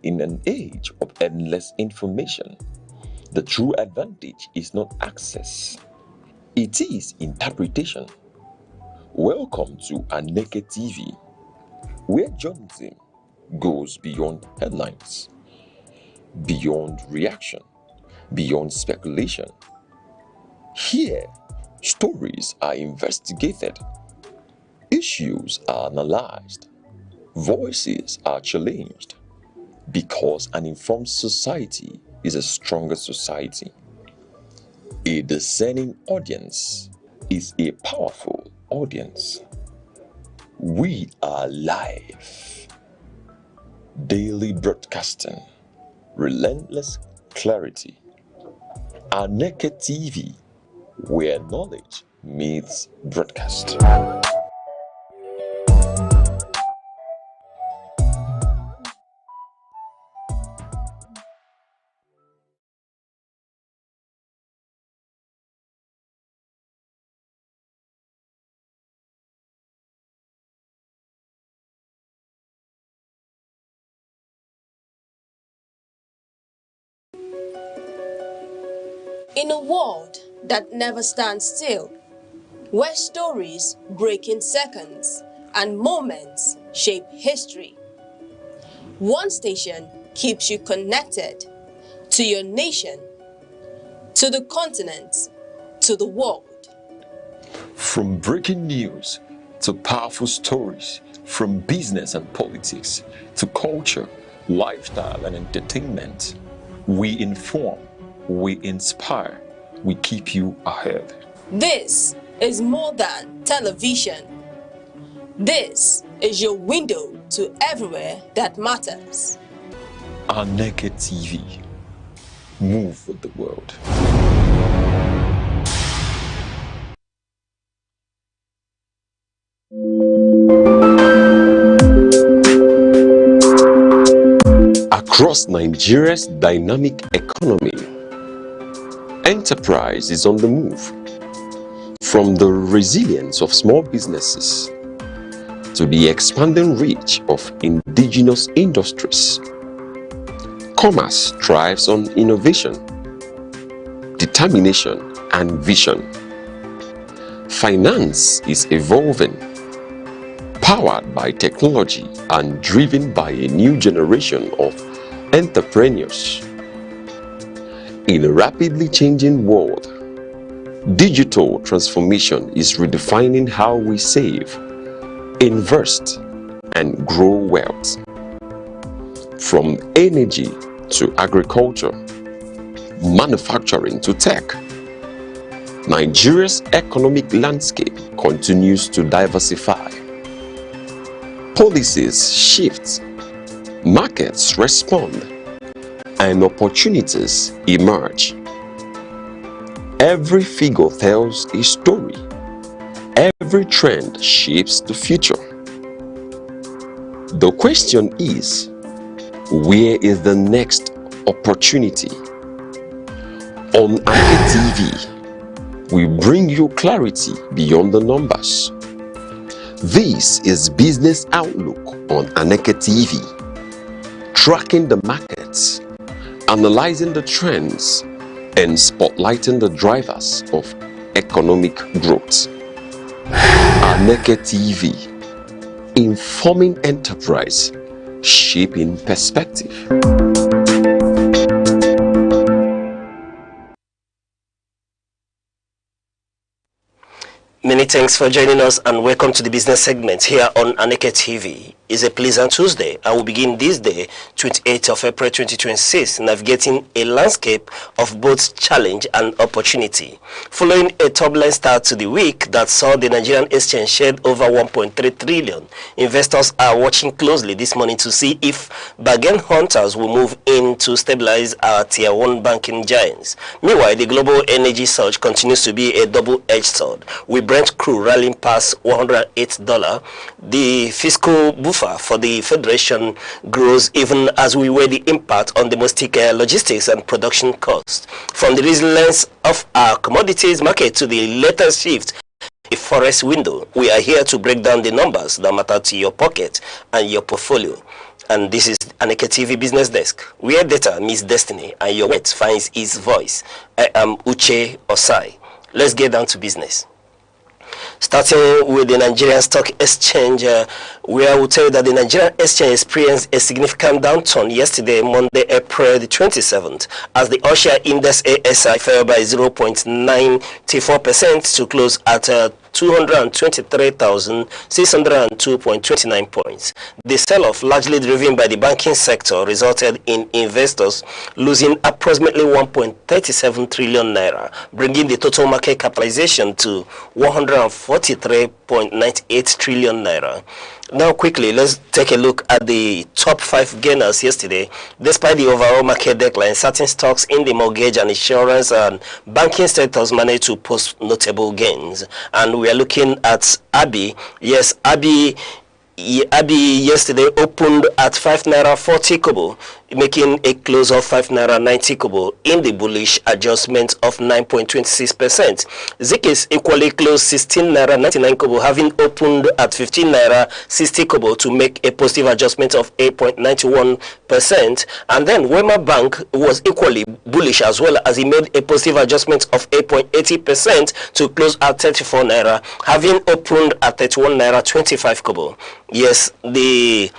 In an age of endless information, the true advantage is not access, it is interpretation. Welcome to Aneke TV, where journalism goes beyond headlines, beyond reaction, beyond speculation. Here, stories are investigated, issues are analyzed, voices are challenged, because an informed society is a stronger society. A discerning audience is a powerful audience. We are live, daily broadcasting, relentless clarity. Aneke TV, where knowledge meets broadcast. In a world that never stands still, where stories break in seconds and moments shape history, one station keeps you connected to your nation, to the continent, to the world. From breaking news to powerful stories, from business and politics to culture, lifestyle and entertainment, we inform, we inspire, we keep you ahead. This is more than television. This is your window to everywhere that matters. Aneke TV. Move with the world. Across Nigeria's dynamic economy, enterprise is on the move. From the resilience of small businesses to the expanding reach of indigenous industries, commerce thrives on innovation, determination, and vision. Finance is evolving, powered by technology and driven by a new generation of entrepreneurs. In a rapidly changing world, digital transformation is redefining how we save, invest, and grow wealth. From energy to agriculture, manufacturing to tech, Nigeria's economic landscape continues to diversify. Policies shift, markets respond, and opportunities emerge. Every figure tells a story. Every trend shapes the future. The question is, where is the next opportunity? On Aneke TV, we bring you clarity beyond the numbers. This is Business Outlook on Aneke TV, tracking the markets, analyzing the trends, and spotlighting the drivers of economic growth. Aneke TV, informing enterprise, shaping perspective. Many thanks for joining us and welcome to the business segment here on Aneke TV. It's a pleasant Tuesday. I will begin this day, 28th of April 2026, navigating a landscape of both challenge and opportunity. Following a turbulent start to the week that saw the Nigerian exchange shed over 1.3 trillion, investors are watching closely this morning to see if bargain hunters will move in to stabilize our tier 1 banking giants. Meanwhile, the global energy surge continues to be a double-edged sword, with Brent crude rallying past $108. The fiscal buffer for the Federation grows even as we weigh the impact on domestic logistics and production costs. From the resilience of our commodities market to the latest shift a forest window. We are here to break down the numbers that matter to your pocket and your portfolio. And this is Aneke TV Business Desk, where data meets destiny and your words finds its voice. I am Uche Osai. Let's get down to business. Starting with the Nigerian Stock Exchange, where I will tell you that the Nigerian Exchange experienced a significant downturn yesterday, Monday, April the 27th, as the All-Share Index ASI fell by 0.94% to close at 223,602.29 points. The sell-off, largely driven by the banking sector, resulted in investors losing approximately 1.37 trillion naira, bringing the total market capitalization to 143.98 trillion naira. Now quickly, let's take a look at the top 5 gainers yesterday. Despite the overall market decline, certain stocks in the mortgage and insurance and banking sectors managed to post notable gains. And we are looking at ABI. Yes, ABI yesterday opened at 5 naira 40 kobo, making a close of 5 naira 90 kobo in the bullish adjustment of 9.26%. Zikis equally closed 16 naira 99 kobo, having opened at 15 naira 60 kobo to make a positive adjustment of 8.91%. And then Wema Bank was equally bullish as well, as he made a positive adjustment of 8.80% to close at 34 naira, having opened at 31 naira 25 kobo. Yes, the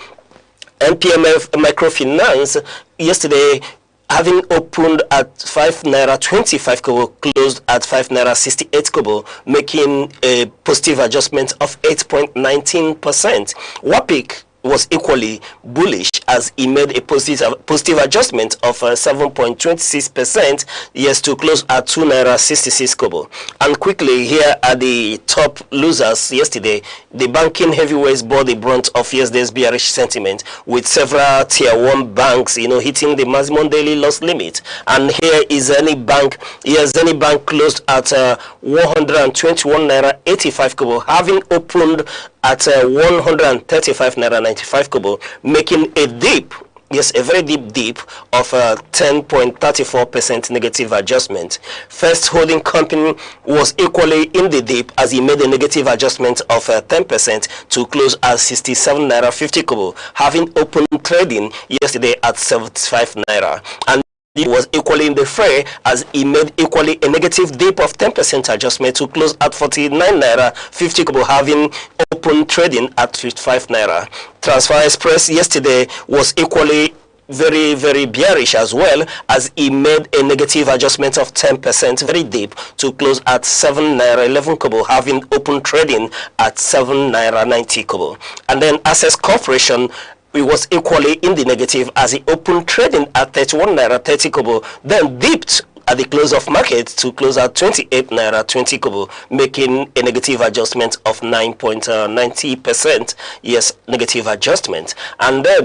NPMF Microfinance yesterday, having opened at 5 naira 25 kobo, closed at 5 naira 68 kobo, making a positive adjustment of 8.19%. WAPIC was equally bullish, as he made a positive adjustment of 7.26%, yes, to close at 2 naira 66 kobo. And quickly, here are the top losers yesterday. The banking heavyweights bore the brunt of yesterday's bearish sentiment, with several tier 1 banks, hitting the maximum daily loss limit. And here is any bank. Yes, any bank closed at 121 naira 85 kobo, having opened at 135 naira 95 kobo, making a dip, yes, a very deep dip of 10.34% negative adjustment. First Holding Company was equally in the dip, as he made a negative adjustment of 10% to close at 67 naira 50 kobo, having opened trading yesterday at 75 naira. And he was equally in the fray, as he made equally a negative dip of 10% adjustment to close at 49 naira 50 kobo, having open trading at 55 naira. Transfer Express yesterday was equally very, very bearish as well, as he made a negative adjustment of 10%, very deep, to close at 7 naira 11 kobo, having open trading at 7 naira 90 kobo. And then Access Corporation, it was equally in the negative, as he opened trading at 31 naira 30 kobo, then dipped at the close of market to close at 28 naira 20 kobo, making a negative adjustment of 9.90%. Yes, negative adjustment. And then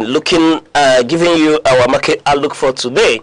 giving you our market outlook for today.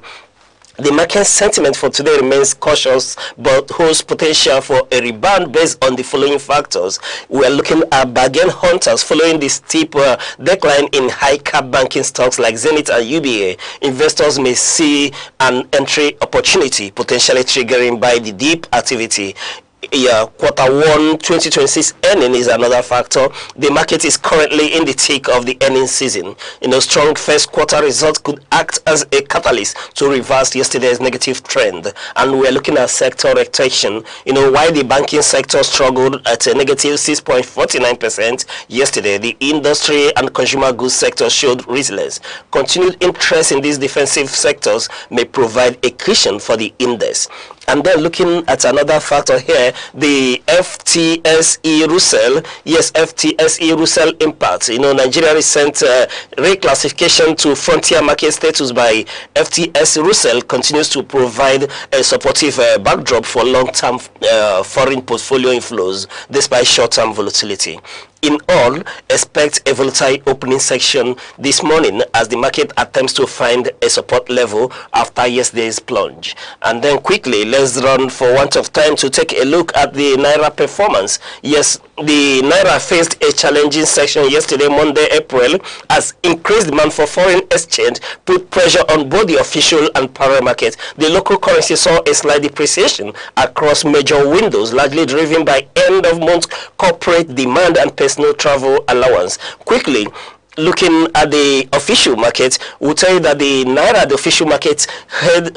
The market sentiment for today remains cautious, but holds potential for a rebound based on the following factors. We are looking at bargain hunters following the steep decline in high-cap banking stocks like Zenith and UBA. Investors may see an entry opportunity potentially triggering by the deep activity. Q1 2026 earning is another factor. The market is currently in the thick of the earning season. Strong first quarter results could act as a catalyst to reverse yesterday's negative trend. And we're looking at sector rotation. Why the banking sector struggled at a negative 6.49% yesterday, the industry and consumer goods sector showed resilience. Continued interest in these defensive sectors may provide a cushion for the index. And then looking at another factor here, the FTSE Russell. Yes, FTSE Russell impact. Nigeria recent reclassification to frontier market status by FTSE Russell continues to provide a supportive backdrop for long-term foreign portfolio inflows, despite short-term volatility. In all, expect a volatile opening section this morning as the market attempts to find a support level after yesterday's plunge. And then quickly, let's run for want of time to take a look at the Naira performance. Yes, the Naira faced a challenging section yesterday, Monday, April, as increased demand for foreign exchange put pressure on both the official and parallel market. The local currency saw a slight depreciation across major windows, largely driven by end-of-month corporate demand and personal travel allowance. Quickly, looking at the official market, we'll tell you that the Naira, the official market, had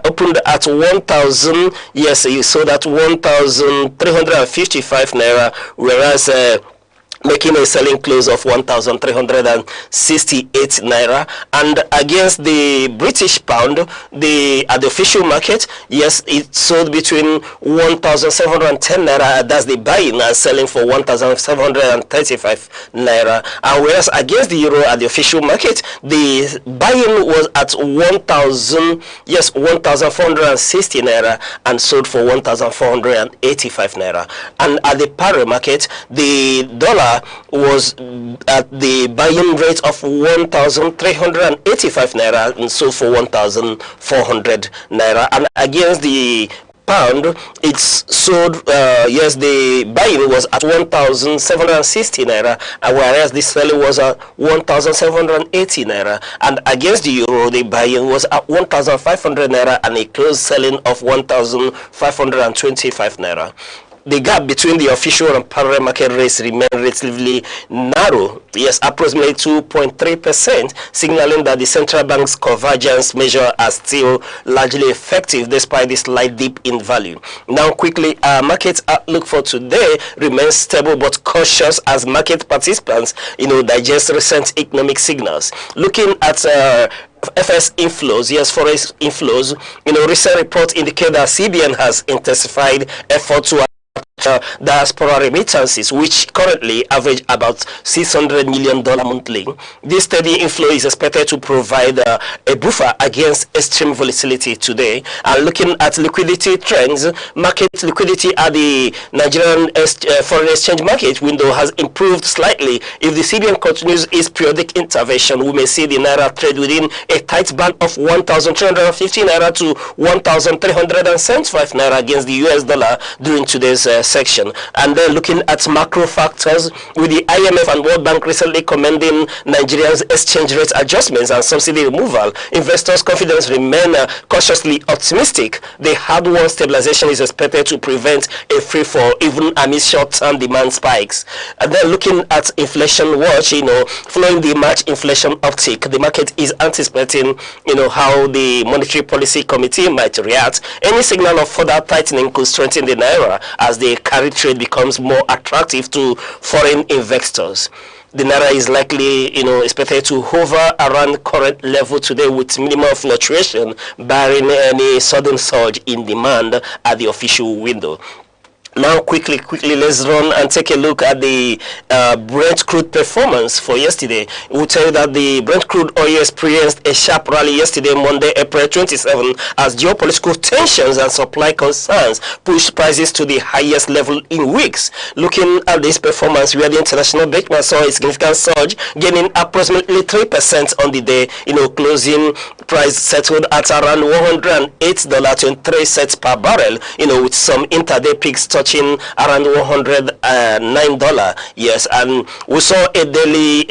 opened at 1,000. Yes, you saw that 1,355 Naira, whereas making a selling close of 1,368 Naira. And against the British pound, at the official market, yes, it sold between 1,710 Naira, that's the buying, and selling for 1,735 Naira. And whereas against the euro at the official market, the buying was at 1,460 Naira and sold for 1,485 Naira. And at the parallel market, the dollar was at the buying rate of 1,385 Naira and sold for 1,400 Naira. And against the pound, it's sold, yes, the buying was at 1,760 Naira, whereas the selling was at 1,780 Naira. And against the euro, the buying was at 1,500 Naira and a close selling of 1,525 Naira. The gap between the official and parallel market rates remain relatively narrow, yes, approximately 2.3%, signaling that the central bank's convergence measures are still largely effective despite the slight dip in value. Now, quickly, our market outlook for today remains stable but cautious as market participants, digest recent economic signals. Looking at FS inflows, yes, foreign inflows, recent reports indicate that CBN has intensified effort to diaspora remittances, which currently average about $600 million monthly. This steady inflow is expected to provide a buffer against extreme volatility today. And looking at liquidity trends, market liquidity at the Nigerian foreign exchange market window has improved slightly. If the CBN continues its periodic intervention, we may see the Naira trade within a tight band of 1,350 Naira to 1,375 Naira against the US dollar during today's section. And then looking at macro factors, with the IMF and World Bank recently commending Nigeria's exchange rate adjustments and subsidy removal, investors' confidence remain cautiously optimistic. The hard-won stabilization is expected to prevent a free fall even amid short-term demand spikes. And then looking at inflation watch, following the March inflation uptick, the market is anticipating, how the Monetary Policy Committee might react. Any signal of further tightening could strengthen the Naira as the carry trade becomes more attractive to foreign investors. The Naira is likely, expected to hover around current level today with minimal fluctuation, barring any sudden surge in demand at the official window. Now, quickly, let's run and take a look at the Brent crude performance for yesterday. We'll tell you that the Brent crude oil experienced a sharp rally yesterday, Monday, April 27, as geopolitical tensions and supply concerns pushed prices to the highest level in weeks. Looking at this performance, where the international benchmark saw a significant surge, gaining approximately 3% on the day. Closing price settled at around $108.03 per barrel. With some intraday peaks touching around $109. Yes, and we saw a daily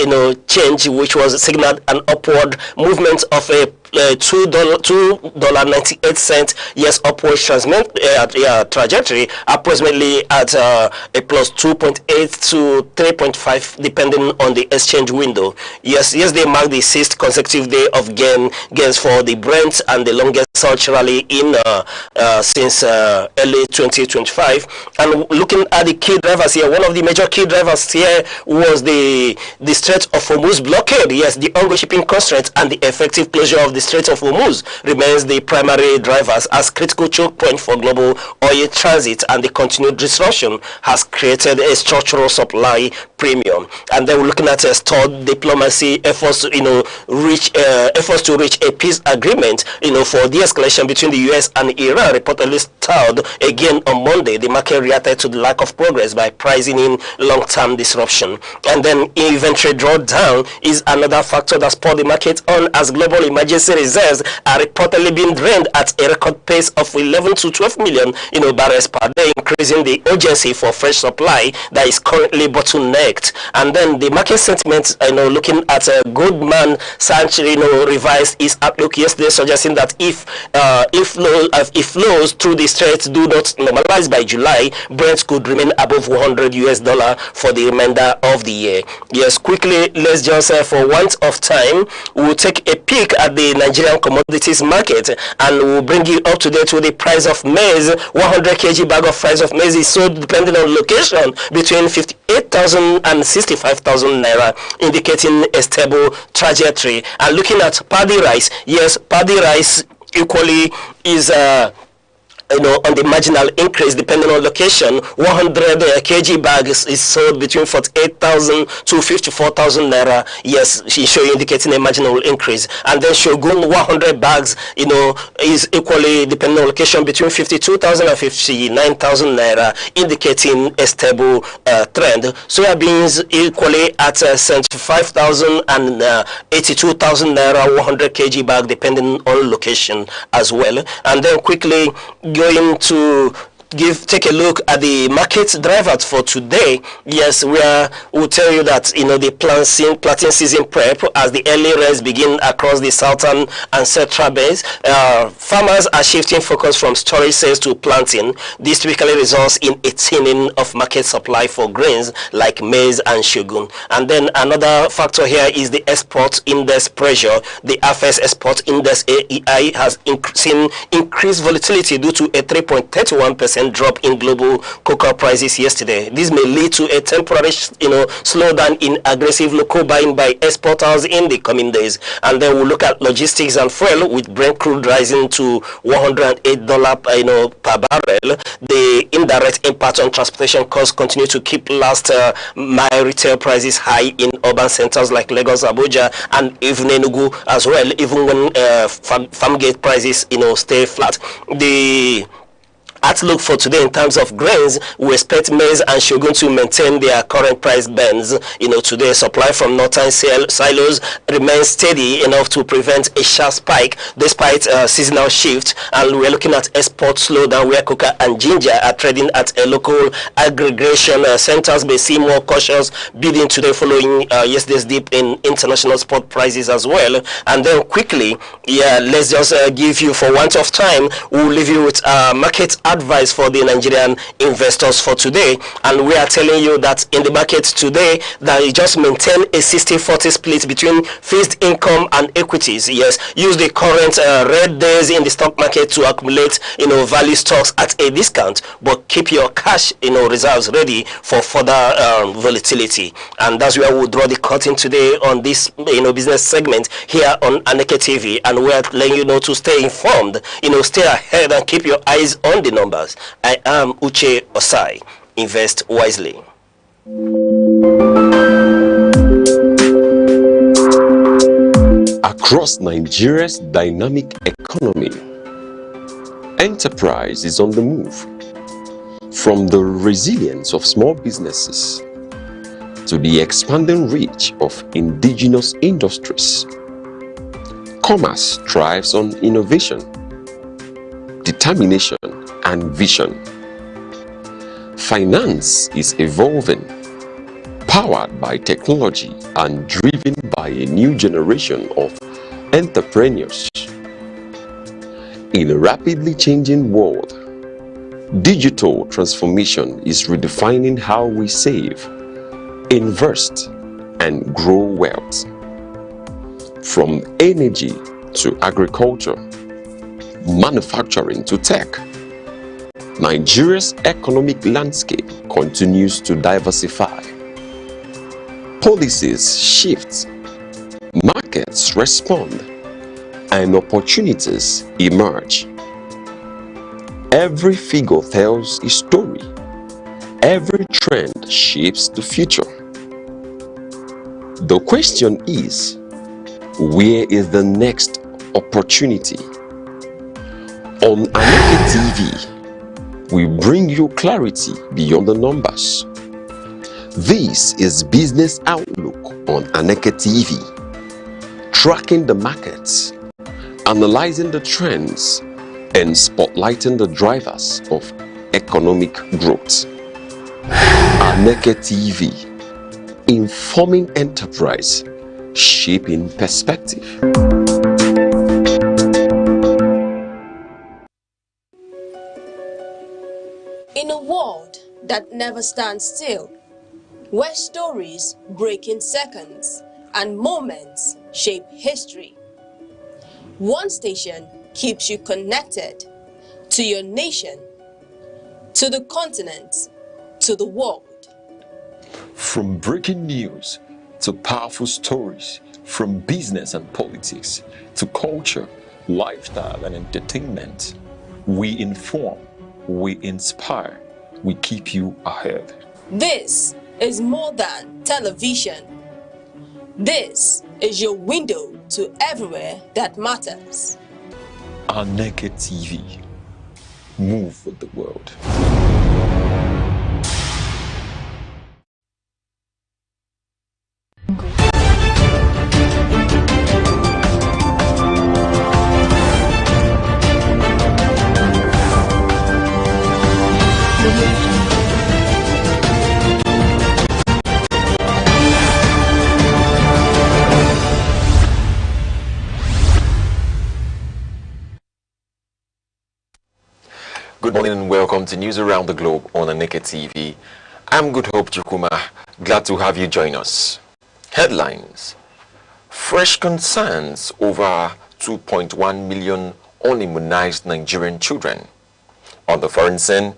change which was signaled an upward movement of a $2.98 yes upward trajectory, approximately at a plus 2.8 to 3.5 depending on the exchange window. Yes, they marked the 6th consecutive day of gains for the Brent and the longest such rally in since early 2025. And looking at the key drivers here, one of the major key drivers here was the Strait of Hormuz blockade. Yes, the ongoing shipping constraints and the effective closure of the Strait of Hormuz remains the primary drivers as critical choke point for global oil transit, and the continued disruption has created a structural supply premium. And then we're looking at stalled diplomacy efforts to, reach a peace agreement, for de-escalation between the US and Iran reportedly stalled again on Monday. The market reacted to the lack of progress by pricing in long-term disruption. And then inventory drawdown is another factor that spurred the market on, as global emergency reserves are reportedly being drained at a record pace of 11 to 12 million barrels per day, increasing the urgency for fresh supply that is currently bottlenecked. And then the market sentiment, looking at Goldman Sachs, revised its outlook yesterday, suggesting that if flows through the Straits do not normalize by July, Brent could remain above $100 for the remainder of the year. Yes, quickly, let's just for want of time, we'll take a peek at the Nigerian commodities market, and we'll bring you up to date with the price of maize. 100 kg bag of price of maize is sold, depending on location, between 58,000 and 65,000 naira, indicating a stable trajectory. And looking at paddy rice, yes, paddy rice equally is on the marginal increase depending on location. 100 kg bag is sold between 48,000 to 54,000 naira. Yes, she's indicating a marginal increase. And then Shogun 100 bags, is equally depending on location between 52,000 and 59,000 naira, indicating a stable trend. Soya beans equally at 75,000 and 82,000 naira, 100 kg bag depending on location as well. And then quickly going to take a look at the market drivers for today. Yes, we'll tell you that the planting season prep as the early rains begin across the southern and central base. Farmers are shifting focus from storage sales to planting. This typically results in a thinning of market supply for grains like maize and shogun. And then another factor here is the export index pressure. The AFES export index AEI has seen increased volatility due to a 3.31% drop in global cocoa prices yesterday. This may lead to a temporary slowdown in aggressive local buying by exporters in the coming days. And then we'll look at logistics and fuel, with Brent crude rising to $108 per barrel. The indirect impact on transportation costs continue to keep last mile retail prices high in urban centers like Lagos, Abuja, and even Enugu as well, even when farm gate prices stay flat. The outlook for today in terms of grains, we expect maize and shogun to maintain their current price bands. Today supply from northern silos remains steady enough to prevent a sharp spike despite seasonal shift. And we're looking at export slowdown, where cocoa and ginger are trading at a local aggregation centers may see more cautious bidding today following yesterday's dip in international spot prices as well. And then quickly, let's just give you, for want of time, we'll leave you with market advice for the Nigerian investors for today. And we are telling you that in the market today, that you just maintain a 60-40 split between fixed income and equities. Yes, use the current red days in the stock market to accumulate value stocks at a discount, but keep your cash reserves ready for further volatility. And that's where we'll draw the curtain today on this business segment here on Aneke TV. And we're letting you know to stay informed, stay ahead and keep your eyes on the numbers. I am Uche Osai. Invest wisely. Across Nigeria's dynamic economy, enterprise is on the move. From the resilience of small businesses to the expanding reach of indigenous industries, commerce thrives on innovation, determination, and vision. Finance is evolving, powered by technology and driven by a new generation of entrepreneurs. In a rapidly changing world, digital transformation is redefining how we save, invest, and grow wealth. From energy to agriculture, manufacturing to tech, Nigeria's economic landscape continues to diversify. Policies shift, markets respond, and opportunities emerge. Every figure tells a story. Every trend shapes the future. The question is, where is the next opportunity? On Aneke TV, we bring you clarity beyond the numbers. This is Business Outlook on Aneke TV, tracking the markets, analyzing the trends, and spotlighting the drivers of economic growth. Aneke TV, informing enterprise, shaping perspective. In a world that never stands still, where stories break in seconds and moments shape history, one station keeps you connected to your nation, to the continent, to the world. From breaking news to powerful stories, from business and politics to culture, lifestyle and entertainment, we inform, we inspire, we keep you ahead. This is more than television. This is your window to everywhere that matters. Aneke TV. Move with the world. Good morning and welcome to News Around the Globe on Aneke TV. I'm Good Hope Chukuma. Glad to have you join us. Headlines. Fresh concerns over 2.1 million unimmunized Nigerian children. On the foreign scene,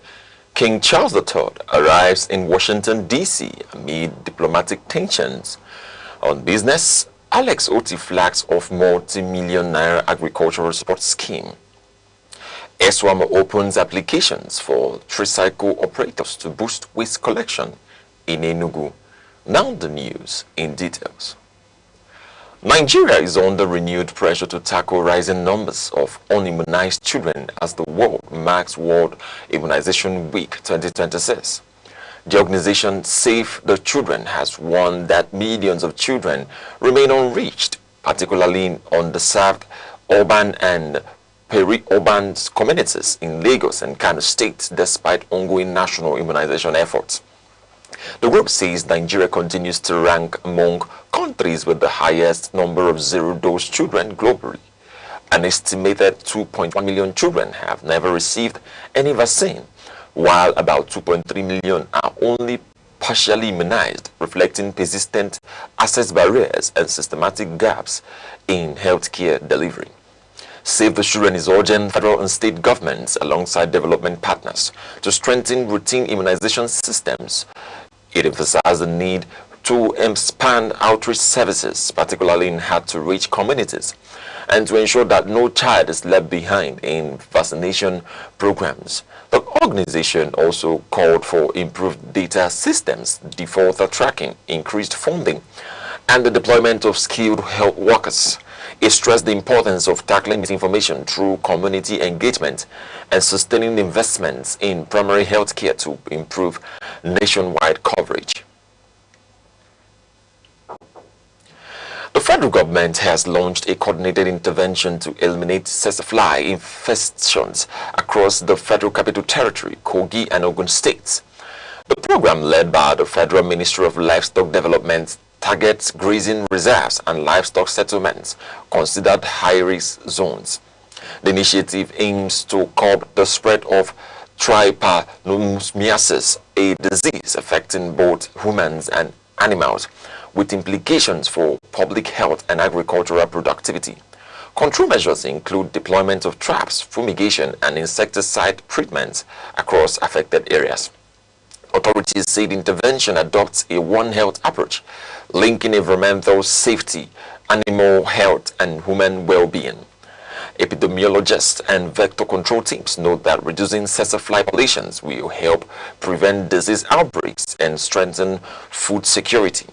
King Charles III arrives in Washington, D.C. amid diplomatic tensions. On business, Alex Oti flags off multi-million naira agricultural support scheme. Eswam opens applications for tricycle operators to boost waste collection in Enugu. Now the news in details. Nigeria is under renewed pressure to tackle rising numbers of unimmunized children as the world marks World Immunization Week 2026. The organization Save the Children has warned that millions of children remain unreached, particularly in underserved urban and peri-urban communities in Lagos and Kano states despite ongoing national immunization efforts. The group says Nigeria continues to rank among countries with the highest number of zero-dose children globally. An estimated 2.1 million children have never received any vaccine, while about 2.3 million are only partially immunized, reflecting persistent access barriers and systematic gaps in healthcare delivery. Save the Children is urging federal and state governments alongside development partners to strengthen routine immunization systems. It emphasized the need to expand outreach services, particularly in hard-to-reach communities, and to ensure that no child is left behind in vaccination programs. The organization also called for improved data systems, defaulter tracking, increased funding, and the deployment of skilled health workers. It stressed the importance of tackling misinformation through community engagement and sustaining investments in primary health care to improve nationwide coverage. The federal government has launched a coordinated intervention to eliminate tsetse infestations across the Federal Capital Territory, Kogi and Ogun states. The program, led by the Federal Ministry of Livestock Development, targets grazing reserves and livestock settlements considered high-risk zones. The initiative aims to curb the spread of trypanosomiasis, a disease affecting both humans and animals, with implications for public health and agricultural productivity. Control measures include deployment of traps, fumigation, and insecticide treatments across affected areas. Authorities say the intervention adopts a One Health approach, linking environmental safety, animal health, and human well-being. Epidemiologists and vector control teams note that reducing tsetse populations will help prevent disease outbreaks and strengthen food security.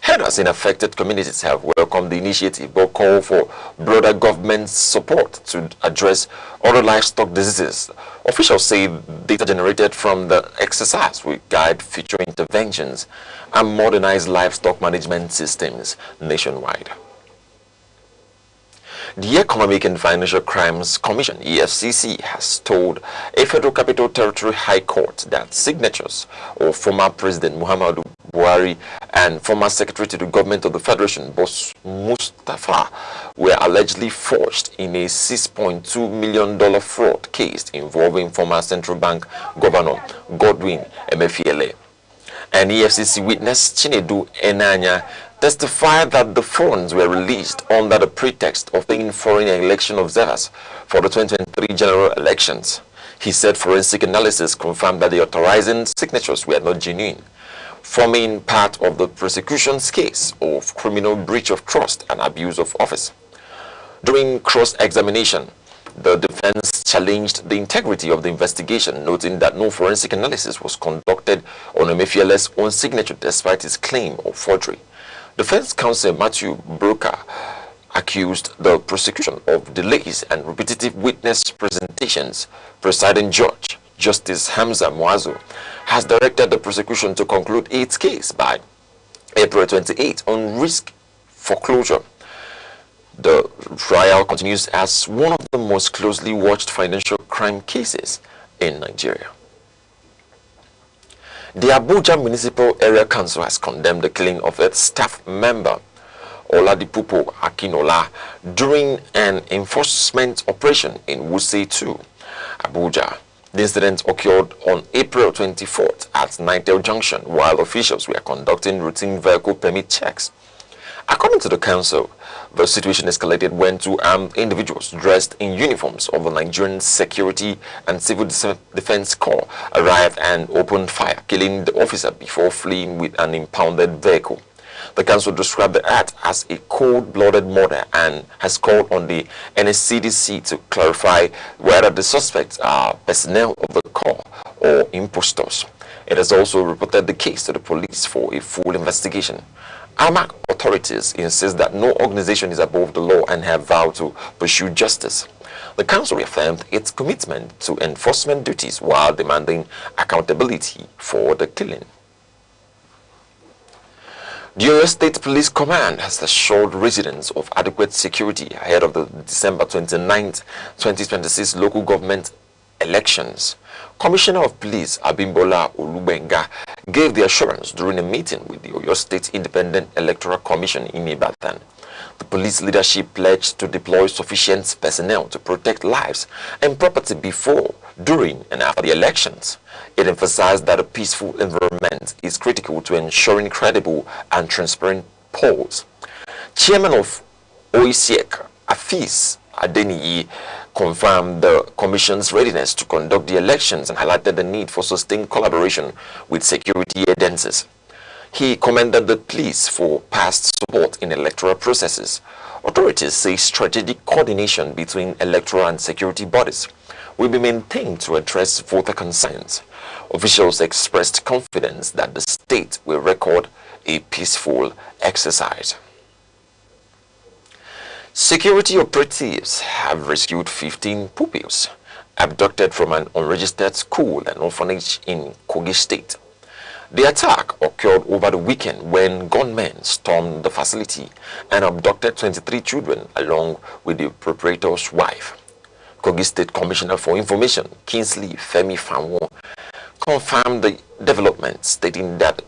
Headers in affected communities have welcomed the initiative but call for broader government support to address other livestock diseases. Officials say data generated from the exercise will guide future interventions and modernize livestock management systems nationwide. The Economic and Financial Crimes Commission, EFCC, has told a Federal Capital Territory High Court that signatures of former President Muhammadu Buhari and former Secretary to the Government of the Federation, Boss Mustafa, were allegedly forged in a $6.2 million fraud case involving former Central Bank Governor Godwin Emefiele. An EFCC witness, Chinedu Enanya, testified that the funds were released under the pretext of paying foreign election observers for the 2023 general elections. He said forensic analysis confirmed that the authorizing signatures were not genuine, forming part of the prosecution's case of criminal breach of trust and abuse of office. During cross-examination, the defense challenged the integrity of the investigation, noting that no forensic analysis was conducted on Emefiele's own signature despite his claim of forgery. Defense counsel Matthew Broker accused the prosecution of delays and repetitive witness presentations. Presiding Judge, Justice Hamza Muazu, has directed the prosecution to conclude its case by April 28 on risk foreclosure. The trial continues as one of the most closely watched financial crime cases in Nigeria. The Abuja Municipal Area Council has condemned the killing of its staff member, Oladipupo Akinola, during an enforcement operation in Wuse 2, Abuja. The incident occurred on April 24th at Nitel Junction while officials were conducting routine vehicle permit checks. According to the council, the situation escalated when two armed individuals dressed in uniforms of the Nigerian Security and Civil Defense Corps arrived and opened fire, killing the officer before fleeing with an impounded vehicle. The council described the act as a cold-blooded murder and has called on the nscdc to clarify whether the suspects are personnel of the corps or impostors. It has also reported the case to the police for a full investigation. Amak authorities insist that no organization is above the law and have vowed to pursue justice. The council reaffirmed its commitment to enforcement duties while demanding accountability for the killing. The Oyo State Police Command has assured residents of adequate security ahead of the December 29, 2026 local government elections. Commissioner of Police Abimbola Olubenga gave the assurance during a meeting with the Oyo State Independent Electoral Commission in Ibadan. The police leadership pledged to deploy sufficient personnel to protect lives and property before, during, and after the elections. It emphasized that a peaceful environment is critical to ensuring credible and transparent polls. Chairman of OECEC, Afis Adeniyi, confirmed the Commission's readiness to conduct the elections and highlighted the need for sustained collaboration with security agencies. He commended the police for past support in electoral processes. Authorities say strategic coordination between electoral and security bodies will be maintained to address voter concerns. Officials expressed confidence that the state will record a peaceful exercise. Security operatives have rescued 15 pupils abducted from an unregistered school and orphanage in Kogi State. The attack occurred over the weekend when gunmen stormed the facility and abducted 23 children along with the proprietor's wife. Kogi State Commissioner for Information, Kingsley Femi Fanwo, confirmed the development, stating that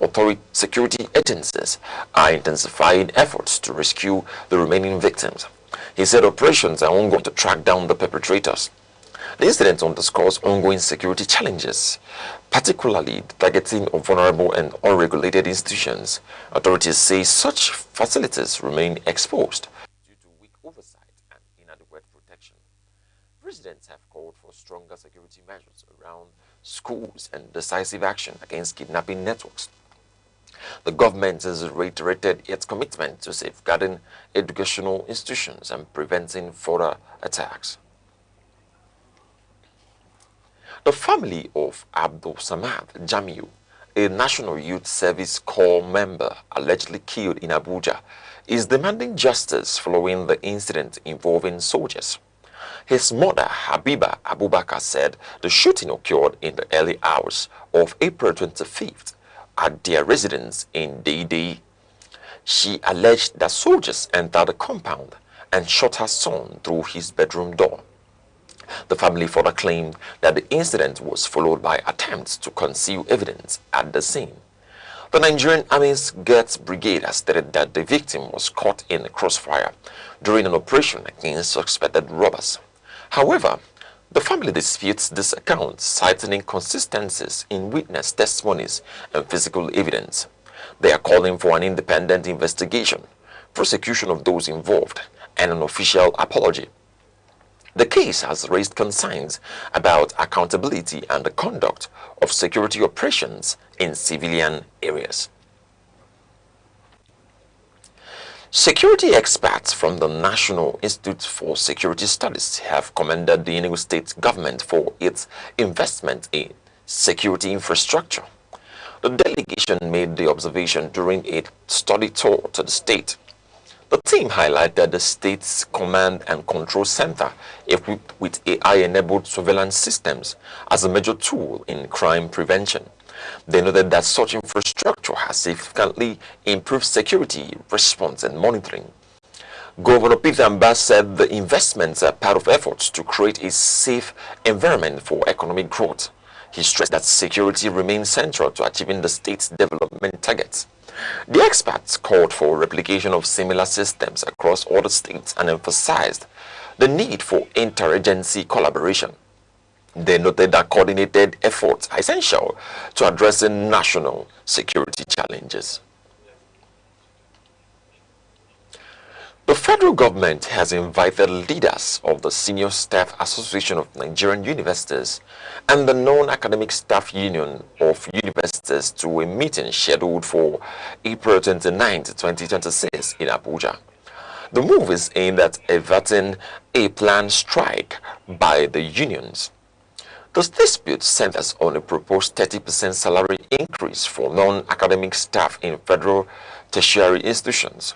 security agencies are intensifying efforts to rescue the remaining victims. He said operations are ongoing to track down the perpetrators. The incident underscores ongoing security challenges, particularly targeting of vulnerable and unregulated institutions. Authorities say such facilities remain exposed due to weak oversight and inadequate protection. Residents have called for stronger security measures around schools and decisive action against kidnapping networks. The government has reiterated its commitment to safeguarding educational institutions and preventing further attacks. The family of Abdul Samad Jamiu, a National Youth Service Corps member allegedly killed in Abuja, is demanding justice following the incident involving soldiers. His mother, Habiba Abubakar, said the shooting occurred in the early hours of April 25th at their residence in ndlea. She alleged that soldiers entered the compound and shot her son through his bedroom door. The family further claimed that the incident was followed by attempts to conceal evidence at the scene. The Nigerian Army's Guards Brigade has stated that the victim was caught in the crossfire during an operation against suspected robbers. However, the family disputes this account, citing inconsistencies in witness testimonies and physical evidence. They are calling for an independent investigation, prosecution of those involved, and an official apology. The case has raised concerns about accountability and the conduct of security operations in civilian areas. Security experts from the National Institute for Security Studies have commended the Enugu state government for its investment in security infrastructure. The delegation made the observation during a study tour to the state. The team highlighted the state's command and control center equipped with AI-enabled surveillance systems as a major tool in crime prevention. They noted that such infrastructure has significantly improved security, response, and monitoring. Governor Petermbah said the investments are part of efforts to create a safe environment for economic growth. He stressed that security remains central to achieving the state's development targets. The experts called for replication of similar systems across other states and emphasized the need for interagency collaboration. They noted that coordinated efforts are essential to addressing national security challenges. The federal government has invited leaders of the Senior Staff Association of Nigerian Universities and the Non-Academic Staff Union of Universities to a meeting scheduled for April 29, 2026 in Abuja. The move is aimed at averting a planned strike by the unions. The dispute centers on a proposed 30% salary increase for non-academic staff in federal tertiary institutions.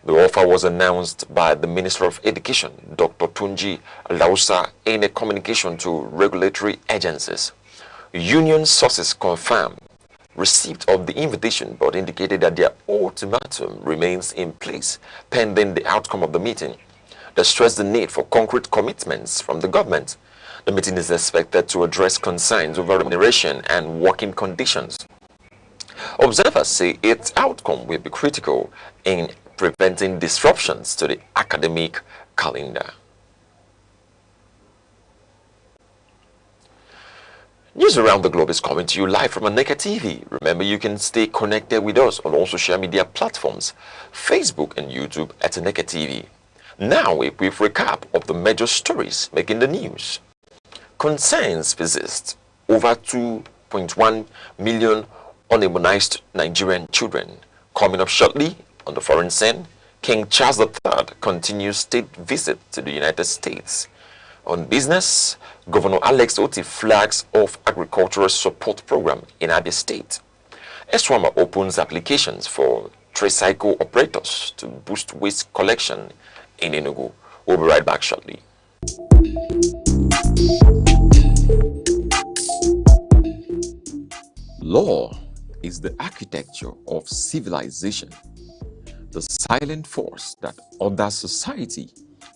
The offer was announced by the Minister of Education, Dr. Tunji Lausa, in a communication to regulatory agencies. Union sources confirmed receipt of the invitation but indicated that their ultimatum remains in place pending the outcome of the meeting. They stressed the need for concrete commitments from the government. The meeting is expected to address concerns over remuneration and working conditions. Observers say its outcome will be critical in preventing disruptions to the academic calendar. News around the globe is coming to you live from Aneke TV. Remember, you can stay connected with us on all social media platforms, Facebook and YouTube at Aneke TV. Now, a brief recap of the major stories making the news. Concerns persist. Over 2.1 million unimmunized Nigerian children. Coming up shortly on the foreign scene, King Charles III continues state visit to the United States. On business, Governor Alex Oti flags off agricultural support program in Abia State. Eswama opens applications for tricycle operators to boost waste collection in Enugu. We'll be right back shortly. Law is the architecture of civilization, the silent force that orders society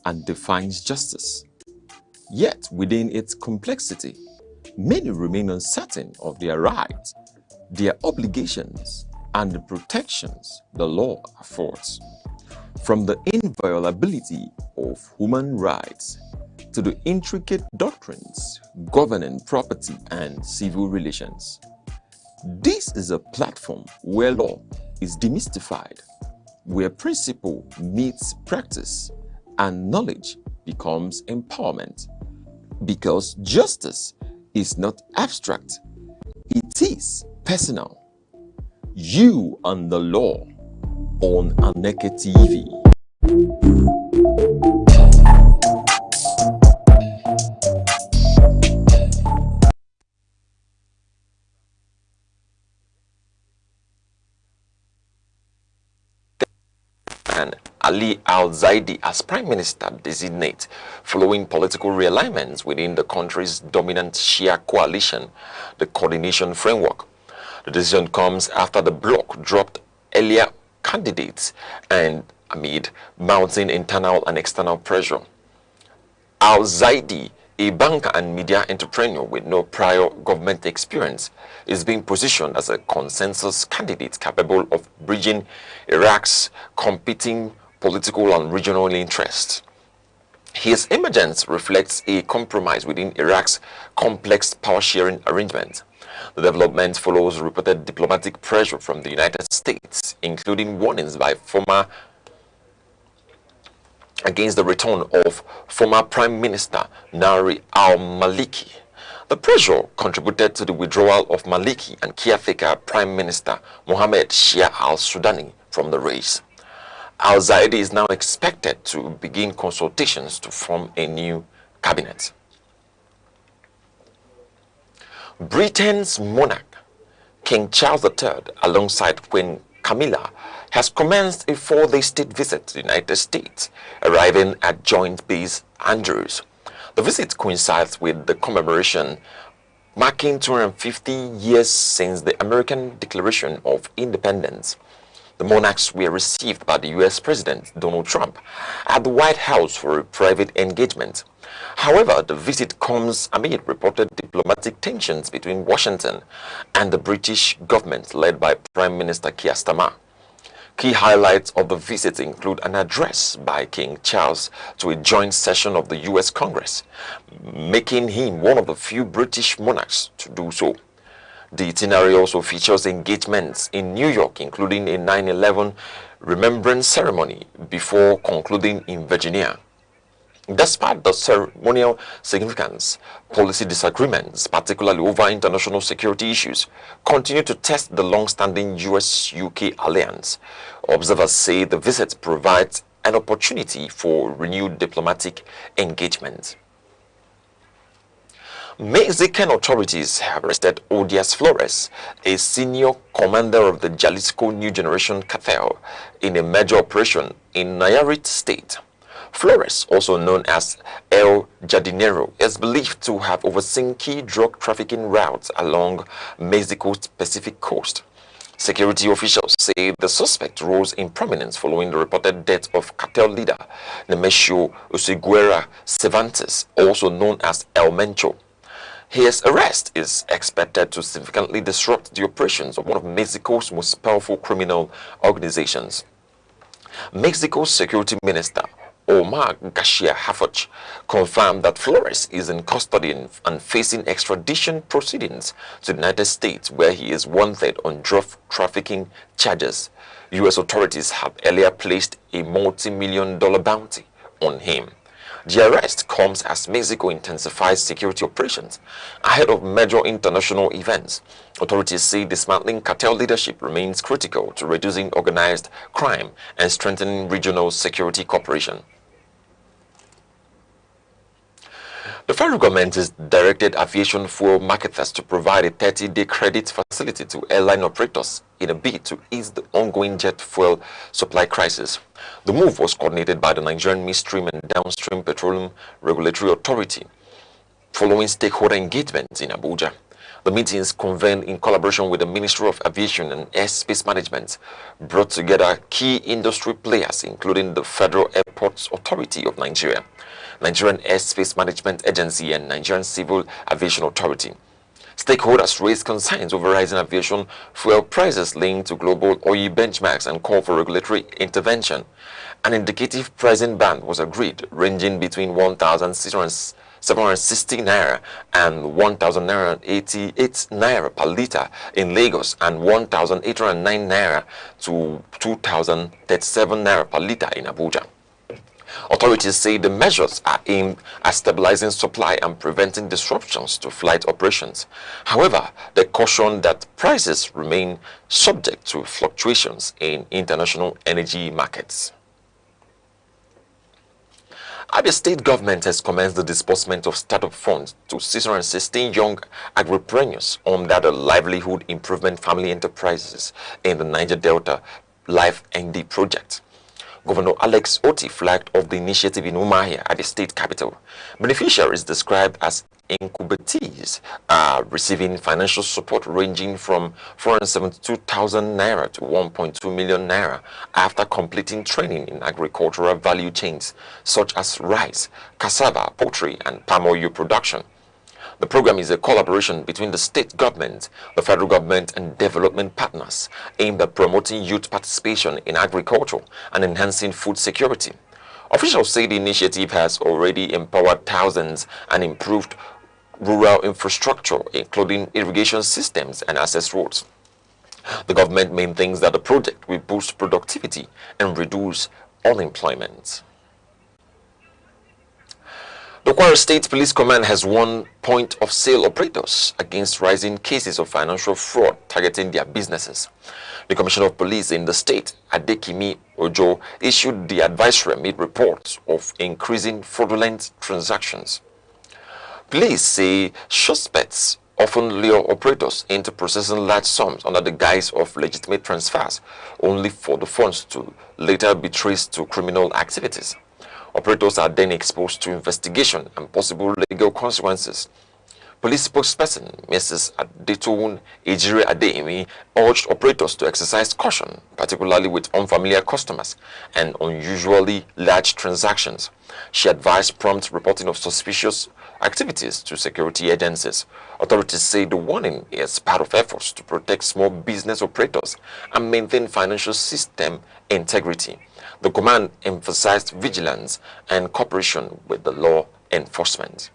and defines justice. Yet, within its complexity, many remain uncertain of their rights, their obligations, and the protections the law affords. From the inviolability of human rights to the intricate doctrines governing property and civil relations. This is a platform where law is demystified, where principle meets practice and knowledge becomes empowerment. Because justice is not abstract, it is personal. You and the law on Aneke TV. Sultan Ali Al-Zaidi as Prime Minister designate following political realignments within the country's dominant Shia coalition, the coordination framework. The decision comes after the bloc dropped earlier candidates and amid mounting internal and external pressure. Al-Zaidi, a banker and media entrepreneur with no prior government experience, is being positioned as a consensus candidate capable of bridging Iraq's competing political and regional interests. His emergence reflects a compromise within Iraq's complex power-sharing arrangement. The development follows reported diplomatic pressure from the United States, including warnings by against the return of former Prime Minister Nari al-Maliki. The pressure contributed to the withdrawal of Maliki and caretaker Prime Minister Mohammed Shia al-Sudani from the race. Al-Zaidi is now expected to begin consultations to form a new cabinet. Britain's monarch, King Charles III, alongside Queen Camilla, has commenced a 4-day state visit to the United States, arriving at Joint Base Andrews. The visit coincides with the commemoration marking 250 years since the American Declaration of Independence. The monarchs were received by the U.S. President Donald Trump at the White House for a private engagement. However, the visit comes amid reported diplomatic tensions between Washington and the British government led by Prime Minister Keir Starmer. Key highlights of the visit include an address by King Charles to a joint session of the U.S. Congress, making him one of the few British monarchs to do so. The itinerary also features engagements in New York, including a 9/11 remembrance ceremony before concluding in Virginia. Despite the ceremonial significance, policy disagreements, particularly over international security issues, continue to test the long-standing US-UK alliance. Observers say the visit provides an opportunity for renewed diplomatic engagement. Mexican authorities have arrested Odias Flores, a senior commander of the Jalisco New Generation cartel, in a major operation in Nayarit State. Flores, also known as El Jardinero, is believed to have overseen key drug trafficking routes along Mexico's Pacific coast. Security officials say the suspect rose in prominence following the reported death of cartel leader Nemesio Oseguera Cervantes, also known as El Mencho. His arrest is expected to significantly disrupt the operations of one of Mexico's most powerful criminal organizations. Mexico's Security Minister Omar Garcia Harfuch confirmed that Flores is in custody and facing extradition proceedings to the United States, where he is wanted on drug trafficking charges. U.S. authorities have earlier placed a multi-million-dollar bounty on him. The arrest comes as Mexico intensifies security operations ahead of major international events. Authorities say dismantling cartel leadership remains critical to reducing organized crime and strengthening regional security cooperation. The federal government has directed aviation fuel marketers to provide a 30-day credit facility to airline operators in a bid to ease the ongoing jet fuel supply crisis. The move was coordinated by the Nigerian Midstream and Downstream Petroleum Regulatory Authority following stakeholder engagements in Abuja. The meetings, convened in collaboration with the Ministry of Aviation and Airspace Management, brought together key industry players including the Federal Airports Authority of Nigeria, Nigerian Airspace Management Agency, and Nigerian Civil Aviation Authority. Stakeholders raised concerns over rising aviation fuel prices linked to global oil benchmarks and called for regulatory intervention. An indicative pricing band was agreed, ranging between 1,760 naira and 1,088 naira per litre in Lagos and 1,809 naira to 2,037 naira per litre in Abuja. Authorities say the measures are aimed at stabilizing supply and preventing disruptions to flight operations. However, they caution that prices remain subject to fluctuations in international energy markets. Abia State government has commenced the disbursement of startup funds to 616 young agripreneurs under the Livelihood Improvement Family Enterprises in the Niger Delta Life ND project. Governor Alex Oti flagged off the initiative in Umuahia at the state capital. Beneficiaries described as incubatees are receiving financial support ranging from 472,000 naira to 1.2 million naira after completing training in agricultural value chains such as rice, cassava, poultry, and palm oil production. The program is a collaboration between the state government, the federal government, and development partners aimed at promoting youth participation in agriculture and enhancing food security. Officials say the initiative has already empowered thousands and improved rural infrastructure, including irrigation systems and access roads. The government maintains that the project will boost productivity and reduce unemployment. The Kwara State Police Command has warned point-of-sale operators against rising cases of financial fraud targeting their businesses. The Commissioner of Police in the state, Adekimi Ojo, issued the advisory amid reports of increasing fraudulent transactions. Police say suspects often lure operators into processing large sums under the guise of legitimate transfers, only for the funds to later be traced to criminal activities. Operators are then exposed to investigation and possible legal consequences. Police spokesperson Mrs. Adetoun Ejire Adeyemi urged operators to exercise caution, particularly with unfamiliar customers and unusually large transactions. She advised prompt reporting of suspicious activities to security agencies. Authorities say the warning is part of efforts to protect small business operators and maintain financial system integrity. The command emphasized vigilance and cooperation with the law enforcement.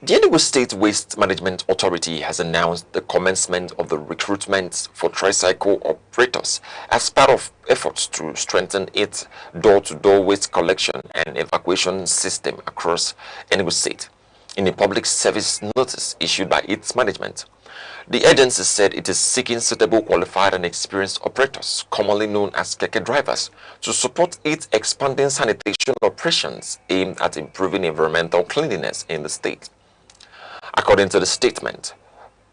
The Enugu State Waste Management Authority has announced the commencement of the recruitment for tricycle operators as part of efforts to strengthen its door-to-door waste collection and evacuation system across Enugu State. In a public service notice issued by its management, the agency said it is seeking suitable, qualified and experienced operators, commonly known as keke drivers, to support its expanding sanitation operations aimed at improving environmental cleanliness in the state. According to the statement,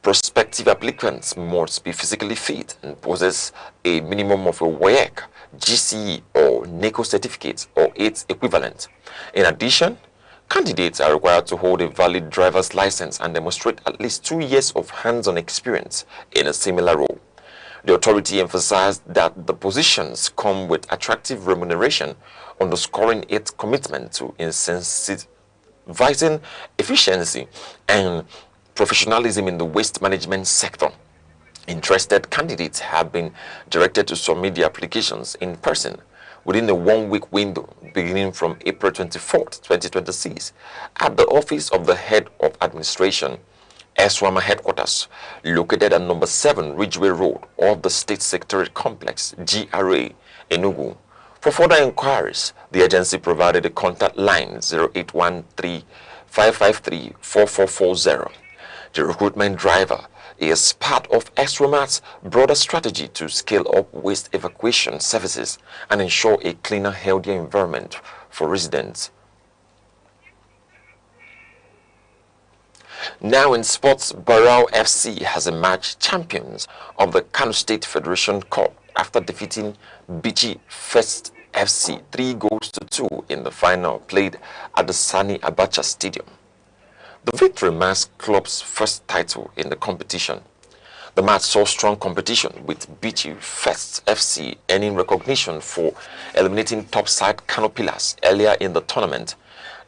prospective applicants must be physically fit and possess a minimum of a wike, GCE or NECO certificate or its equivalent. In addition, candidates are required to hold a valid driver's license and demonstrate at least 2 years of hands-on experience in a similar role. The authority emphasized that the positions come with attractive remuneration, underscoring its commitment to incentivizing efficiency and professionalism in the waste management sector. Interested candidates have been directed to submit their applications in person within a 1-week window beginning from April 24th, 2026 at the office of the Head of Administration, Eswama Headquarters, located at number 7 Ridgeway Road of the State Secretariat Complex, GRA, Enugu. For further inquiries, the agency provided a contact line 0813-553-4440. The recruitment driver is part of Eswama's broader strategy to scale up waste evacuation services and ensure a cleaner, healthier environment for residents. Now in sports, Barao FC has emerged champions of the Kano State Federation Cup after defeating Bichi First FC 3-2 in the final played at the Sani Abacha Stadium. The victory marks club's first title in the competition. The match saw strong competition, with Bichi First FC earning recognition for eliminating top side Kano Pillars earlier in the tournament.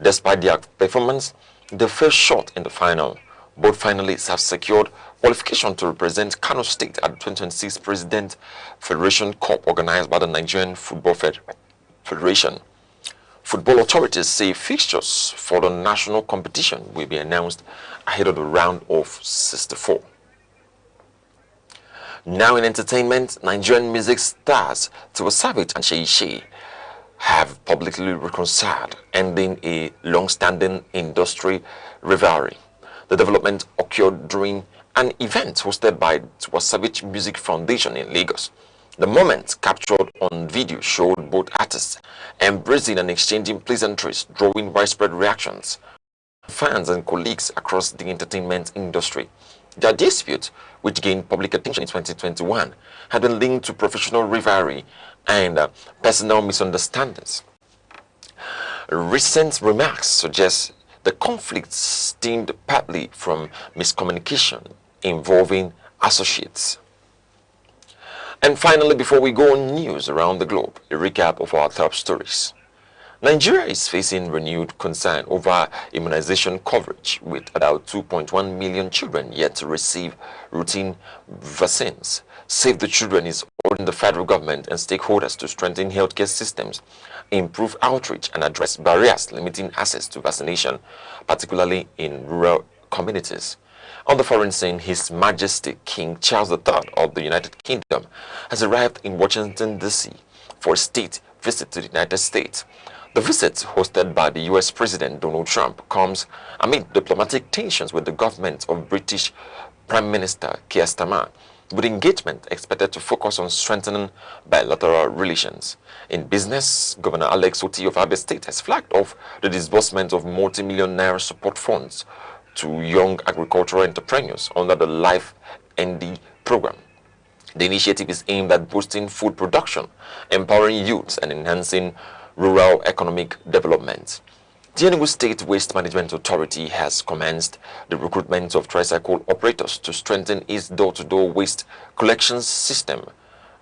Despite their performance, they fell short in the final. Both finalists have secured qualification to represent Kano State at the 2026 President Federation Cup organized by the Nigerian Football Federation. Football authorities say fixtures for the national competition will be announced ahead of the round of 64. Now in entertainment, Nigerian music stars Tiwa Savage and Seyi have publicly reconciled, ending a long-standing industry rivalry. The development occurred during an event hosted by Tiwa Savage Music Foundation in Lagos. The moment captured on video showed both artists embracing and exchanging pleasantries, drawing widespread reactions from fans and colleagues across the entertainment industry. Their dispute, which gained public attention in 2021, had been linked to professional rivalry and personal misunderstandings. Recent remarks suggest the conflict stemmed partly from miscommunication involving associates. And finally, before we go on news around the globe, a recap of our top stories. Nigeria is facing renewed concern over immunization coverage, with about 2.1 million children yet to receive routine vaccines. Save the Children is urging the federal government and stakeholders to strengthen healthcare systems, improve outreach, and address barriers limiting access to vaccination, particularly in rural communities. On the foreign scene, His Majesty King Charles III of the United Kingdom has arrived in Washington, D.C. for a state visit to the United States. The visit, hosted by the U.S. President Donald Trump, comes amid diplomatic tensions with the government of British Prime Minister Keir Starmer, with engagement expected to focus on strengthening bilateral relations. In business, Governor Alex Oti of Abia State has flagged off the disbursement of multi-million naira support funds to young agricultural entrepreneurs under the Life ND program. The initiative is aimed at boosting food production, empowering youths, and enhancing rural economic development. The Enugu State Waste Management Authority has commenced the recruitment of tricycle operators to strengthen its door-to-door waste collection system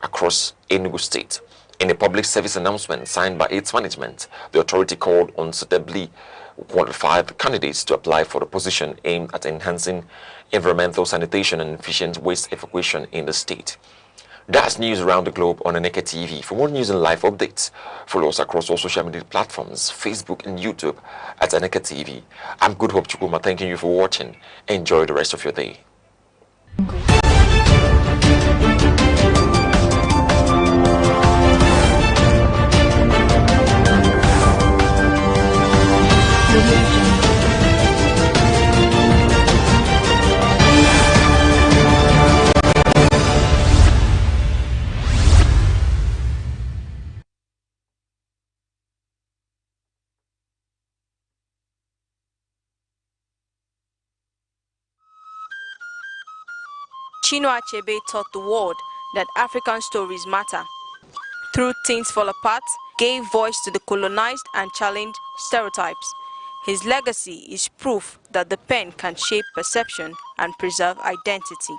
across Enugu State. In a public service announcement signed by its management, the authority called on suitably qualified candidates to apply for the position aimed at enhancing environmental sanitation and efficient waste evacuation in the state. That's news around the globe on Aneke TV. For more news and live updates, follow us across all social media platforms, Facebook and YouTube at Aneke TV. I'm Good Hope Chukuma, thanking you for watching. Enjoy the rest of your day. Chinua Achebe taught the world that African stories matter. Through Things Fall Apart, gave voice to the colonized and challenged stereotypes. His legacy is proof that the pen can shape perception and preserve identity.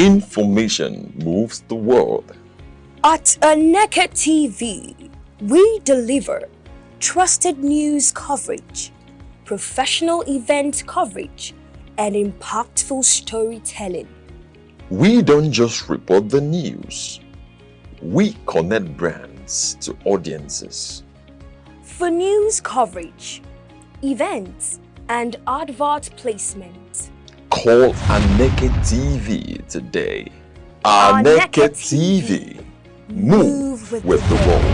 Information moves the world. At Aneke TV, we deliver trusted news coverage, professional event coverage, and impactful storytelling. We don't just report the news. We connect brands to audiences. For news coverage, events, and advert placement, call Aneke TV today. Aneke TV. Move with the world.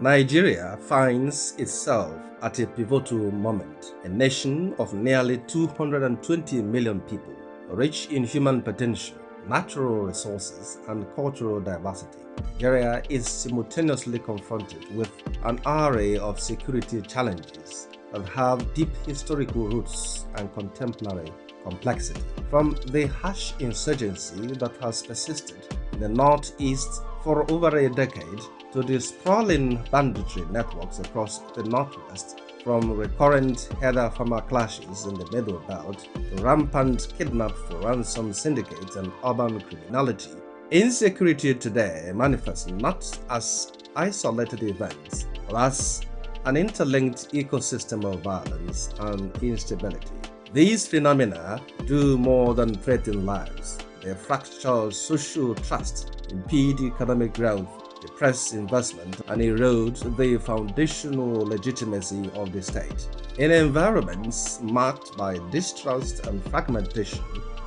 Nigeria finds itself at a pivotal moment, a nation of nearly 220 million people, rich in human potential, natural resources, and cultural diversity. Nigeria is simultaneously confronted with an array of security challenges that have deep historical roots and contemporary complexity. From the harsh insurgency that has persisted in the northeast for over a decade to the sprawling banditry networks across the northwest, from recurrent heather-farmer clashes in the Middle Belt to rampant kidnap for ransom syndicates and urban criminality, insecurity today manifests not as isolated events, but as an interlinked ecosystem of violence and instability. These phenomena do more than threaten lives. They fracture social trust, impede economic growth, depress investment, and erode the foundational legitimacy of the state. In environments marked by distrust and fragmentation,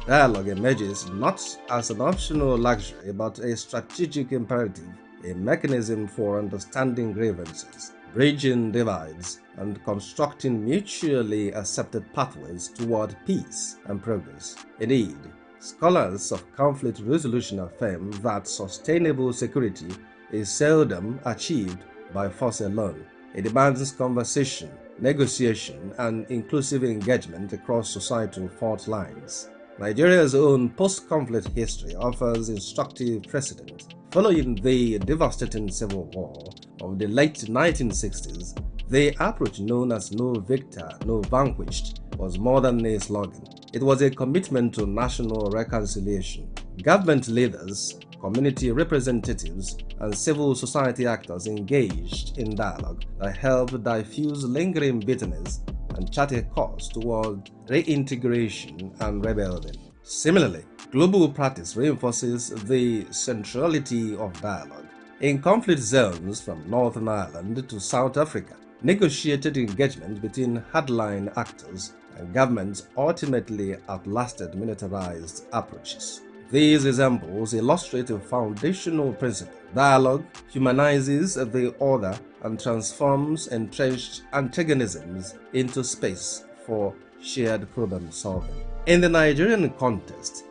dialogue emerges not as an optional luxury but a strategic imperative, a mechanism for understanding grievances, bridging divides, and constructing mutually accepted pathways toward peace and progress. Indeed, scholars of conflict resolution affirm that sustainable security is seldom achieved by force alone. It demands conversation, negotiation, and inclusive engagement across societal fault lines. Nigeria's own post-conflict history offers instructive precedent. Following the devastating civil war of the late 1960s, the approach known as "no victor, no vanquished" was more than a slogan. It was a commitment to national reconciliation. Government leaders, community representatives, and civil society actors engaged in dialogue that helped diffuse lingering bitterness and chart a course toward reintegration and rebuilding. Similarly, global practice reinforces the centrality of dialogue. In conflict zones from Northern Ireland to South Africa, negotiated engagement between hardline actors and governments ultimately outlasted militarized approaches. These examples illustrate a foundational principle. Dialogue humanizes the other and transforms entrenched antagonisms into space for shared problem solving. In the Nigerian context,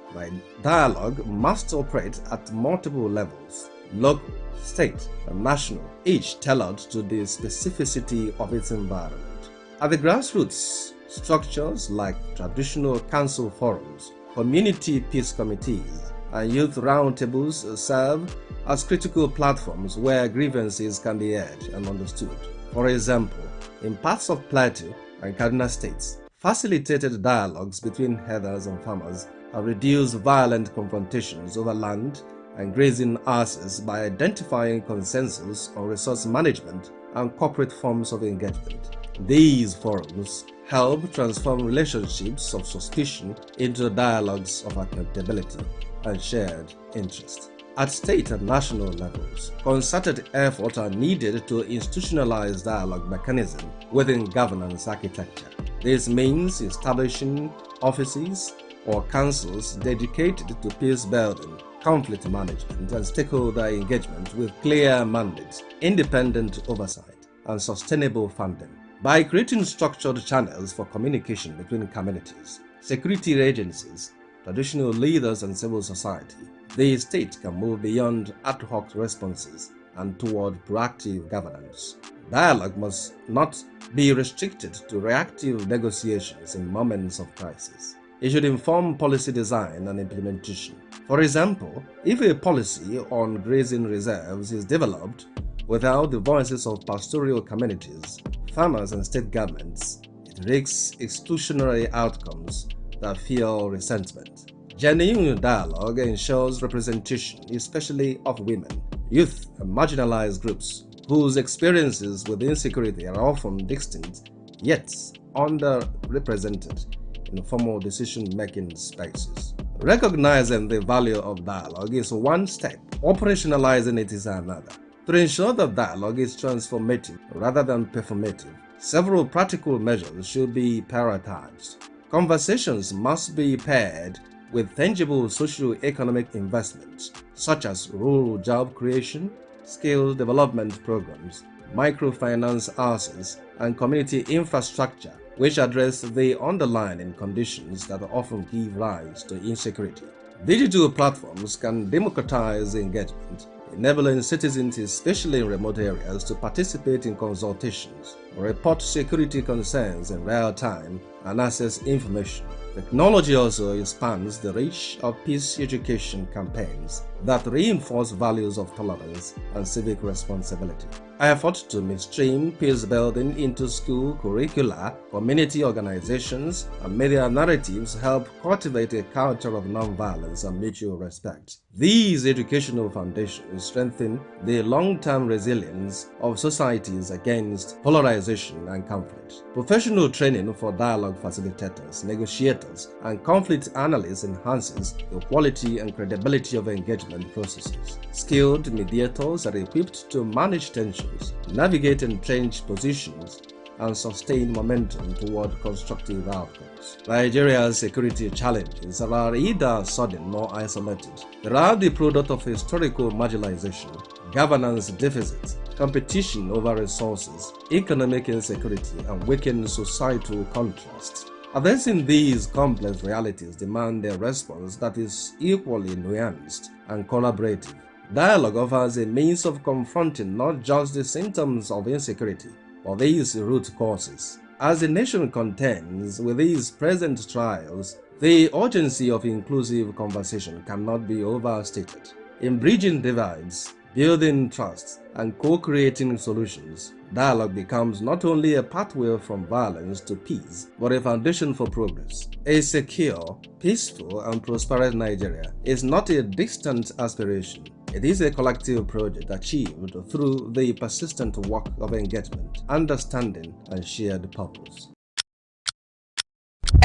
dialogue must operate at multiple levels: local, state, and national, each tailored to the specificity of its environment. At the grassroots, structures like traditional council forums, community peace committees, and youth roundtables serve as critical platforms where grievances can be heard and understood. For example, in parts of Plateau and Kaduna states, facilitated dialogues between herders and farmers have reduced violent confrontations over land and grazing access by identifying consensus on resource management and corporate forms of engagement. These forums help transform relationships of suspicion into dialogues of accountability and shared interest. At state and national levels, concerted efforts are needed to institutionalize dialogue mechanisms within governance architecture. This means establishing offices or councils dedicated to peace building, conflict management, and stakeholder engagement with clear mandates, independent oversight, and sustainable funding. By creating structured channels for communication between communities, security agencies, traditional leaders, and civil society, the state can move beyond ad hoc responses and toward proactive governance. Dialogue must not be restricted to reactive negotiations in moments of crisis. It should inform policy design and implementation. For example, if a policy on grazing reserves is developed without the voices of pastoral communities, farmers, and state governments, it risks exclusionary outcomes that fuel resentment. Genuine dialogue ensures representation, especially of women, youth, and marginalized groups whose experiences with insecurity are often distinct yet underrepresented in formal decision-making spaces. Recognizing the value of dialogue is one step, operationalizing it is another. To ensure that dialogue is transformative rather than performative, several practical measures should be prioritized. Conversations must be paired with tangible socio-economic investments, such as rural job creation, skill development programs, microfinance houses, and community infrastructure, which address the underlying conditions that often give rise to insecurity. Digital platforms can democratize engagement, enabling citizens, especially in remote areas, to participate in consultations, report security concerns in real time, and access information. Technology also expands the reach of peace education campaigns that reinforce values of tolerance and civic responsibility. Efforts to mainstream peace building into school curricula, community organizations, and media narratives help cultivate a culture of nonviolence and mutual respect. These educational foundations strengthen the long-term resilience of societies against polarization and conflict. Professional training for dialogue facilitators, negotiators, and conflict analysts enhances the quality and credibility of engagement processes. Skilled mediators are equipped to manage tensions, navigate entrenched positions, and sustain momentum toward constructive outcomes. Nigeria's security challenges are either sudden or isolated. They are the product of historical marginalization, governance deficits, competition over resources, economic insecurity, and weakened societal contrasts. Addressing these complex realities demand a response that is equally nuanced and collaborative. Dialogue offers a means of confronting not just the symptoms of insecurity, but these root causes. As the nation contends with these present trials, the urgency of inclusive conversation cannot be overstated. In bridging divides, building trust, and co-creating solutions, dialogue becomes not only a pathway from violence to peace, but a foundation for progress. A secure, peaceful, and prosperous Nigeria is not a distant aspiration. It is a collective project achieved through the persistent work of engagement, understanding, and shared purpose.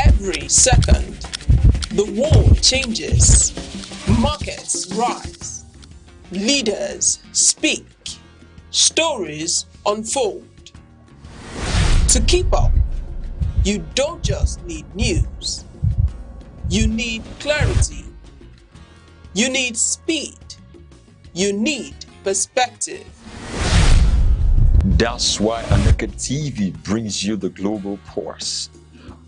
Every second, the world changes, markets rise, leaders speak, stories unfold. To keep up, you don't just need news, you need clarity, you need speed, you need perspective. That's why Aneke TV brings you the global pulse.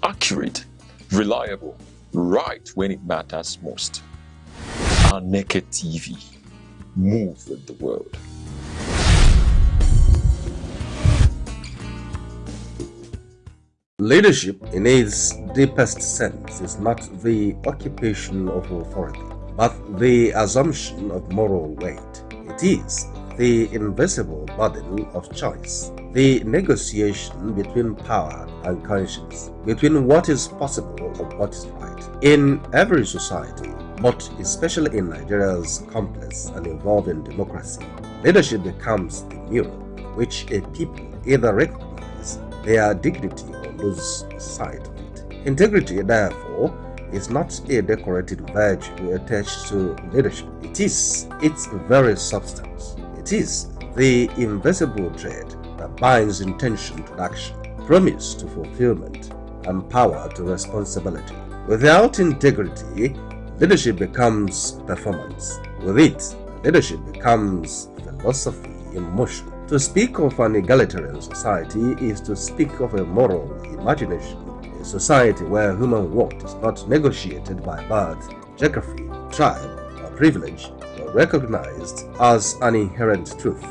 Accurate, reliable, right when it matters most. Aneke TV. Move with the world. Leadership, in its deepest sense, is not the occupation of authority, but the assumption of moral weight. It is the invisible burden of choice, the negotiation between power and conscience, between what is possible and what is right. In every society, but especially in Nigeria's complex and evolving democracy, leadership becomes the mirror which a people either recognize their dignity or lose sight of it. Integrity, therefore, is not a decorated virtue attached to leadership. It is its very substance. It is the invisible thread that binds intention to action, promise to fulfillment, and power to responsibility. Without integrity, leadership becomes performance. With it, leadership becomes philosophy in motion. To speak of an egalitarian society is to speak of a moral imagination, a society where human worth is not negotiated by birth, geography, tribe, or privilege, but recognized as an inherent truth.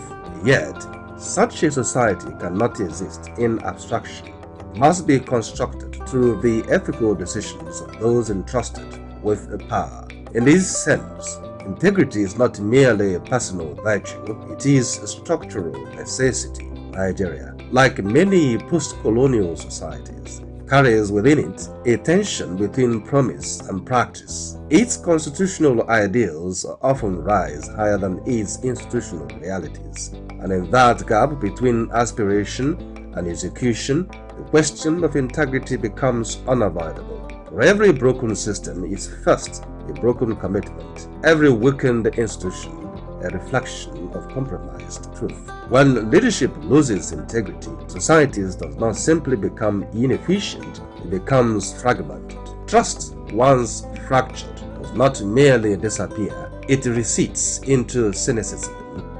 Yet, such a society cannot exist in abstraction. It must be constructed through the ethical decisions of those entrusted with power. In this sense, integrity is not merely a personal virtue, it is a structural necessity. Nigeria, like many post-colonial societies, carries within it a tension between promise and practice. Its constitutional ideals often rise higher than its institutional realities, and in that gap between aspiration and execution, the question of integrity becomes unavoidable. For every broken system is first a broken commitment, every weakened institution a reflection of compromised truth. When leadership loses integrity, societies does not simply become inefficient, it becomes fragmented. Trust, once fractured, does not merely disappear, it recedes into cynicism,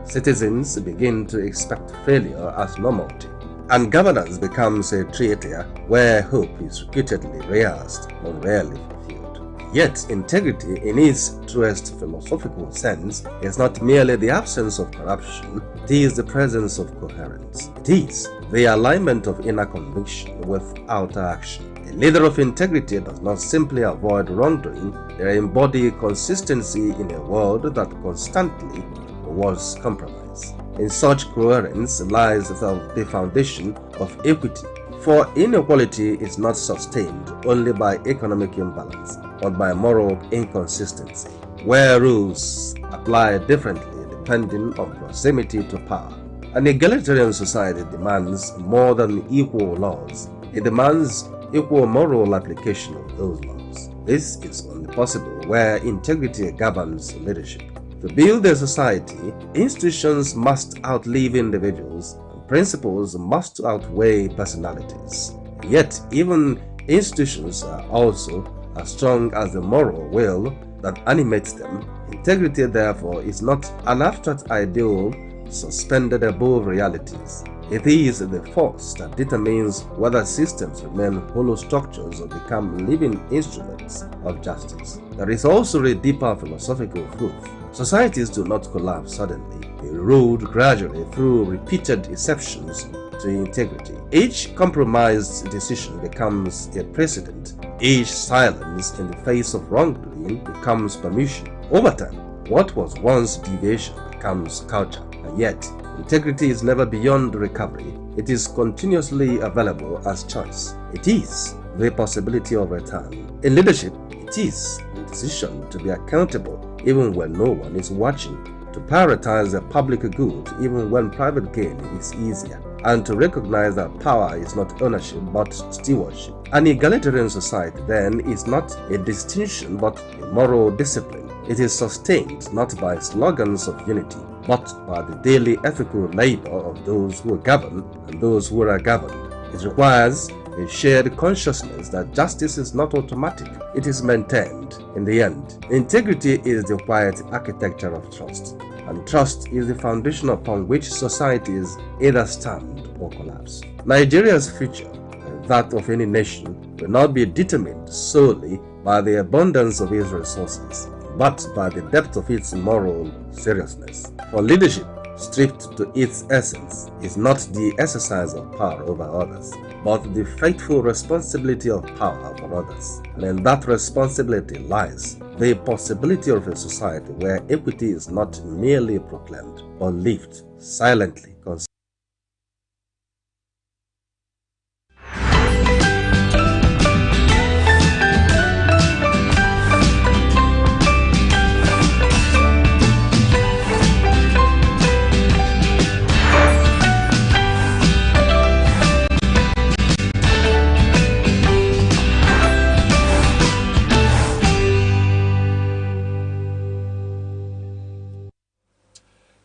citizens begin to expect failure as normality, and governance becomes a theater where hope is repeatedly rehearsed but rarely fulfilled. Yet, integrity in its truest philosophical sense is not merely the absence of corruption, it is the presence of coherence. It is the alignment of inner conviction with outer action. A leader of integrity does not simply avoid wrongdoing, they embody consistency in a world that constantly rewards compromise. In such coherence lies the foundation of equity, for inequality is not sustained only by economic imbalance, but by moral inconsistency, where rules apply differently depending on proximity to power. An egalitarian society demands more than equal laws. It demands equal moral application of those laws. This is only possible where integrity governs leadership. To build a society, institutions must outlive individuals, and principles must outweigh personalities. Yet, even institutions are also as strong as the moral will that animates them. Integrity, therefore, is not an abstract ideal suspended above realities. It is the force that determines whether systems remain hollow structures or become living instruments of justice. There is also a deeper philosophical truth. Societies do not collapse suddenly. They erode gradually through repeated exceptions to integrity. Each compromised decision becomes a precedent. Each silence in the face of wrongdoing becomes permission. Over time, what was once deviation becomes culture. And yet, integrity is never beyond recovery. It is continuously available as choice. It is the possibility of return. In leadership, it is the decision to be accountable even when no one is watching, to prioritize the public good even when private gain is easier, and to recognize that power is not ownership but stewardship. An egalitarian society, then, is not a distinction but a moral discipline. It is sustained not by slogans of unity, but by the daily ethical labor of those who govern and those who are governed. It requires a shared consciousness that justice is not automatic, it is maintained. In the end, integrity is the quiet architecture of trust, and trust is the foundation upon which societies either stand or collapse. Nigeria's future, and that of any nation, will not be determined solely by the abundance of its resources, but by the depth of its moral seriousness. For leadership, stripped to its essence, is not the exercise of power over others, but the faithful responsibility of power for others. And in that responsibility lies the possibility of a society where equity is not merely proclaimed, but lived silently.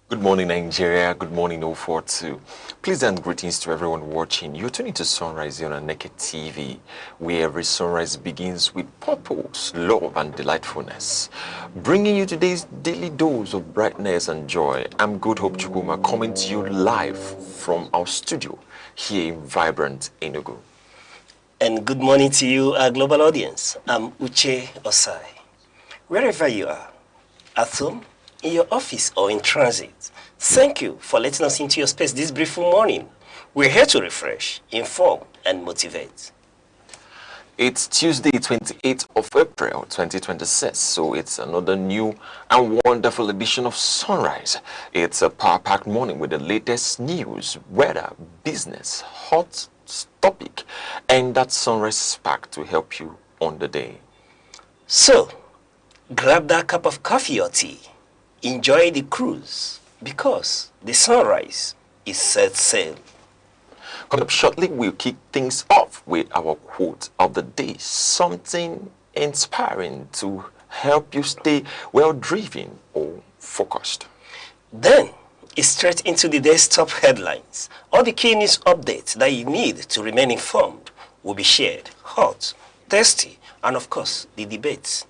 Good morning, Nigeria. Good morning, 042. Please and greetings to everyone watching. You're tuning to Sunrise on Aneke TV, where every sunrise begins with purpose, love, and delightfulness. Bringing you today's daily dose of brightness and joy. I'm Good Hope Chukuma, coming to you live from our studio here in vibrant Enugu. And good morning to you, our global audience. I'm Uche Osai. Wherever you are, at home, in your office or in transit, thank you for letting us into your space this beautiful morning. We're here to refresh, inform, and motivate. It's Tuesday, 28th of April, 2026, so it's another new and wonderful edition of Sunrise. It's a power-packed morning with the latest news, weather, business, hot topic, and that Sunrise spark to help you on the day. So, grab that cup of coffee or tea. Enjoy the cruise, because the sunrise is set sail. Coming up shortly, we'll kick things off with our quote of the day, something inspiring to help you stay well-driven or focused. Then, it's straight into the day's top headlines. All the key news updates that you need to remain informed will be shared, hot, tasty, and of course, the debates.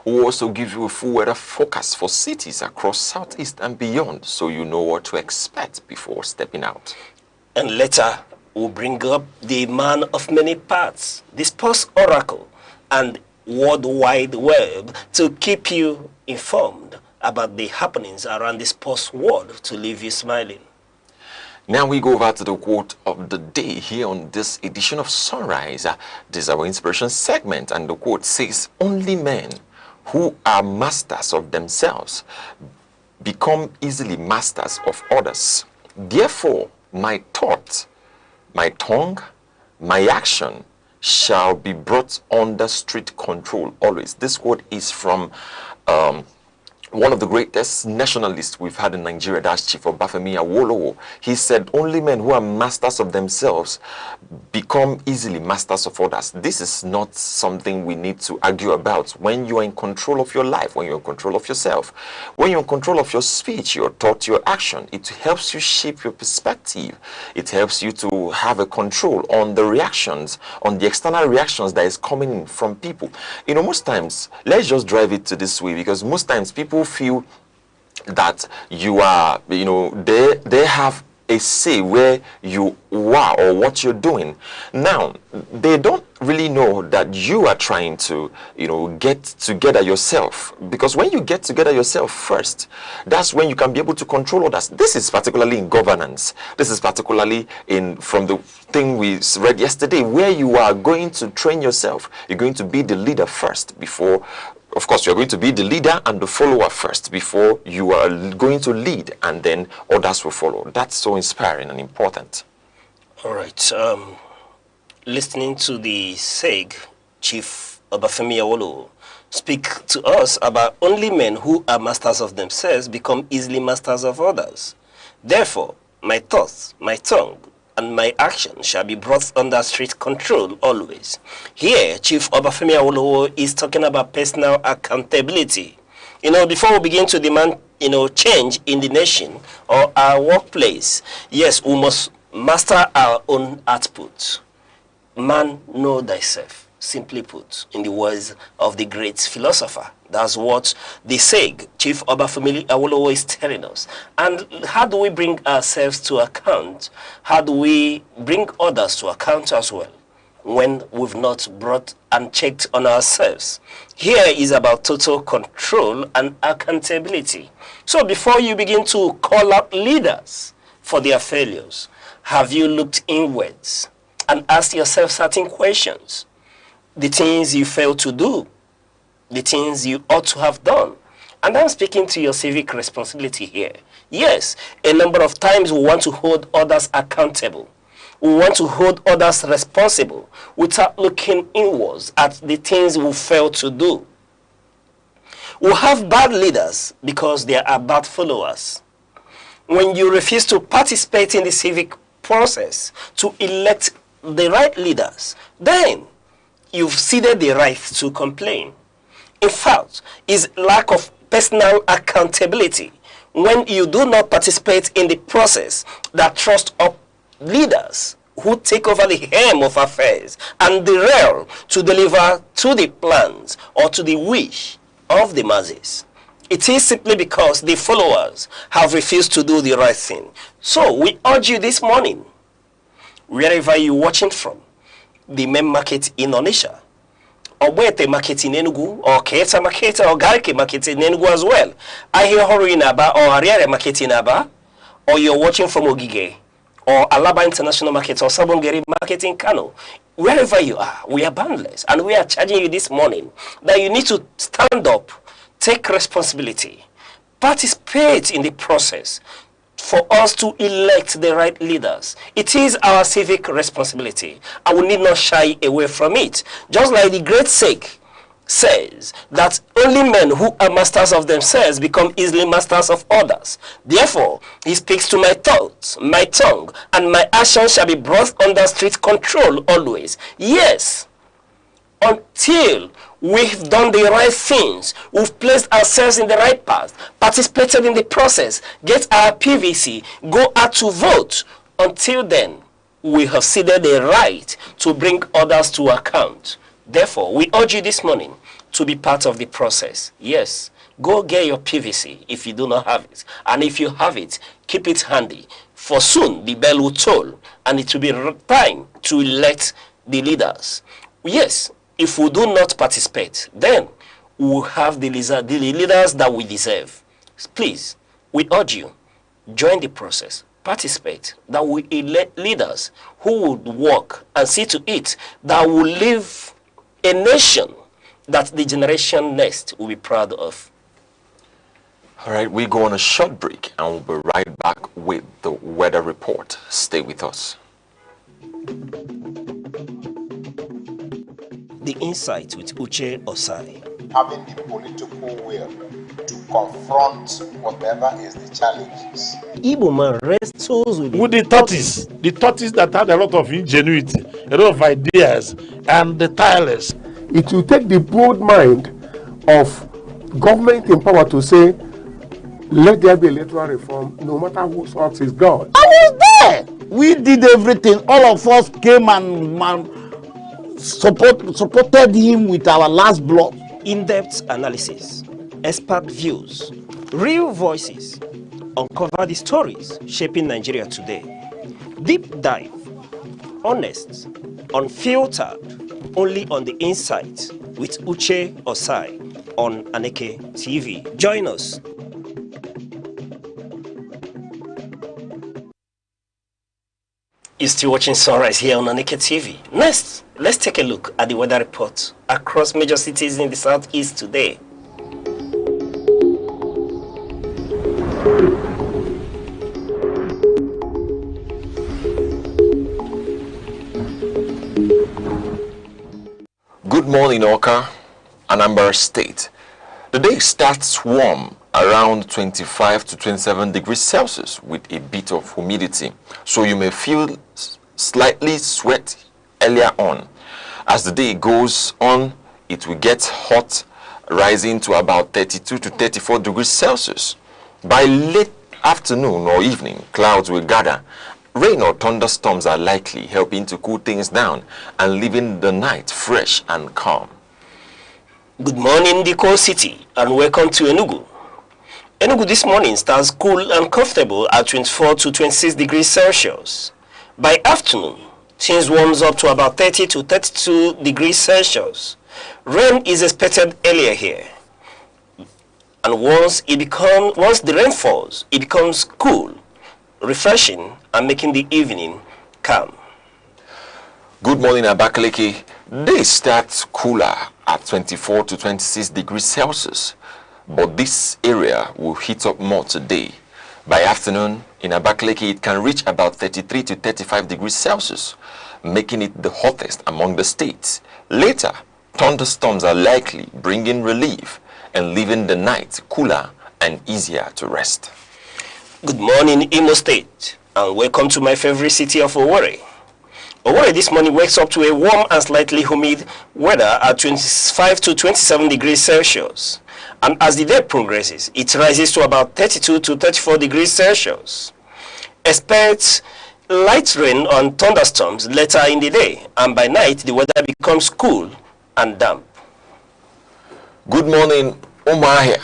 We'll also give you a full weather forecast for cities across Southeast and beyond, so you know what to expect before stepping out. And later, we'll bring up the man of many parts, the sports oracle, and World Wide Web to keep you informed about the happenings around the sports world to leave you smiling. Now we go over to the quote of the day here on this edition of Sunrise. This is our inspiration segment, and the quote says, "Only men who are masters of themselves become easily masters of others. Therefore, my thought, my tongue, my action shall be brought under strict control always." This quote is from one of the greatest nationalists we've had in Nigeria, that's Chief Obafemi Awolowo. He said, "Only men who are masters of themselves become easily masters of others." This is not something we need to argue about. When you are in control of your life, when you're in control of yourself, when you're in control of your speech, your thought, your action, it helps you shape your perspective. It helps you to have a control on the reactions, on the external reactions that is coming in from people. You know, most times, let's just drive it to this way, because most times people feel that you are, you know, they have a say where you are or what you're doing. Now, they don't really know that you are trying to, you know, get together yourself. Because when you get together yourself first, that's when you can be able to control others. This is particularly in governance. This is particularly from the thing we read yesterday, where you are going to train yourself. You're going to be the leader first before. Of course, you're going to be the leader and the follower first before you are going to lead, and then others will follow. That's so inspiring and important. All right. Listening to the SEG, Chief Obafemi Awolowo, speak to us about only men who are masters of themselves become easily masters of others. Therefore, my thoughts, my tongue, and my action shall be brought under strict control always. Here, Chief Obafemi Awolowo is talking about personal accountability. You know, before we begin to demand, you know, change in the nation or our workplace, yes, we must master our own output. Man, know thyself, simply put, in the words of the great philosopher. That's what the SEG, Chief Obafemi Awolowo, is telling us. And how do we bring ourselves to account? How do we bring others to account as well when we've not brought and checked on ourselves? Here is about total control and accountability. So before you begin to call out leaders for their failures, have you looked inwards and asked yourself certain questions? The things you failed to do, the things you ought to have done. And I'm speaking to your civic responsibility here. Yes, a number of times we want to hold others accountable. We want to hold others responsible without looking inwards at the things we fail to do. We have bad leaders because they are bad followers. When you refuse to participate in the civic process to elect the right leaders, then you've ceded the right to complain. In fact, it's lack of personal accountability when you do not participate in the process that trusts up leaders who take over the helm of affairs and derail to deliver to the plans or to the wish of the masses. It is simply because the followers have refused to do the right thing. So we urge you this morning, wherever you're watching from, the main market in Onitsha, or Wete market in Enugu, or Keita market, or Garike market in Enugu as well. I hear Hori in Aba, or Ariare market in Aba, or you're watching from Ogige, or Alaba International Market, or Sabongeri market in Kano. Wherever you are, we are boundless, and we are charging you this morning that you need to stand up, take responsibility, participate in the process for us to elect the right leaders. It is our civic responsibility, and we need not shy away from it. Just like the great SEG says that only men who are masters of themselves become easily masters of others. Therefore, he speaks to my thoughts, my tongue, and my actions shall be brought under strict control always. Yes, until we've done the right things, we've placed ourselves in the right path, participated in the process, get our PVC, go out to vote. Until then, we have ceded the right to bring others to account. Therefore, we urge you this morning to be part of the process. Yes, go get your PVC if you do not have it. And if you have it, keep it handy. For soon, the bell will toll, and it will be time to elect the leaders. Yes, if we do not participate, then we will have the leaders that we deserve. Please, we urge you, join the process, participate, that we elect leaders who would work and see to it that will leave a nation that the generation next will be proud of. All right, we go on a short break and we'll be right back with the weather report. Stay with us. The Insight with Uche Osai. Having the political will to confront whatever is the challenges. Igbo man wrestles with the tortoise that had a lot of ingenuity, a lot of ideas, and the tireless. It will take the broad mind of government in power to say, let there be electoral reform, no matter whose heart is God. I was there. We did everything. All of us came and supported him with our last blood. In-depth analysis, expert views, real voices, uncover the stories shaping Nigeria today. Deep dive, honest, unfiltered, only on the Insight with Uche Osai on Aneke TV. Join us. You're still watching Sunrise here on Aneke TV. Next, let's take a look at the weather report across major cities in the southeast today. Good morning, Oka, Anambra State. The day starts warm, around 25 to 27 degrees Celsius with a bit of humidity, so you may feel slightly sweaty earlier on. As the day goes on, it will get hot, rising to about 32 to 34 degrees Celsius. By late afternoon or evening, clouds will gather. Rain or thunderstorms are likely, helping to cool things down and leaving the night fresh and calm. Good morning, Diko City, and welcome to Enugu. Enugu this morning starts cool and comfortable at 24 to 26 degrees Celsius. By afternoon, things warms up to about 30 to 32 degrees Celsius. Rain is expected earlier here. And once the rain falls, it becomes cool, refreshing, and making the evening calm. Good morning, Abakaliki. Day starts cooler at 24 to 26 degrees Celsius, but this area will heat up more today. By afternoon, in Abakaliki, it can reach about 33 to 35 degrees Celsius, making it the hottest among the states. Later, thunderstorms are likely, bringing relief and leaving the night cooler and easier to rest. Good morning, Imo State, and welcome to my favorite city of Owerri. Owerri this morning wakes up to a warm and slightly humid weather at 25 to 27 degrees Celsius. And as the day progresses, it rises to about 32 to 34 degrees Celsius. Expect light rain and thunderstorms later in the day, and by night the weather becomes cool and damp. Good morning, Umuahia.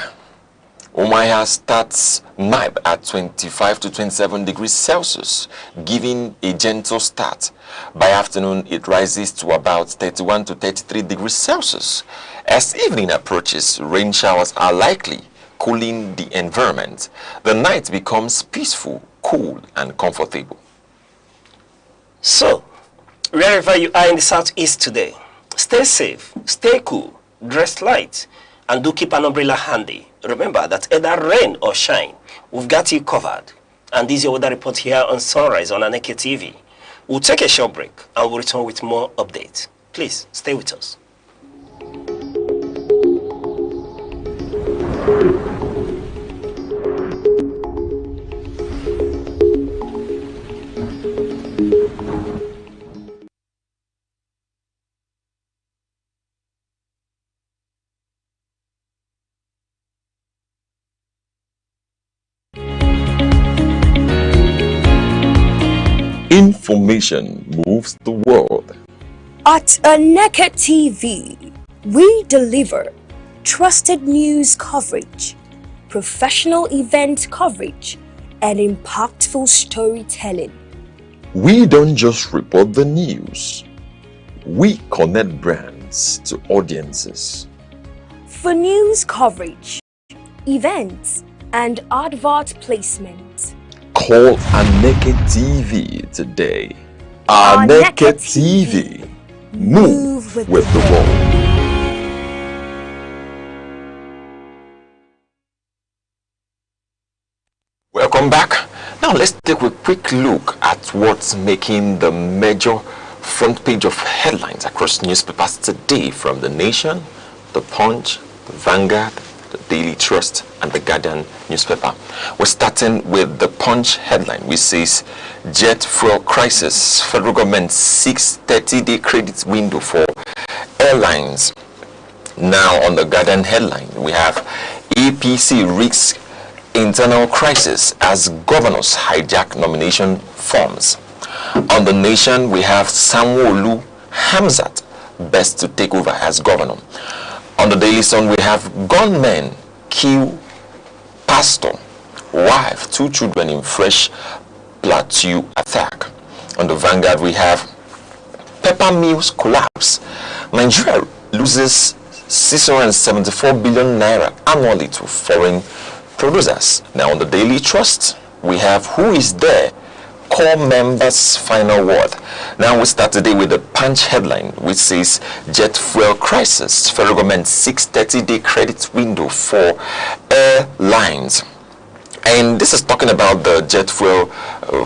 Umuahia starts night at 25 to 27 degrees Celsius, giving a gentle start. By afternoon, it rises to about 31 to 33 degrees Celsius. As evening approaches, rain showers are likely, cooling the environment. The night becomes peaceful, cool, and comfortable. So, wherever you are in the southeast today, stay safe, stay cool, dress light, and do keep an umbrella handy. Remember that either rain or shine, we've got you covered. And this is your weather report here on Sunrise on Aneke TV. We'll take a short break and we'll return with more updates. Please stay with us. Information moves the world. At Aneke TV, we deliver trusted news coverage, professional event coverage, and impactful storytelling. We don't just report the news. We connect brands to audiences. For news coverage, events, and advert placement, call Aneke TV today. Aneke TV. Move with the world. Welcome back. Now let's take a quick look at what's making the major front page of headlines across newspapers today from The Nation, The Punch, The Vanguard, The Daily Trust, and The Guardian newspaper. We're starting with The Punch headline, which says jet fuel crisis, federal government seeks 30-day credit window for airlines. Now on The Guardian headline, we have APC risks internal crisis as governors hijack nomination forms. On The Nation, we have Sanwo-Olu Hamzat best to take over as governor. On The Daily Sun, we have gunmen kill pastor, wife, 2 children in fresh Plateau attack. On The Vanguard, we have pepper mills collapse. Nigeria loses 674 billion naira annually to foreign producers. Now on The Daily Trust, we have who is there? Core members' final word. Now we start today with the Punch headline, which says jet fuel crisis, federal government seeks 30-day credit window for airlines. And this is talking about the jet fuel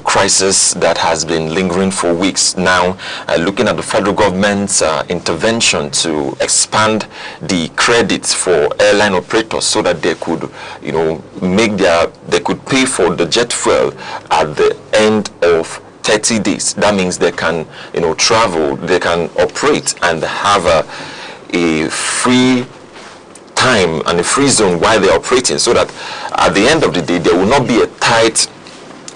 crisis that has been lingering for weeks now, looking at the federal government's intervention to expand the credits for airline operators so that they could, they could pay for the jet fuel at the end of 30 days. That means they can, travel, they can operate and have a free time and a free zone while they're operating, so that at the end of the day there will not be a tight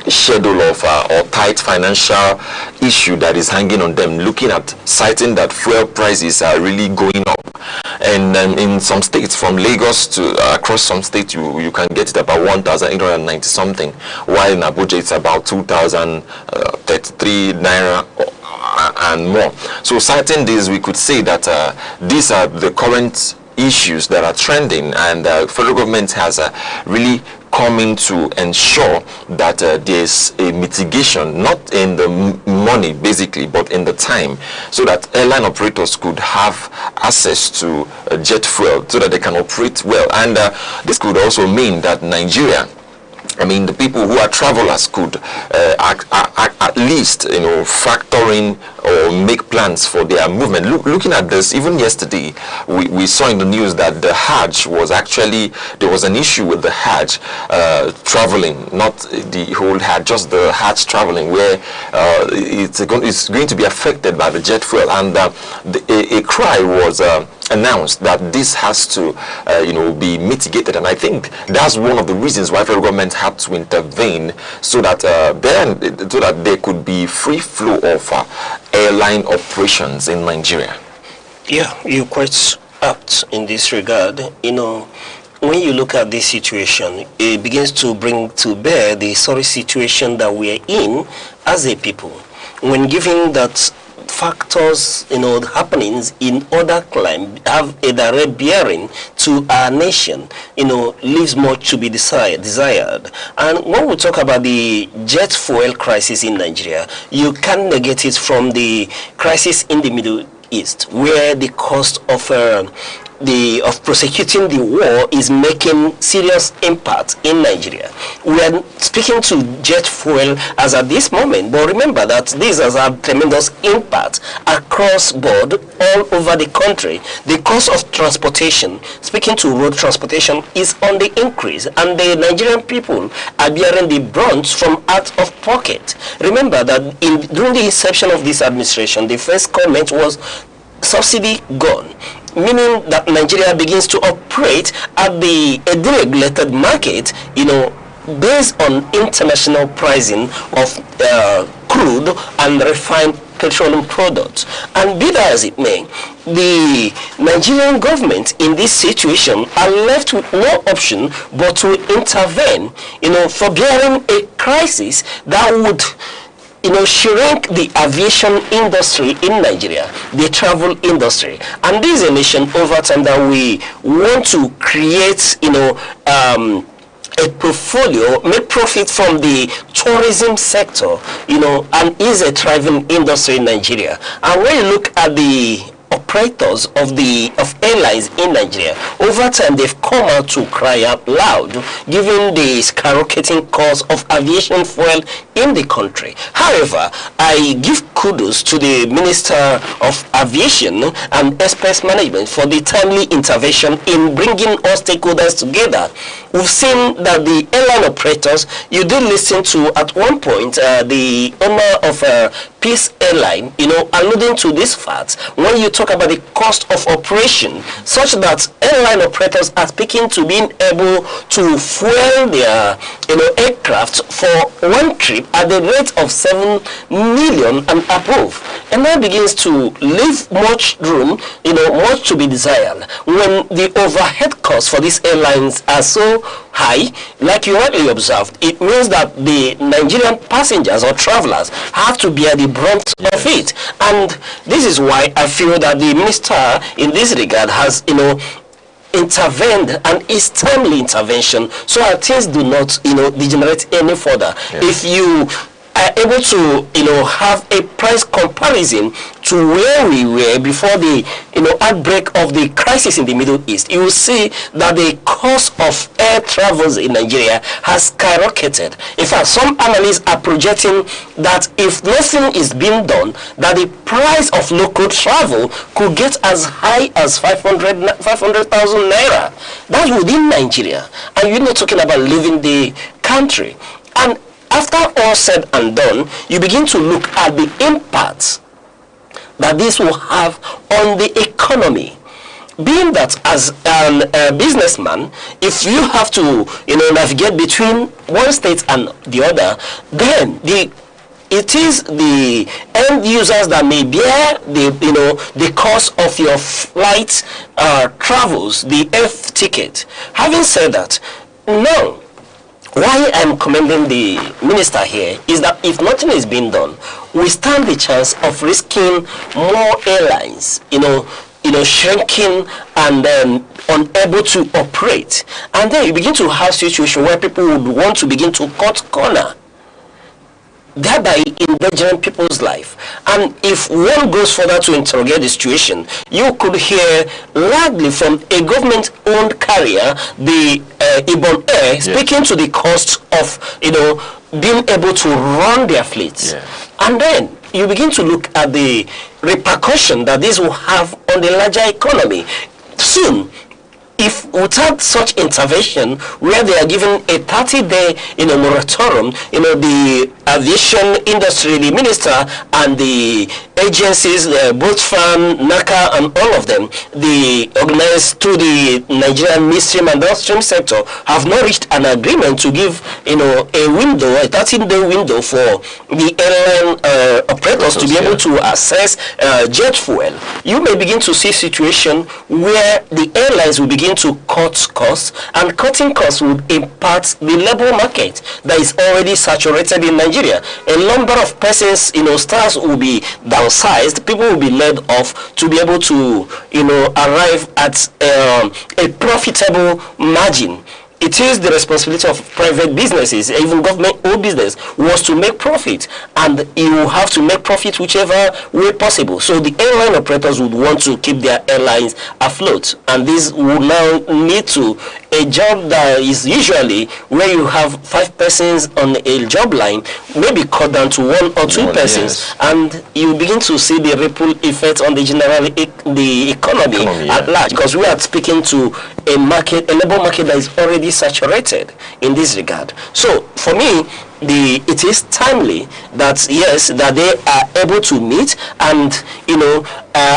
schedule of or tight financial issue that is hanging on them, looking at citing that fuel prices are really going up. And in some states, from Lagos to across some states, you can get it about 1,890 something, while in Abuja it's about 2,033 naira and more. So citing this, we could say that these are the current issues that are trending, and federal government has really come in to ensure that there's a mitigation, not in the money basically, but in the time, so that airline operators could have access to jet fuel so that they can operate well. And this could also mean that Nigeria, the people who are travelers could at least, factor in or make plans for their movement. Looking at this, even yesterday, we saw in the news that the Hajj was actually, there was an issue with the Hajj traveling, not the whole Hajj, just the Hajj traveling, where it's going to be affected by the jet fuel. And a cry was announced that this has to be mitigated, and I think that's one of the reasons why federal government had to intervene, so that there could be free flow of airline operations in Nigeria. Yeah, you're quite apt in this regard. When you look at this situation, it begins to bring to bear the sorry situation that we are in as a people. When given that factors, happenings in other climes have a direct bearing to our nation, leaves much to be desired. And when we talk about the jet fuel crisis in Nigeria, you can't negate it from the crisis in the Middle East, where the cost of prosecuting the war is making serious impact in Nigeria. We are speaking to jet fuel as at this moment, but remember that this has a tremendous impact across board all over the country. The cost of transportation, speaking to road transportation, is on the increase, and the Nigerian people are bearing the brunt from out of pocket. Remember that during the inception of this administration, the first comment was subsidy gone, meaning that Nigeria begins to operate at a deregulated market, based on international pricing of crude and refined petroleum products. And be that as it may, the Nigerian government in this situation are left with no option but to intervene, for bearing a crisis that would shrink the aviation industry in Nigeria, the travel industry. And this is a nation over time that we want to create, a portfolio, make profit from the tourism sector, and is a thriving industry in Nigeria. And when you look at the operators of airlines in Nigeria, over time they've come out to cry out loud, given the skyrocketing cost of aviation fuel in the country. However, I give kudos to the Minister of Aviation and Express Management for the timely intervention in bringing all stakeholders together. We've seen that the airline operators, you did listen to at one point the owner of Peace Airline, alluding to this fact when you talk about the cost of operation, such that airline operators are speaking to being able to fuel their aircraft for one trip at the rate of 7 million and above, and that begins to leave much room, much to be desired. When the overhead costs for these airlines are so high, like you rightly observed, it means that the Nigerian passengers or travelers have to bear the brunt of it. And this is why I feel that the minister in this regard has, intervened, and is timely intervention so that things do not, degenerate any further. If you are able to, have a price comparison to where we were before the, outbreak of the crisis in the Middle East, you will see that the cost of air travels in Nigeria has skyrocketed. In fact, some analysts are projecting that if nothing is being done, that the price of local travel could get as high as 500,000 naira. That's within Nigeria, and you're not talking about leaving the country. And after all said and done, you begin to look at the impacts that this will have on the economy. Being that as a businessman, if you have to navigate between one state and the other, then it is the end users that may bear the cost of your flight travels, the air ticket. Having said that, no. Why I'm commending the minister here is that if nothing is being done, we stand the chance of risking more airlines, shrinking and unable to operate. And then you begin to have situation where people would want to begin to cut corner, thereby endangering people's life. And if one goes further to interrogate the situation, you could hear loudly from a government-owned carrier, the Ibon Air, speaking to the cost of being able to run their fleets. And then you begin to look at the repercussion that this will have on the larger economy. Soon, if without such intervention, where they are given a 30-day moratorium, the aviation industry, the minister and the agencies, both FAN, NACA and all of them, the organized through the Nigerian midstream and downstream sector, have not reached an agreement to give a window, a 13-day window for the airline operators to be able to access jet fuel. You may begin to see a situation where the airlines will begin to cut costs, and cutting costs would impact the labor market that is already saturated in Nigeria. A number of persons, stars will be downsized, people will be laid off to be able to, arrive at a profitable margin. It is the responsibility of private businesses, even government-owned business, was to make profit, and you have to make profit whichever way possible. So the airline operators would want to keep their airlines afloat, and this would now lead to a job that is usually where you have 5 persons on a job line, maybe cut down to 1 or 2 persons, and you begin to see the ripple effect on the general economy at large, because we are speaking to a market, a labor market that is already already saturated in this regard. So for me, it is timely that yes, that they are able to meet and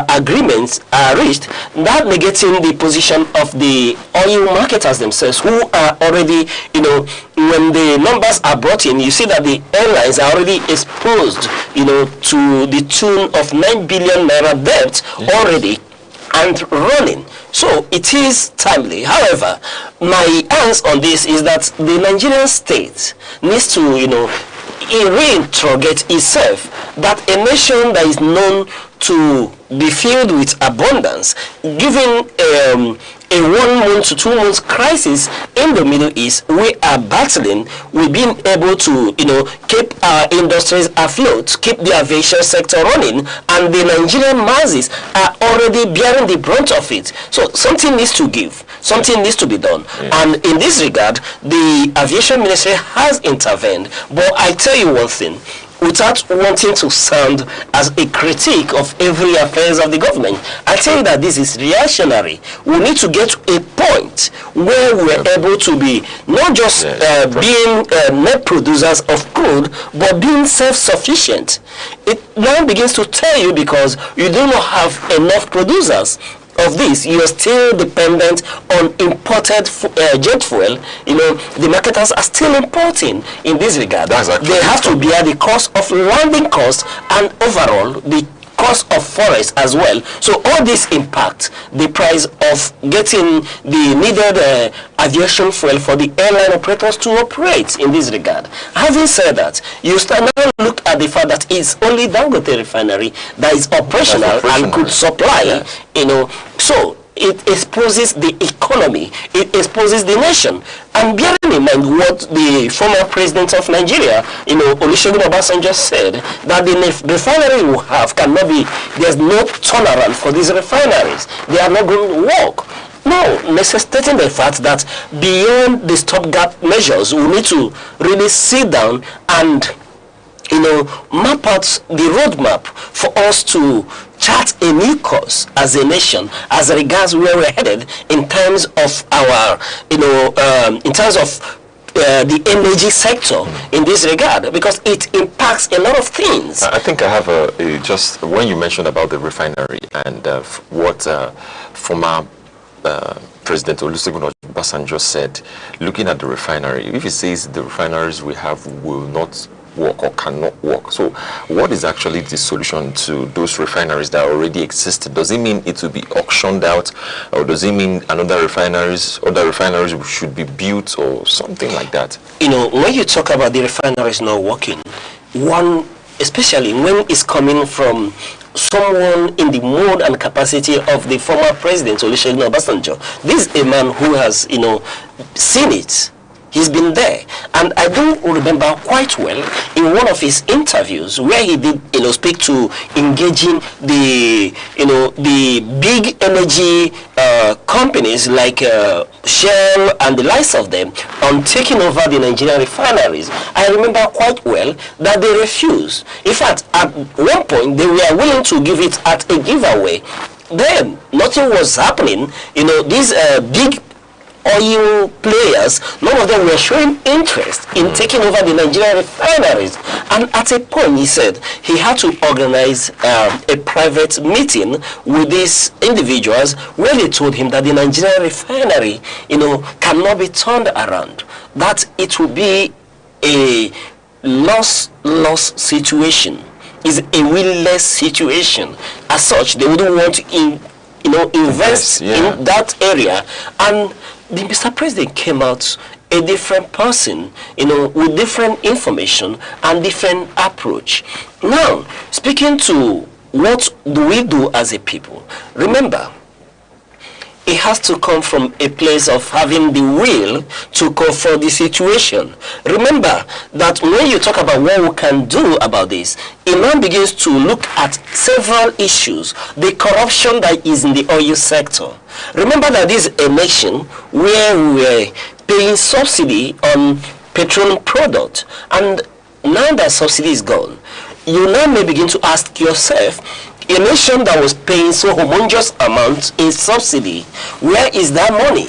agreements are reached, that negating the position of the oil marketers themselves, who are already, when the numbers are brought in, you see that the airlines are already exposed, to the tune of 9 billion naira debt already and running. So it is timely. However, my answer on this is that the Nigerian state needs to, reinterrogate itself, that a nation that is known to be filled with abundance, given a 1 month to 2 months crisis in the Middle East, we are battling with being able to, keep our industries afloat, keep the aviation sector running, and the Nigerian masses are already bearing the brunt of it. So something needs to give, something needs to be done. And in this regard, the aviation ministry has intervened. But I tell you one thing, without wanting to sound as a critique of every affairs of the government, I tell you that this is reactionary. We need to get to a point where we're able to be not just being net producers of crude, but being self-sufficient. It now begins to tell you, because you do not have enough producers of this, you are still dependent on imported jet fuel. The marketers are still importing in this regard. They have to bear the cost of landing costs and overall the cost of forest as well. So all this impact the price of getting the needed aviation fuel for the airline operators to operate in this regard. Having said that, you start now look at the fact that it's only Dangote refinery that is operational and could supply, so it exposes the economy, it exposes the nation. And bearing in mind what the former president of Nigeria, Olusegun Obasanjo said, that the refinery we have cannot be, there's no turnaround for these refineries. They are not going to work. No, necessitating the fact that beyond the stopgap measures, we need to really sit down and map out the roadmap for us to chart a new course as a nation, as regards where we're headed in terms of our, in terms of the energy sector in this regard, because it impacts a lot of things. I think I have just when you mentioned about the refinery and what former President Olusegun Obasanjo said, looking at the refinery, if he says the refineries we have will not work or cannot work, so what is actually the solution to those refineries that already exist? Does it mean it will be auctioned out, or does it mean other refineries should be built or something like that? When you talk about the refineries not working, one, especially when it's coming from someone in the mode and capacity of the former president Olusegun Obasanjo, this is a man who has seen it. He's been there, and I do remember quite well in one of his interviews where he did, speak to engaging the, the big energy companies like Shell and the likes of them on taking over the Nigerian refineries. I remember quite well that they refused. In fact, at one point they were willing to give it at a giveaway. Then nothing was happening. These big oil players, none of them were showing interest in taking over the Nigerian refineries. And at a point, he said he had to organize a private meeting with these individuals where they told him that the Nigerian refinery, cannot be turned around, that it will be a loss situation, is a win-less situation. As such, they wouldn't want to invest in that area. And the Mr. President came out a different person, with different information and different approach. Now, speaking to what do we do as a people, remember, it has to come from a place of having the will to confront the situation. Remember that when you talk about what we can do about this, it now begins to look at several issues. The corruption that is in the oil sector. Remember that this is a nation where we were paying subsidy on petroleum product, and now that subsidy is gone, you now may begin to ask yourself, a nation that was paying so humongous amounts in subsidy, where is that money?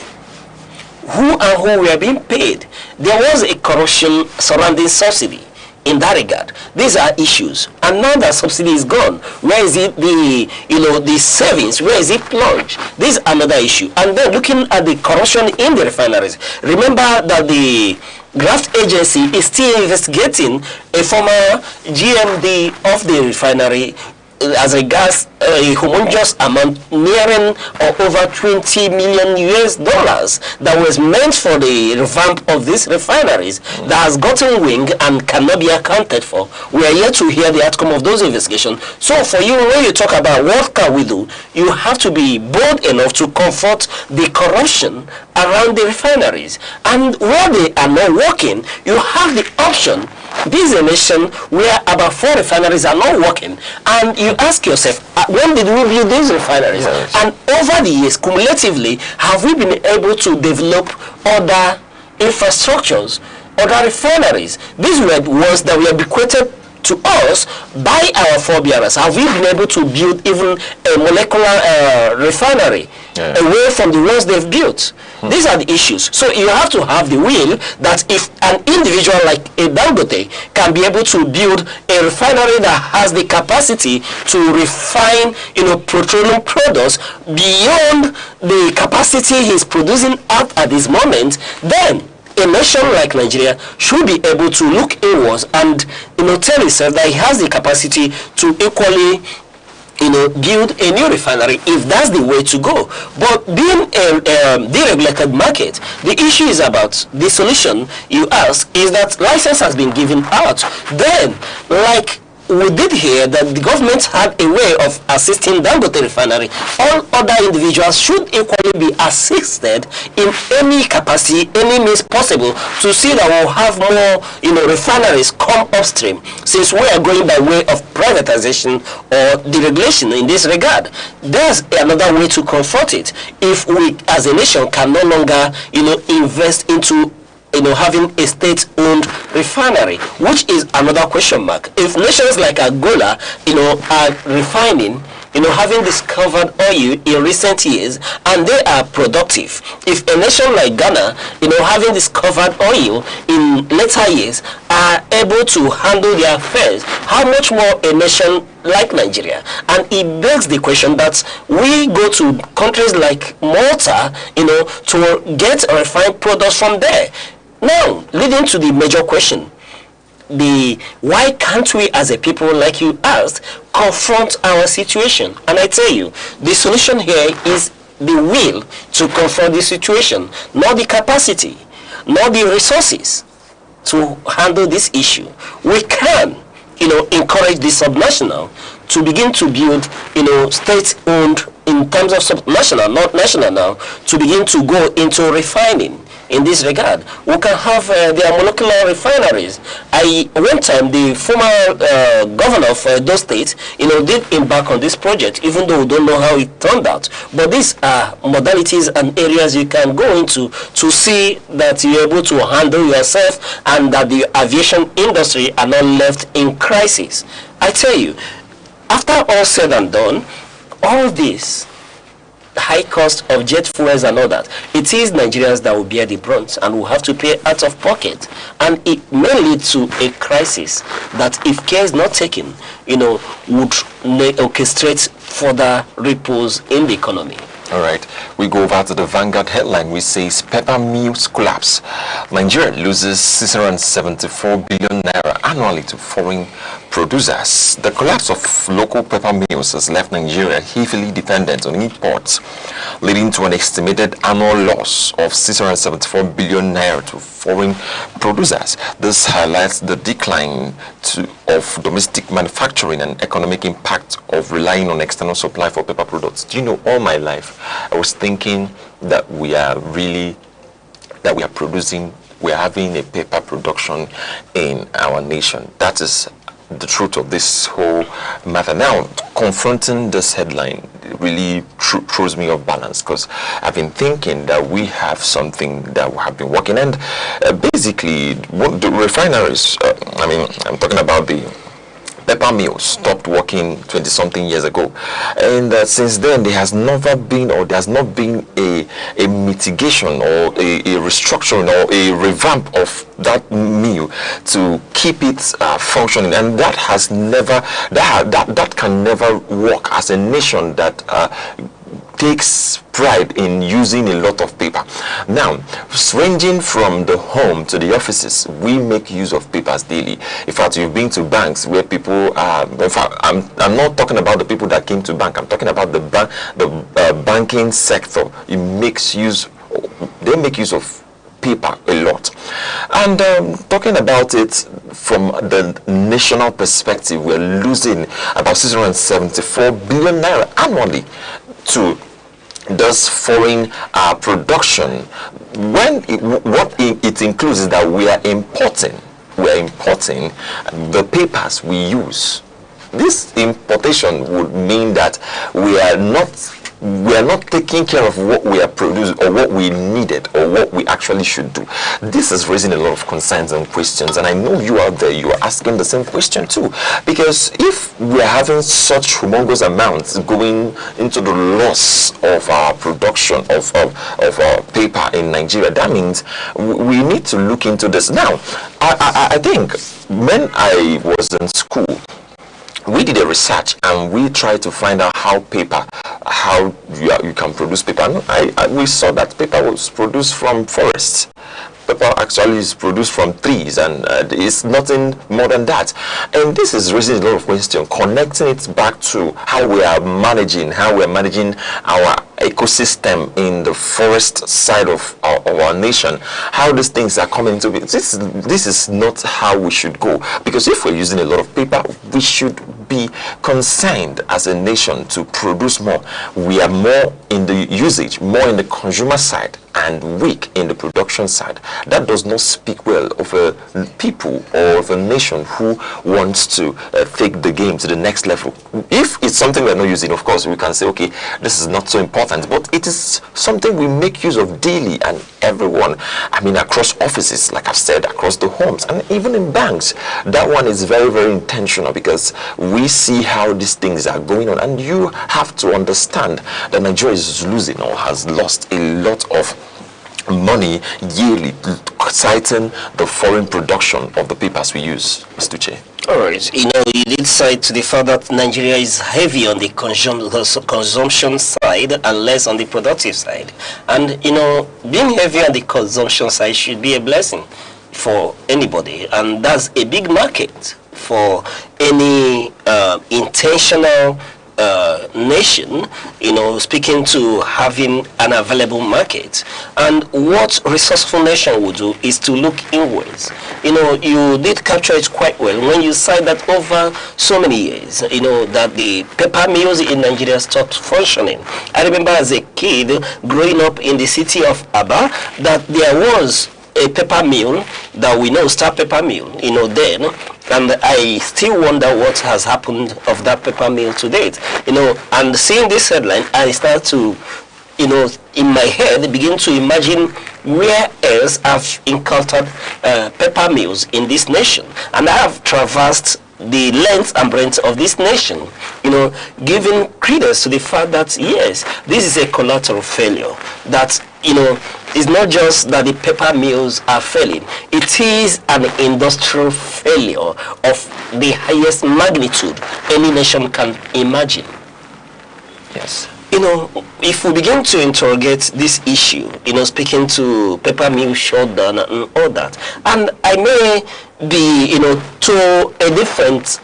who and who were being paid. There was a corruption surrounding subsidy. In that regard, these are issues, and now that subsidy is gone, where is it the savings? Where is it plunged? This is another issue. And then looking at the corruption in the refineries, remember that the graft agency is still investigating a former GMD of the refinery as regards a humongous amount nearing or over 20 million US dollars that was meant for the revamp of these refineries that has gotten wing and cannot be accounted for. We are yet to hear the outcome of those investigations. So for you, when you talk about what can we do, you have to be bold enough to confront the corruption around the refineries. And where they are not working, you have the option. This is a nation where about 4 refineries are not working, and you ask yourself, when did we build these refineries? Yes. And over the years, cumulatively, have we been able to develop other infrastructures, other refineries? These were ones that were bequeathed to us by our forebearers. Have we been able to build even a molecular refinery away from the ones they've built? These are the issues. So you have to have the will that if an individual like a Dangote can be able to build a refinery that has the capacity to refine, petroleum products beyond the capacity he's producing at this moment, then a nation like Nigeria should be able to look inwards and tell itself that it has the capacity to equally build a new refinery if that's the way to go. But being a deregulated market, the issue is about the solution you ask is that license has been given out. Then, like we did hear that the government had a way of assisting Dangote refinery, all other individuals should equally be assisted in any capacity, any means possible to see that we'll have more refineries come upstream, since we are going by way of privatization or deregulation in this regard. There's another way to confront it. If we as a nation can no longer invest into having a state-owned refinery, which is another question mark. If nations like Angola, are refining, having discovered oil in recent years, and they are productive. If a nation like Ghana, having discovered oil in later years, are able to handle their affairs, how much more a nation like Nigeria? And it begs the question that we go to countries like Malta, to get refined products from there. Now, leading to the major question, why can't we as a people, like you asked, confront our situation? And I tell you, the solution here is the will to confront the situation, not the capacity, not the resources to handle this issue. We can, encourage the subnational to begin to build, state-owned in terms of subnational, not national now, to begin to go into refining. In this regard, we can have their molecular refineries. One time, the former governor of those states, did embark on this project, even though we don't know how it turned out. But these are modalities and areas you can go into to see that you're able to handle yourself and that the aviation industry are not left in crisis. I tell you, after all said and done, all this, high cost of jet fuels and all that, it is Nigerians that will bear the brunt and will have to pay out of pocket, and it may lead to a crisis that, if care is not taken, would orchestrate further ripples in the economy. All right, we go over to the Vanguard headline, which says pepper mills collapse. Nigeria loses 674 billion naira annually to foreign producers. The collapse of local pepper mills has left Nigeria heavily dependent on imports, leading to an estimated annual loss of 674 billion naira to foreign producers. This highlights the decline of domestic manufacturing and economic impact of relying on external supply for paper products. Do you know, all my life I was thinking that we are having a paper production in our nation. That is the truth of this whole matter. Now, confronting this headline really throws me off balance, because I've been thinking that we have something that we have been working, and basically the refineries, I'm talking about the Pepper mill stopped working 20-something years ago, and since then there has never been, or there has not been a mitigation or a restructuring or a revamp of that mill to keep it functioning, and that has never that can never work as a nation that takes pride in using a lot of paper. Now, ranging from the home to the offices, we make use of papers daily. In fact, you've been to banks where people in fact, I'm not talking about the people that came to bank. I'm talking about the banking sector. They make use of paper a lot. And talking about it from the national perspective, we're losing about 674 billion naira annually to this foreign production. When what it includes is that we're importing the papers we use. This importation would mean that we are not taking care of what we are producing or what we needed or what we actually should do. This is raising a lot of concerns and questions, and I know you out there, you are asking the same question too, because if we are having such humongous amounts going into the loss of our production of our paper in Nigeria, that means we need to look into this. Now, I think when I was in school, we did a research and we tried to find out how you can produce paper. We saw that paper was produced from forests. Paper actually is produced from trees, and it's nothing more than that. And this is raising a lot of questions, connecting it back to how we are managing our ecosystem in the forest side of our nation, how these things are coming to be. This is not how we should go, because if we're using a lot of paper, we should be concerned as a nation to produce more. We are more in the usage, more in the consumer side, and weak in the production side. That does not speak well of a people or of a nation who wants to take the game to the next level. If it's something we're not using, of course, we can say, okay, this is not so important, but it is something we make use of daily, and everyone, I mean, across offices, like I've said, across the homes, and even in banks. That one is very, very intentional, because we see how these things are going on, and you have to understand that Nigeria is losing or has lost a lot of money yearly, citing the foreign production of the papers we use. Mr. Che. All right, you did cite to the fact that Nigeria is heavy on the consumption side and less on the productive side. And, being heavy on the consumption side should be a blessing for anybody. And that's a big market for any intentional nation, speaking to having an available market. And what resourceful nation would do is to look inwards. You did capture it quite well when you said that over so many years, that the paper mills in Nigeria stopped functioning. I remember as a kid growing up in the city of Aba that there was a paper mill that we know, Star Paper Mill, then, and I still wonder what has happened of that paper mill to date, and seeing this headline, I start to, in my head, begin to imagine where else I've encountered paper mills in this nation, and I have traversed the length and breadth of this nation, giving credence to the fact that, yes, this is a collateral failure, that, it's not just that the paper mills are failing, it is an industrial failure of the highest magnitude any nation can imagine. Yes. If we begin to interrogate this issue, speaking to paper mill shutdown and all that, and I may be, to a different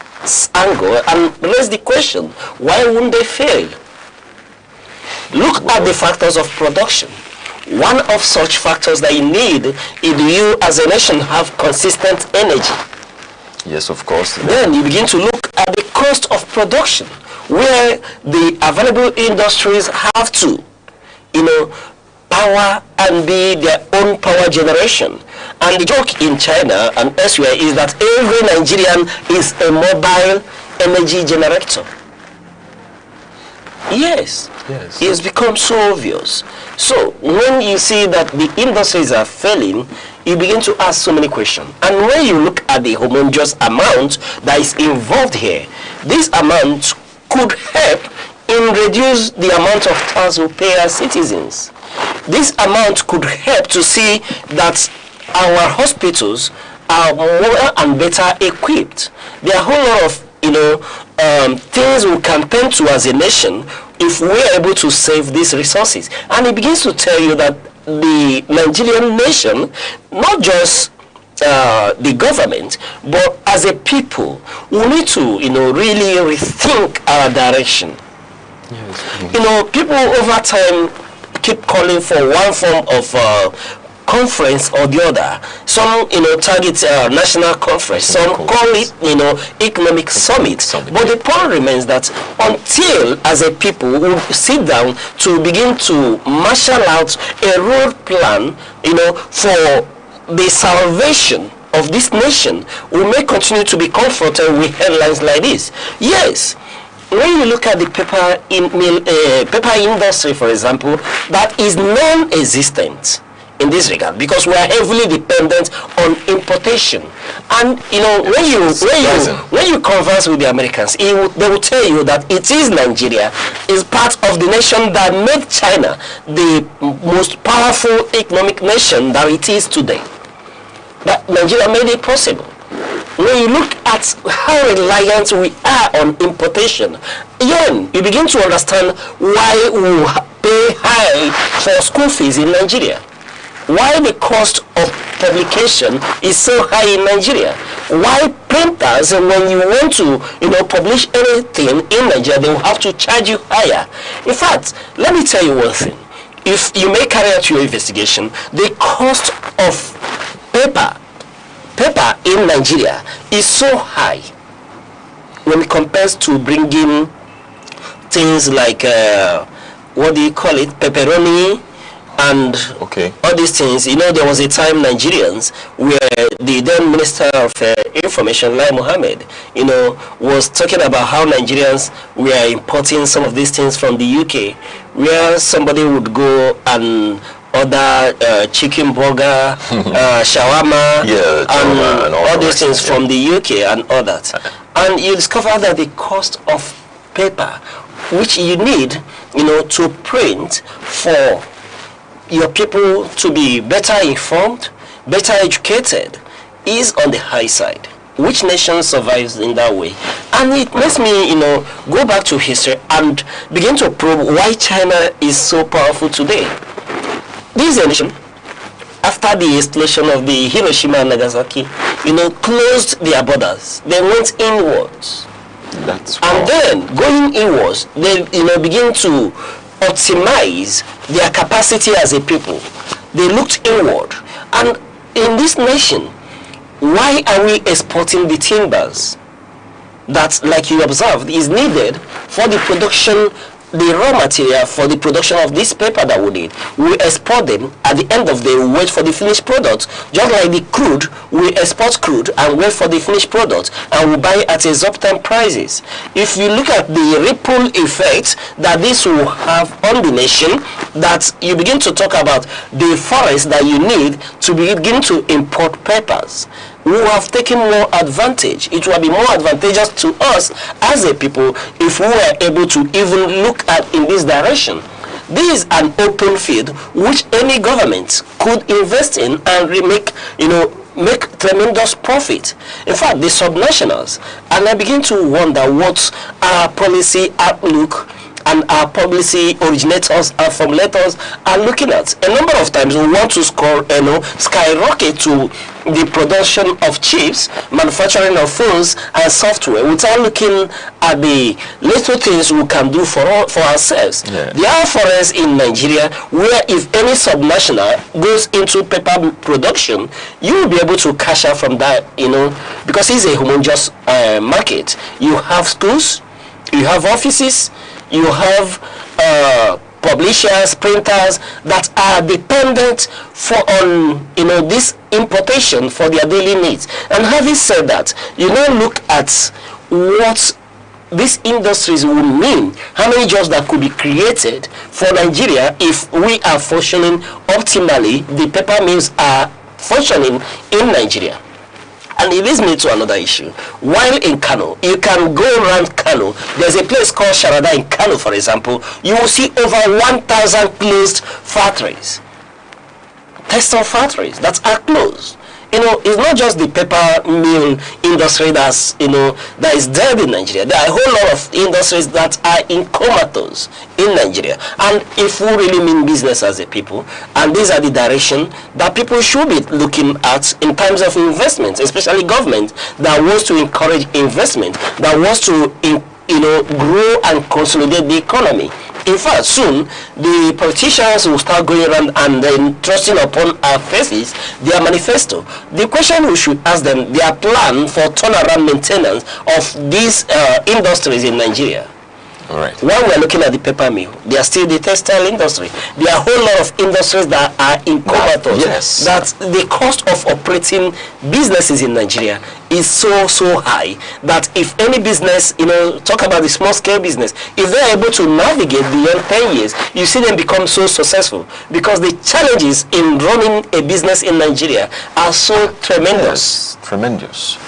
angle and raise the question, why wouldn't they fail? Look at the factors of production. One of such factors that you need is you as a nation have consistent energy. Yes, of course. Then you begin to look at the cost of production, where the available industries have to, power and be their own power generation. And the joke in China and elsewhere is that every Nigerian is a mobile energy generator. Yes. Yes. It's become so obvious. So when you see that the industries are failing, you begin to ask so many questions. And when you look at the humongous amount that is involved here, this amount could help in reduce the amount of tax we pay as citizens. This amount could help to see that our hospitals are more and better equipped. There are a whole lot of things we can turn to as a nation if we're able to save these resources. And it begins to tell you that the Nigerian nation, not just the government, but as a people, we need to really rethink our direction. Yes. People over time keep calling for one form of conference or the other. Some target national conference, some call it economic summit. But the point remains that until as a people we sit down to begin to marshal out a road plan for the salvation of this nation, we may continue to be comforted with headlines like this. Yes, when you look at the paper industry, for example, that is non-existent in this regard, because we are heavily dependent on importation. And when you converse with the Americans, they will tell you that it is Nigeria is part of the nation that made China the most powerful economic nation that it is today. That Nigeria made it possible. When you look at how reliant we are on importation, again, you begin to understand why we pay high for school fees in Nigeria. Why the cost of publication is so high in Nigeria. Why printers, and when you want to publish anything in Nigeria, they will have to charge you higher. In fact, let me tell you one thing. If you may carry out your investigation, the cost of paper in Nigeria is so high when it compares to bringing things like what do you call it, pepperoni and all these things. There was a time Nigerians where the then Minister of Information, Lai Mohammed, was talking about how Nigerians were importing some of these things from the UK, where somebody would go and order chicken burger, shawarma, and all these things from the UK and all that. And you discover that the cost of paper, which you need, to print for your people to be better informed, better educated, is on the high side. Which nation survives in that way? And it makes me, go back to history and begin to probe why China is so powerful today. This nation, after the explosion of the Hiroshima and Nagasaki, closed their borders. They went inwards. And then, going inwards, they, begin to optimize their capacity as a people. They looked inward. And in this nation, why are we exporting the timbers that, like you observed, is needed for the production, the raw material for the production of this paper that we need? We export them. At the end of the day, we wait for the finished product. Just like the crude, we export crude and wait for the finished product, and we buy at exorbitant prices. If you look at the ripple effect that this will have on the nation, that you begin to talk about the forest that you need to begin to import papers, we have taken more advantage. It will be more advantageous to us as a people if we were able to even look at in this direction. This is an open field which any government could invest in and make tremendous profit. In fact, the subnationals, and I begin to wonder what our policy outlook and our policy originators and formulators are looking at. A number of times we want to skyrocket to the production of chips, manufacturing of phones and software without looking at the little things we can do for ourselves. Yeah. There are forests in Nigeria where if any subnational goes into paper production, you will be able to cash out from that, because it's a homogeneous market. You have schools, you have offices, you have publishers, printers that are dependent on this importation for their daily needs. And having said that, look at what these industries will mean, how many jobs that could be created for Nigeria if we are functioning optimally, the paper mills are functioning in Nigeria. And it leads me to another issue. While in Kano, you can go around Kano. There's a place called Sharada in Kano, for example. You will see over 1,000 closed factories. Textile factories that are closed. You know, it's not just the paper mill industry that's, you know, that is dead in Nigeria. There are a whole lot of industries that are in comatose in Nigeria. And if we really mean business as a people, and these are the direction that people should be looking at in terms of investment, especially government that wants to encourage investment, that wants to, you know, grow and consolidate the economy. In fact, soon the politicians will start going around and then trusting upon our faces their manifesto. The question we should ask them, their plan for turnaround maintenance of these industries in Nigeria. All right. While we're looking at the paper mill, there are still the textile industry. There are a whole lot of industries that are in comatose. Yes. That the cost of operating businesses in Nigeria is so high that if any business, you know, talk about the small scale business, if they're able to navigate beyond 10 years, you see them become so successful because the challenges in running a business in Nigeria are so tremendous. Yes, tremendous.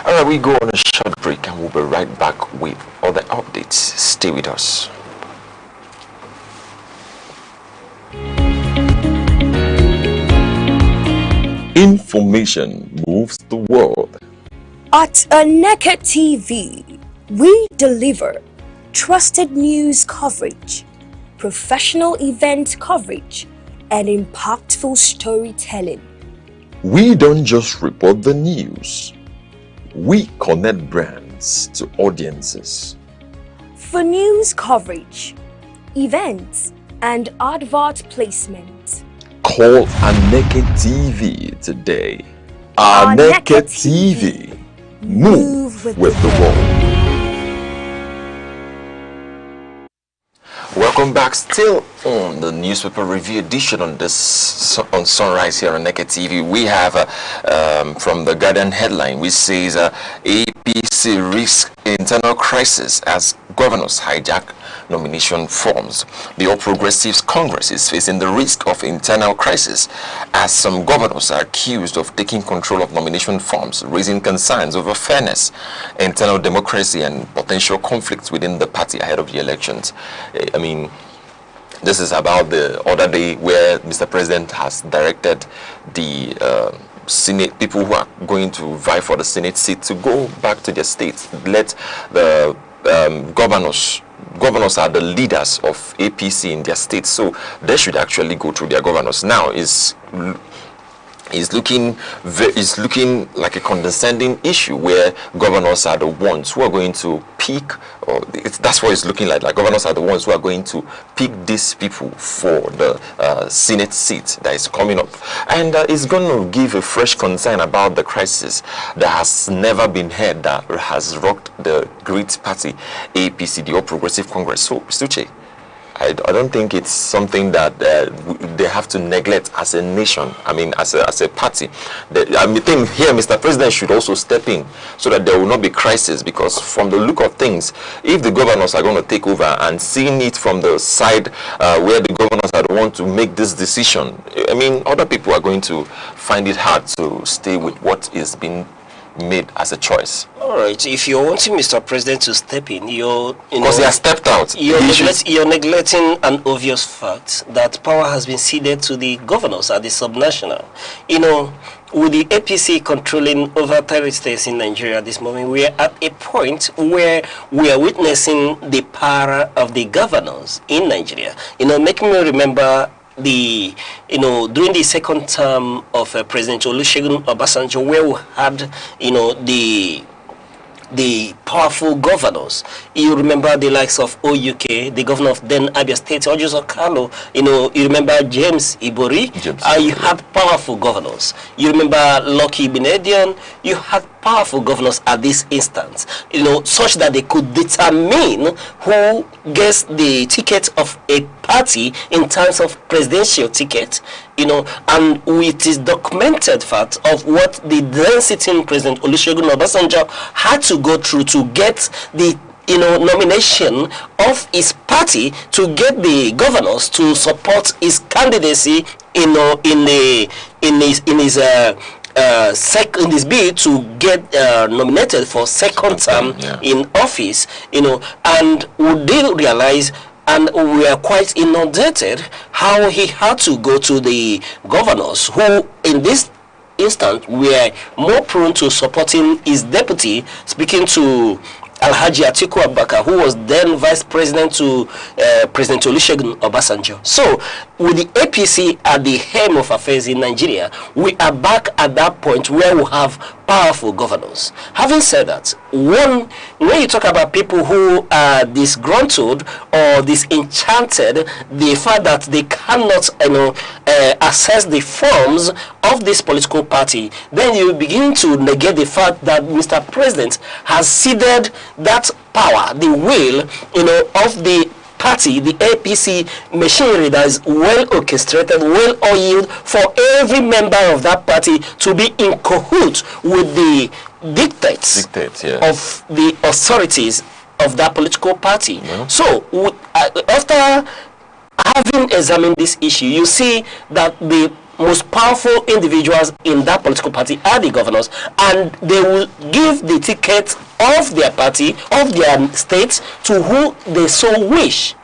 All right, we go on a short break and we'll be right back with other updates. Stay with us. Information moves the world. At Aneke TV, we deliver trusted news coverage, professional event coverage, and impactful storytelling. We don't just report the news. We connect brands to audiences. For news coverage, events, and advert placement, call Aneke TV today. Aneke TV. Move with the world. Welcome back. Still on the newspaper review edition on this on Sunrise here on Aneke TV. We have from the Guardian headline, which says APC risks internal crisis as governors hijack nomination forms. The All Progressives Congress is facing the risk of internal crisis as some governors are accused of taking control of nomination forms, raising concerns over fairness, internal democracy, and potential conflicts within the party ahead of the elections. I mean, this is about the other day where Mr. President has directed the Senate, people who are going to vie for the Senate seat, to go back to their states. Let the governors are the leaders of APC in their states, so they should actually go through their governors. Now is looking like a condescending issue where governors are the ones who are going to pick, or that's what it's looking like governors are the ones who are going to pick these people for the Senate seat that is coming up, and it's going to give a fresh concern about the crisis that has never been heard, that has rocked the great party APC, the All Progressive Congress. So, Stuche, I don't think it's something that they have to neglect as a nation. I mean, as a party. I think here Mr. President should also step in so that there will not be crisis, because from the look of things, if the governors are going to take over and seeing it from the side where the governors are the ones to make this decision, I mean, other people are going to find it hard to stay with what is being made as a choice. All right, if you're wanting Mr. President to step in, because he has stepped out. You're neglecting an obvious fact that power has been ceded to the governors at the subnational. You know, with the APC controlling over 30 states in Nigeria at this moment, we are at a point where we are witnessing the power of the governors in Nigeria. You know, making me remember during the second term of President Olusegun Obasanjo, where we had, the powerful governors. You remember the likes of OUK, the governor of then Abia State, Ojo Okalo. You remember James Ibori. You had powerful governors. You remember Lucky Benedian. You had powerful governors at this instance, such that they could determine who gets the ticket of a party in terms of presidential ticket, and it is documented fact of what the then sitting President Olusegun Obasanjo had to go through to get the nomination of his party to get the governors to support his candidacy in his bid to get nominated for second term in office, and we did realize, and we are quite inundated, how he had to go to the governors who in this instance were more prone to supporting his deputy, speaking to Alhaji Atiku Abubakar, who was then vice president to President Olusegun Obasanjo. So, with the APC at the helm of affairs in Nigeria, we are back at that point where we have powerful governors. Having said that, when you talk about people who are disgruntled or disenchanted, the fact that they cannot, access the forms of this political party, then you begin to negate the fact that Mr. President has ceded that power, the will, of the party, the APC machinery that is well orchestrated, well oiled, for every member of that party to be in cahoots with the dictates of the authorities of that political party. So, after having examined this issue, you see that the most powerful individuals in that political party are the governors, and they will give the ticket of their party, of their states, to who they so wish.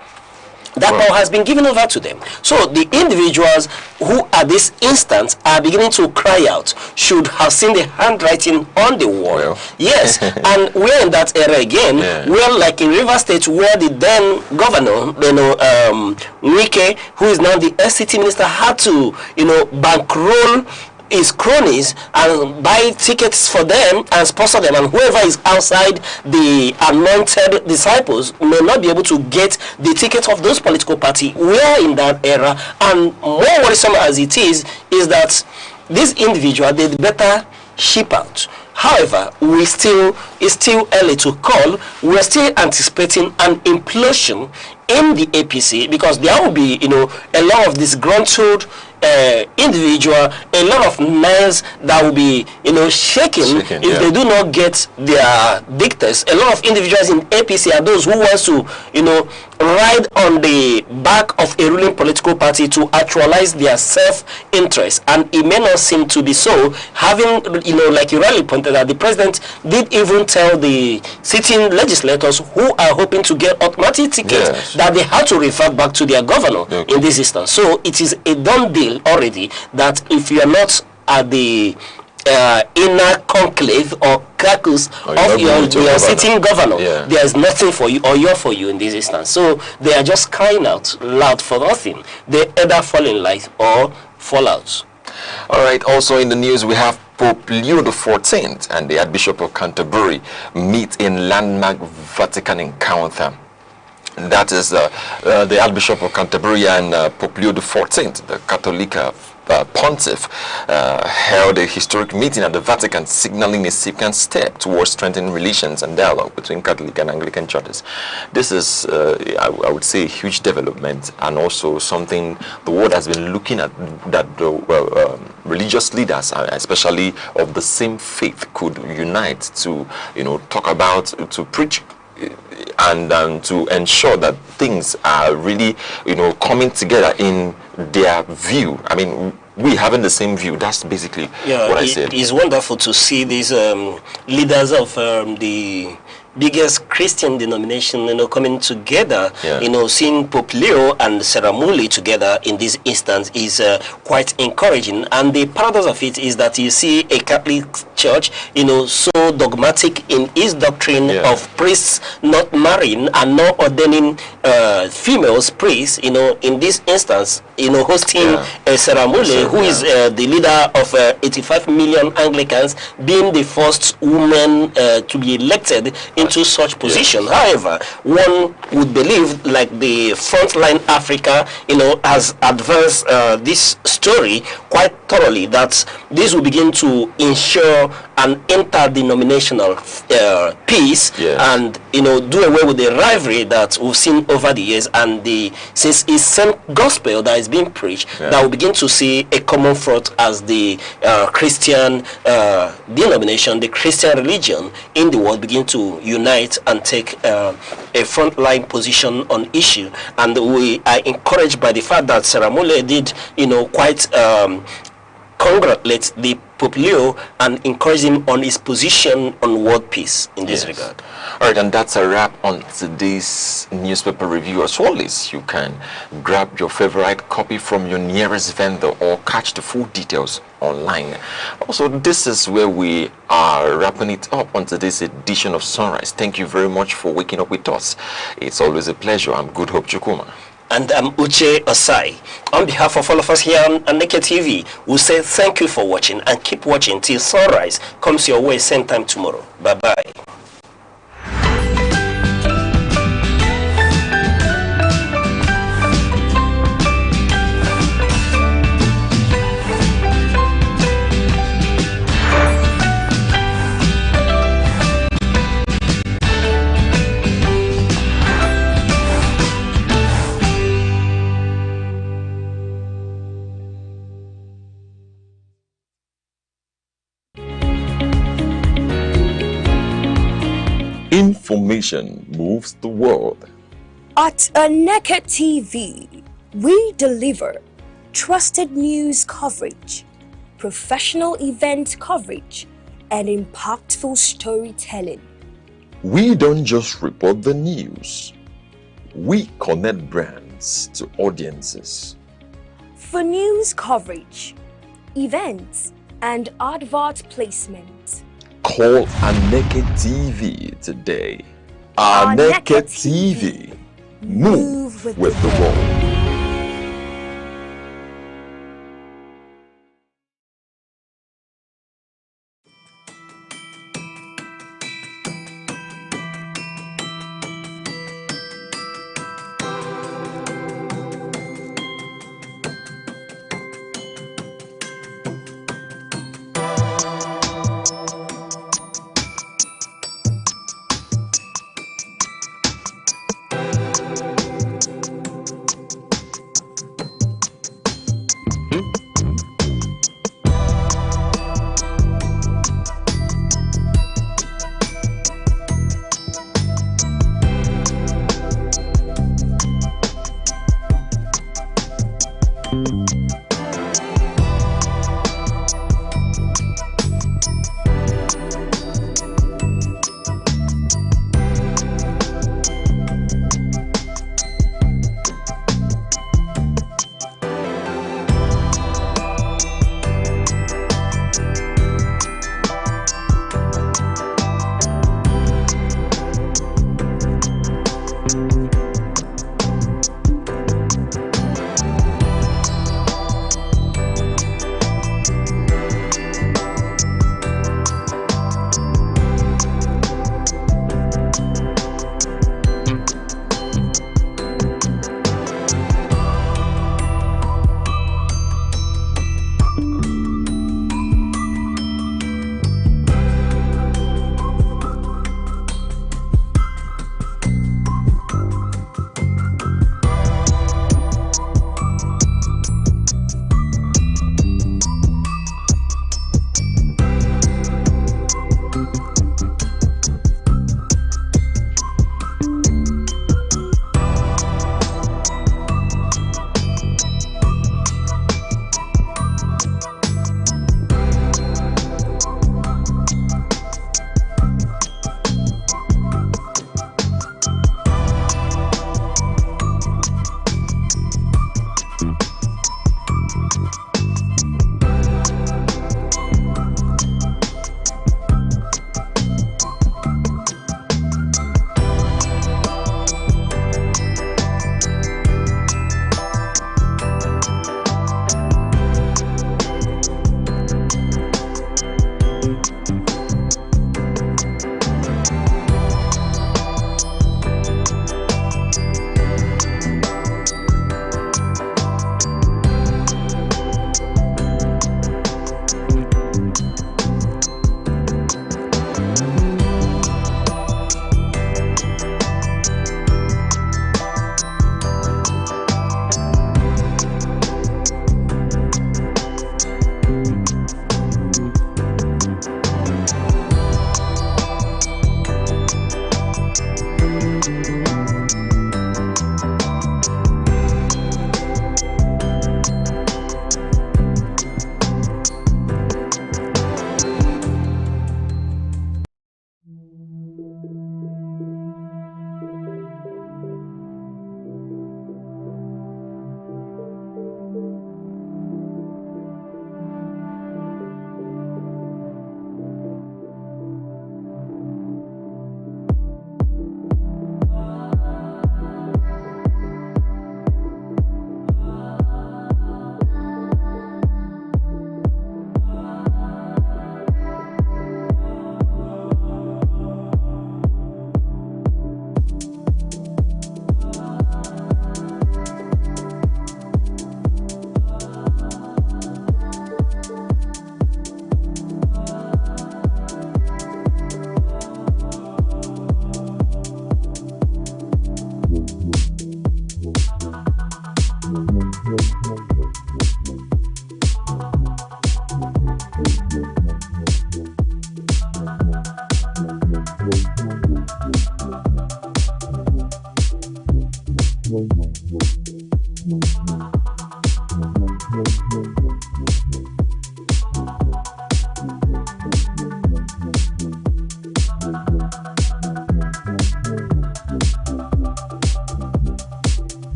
That power has been given over to them. So the individuals who at this instance are beginning to cry out should have seen the handwriting on the wall. Yes, and we're in that era again, where like in River State, where the then governor, Wike, who is now the SCT minister, had to, bankroll his cronies and buy tickets for them and sponsor them, and whoever is outside the anointed disciples may not be able to get the ticket of those political party. We are in that era, and more worrisome as it is that this individual did better ship out. However, it's still early to call. We're still anticipating an implosion in the APC, because there will be, a lot of disgruntled individual, a lot of minds that will be, shaken if they do not get their dictates. A lot of individuals in APC are those who wants to, ride on the back of a ruling political party to actualize their self-interest, and it may not seem to be so. Having, like you rightly pointed out, the president did even tell the sitting legislators who are hoping to get automatic tickets that they have to refer back to their governor in this instance. So it is a done deal already that if you are not at the inner conclave or caucus of your sitting governor, there is nothing for you or you're for you in this instance. So they are just crying out loud for nothing. They either fall in line or fall out. All right, also in the news we have Pope Leo XIV and the Archbishop of Canterbury meet in landmark Vatican encounter. That is the Archbishop of Canterbury and Pope Leo XIV, the Catholic pontiff, held a historic meeting at the Vatican, signaling a significant step towards strengthening relations and dialogue between Catholic and Anglican churches. This is, I would say, a huge development, and also something the world has been looking at, that religious leaders, especially of the same faith, could unite to, talk about, to preach, and to ensure that things are really, coming together in their view. I mean, we having the same view. That's basically what I said. It's wonderful to see these leaders of the biggest Christian denomination, coming together. Seeing Pope Leo and Sarah Muli together in this instance is quite encouraging. And the paradox of it is that you see a Catholic Church, so dogmatic in its doctrine of priests not marrying and not ordaining females priests. In this instance, hosting Sarah Muli, who is the leader of 85 million Anglicans, being the first woman to be elected into such position. However, one would believe, like the Frontline Africa, has advanced this story quite thoroughly, that this will begin to ensure an interdenominational peace, and do away with the rivalry that we've seen over the years. And since it's same gospel that is being preached, that we begin to see a common front as the Christian denomination, the Christian religion in the world begin to unite and take a frontline position on issue. And we are encouraged by the fact that Sarah Mule did, quite congratulate the Pope Leo and encourage him on his position on world peace in this regard. All right, and that's a wrap on today's newspaper review. As always, you can grab your favorite copy from your nearest vendor or catch the full details online. Also, this is where we are wrapping it up on today's edition of Sunrise. Thank you very much for waking up with us. It's always a pleasure. I'm Good Hope Chukuma. And I'm Uche Osai. On behalf of all of us here on Aneke TV, we'll say thank you for watching and keep watching till sunrise comes your way same time tomorrow. Bye-bye. Information moves the world. At Aneke TV, we deliver trusted news coverage, professional event coverage, and impactful storytelling. We don't just report the news. We connect brands to audiences. For news coverage, events, and advert placement, call Aneke TV today. Aneke TV. Move with the world.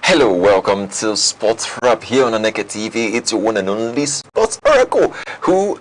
Hello, welcome to Sports Wrap here on Aneke TV. It's your one and only Sports Oracle who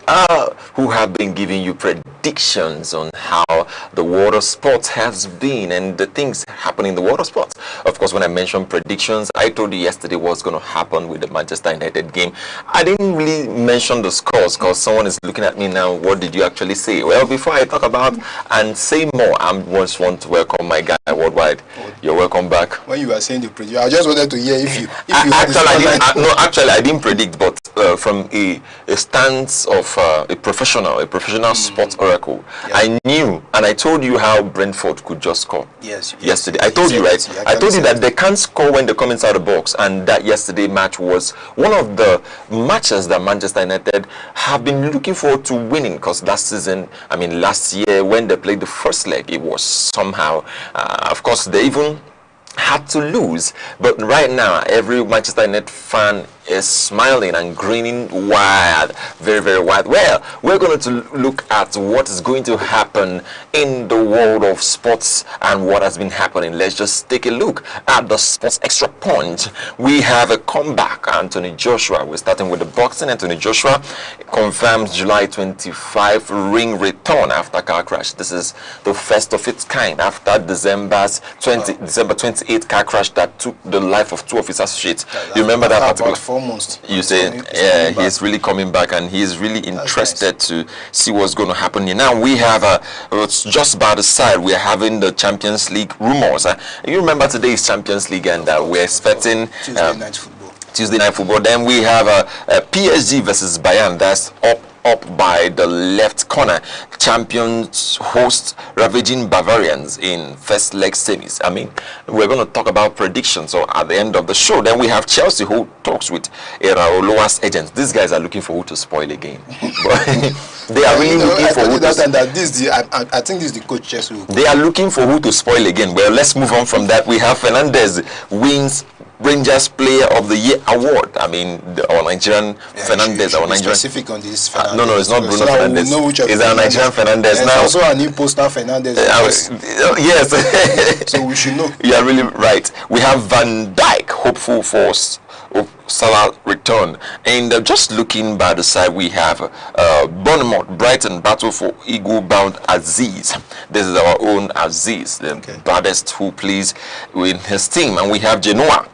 have been giving you predictions on how the world of sports has been and the things happening in the world of sports. Of course, when I mentioned predictions, I told you yesterday what's going to happen with the Manchester United game. I didn't really mention the scores because someone is looking at me now. What did you actually say? Well, before I talk about and say more, I just want to welcome my guy worldwide. You're welcome back. When you were saying the prediction, I just wanted to hear if you actually I didn't predict, but from a stance of a professional sports oracle, yeah. I knew and I told you how Brentford could just score. Yes. Yesterday, I told you, right? I told you that they can't score when they come inside the box, and that yesterday match was one of the matches that Manchester United have been looking forward to winning, because last year when they played the first leg, it was somehow, of course, they even had to lose, but right now every Manchester United fan is smiling and grinning wide, very, very wide. Well, we're going to look at what is going to happen in the world of sports and what has been happening. Let's just take a look at the Sports Extra Punch. We have a comeback. Anthony Joshua, we're starting with the boxing. Anthony Joshua confirms July 25 ring return after car crash. This is the first of its kind after December 28 car crash that took the life of two of his associates. You remember that particular? 4 months. You say, yeah, he's really coming back, and he's really interested to see what's going to happen here. Now we have just by the side, we are having the Champions League rumors. You remember today's Champions League, and we're expecting Tuesday night football. Then we have PSG versus Bayern. That's up by the left corner. Champions host ravaging Bavarians in first leg semis. I mean, we're going to talk about predictions so at the end of the show. Then we have Chelsea who talks with Iraola's agents. These guys are looking for who to spoil a game. But they are really looking for who to I think this is the coach Chelsea. They are looking for who to spoil again. Well, let's move on from that. We have Fernandez wins Rangers Player of the Year award. I mean, our Nigerian Fernandez, our Nigerian. Specific on this. Fernandez. No, it's not Bruno Fernandez. It's our Nigerian Fernandez. There's now also an imposter Fernandez. Yes. So we should know. You are really right. We have Van Dijk, hopeful for Salah return, and just looking by the side, we have Bournemouth, Brighton battle for Eagle bound Aziz. This is our own Aziz, the baddest who plays with his team, and we have Genoa.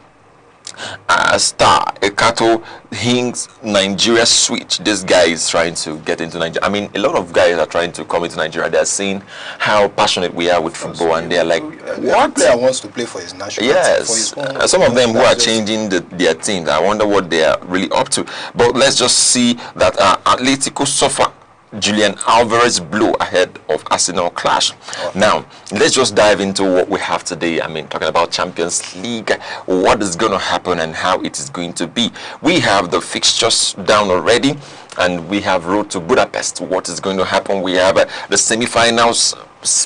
Star Ekato Hinks Nigeria switch. This guy is trying to get into Nigeria. I mean, a lot of guys are trying to come into Nigeria. They're seeing how passionate we are with football, and they're like, what? Player wants to play for his national team. Yes, some of them who are changing their teams. I wonder what they are really up to. But let's just see that Atletico suffer Julian Alvarez blow ahead of Arsenal clash. Now, let's just dive into what we have today. I mean, talking about Champions League, what is going to happen and how it is going to be. We have the fixtures down already, and we have road to Budapest. What is going to happen? We have the semi-finals,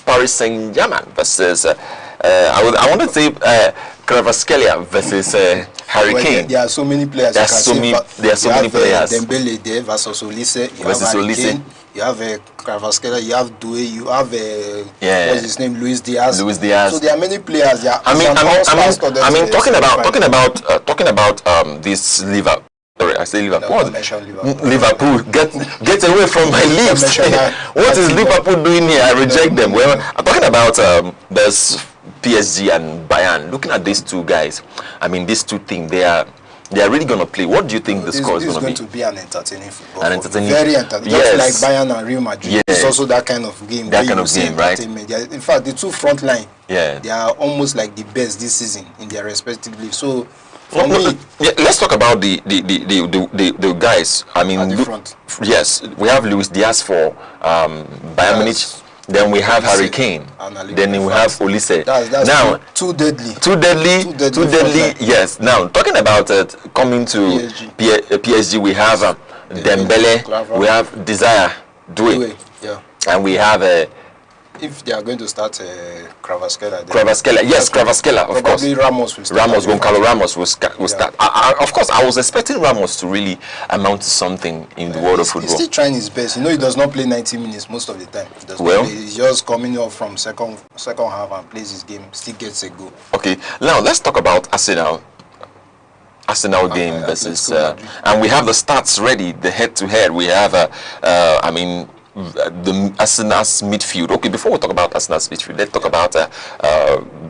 Paris Saint-Germain versus, I want to say, Kvaratskhelia versus Harry Kane. There are so many players. There are so many players. Dembele there versus Olise. You have Kvaratskhelia, you have Doué, you have what's his name, Luis Diaz. So there are many players. I mean, talking about this Liverpool. Sorry, I say Liverpool. What? Liverpool. Get away from my lips. What is Liverpool doing here? I reject them. Well, I'm talking about there's PSG and Bayern. Looking at these two guys, I mean, these two things, they are really going to play. What do you think the score is going to be? It's going to be an entertaining football. An entertaining, very entertaining. Yes. Just like Bayern and Real Madrid. Yes. It's also that kind of game. That kind of game, right? In fact, the two front line, they are almost like the best this season in their respective leagues. So, for me, let's talk about the guys. I mean, at the front. Yes, we have Luis Diaz for Bayern Munich. Then we have Harry Kane. Then we have Olise. That's now too deadly. Too deadly. Yes. Now talking about coming to PSG, we have Dembele. We have Desire Doué. Yeah. And we have if they are going to start Kvaratskhelia. Yes, Kvaratskhelia, of course. Probably Ramos will start. Goncalo Ramos will start. Of course, I was expecting Ramos to really amount to something in the world of football. He's still trying his best. You know, he does not play 90 minutes most of the time. He's just coming up from second half and plays his game, still gets a goal. Okay, now let's talk about Arsenal game versus and we have the stats ready, the head-to-head. We have the Arsenal's midfield. Okay, before we talk about Arsenal's midfield, let's talk about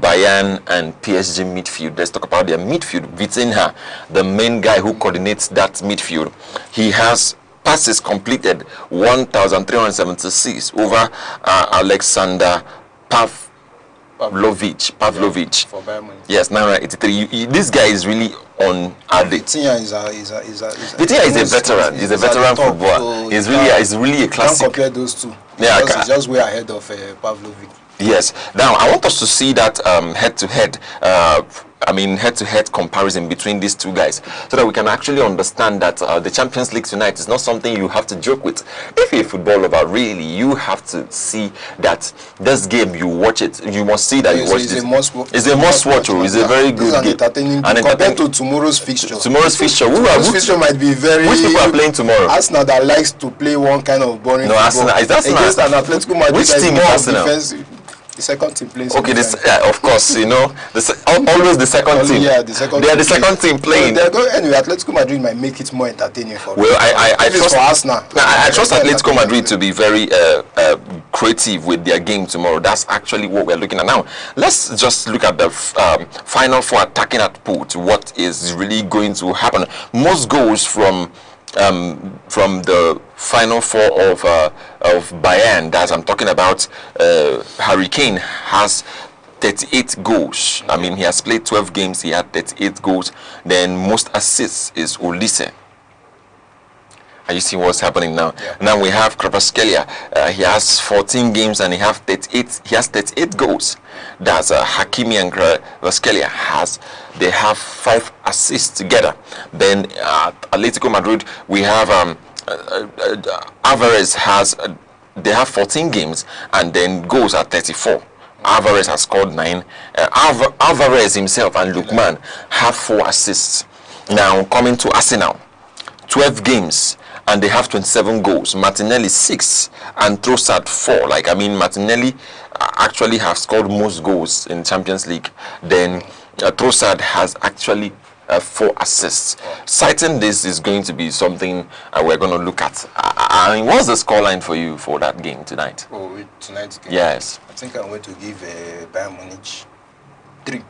Bayern and PSG midfield. Let's talk about their midfield. Vitinha, the main guy who coordinates that midfield, he has passes completed 1,376 over Alexander Pavlovich. For Bayern Munich. Yes, 983. This guy is really on. Vitinha is a veteran. He's a veteran footballer. He's really a classic. Can't compare those two. Yeah, he's just way ahead of Pavlovich. Yes. Now I want us to see that head-to-head. Head-to-head comparison between these two guys, so that we can actually understand that the Champions League tonight is not something you have to joke with. If you're a football lover, really, you have to see that this game, you watch it. You must see that you watch it. It's a must-watch. It's a very good game. And compared to tomorrow's fixture. Tomorrow's fixture. Which fixture might be very. Which people are playing tomorrow? Arsenal that likes to play one kind of boring. No, Arsenal. Is that against an Atletico Madrid? Which team is Arsenal? Defensive. The second team playing. Okay, of course, you know, always the second team. Yeah, the second. They are the second team playing. Anyway, Atletico Madrid might make it more entertaining for. Well, I trust for Arsenal. I trust Atletico Madrid to be very creative with their game tomorrow. That's actually what we're looking at now. Let's just look at the final four attacking output. What is really going to happen? Most goals from the final four of Bayern, that I'm talking about, Harry Kane has 38 goals. I mean, he has played 12 games, he had 38 goals. Then most assists is Olise. Are you seeing what's happening now? Yeah. Now we have Kvaratskhelia. He has 14 games and he has 38 goals. That's Hakimi and Kvaratskhelia they have 5 assists together. Then Atletico Madrid, we have Alvarez they have 14 games and then goals are 34. Alvarez has scored 9. Alvarez himself and Lookman have 4 assists. Now coming to Arsenal, 12 games and they have 27 goals. Martinelli 6 and Trossard 4. Martinelli actually have scored most goals in Champions League. Then Trossard has actually 4 assists. Citing this is going to be something we're going to look at. I mean, what's the scoreline for you for that game tonight? Oh, tonight's game? Yes. I think I'm going to give Bayern Munich 3,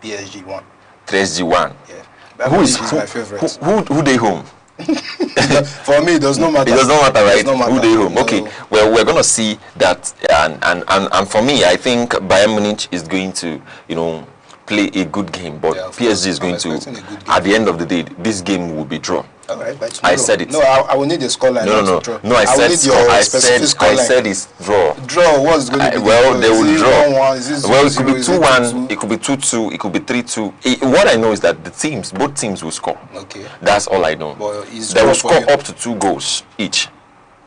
PSG 1. PSG 1. Yeah. Bayern Munich is my favorite. Who they home? For me, it does not matter. It does not matter, right? Who they home? No. Okay. Well, we're going to see that, and for me, I think Bayern Munich is going to, play a good game, but PSG is going to, at the end of the day, this game will be draw. All right, by tomorrow. I said it. No, I will need the scoreline. No, I said it's draw. Draw. What's going to be? Well, they will draw. 1-1? Well, it could be 2-1. It could be 2-2. It could be 3-2. What I know is that both teams will score. Okay. That's all I know. They will score up to 2 goals each.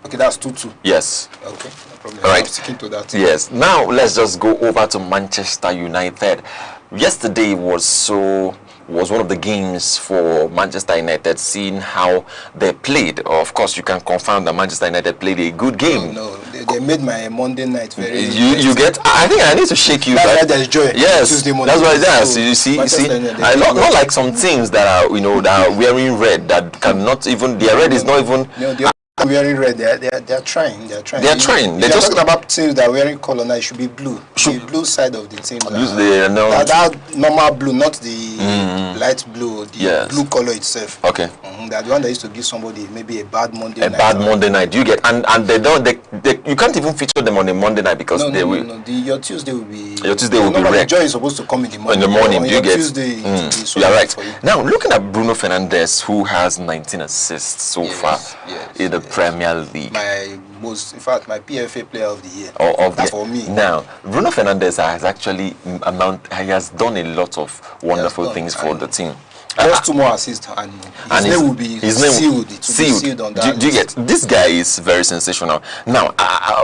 Okay, that's 2-2. Yes. Okay, no problem. All right. I'm sticking to that. Yes. Now let's just go over to Manchester United. Yesterday was so was one of the games for Manchester United, seeing how they played. Of course, you can confirm that Manchester United played a good game. No, they made my Monday night very. You get. I think I need to shake you. That's why there's joy. Yes, that's why there's. So you see. Not like some teams that are, that are wearing red, that cannot even. Their red is not even. No, wearing red, they're trying. They're trying. They're just talking about teams that are wearing color now. It should be blue. The blue side of the team. That normal blue, not the light blue. The blue color itself. Okay. That's the one that used to give somebody maybe a bad Monday night. A bad Monday night. You get and they don't. You can't even feature them on a Monday night because they will. No. Your Tuesday will be. Your Tuesday will be red. Joy is supposed to come in the morning. In the morning, you get. Tuesday. You are right. Now looking at Bruno Fernandes, who has 19 assists so far in the Premier League. In fact, my PFA player of the year. That's for me. Now, Bruno Fernandes has actually he has done a lot of wonderful things for the team. Just 2 more assists, and his name will be sealed on that. Do you get? This guy is very sensational. Now,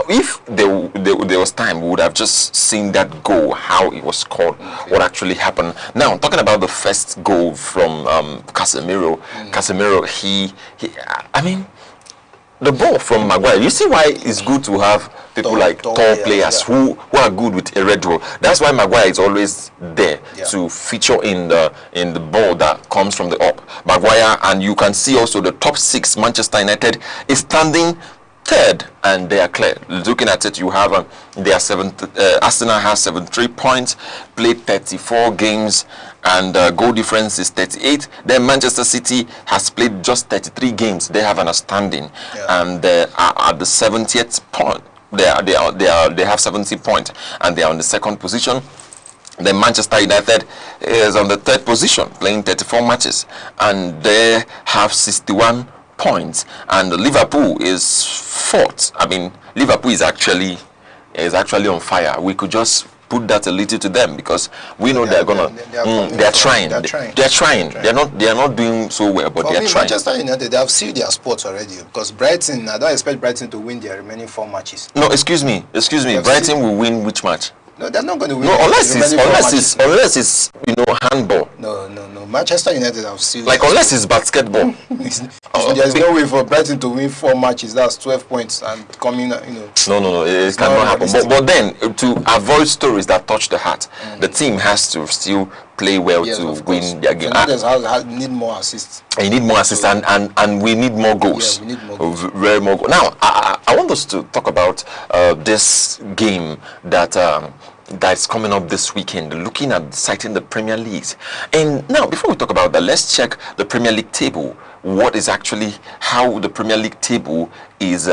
if there was time, we would have just seen that goal, how it was scored, what actually happened. Now, talking about the first goal from Casemiro. Casemiro, I mean, the ball from Maguire. You see why it's good to have people like tall players who are good with a red ball. That's why Maguire is always there to feature in the ball that comes from the up. Maguire, and you can see also the top 6. Manchester United is standing third, and they are clear. Looking at it, you have Arsenal has 73 points, played 34 games, and goal difference is 38. Then Manchester City has played just 33 games. They have an outstanding, and they are at the 70th point. They have 70 points, and they are on the 2nd position. Then Manchester United is on the 3rd position, playing 34 matches, and they have 61 points, and Liverpool is 4th. I mean, Liverpool is actually on fire. We could just put that a little to them because we know they're trying. They're not doing so well, but they're trying. Manchester United, they have sealed their spots already because Brighton. I don't expect Brighton to win their remaining 4 matches. No, excuse me. Brighton will win which match? No, they're not going to win. No, unless it's handball. No. Manchester United have sealed. Like unless it's basketball. There's no way for Brighton to win 4 matches. That's 12 points and coming. No, it cannot happen. But then to avoid stories that touch the heart, the team has to still play well to win their game. Fernandes need more assists. You need more assists, and we need more goals. We need more goals. Very more goals. Now, I want us to talk about this game that's coming up this weekend, looking at citing the Premier Leagues. And now, before we talk about that, let's check the Premier League table. How the Premier League table is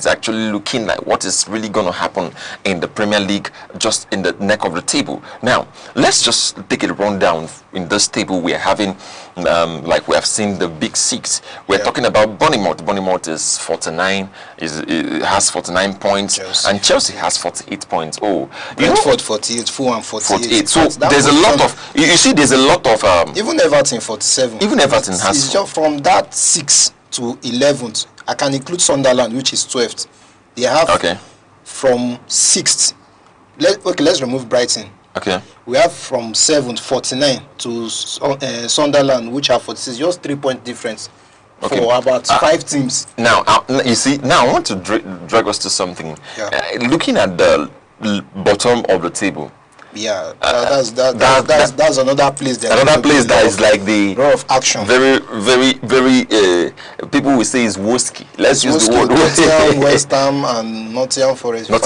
actually looking like, what is really going to happen in the Premier League, just in the neck of the table. Now, let's just take a rundown. In this table, we are having, like we have seen the big 6. We're talking about Bournemouth. Bournemouth is 49, has 49 points, and Chelsea has 48 points. Brentford 48, Fulham 48. So there's a lot of, you see, there's a lot of... even Everton 47. Even Everton has... It's just from that 6 to 11th. I can include Sunderland, which is 12th. They have from 6th. Let's remove Brighton. Okay. We have from 7th 49 to Sunderland, which have 46. Just 3-point difference for about 5 teams. Now, you see, now I want to drag us to something. Looking at the bottom of the table. That's another place. Another place that is like the row of action. Very, people will say is Woski. Let's use the word Nottingham, West Ham, and Nottingham Forest. Who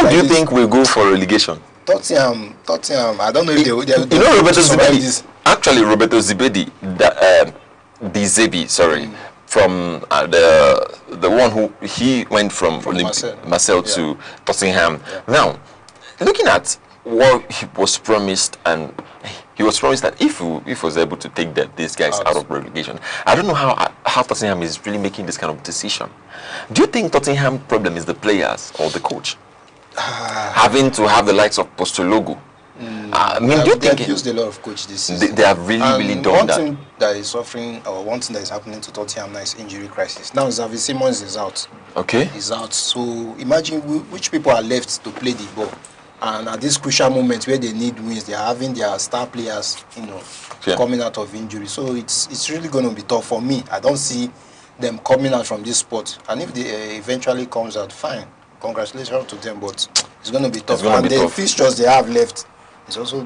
do you think will go for relegation? Tottenham. I don't know if they will. Roberto Zibedi. Actually, Roberto Zibedi, from the one who he went from Marseille to Tottenham. Now, looking at what he was promised, and he was promised that if he was able to take these guys out of relegation, I don't know how Tottenham is really making this kind of decision. Do you think Tottenham's problem is the players or the coach? Having to have the likes of Postecoglou. I mean, do you think they've used a lot of coach this season? They have really done that. One thing that is suffering, or one thing that is happening to Tottenham now is injury crisis. Now Xavi Simons is out. Okay. He's out. So imagine which people are left to play the ball. And at this crucial moment where they need wins, they are having their star players, coming out of injury. So it's really going to be tough for me. I don't see them coming out from this spot. And if they eventually comes out, fine. Congratulations to them, but it's going to be tough. And the fixtures they have left, it's also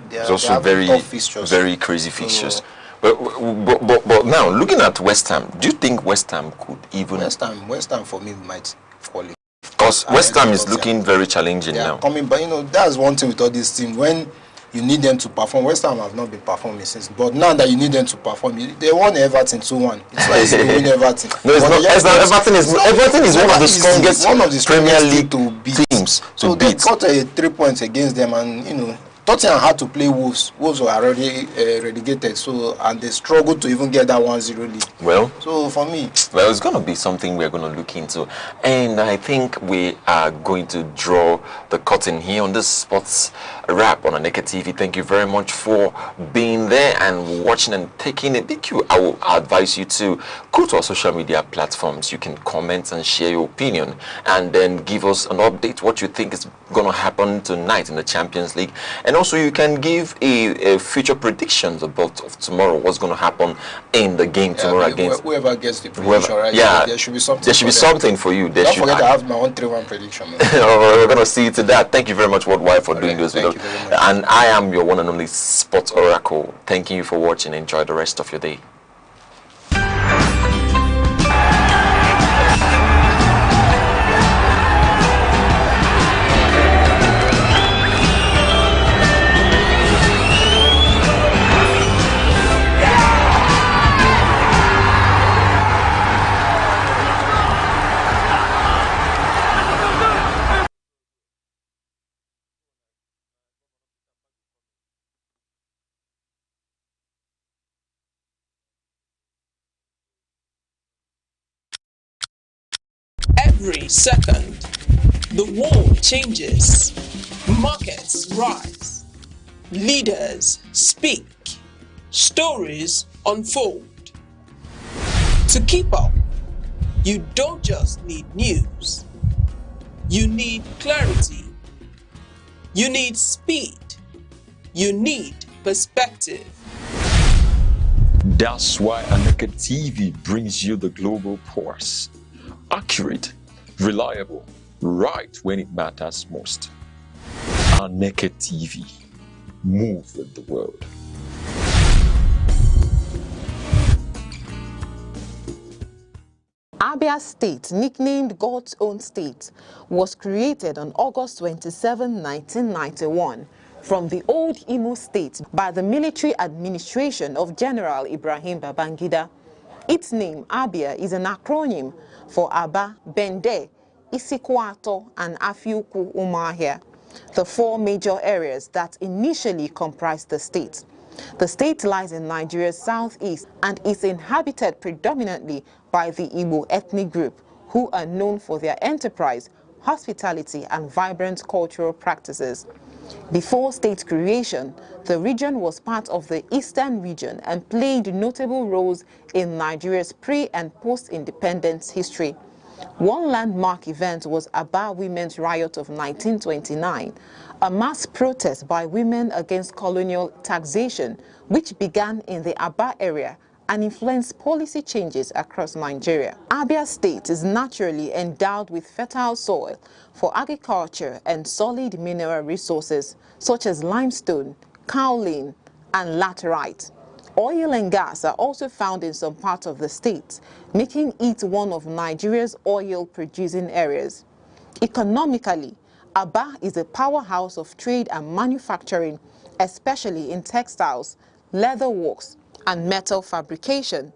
very tough fixtures. Very crazy fixtures. But now, looking at West Ham, do you think West Ham could even... West Ham for me might qualify. Because West Ham is looking very challenging now. Coming, but that's one thing with all this team. When you need them to perform, West Ham have not been performing since. But now that you need them to perform, they won Everton 2-1. It's like they win Everton. No, it's not. Everton is one of the strongest Premier League teams. So they got 3 points against them, and Tottenham had to play Wolves. Wolves were already relegated, and they struggled to even get that 1-0 lead. Well, so for me, it's going to be something we're going to look into, and I think we are going to draw the curtain here on this sports wrap on Aneke TV. Thank you very much for being there and watching and taking a BQ. I will advise you to go to our social media platforms. You can comment and share your opinion, and then give us an update what you think is going to happen tonight in the Champions League. And also you can give a future predictions about tomorrow, what's going to happen in the game tomorrow against whoever gets the prediction, right? Yeah, there should be something. There should be something for you. Don't forget I have my own 3-1 prediction. We're going to see to that. Thank you very much, Worldwide, for doing this video. And I am your one and only Sports Oracle. Thanking you for watching. Enjoy the rest of your day. Every second, the world changes, markets rise, leaders speak, stories unfold. To keep up, you don't just need news, you need clarity, you need speed, you need perspective. That's why Aneke TV brings you the global pulse. Accurate, reliable, right when it matters most. Aneke TV, move with the world. Abia State, nicknamed God's Own State, was created on August 27, 1991, from the old Imo State by the military administration of General Ibrahim Babangida. Its name, Abia, is an acronym for Aba, Bende, Isikwato, and Afiuku Umahia, the 4 major areas that initially comprised the state. The state lies in Nigeria's southeast and is inhabited predominantly by the Igbo ethnic group, who are known for their enterprise, hospitality, and vibrant cultural practices. Before state creation, the region was part of the Eastern region and played notable roles in Nigeria's pre- and post-independence history. One landmark event was Aba Women's Riot of 1929, a mass protest by women against colonial taxation, which began in the Aba area and influenced policy changes across Nigeria. Abia State is naturally endowed with fertile soil for agriculture and solid mineral resources such as limestone, kaolin, and laterite. Oil and gas are also found in some parts of the state, making it one of Nigeria's oil-producing areas. Economically, Aba is a powerhouse of trade and manufacturing, especially in textiles, leather works, and metal fabrication,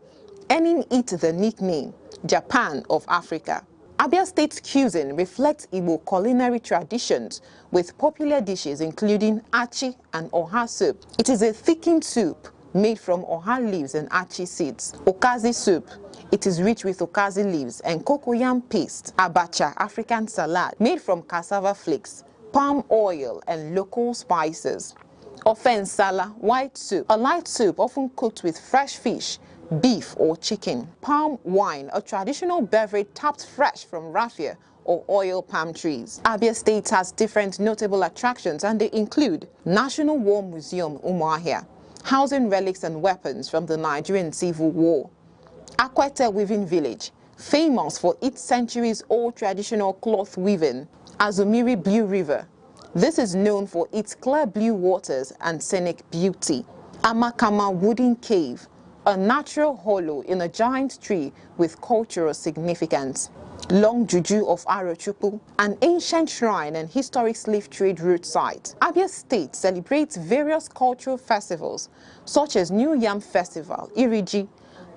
earning it the nickname Japan of Africa. Abia State's cuisine reflects Igbo culinary traditions with popular dishes including achi and oha soup. It is a thickened soup made from oha leaves and achi seeds. Okazi soup. It is rich with okazi leaves and cocoyam paste. Abacha, African salad, made from cassava flakes, palm oil, and local spices. Ofensala, white soup, a light soup often cooked with fresh fish, beef, or chicken. Palm wine, a traditional beverage tapped fresh from raffia or oil palm trees. Abia State has different notable attractions, and they include National War Museum Umuahia, housing relics and weapons from the Nigerian Civil War; Akwete Weaving Village, famous for its centuries-old traditional cloth weaving; Azumiri Blue River. This is known for its clear blue waters and scenic beauty; Amakama Wooden Cave, a natural hollow in a giant tree with cultural significance; Long Juju of Arochukwu, an ancient shrine and historic slave trade route site. Abia State celebrates various cultural festivals such as New Yam Festival, Iriji,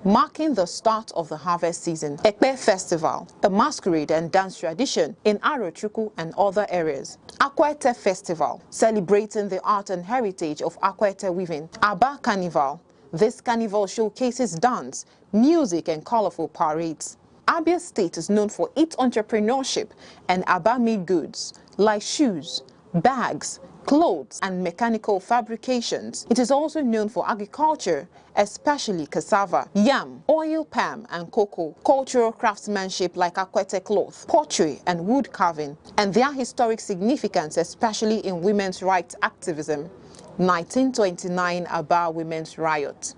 marking the start of the harvest season; Ekpe Festival, a masquerade and dance tradition in Arochukwu and other areas; Akwete Festival, celebrating the art and heritage of Akwete weaving; Aba Carnival. This carnival showcases dance, music, and colorful parades. Abia State is known for its entrepreneurship and Aba-made goods like shoes, bags, clothes, and mechanical fabrications. It is also known for agriculture, especially cassava, yam, oil palm, and cocoa, cultural craftsmanship like Akwete cloth, pottery, and wood carving, and their historic significance, especially in women's rights activism. 1929 Aba Women's Riot.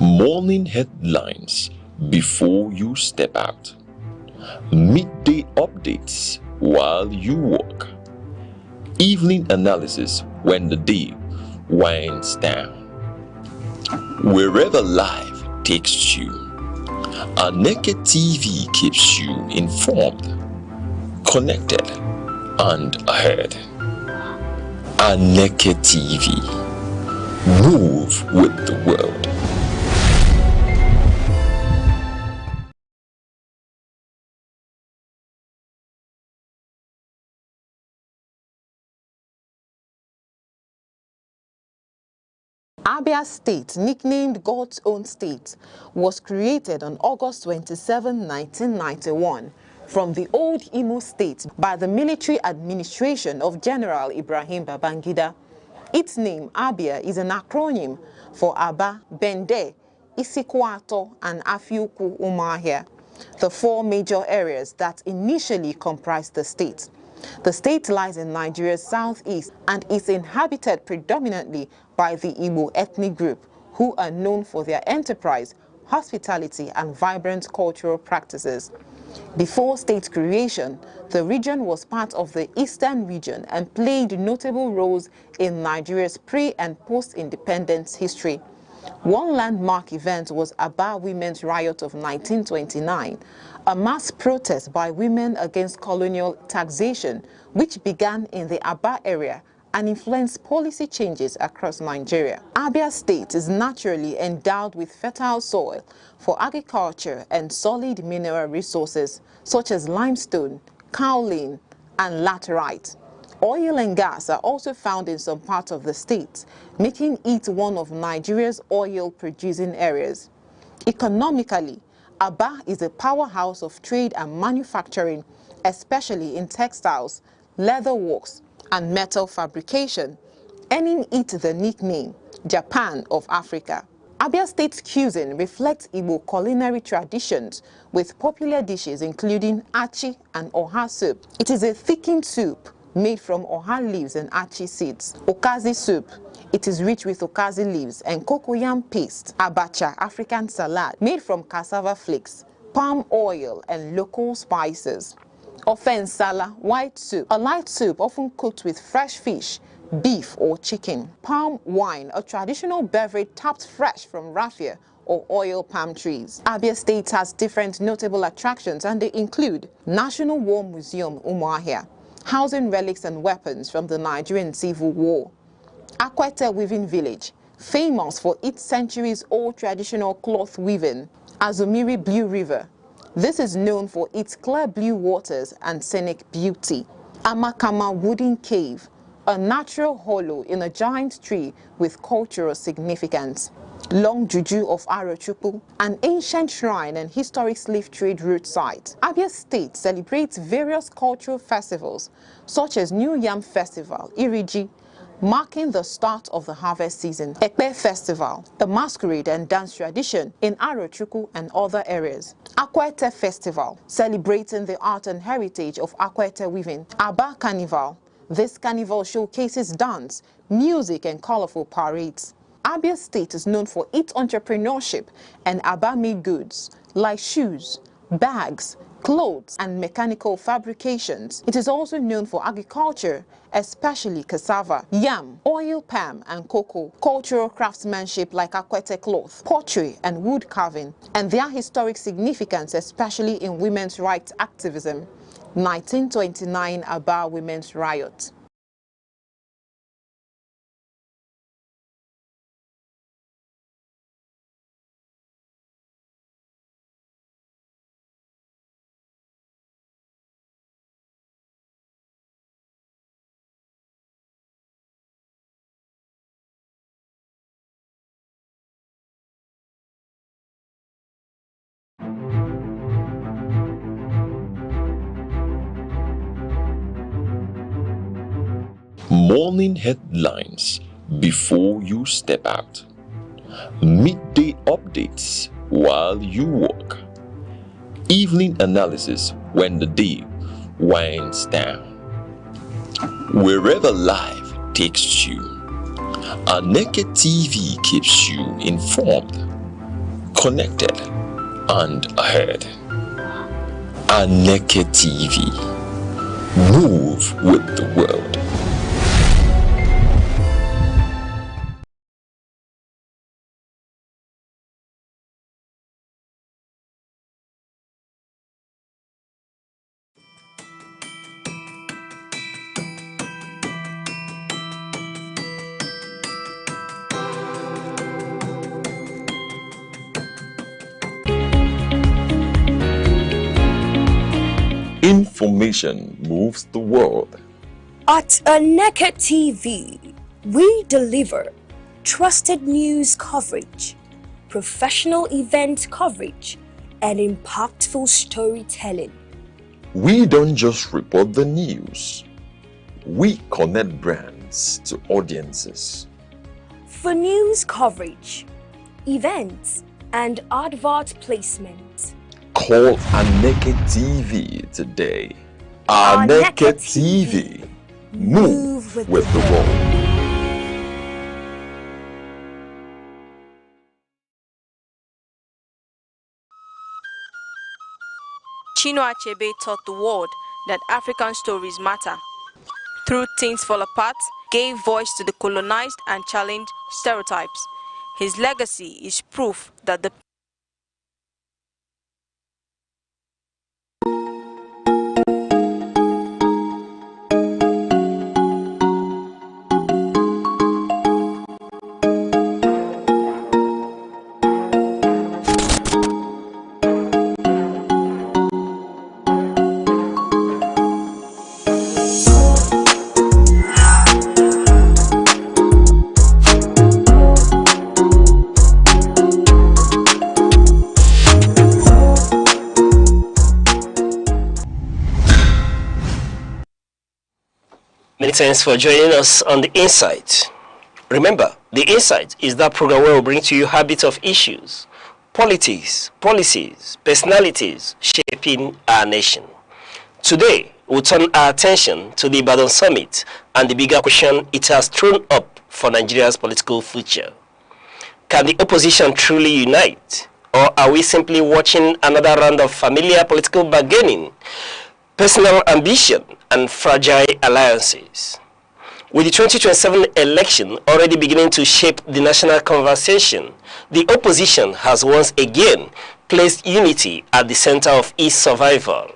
Morning headlines before you step out. Midday updates while you work. Evening analysis when the day winds down. Wherever life takes you, Aneke TV keeps you informed, connected, and ahead. Aneke TV. Move with the world. Abia State, nicknamed God's own state, was created on August 27, 1991, from the old Imo state by the military administration of General Ibrahim Babangida. Its name, Abia, is an acronym for Aba, Bende, Isikwato, and Afiuku Umuahia, the four major areas that initially comprised the state. The state lies in Nigeria's southeast and is inhabited predominantly by the Igbo ethnic group, who are known for their enterprise, hospitality, and vibrant cultural practices. Before state creation, the region was part of the Eastern region and played notable roles in Nigeria's pre- and post-independence history. One landmark event was Aba Women's Riot of 1929, a mass protest by women against colonial taxation, which began in the Aba area and influenced policy changes across Nigeria. Abia State is naturally endowed with fertile soil for agriculture and solid mineral resources such as limestone, kaolin, and laterite. Oil and gas are also found in some parts of the state, making it one of Nigeria's oil-producing areas. Economically, Aba is a powerhouse of trade and manufacturing, especially in textiles, leather works, and metal fabrication, earning it the nickname Japan of Africa. Abia State's cuisine reflects Igbo culinary traditions with popular dishes including achi and oha soup. It is a thickened soup made from oha leaves and achi seeds. Okazi soup. It is rich with okazi leaves and cocoyam paste. Abacha, African salad, made from cassava flakes, palm oil, and local spices. Ofe nsala, white soup, a light soup often cooked with fresh fish, beef, or chicken. Palm wine, a traditional beverage tapped fresh from raffia or oil palm trees. Abia State has different notable attractions, and they include National War Museum Umuahia, housing relics and weapons from the Nigerian Civil War; Akwete Weaving Village, famous for its centuries-old traditional cloth weaving; Azumiri Blue River. This is known for its clear blue waters and scenic beauty; Amakama Wooden Cave, a natural hollow in a giant tree with cultural significance; Long Juju of Arochukwu, an ancient shrine and historic slave trade route site. Abia State celebrates various cultural festivals such as New Yam Festival, Iriji, marking the start of the harvest season. Ekpe Festival, a masquerade and dance tradition in Arochukwu and other areas. Akwete Festival, celebrating the art and heritage of Akwete weaving. Aba Carnival, this carnival showcases dance, music and colorful parades. Abia State is known for its entrepreneurship and Aba-made goods like shoes, bags, clothes and mechanical fabrications. It is also known for agriculture, especially cassava, yam, oil palm and cocoa, cultural craftsmanship like Akwete cloth, pottery and wood carving, and their historic significance, especially in women's rights activism. 1929 Aba Women's Riot. Morning headlines before you step out. Midday updates while you work. Evening analysis when the day winds down. Wherever life takes you, Aneke TV keeps you informed, connected, and ahead. Aneke TV. Move with the world. Information moves the world. At Aneke TV, we deliver trusted news coverage, professional event coverage, and impactful storytelling. We don't just report the news. We connect brands to audiences. For news coverage, events, and advert placement, call Aneke TV today. Aneke TV. Move with the world. Chinua Achebe taught the world that African stories matter. Through Things Fall Apart, gave voice to the colonized and challenged stereotypes. His legacy is proof that the Many thanks for joining us on The Insight. Remember, The Insight is that program where we bring to you habits of issues, politics, policies, personalities shaping our nation. Today, we'll turn our attention to the Ibadan Summit and the bigger question it has thrown up for Nigeria's political future. Can the opposition truly unite? Or are we simply watching another round of familiar political bargaining, personal ambition, and fragile alliances? With the 2027 election already beginning to shape the national conversation, the opposition has once again placed unity at the center of its survival.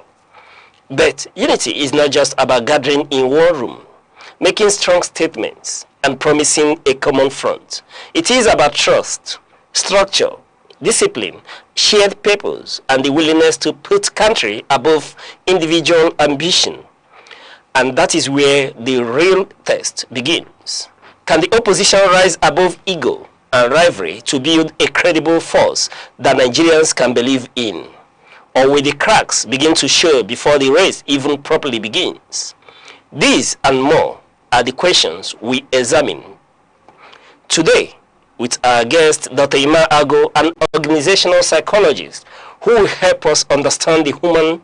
But unity is not just about gathering in one room, making strong statements, and promising a common front. It is about trust, structure, discipline, shared purpose, and the willingness to put country above individual ambition. And that is where the real test begins. Can the opposition rise above ego and rivalry to build a credible force that Nigerians can believe in? Or will the cracks begin to show before the race even properly begins? These and more are the questions we examine. Today, with our guest, Dr. Ima Ago, an organizational psychologist who will help us understand the human,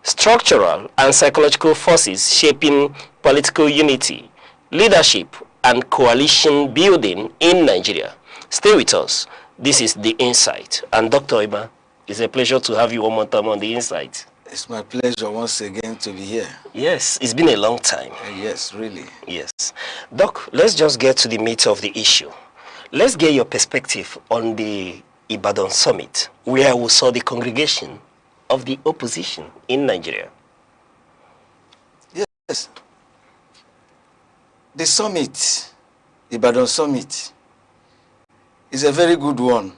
structural, and psychological forces shaping political unity, leadership, and coalition building in Nigeria. Stay with us. This is The Insight. And Dr. Ima, it's a pleasure to have you one more time on The Insight. It's my pleasure once again to be here. Yes, it's been a long time. Yes, really. Yes. Doc, let's just get to the meat of the issue. Let's get your perspective on the Ibadan summit, where we saw the congregation of the opposition in Nigeria. Yes. The summit, Ibadan summit, is a very good one.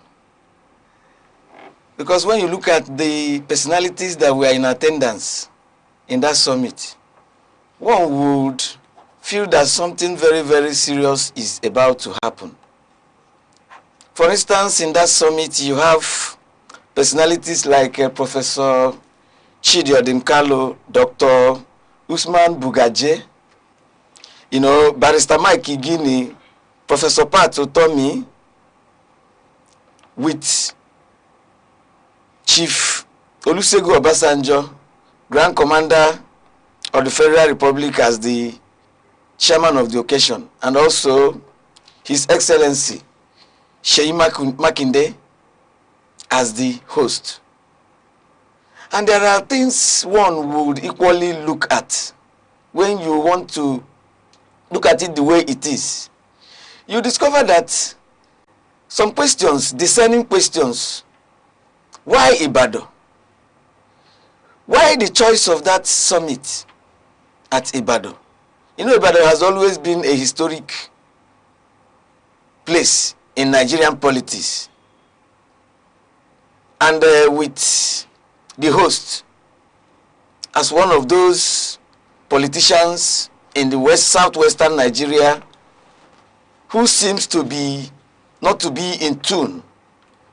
Because when you look at the personalities that were in attendance in that summit, one would feel that something very, very serious is about to happen. For instance, in that summit, you have personalities like Professor Chidi Odimkalo, Dr. Usman Bugaje, Barrister Mike Igini, Professor Pat Otomi, with Chief Olusegun Obasanjo, Grand Commander of the Federal Republic, as the chairman of the occasion, and also His Excellency Seyi Makinde as the host. And there are things one would equally look at when you want to look at it the way it is. You discover that some questions, discerning questions, why Ibadan? Why the choice of that summit at Ibadan? Ibadan has always been a historic place in Nigerian politics. And with the host as one of those politicians in the southwestern Nigeria who seems to be not to be in tune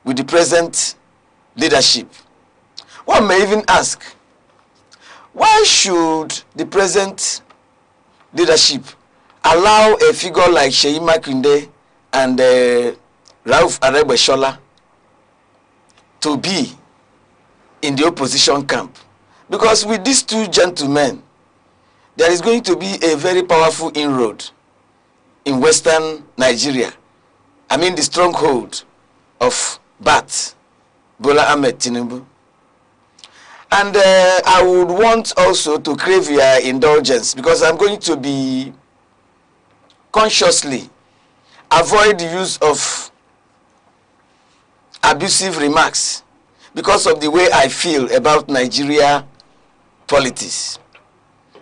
with the present leadership. One may even ask, why should the present leadership allow a figure like Seyi Makinde and Rauf Aregbesola to be in the opposition camp? Because with these two gentlemen, there is going to be a very powerful inroad in western Nigeria. I mean the stronghold of BAT, Bola Ahmed Tinubu. And I would want also to crave your indulgence, because I'm going to be consciously avoid the use of abusive remarks because of the way I feel about Nigeria politics.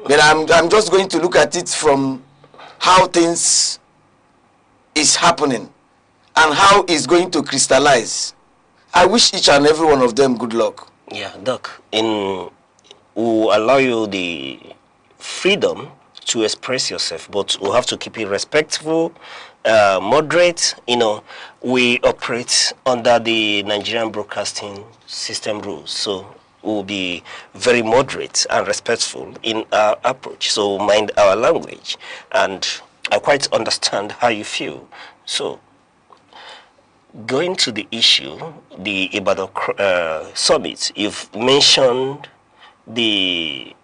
But I'm just going to look at it from how things is happening and how it's going to crystallize. I wish each and every one of them good luck. Yeah, Doc, we'll allow you the freedom to express yourself, but we'll have to keep it respectful, moderate. We operate under the Nigerian Broadcasting System rules, so we'll be very moderate and respectful in our approach. So mind our language, and I quite understand how you feel. So, going to the issue, the Ibadan summit, you've mentioned the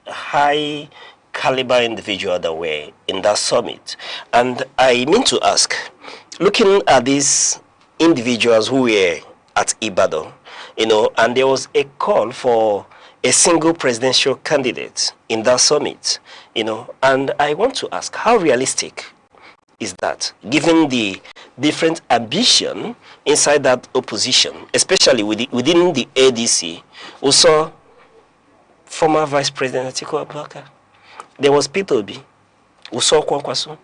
high caliber individual that were in that summit. And I mean to ask, looking at these individuals who were at Ibadan, and there was a call for a single presidential candidate in that summit, and I want to ask, how realistic is that, given the different ambition inside that opposition, especially within the ADC? Also, former Vice President Atiku Abubakar, there was peterobi, Uso Kwankwaso,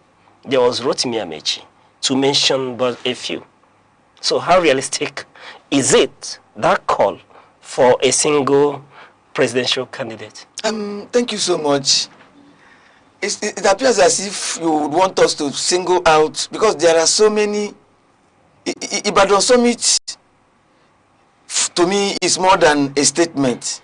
there was Rotimi Amechi, to mention but a few. So how realistic is it, that call for a single presidential candidate? Thank you so much. It appears as if you would want us to single out, because there are so many. Ibadan Summit, to me, is more than a statement.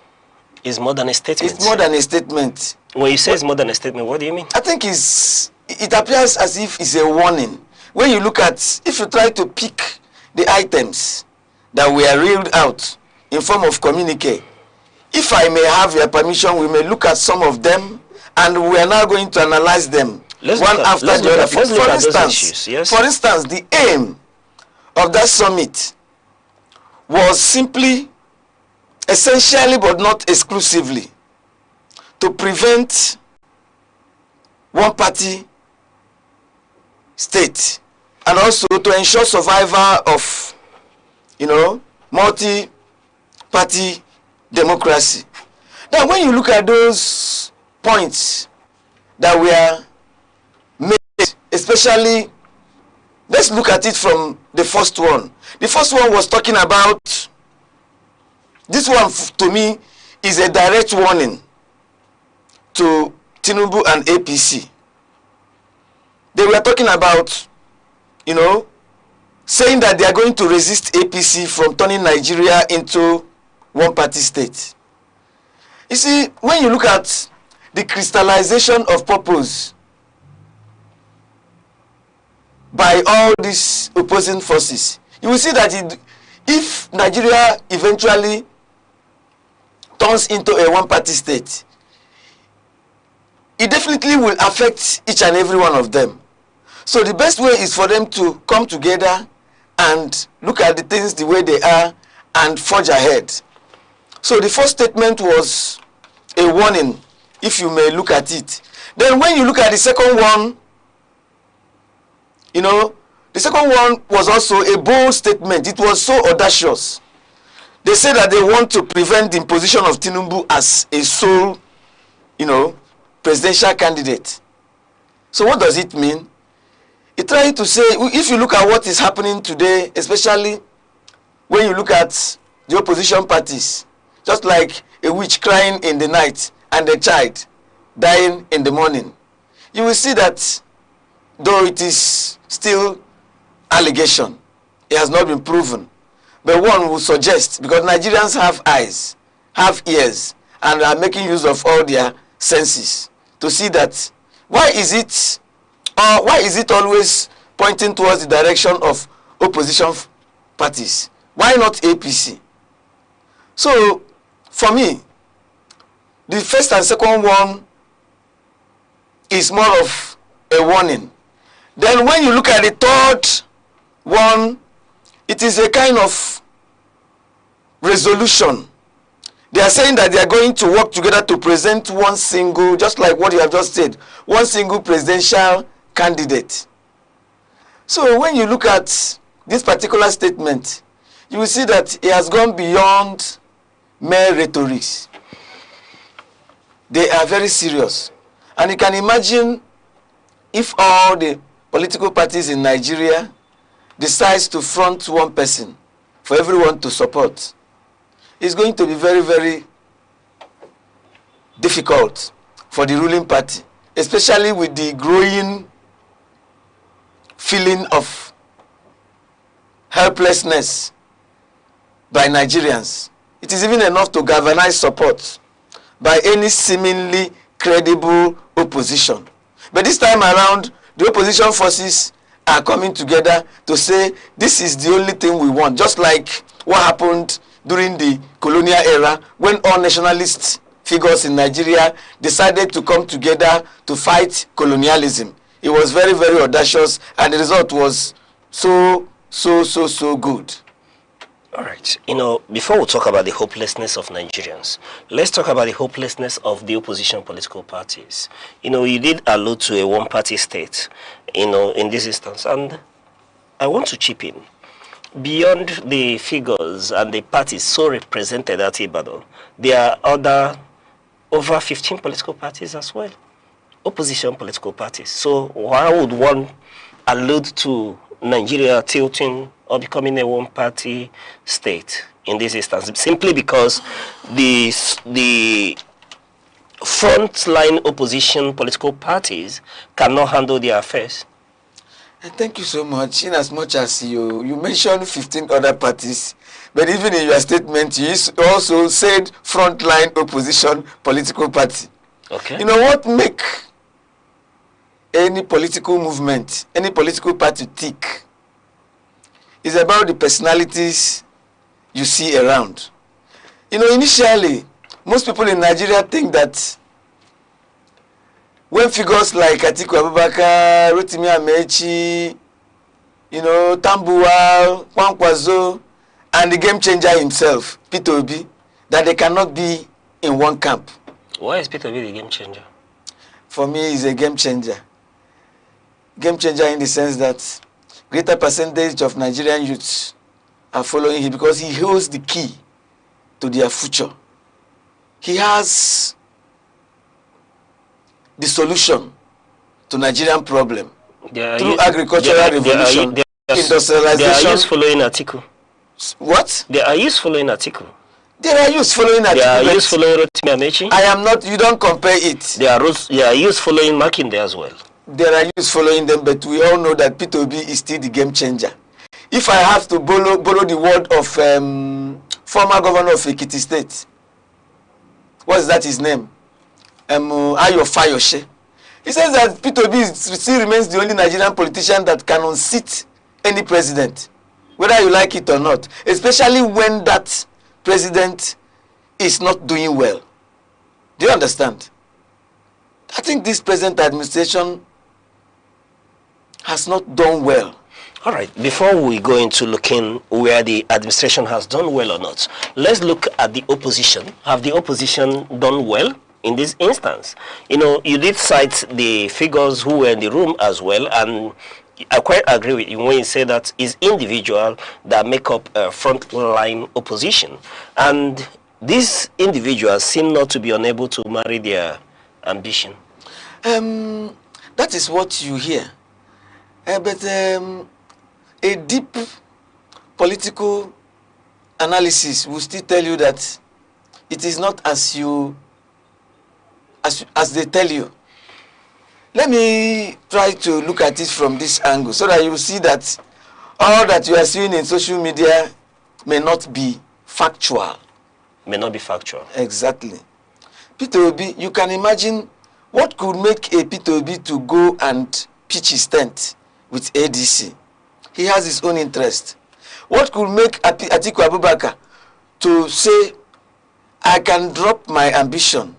It's more than a statement? It's more than a statement. When you say it's more than a statement, what do you mean? I think it's it appears as if it's a warning. When you look at, if you try to pick the items that were reeled out in form of communique, if I may have your permission, we may look at some of them, and we are now going to analyze them one after the other. For instance, the aim of that summit was simply, essentially but not exclusively, to prevent one-party state and also to ensure survival of, multi-party democracy. Now, when you look at those points that were made, especially, let's look at it from the first one. The first one was talking about, this one to me is a direct warning to Tinubu and APC. They were talking about, saying that they are going to resist APC from turning Nigeria into one-party state. You see, when you look at the crystallization of purpose by all these opposing forces, you will see that if Nigeria eventually turns into a one-party state, it definitely will affect each and every one of them. So the best way is for them to come together and look at the things the way they are and forge ahead. So the first statement was a warning, if you may look at it. Then when you look at the second one, the second one was also a bold statement. It was so audacious. They said that they want to prevent the imposition of Tinubu as a sole, presidential candidate. So what does it mean? It tries to say, if you look at what is happening today, especially when you look at the opposition parties, just like a witch crying in the night and a child dying in the morning, you will see that though it is still allegation, it has not been proven, but one would suggest, because Nigerians have eyes, have ears, and are making use of all their senses to see that why is it always pointing towards the direction of opposition parties? Why not APC? So, for me, the first and second one is more of a warning. Then when you look at the third one, it is a kind of resolution. They are saying that they are going to work together to present one single, just like what you have just said, one single presidential candidate. So when you look at this particular statement, you will see that it has gone beyond mere rhetoric. They are very serious. And you can imagine if all the political parties in Nigeria decides to front one person for everyone to support, it's going to be very, very difficult for the ruling party, especially with the growing feeling of helplessness by Nigerians. It is even enough to galvanize support by any seemingly credible opposition. But this time around, the opposition forces are coming together to say this is the only thing we want, just like what happened during the colonial era when all nationalist figures in Nigeria decided to come together to fight colonialism. It was very, very audacious, and the result was so good. All right. Before we talk about the hopelessness of Nigerians, let's talk about the hopelessness of the opposition political parties. You did allude to a one-party state, in this instance, and I want to chip in. Beyond the figures and the parties so represented at Ibadan, there are over 15 political parties as well, opposition political parties. So why would one allude to Nigeria tilting or becoming a one-party state in this instance? Simply because the front-line opposition political parties cannot handle their affairs. Thank you so much. In as much as you mentioned 15 other parties, but even in your statement, you also said front-line opposition political party. Okay. What make any political movement, any political party tick. It's about the personalities you see around. You know, initially, most people in Nigeria think that when figures like Atiku Abubakar, Rotimi Amechi, you know, Tambuwal, Kwankwaso, and the game changer himself, Peterobi, that they cannot be in one camp. Why is Peterobi the game changer? For me, he's a game changer. Game changer in the sense that greater percentage of Nigerian youths are following him because he holds the key to their future. He has the solution to Nigerian problem through agricultural revolution, industrialization. There are youths following Atiku. What? There are youths following Atiku. There are youths following Atiku. There are youths following Rotimi Amechi. I am not, you don't compare it. There are youths following Makinde as well. There are youths following them, but we all know that Peterobi is still the game changer. If I have to borrow the word of former governor of Ekiti State, what's that his name? Ayo Fayoshe. He says that Peterobi still remains the only Nigerian politician that can unseat any president, whether you like it or not, especially when that president is not doing well. Do you understand? I think this present administration has not done well. All right, before we go into looking where the administration has done well or not, let's look at the opposition. Have the opposition done well in this instance? You know, you did cite the figures who were in the room as well, and I quite agree with you when you say that it's individual that make up a frontline opposition. And these individuals seem not to be unable to marry their ambition. That is what you hear. But a deep political analysis will still tell you that it is not as they tell you. Let me try to look at it from this angle so that you will see that all that you are seeing in social media may not be factual. May not be factual. Exactly. Peterobi, you can imagine what could make a Peterobi to go and pitch his tent with ADC. He has his own interest. What could make Atiku Abubakar to say, I can drop my ambition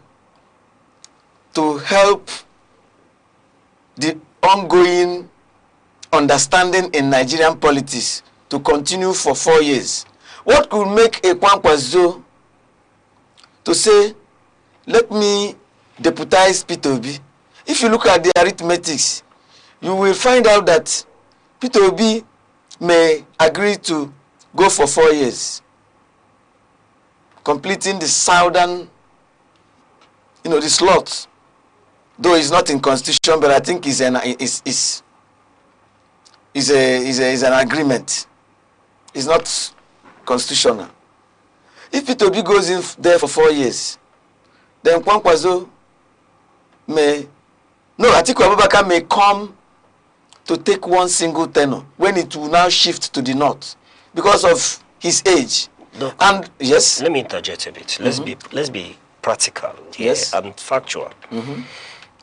to help the ongoing understanding in Nigerian politics to continue for 4 years? What could make a Kwankwaso to say, let me deputize Peterobi? If you look at the arithmetics, you will find out that Peterobi may agree to go for 4 years, completing the southern, the slot. Though it's not in constitution, but I think it's an agreement. It's not constitutional. If Peterobi goes in there for 4 years, then Kwankwaso Atiku Abubakar may come to take one single tenor when it will now shift to the north because of his age. Look, and yes, let me interject a bit. Let's be practical here and factual.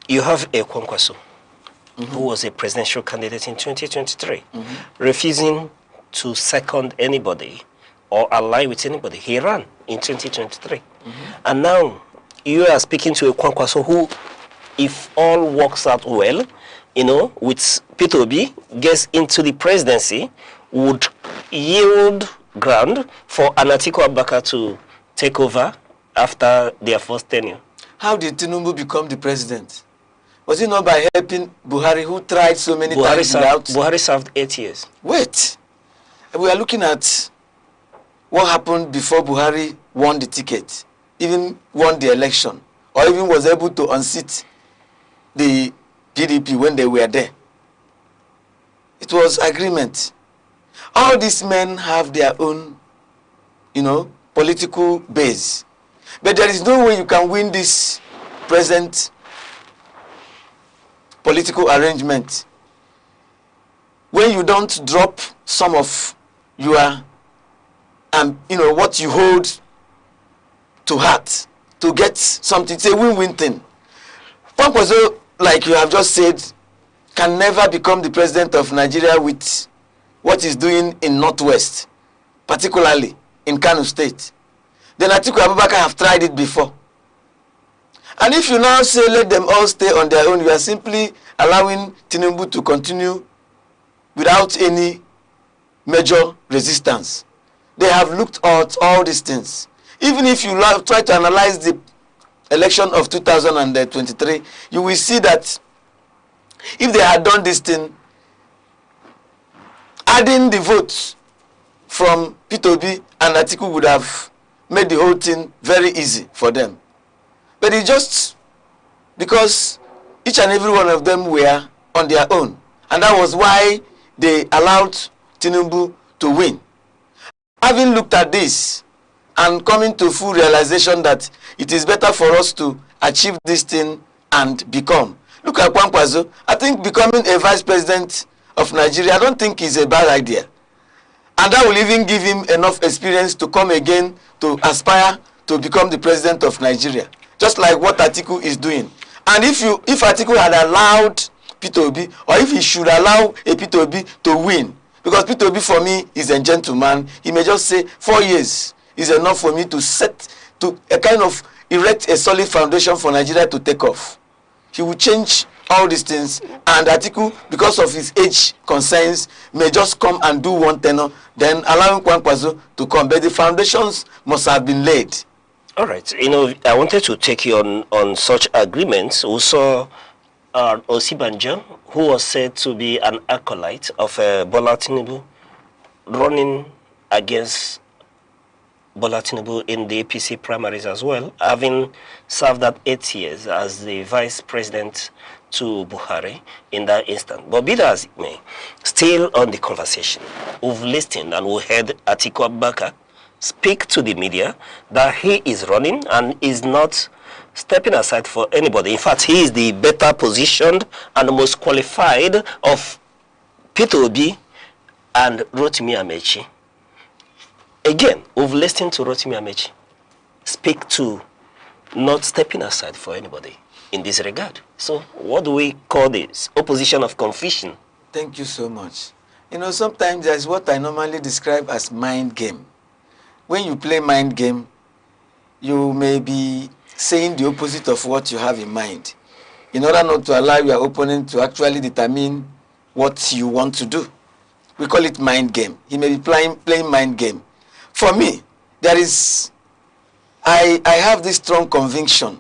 You have a Kwankwaso who was a presidential candidate in 2023, refusing to second anybody or ally with anybody. He ran in 2023. And now you are speaking to a Kwankwaso who, if all works out well, with Peterobi gets into the presidency, would yield ground for Atiku Abubakar to take over after their first tenure. How did Tinubu become the president? Was it not by helping Buhari, who tried so many times without? Buhari served 8 years. Wait. We are looking at what happened before Buhari won the ticket, even won the election, or even was able to unseat the PDP when they were there. It was agreement. All these men have their own, political base. But there is no way you can win this present political arrangement when you don't drop some of your, what you hold to heart to get something. It's a win-win thing. Kwankwaso, like you have just said, can never become the president of Nigeria with what he's doing in Northwest, particularly in Kano State. Then Atiku Abubakar have tried it before. And if you now say let them all stay on their own, you are simply allowing Tinubu to continue without any major resistance. They have looked at all these things. Even if you try to analyze the election of 2023, you will see that if they had done this thing, adding the votes from peterobi and Atiku would have made the whole thing very easy for them. But it's just because each and every one of them were on their own. And that was why they allowed Tinubu to win. Having looked at this and coming to full realization that it is better for us to achieve this thing and become. Look at Kwankwaso. I think becoming a vice president of Nigeria, I don't think is a bad idea. And that will even give him enough experience to come again to aspire to become the president of Nigeria. Just like what Atiku is doing. And if Atiku had allowed peterobi, or if he should allow a peterobi to win, because peterobi for me is a gentleman, he may just say 4 years is enough for me to erect a solid foundation for Nigeria to take off. He will change all these things, and Atiku, because of his age concerns, may just come and do one tenor, then allowing Kwankwaso to come. But the foundations must have been laid. All right. I wanted to take you on such agreements. We saw Osibanjo, who was said to be an acolyte of Bola Tinubu, running against Bola Tinubu in the APC primaries as well, having served that 8 years as the vice president to Buhari in that instant. But be that as it may, still on the conversation, we've listened and we heard Atiku Abubakar speak to the media that he is running and is not stepping aside for anybody. In fact, he is the better positioned and most qualified of peterobi and Rotimi Amechi. Again, we've listened to Rotimi Amechi speak to not stepping aside for anybody in this regard. So what do we call this? Opposition of confusion. Thank you so much. Sometimes there's what I normally describe as mind game. When you play mind game, you may be saying the opposite of what you have in mind, in order not to allow your opponent to actually determine what you want to do. We call it mind game. He may be playing mind game. For me, I have this strong conviction.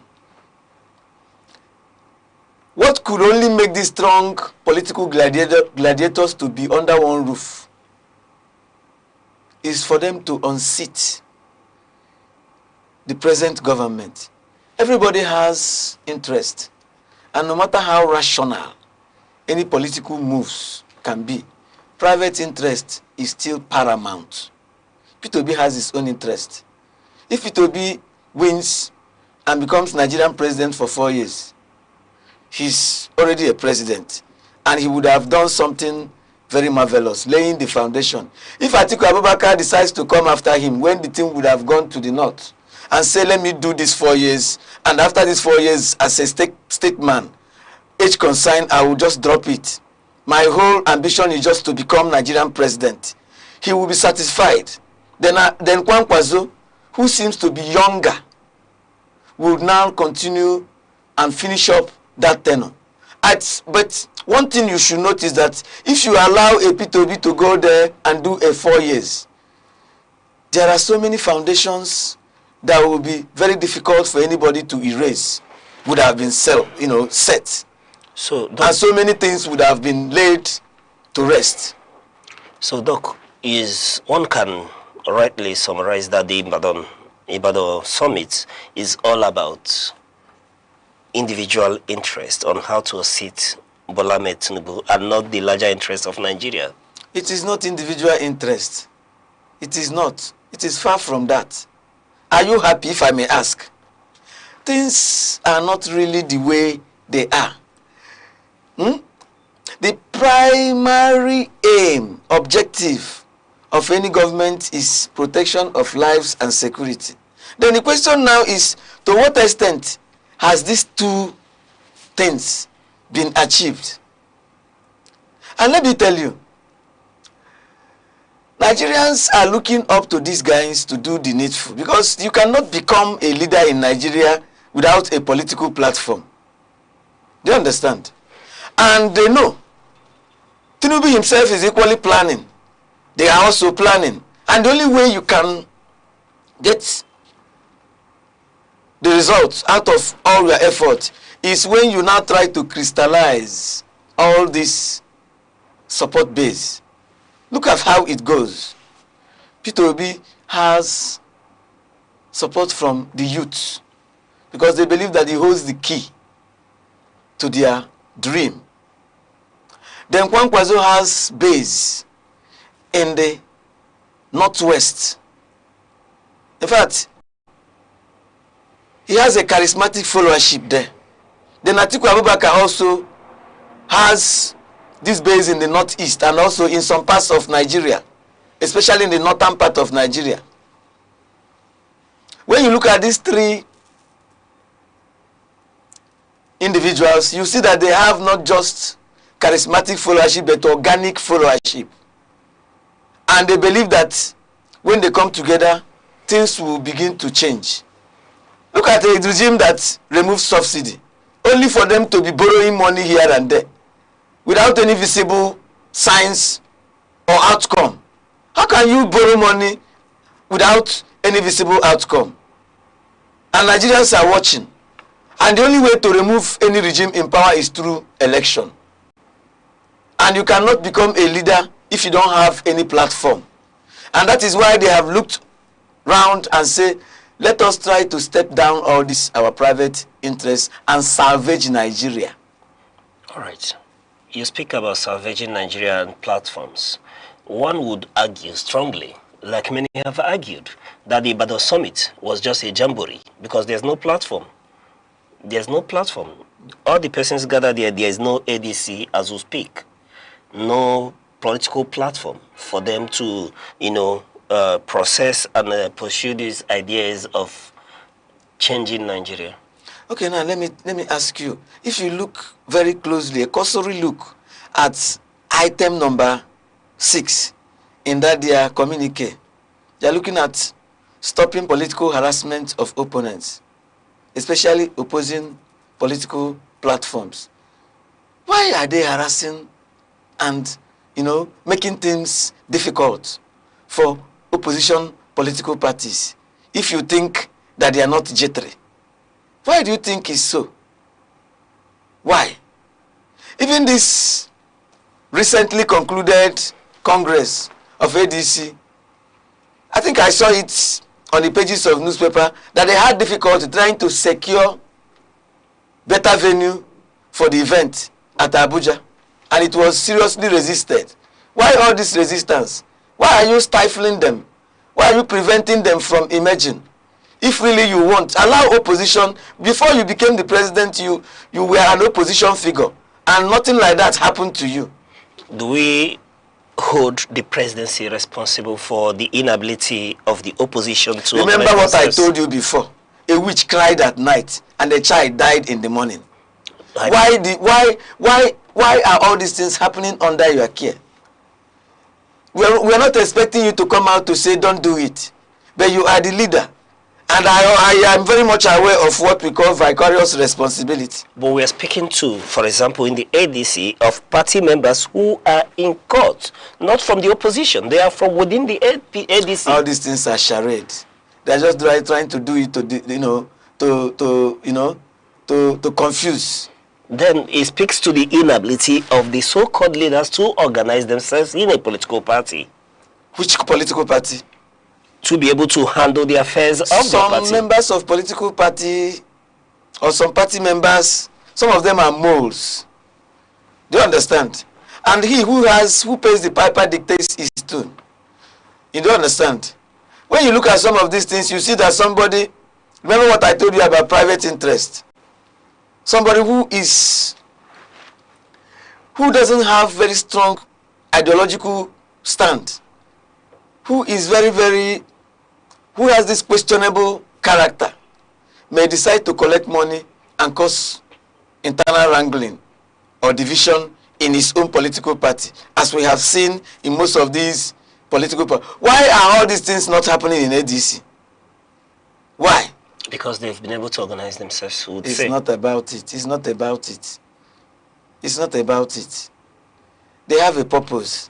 What could only make these strong political gladiators to be under one roof is for them to unseat the present government. Everybody has interest, and no matter how rational any political moves can be, private interest is still paramount. Peterobi has his own interest. If Peterobi wins and becomes Nigerian president for 4 years, he's already a president, and he would have done something very marvelous, laying the foundation. If Atiku Abubakar decides to come after him, when the thing would have gone to the north, and say, let me do this 4 years, and after these 4 years, as a statesman, age consign, I will just drop it. My whole ambition is just to become Nigerian president. He will be satisfied. Then Kwankwaso, who seems to be younger, will now continue and finish up that tenure. But one thing you should notice that if you allow a peterobi to go there and do a 4 years, there are so many foundations that will be very difficult for anybody to erase, would have been set. And so many things would have been laid to rest. So, Doc, one can rightly summarize that the Ibadan summit is all about individual interest on how to seat Bola Ahmed Tinubu and not the larger interest of Nigeria. It is not individual interest. It is not. It is far from that. Are you happy, if I may ask? Things are not really the way they are. The primary aim, objective of any government is protection of lives and security. Then the question now is, to what extent has these two things been achieved? And let me tell you, Nigerians are looking up to these guys to do the needful, because you cannot become a leader in Nigeria without a political platform. Do you understand? And they know Tinubu himself is equally planning. They are also planning. And the only way you can get the results out of all your effort is when you now try to crystallize all this support base. Look at how it goes. Peterobi has support from the youth because they believe that he holds the key to their dream. Then Kwankwaso has base in the northwest. In fact, he has a charismatic followership there. Then Atiku Abubakar also has this base in the northeast and also in some parts of Nigeria, especially in the northern part of Nigeria. When you look at these three individuals, you see that they have not just charismatic followership but organic followership. And they believe that when they come together, things will begin to change. Look at a regime that removes subsidy, only for them to be borrowing money here and there, without any visible signs or outcome. How can you borrow money without any visible outcome? And Nigerians are watching. And the only way to remove any regime in power is through election. And you cannot become a leader if you don't have any platform. And that is why they have looked round and say, let us try to step down all this, our private interests, and salvage Nigeria. All right. You speak about salvaging Nigerian platforms. One would argue strongly, like many have argued, that the Ibadan summit was just a jamboree because there's no platform. There's no platform. All the persons gathered there, there is no ADC as we speak. No political platform for them to, process and pursue these ideas of changing Nigeria. Okay, now let me ask you. If you look very closely, a cursory look at item number 6 in that their communique, they are looking at stopping political harassment of opponents, especially opposing political platforms. Why are they harassing and, making things difficult for opposition political parties if you think that they are not jittery? Why do you think it's so? Why? Even this recently concluded Congress of ADC, I think I saw it on the pages of newspaper that they had difficulty trying to secure better venue for the event at Abuja, and it was seriously resisted. Why all this resistance? Why are you stifling them? Why are you preventing them from emerging? If really you want, allow opposition. Before you became the president, you were an opposition figure, and nothing like that happened to you. Do we hold the presidency responsible for the inability of the opposition to remember what I told you before? A witch cried at night and a child died in the morning. Why are all these things happening under your care? We're not expecting you to come out to say don't do it, but you are the leader. And I am very much aware of what we call vicarious responsibility. But we are speaking to, for example, in the ADC, of party members who are in court, not from the opposition. They are from within the ADC. All these things are charade. They are just trying to do it to confuse. Then it speaks to the inability of the so-called leaders to organize themselves in a political party. Which political party? To be able to handle the affairs of the party. Some members of political party, or some party members, some of them are moles. Do you understand? And he who pays the piper dictates his tune. You don't understand? When you look at some of these things, you see that somebody, remember what I told you about private interest? Somebody who doesn't have very strong ideological stand, who is who has this questionable character, may decide to collect money and cause internal wrangling or division in his own political party, as we have seen in most of these political parties. Why are all these things not happening in ADC? Why? Because they've been able to organize themselves. It's not about it. It's not about it. It's not about it. They have a purpose.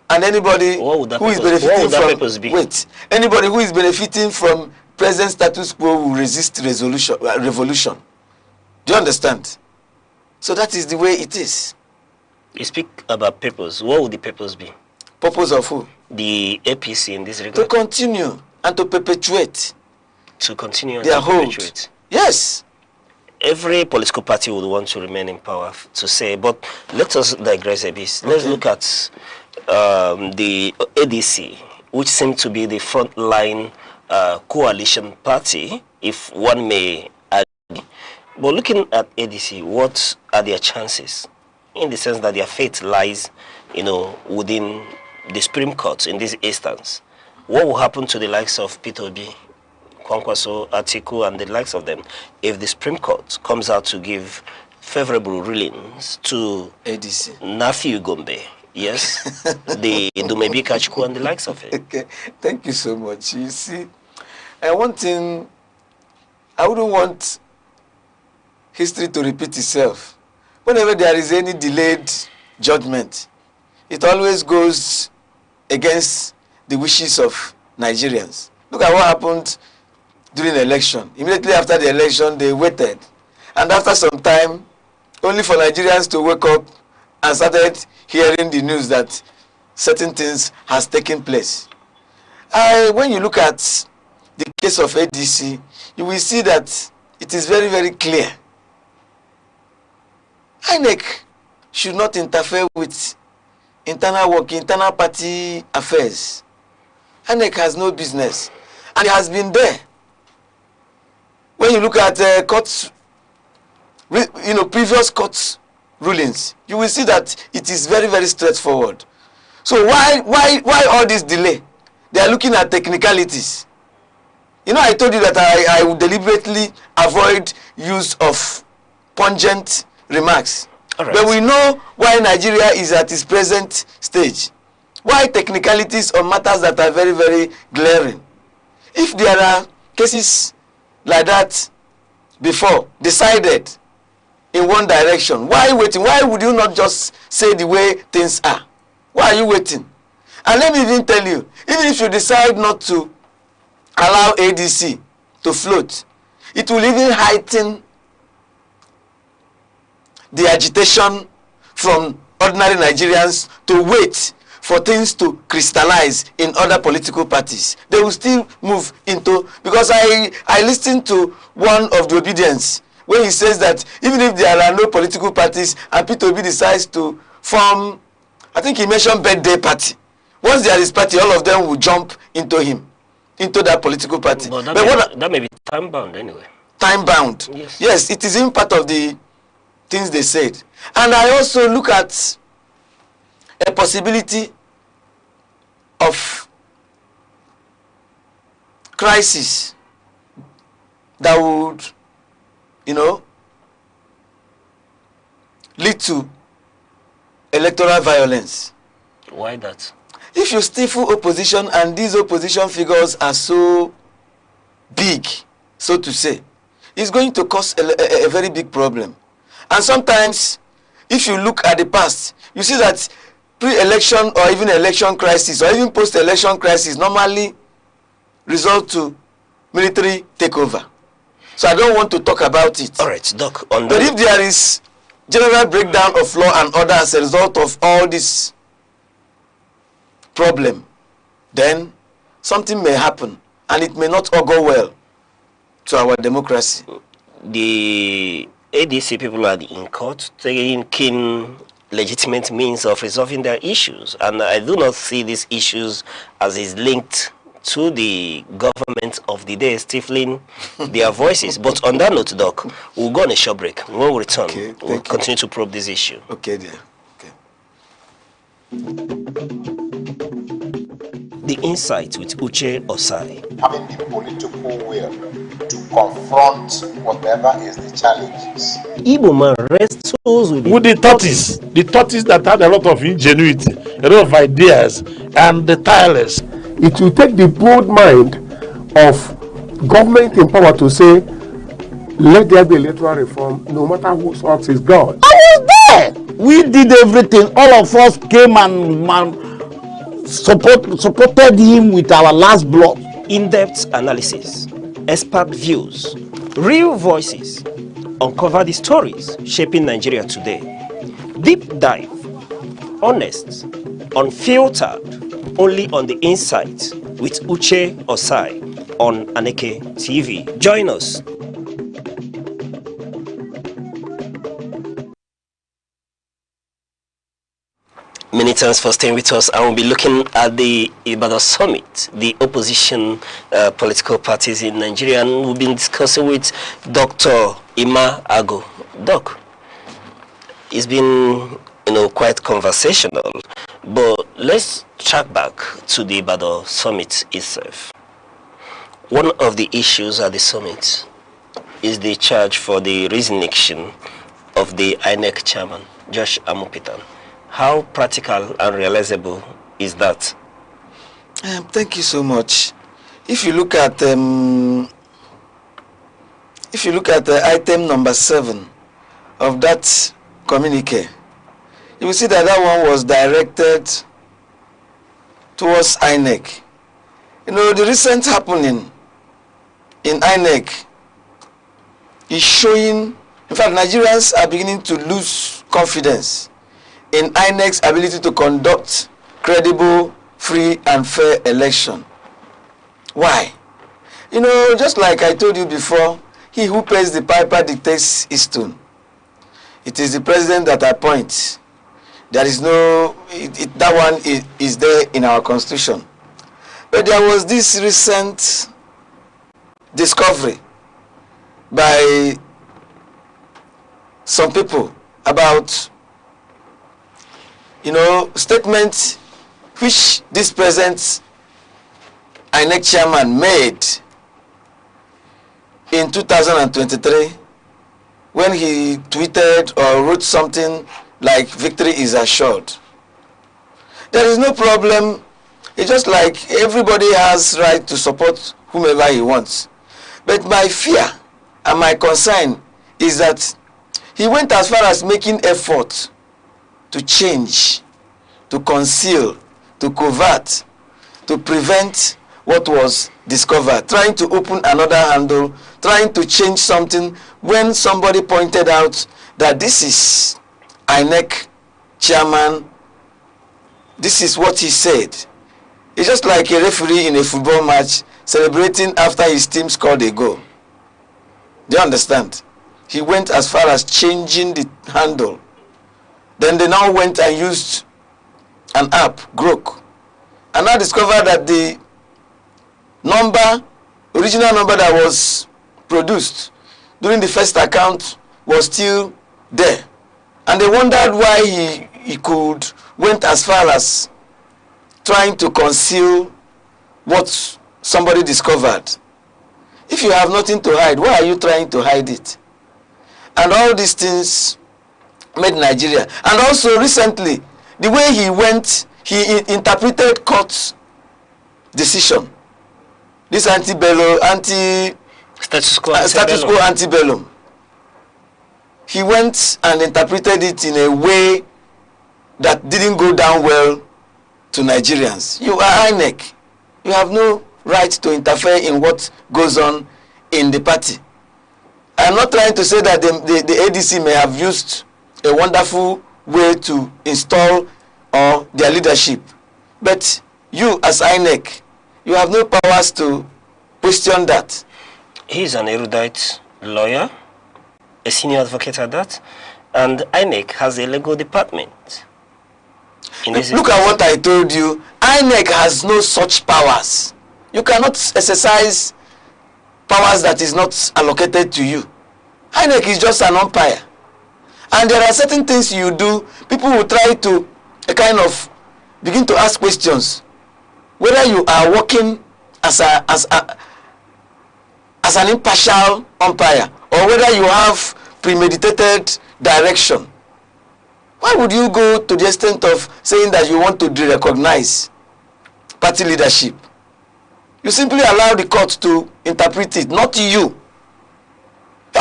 And anybody who is benefiting from anybody who is benefiting from present status quo will resist revolution. Do you understand? So that is the way it is. You speak about purpose. What would the purpose be? Purpose of who? The APC in this regard. To continue and to perpetuate. To continue and their to hold. perpetuate. Yes. Every political party would want to remain in power, to say, but let us digress a bit. Let's look at the ADC, which seems to be the frontline coalition party, if one may argue. But looking at ADC, what are their chances? In the sense that their fate lies, within the Supreme Court in this instance. What will happen to the likes of peterobi, Kwankwaso, Atiku, and the likes of them if the Supreme Court comes out to give favorable rulings to ADC, Nafi Ugombe, yes, the Dumebi Kachku and the likes of it? Okay, thank you so much. You see, one thing, I wouldn't want history to repeat itself. Whenever there is any delayed judgment, it always goes against the wishes of Nigerians. Look at what happened during the election. Immediately after the election, they waited. And after some time, only for Nigerians to wake up and started hearing the news that certain things has taken place. When you look at the case of ADC, you will see that it is very, very clear. INEC should not interfere with internal work, internal party affairs. INEC has no business, and it has been there. When you look at courts, previous court rulings, you will see that it is very, very straightforward. So why all this delay? They are looking at technicalities. I told you that I would deliberately avoid use of pungent remarks. Right. But we know why Nigeria is at its present stage. Why technicalities on matters that are very, very glaring. If there are cases like that before, decided in one direction, why waiting? Why would you not just say the way things are? Why are you waiting? And let me even tell you, even if you decide not to allow ADC to float, it will even heighten the agitation from ordinary Nigerians to wait for things to crystallize in other political parties. They will still move into, because I listened to one of the obedience when he says that even if there are no political parties and peterobi decides to form, I think he mentioned birthday party. Once there is party, all of them will jump into him, into that political party. But that may be time bound anyway. Time bound. Yes. Yes, it is in part of the things they said. And I also look at a possibility of crisis that would, lead to electoral violence. Why that? If you stifle opposition and these opposition figures are so big, so to say, it's going to cause a very big problem. And sometimes, if you look at the past, you see that pre-election or even election crisis or even post-election crisis normally result to military takeover. So I don't want to talk about it. All right, Doc. But if there is general breakdown of law and order as a result of all this problem, then something may happen and it may not all go well to our democracy. The ADC people are in court taking keen legitimate means of resolving their issues, and I do not see these issues as is linked to the government of the day stifling their voices. But on that note, Doc, we'll go on a short break. When we return, we'll continue to probe this issue. Okay, dear. Okay. The Insight with Uche Osai. Having the political will to confront whatever is the challenges. Igbo man wrestles with the tortoise that had a lot of ingenuity, a lot of ideas, and the tireless. It will take the bold mind of government in power to say, let there be electoral reform, no matter whose ox is God. I was there. We did everything. All of us came and supported him with our last blood. In-depth analysis, expert views, real voices, uncover the stories shaping Nigeria today. Deep dive, honest, unfiltered, only on the insight with Uche Osai on Aneke TV. Join us. Many thanks for staying with us. I will be looking at the Ibadan Summit, the opposition political parties in Nigeria, and we've been discussing with Dr. Ima Ago. Doc, it's been quite conversational, but let's track back to the Ibadan Summit itself. One of the issues at the summit is the charge for the resignation of the INEC chairman, Josh Amopitan. How practical and realizable is that? Thank you so much. If you look at item number 7 of that communique, you will see that that one was directed towards INEC. The recent happening in INEC is showing, in fact, Nigerians are beginning to lose confidence in INEC's ability to conduct credible, free, and fair election. Why? Just like I told you before, he who pays the piper dictates his tune. It is the president that appoints. There is no, that one is there in our constitution. But there was this recent discovery by some people about statements which this present INEC chairman made in 2023 when he tweeted or wrote something like victory is assured. There is no problem. It's just like everybody has right to support whomever he wants. But my fear and my concern is that he went as far as making effort to change, to conceal, to covert, to prevent what was discovered, trying to open another handle, trying to change something when somebody pointed out that this is INEC chairman, this is what he said. It's just like a referee in a football match celebrating after his team scored a goal. Do you understand? He went as far as changing the handle. Then they now went and used an app, Grok, and now discovered that the original number that was produced during the first account was still there. And they wondered why he went as far as trying to conceal what somebody discovered. If you have nothing to hide, why are you trying to hide it? And all these things made Nigeria. And also recently, the way he interpreted court's decision. This status quo antebellum. He went and interpreted it in a way that didn't go down well to Nigerians. You are INEC. You have no right to interfere in what goes on in the party. I'm not trying to say that the ADC may have used a wonderful way to install their leadership. But you, as INEC, you have no powers to question that. He's an erudite lawyer, a senior advocate at that, and INEC has a legal department. Look at what I told you. INEC has no such powers. You cannot exercise powers that is not allocated to you. INEC is just an umpire. And there are certain things you do, people will try to begin to ask questions. Whether you are working as as an impartial umpire, or whether you have premeditated direction. Why would you go to the extent of saying that you want to recognize party leadership? You simply allow the court to interpret it, not you.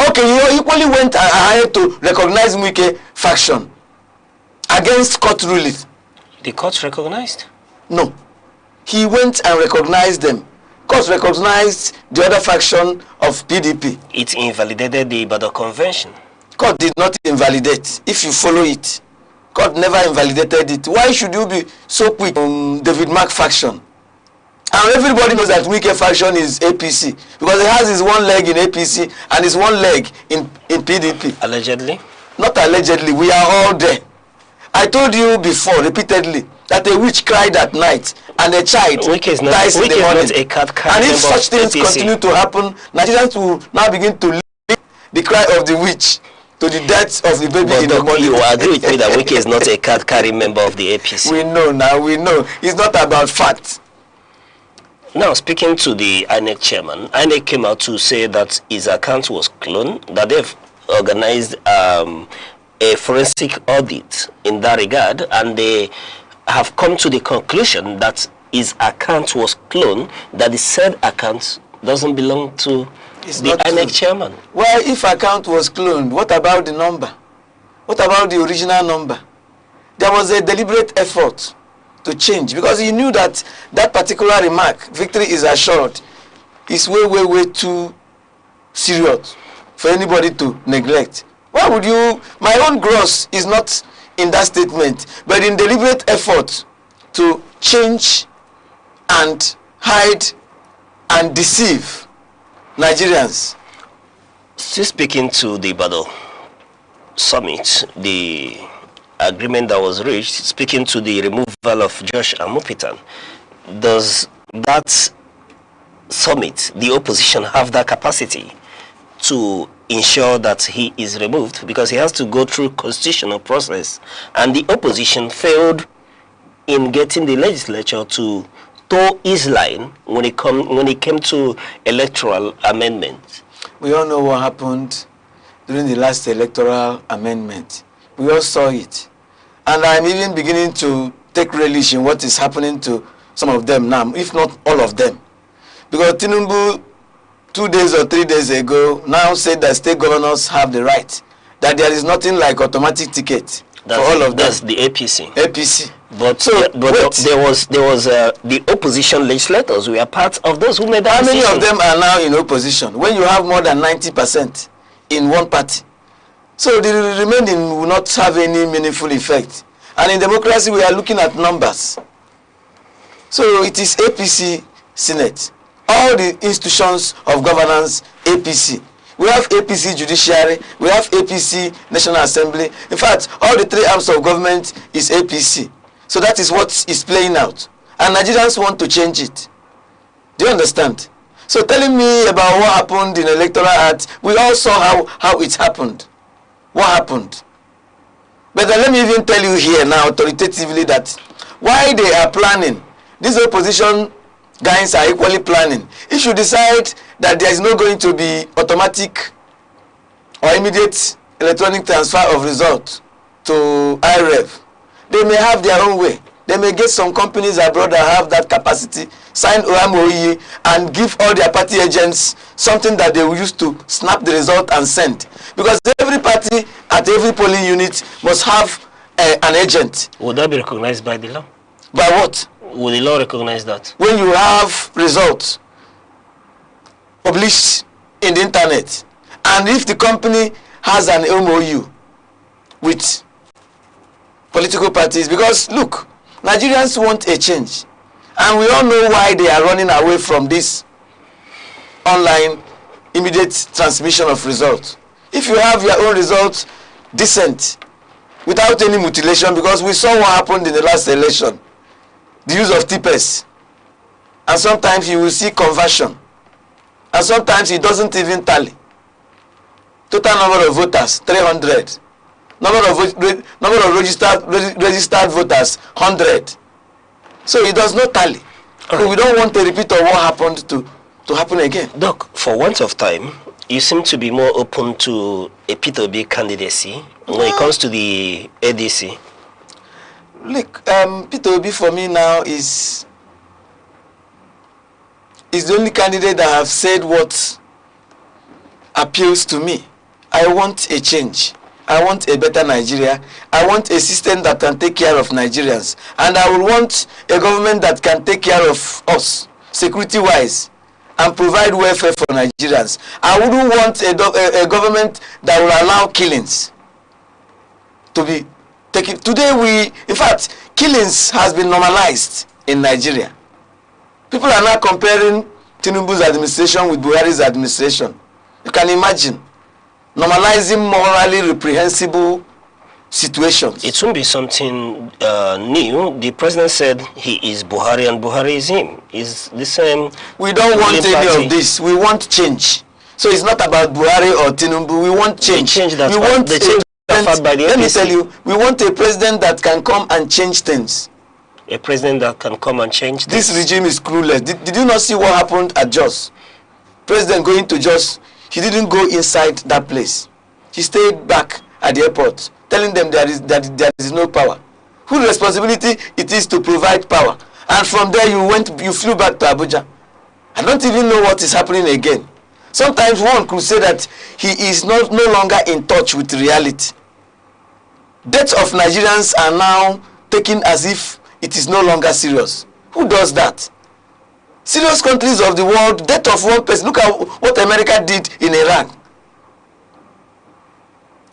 Okay, you equally went ahead to recognize wike faction against court ruling. The court recognized? No. He went and recognized them. Court recognized the other faction of PDP. It invalidated the Ibadan Convention. Court did not invalidate, if you follow it. Court never invalidated it. Why should you be so quick on David Mark faction? And everybody knows that wike faction is APC, because he has his one leg in APC and his one leg in PDP. Allegedly? Not allegedly, we are all there. I told you before, repeatedly, that a witch cried at night and a child dies in the morning. And if such things continue to happen, Nigerians will now begin to link the cry of the witch to the death of the baby in the morning. You agree with me that wike is not a card-carrying member of the APC? We know now, we know. It's not about facts. Now, speaking to the INEC chairman, INEC came out to say that his account was cloned, that they've organized a forensic audit in that regard, and they have come to the conclusion that his account was cloned, that the said account doesn't belong to the INEC chairman. Well, if account was cloned, what about the number? What about the original number? There was a deliberate effort to change, because he knew that that particular remark, victory is assured, is way too serious for anybody to neglect. Why would you? My own gross is not in that statement, but in deliberate effort to change and hide and deceive Nigerians. Still speaking to the Ibadan summit, the agreement that was reached, speaking to the removal of Josh Amupitan, does that summit, the opposition, have that capacity to ensure that he is removed? Because he has to go through constitutional process, and the opposition failed in getting the legislature to toe his line when it came to electoral amendments. We all know what happened during the last electoral amendment. We all saw it. And I'm even beginning to take relish in what is happening to some of them now, if not all of them. Because Tinubu, 2 days or 3 days ago, now said that state governors have the right, that there is nothing like automatic ticket for all of them. That's the APC. APC. But there was the opposition legislators were part of those who made that decision. How many of them are now in opposition? When you have more than 90% in one party. So the remaining will not have any meaningful effect. And in democracy, we are looking at numbers. So it is APC Senate. All the institutions of governance, APC. We have APC Judiciary, we have APC National Assembly. In fact, all the 3 arms of government is APC. So that is what is playing out. And Nigerians want to change it. Do you understand? So telling me about what happened in Electoral Act, we all saw how it happened. What happened? But let me even tell you here now authoritatively that why they are planning, these opposition guys are equally planning. If you decide that there is not going to be automatic or immediate electronic transfer of result to IREV, they may have their own way. They may get some companies abroad that have that capacity, sign OMOE and give all their party agents something that they will use to snap the result and send. Because every party at every polling unit must have an agent. Would that be recognized by the law? By what? Would the law recognize that? When you have results published in the internet, and if the company has an MOU with political parties, because look, Nigerians want a change, and we all know why they are running away from this online immediate transmission of results. If you have your own results decent, without any mutilation, because we saw what happened in the last election, the use of TPS, and sometimes you will see conversion, and sometimes it doesn't even tally. Total number of voters 300, number of registered voters 100. So it does not tally. So we don't want a repeat of what happened to to happen again. Doc, for want of time, you seem to be more open to a peterobi candidacy when it comes to the ADC. Look, peterobi for me now is the only candidate that have said what appeals to me. I want a change. I want a better Nigeria. I want a system that can take care of Nigerians. And I will want a government that can take care of us, security-wise, and provide welfare for Nigerians. I wouldn't want a government that will allow killings to be taken. Today, in fact, killings has been normalized in Nigeria. People are now comparing Tinubu's administration with Buhari's administration. You can imagine normalizing morally reprehensible situations. It won't be something new. The president said he is Buhari and Buhari is him. Is the same. We don't want any of this. We want change. So it's not about Buhari or Tinubu. We want change. We want let me tell you, we want a president that can come and change things. A president that can come and change things. This regime is clueless. Did you not see what happened at Jos? President going to Jos, he didn't go inside that place. He stayed back at the airport, telling them there is no power. Whose responsibility it is to provide power? And from there you flew back to Abuja. I don't even know what is happening again. Sometimes one could say that he is no longer in touch with reality. Deaths of Nigerians are now taken as if it is no longer serious. Who does that? Serious countries of the world, death of one person. Look at what America did in Iran.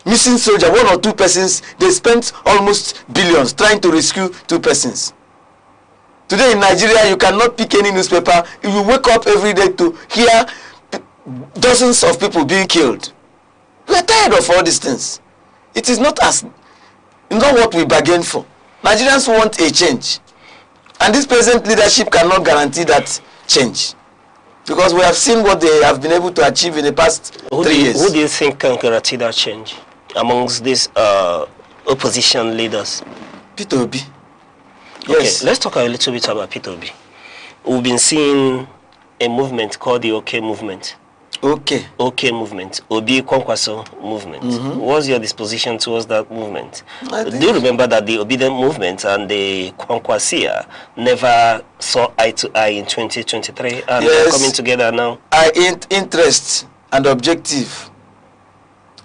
Missing soldier, 1 or 2 persons, they spent almost billions trying to rescue 2 persons. Today in Nigeria, you cannot pick any newspaper. You wake up every day to hear dozens of people being killed. We are tired of all these things. It is not what we bargained for. Nigerians want a change. And this present leadership cannot guarantee that change. Because we have seen what they have been able to achieve in the past 3 years. Who do you think can guarantee that change amongst these opposition leaders? Peterobi. Yes. Okay, let's talk a little bit about Peterobi. We've been seeing a movement called the OK movement. OK movement, Obi Kwankwaso movement. What's your disposition towards that movement? Do you remember that the obedient movement and the Kwankwasia never saw eye to eye in 2023 and they're coming together now? Interest and objective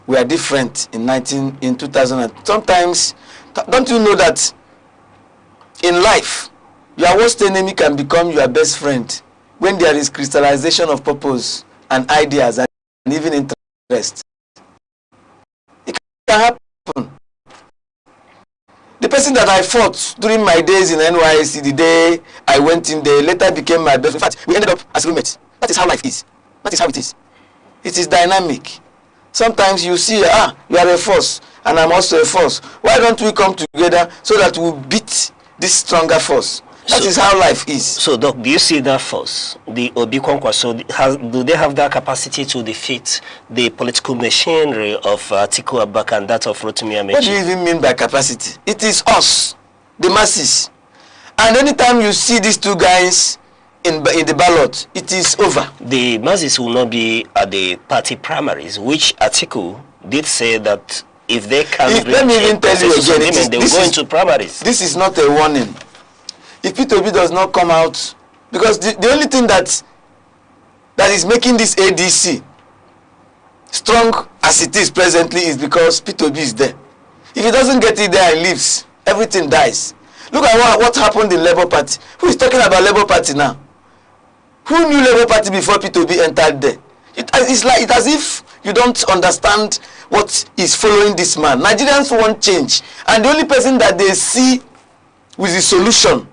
were different in 2000. Sometimes, don't you know that in life, your worst enemy can become your best friend when there is crystallization of purpose and ideas and even interest? It can happen. The person that I fought during my days in NYC, the day I went in there, later became my best friend. In fact, we ended up as roommates. That is how life is. That is how it is. It is dynamic. Sometimes you see, you are a force and I'm also a force. Why don't we come together so that we beat this stronger force? That is how life is. So, Doc, do you see that force, the Obi Kwankwaso, do they have that capacity to defeat the political machinery of Atiku Abubakar and that of Rotimi Amechi? What do you even mean by capacity? It is us, the masses. And anytime you see these two guys in the ballot, it is over. The masses will not be at the party primaries, which Atiku did say that if they can't let me even tell you again, they will go into primaries. This is not a warning. If Peterobi does not come out, because the only thing that is making this ADC strong as it is presently is because Peterobi is there. If he doesn't get it there and leaves, everything dies. Look at what happened in Labour Party. Who is talking about Labour Party now? Who knew Labour Party before Peterobi entered there? It's as if you don't understand what is following this man. Nigerians want change, and the only person that they see with the solution,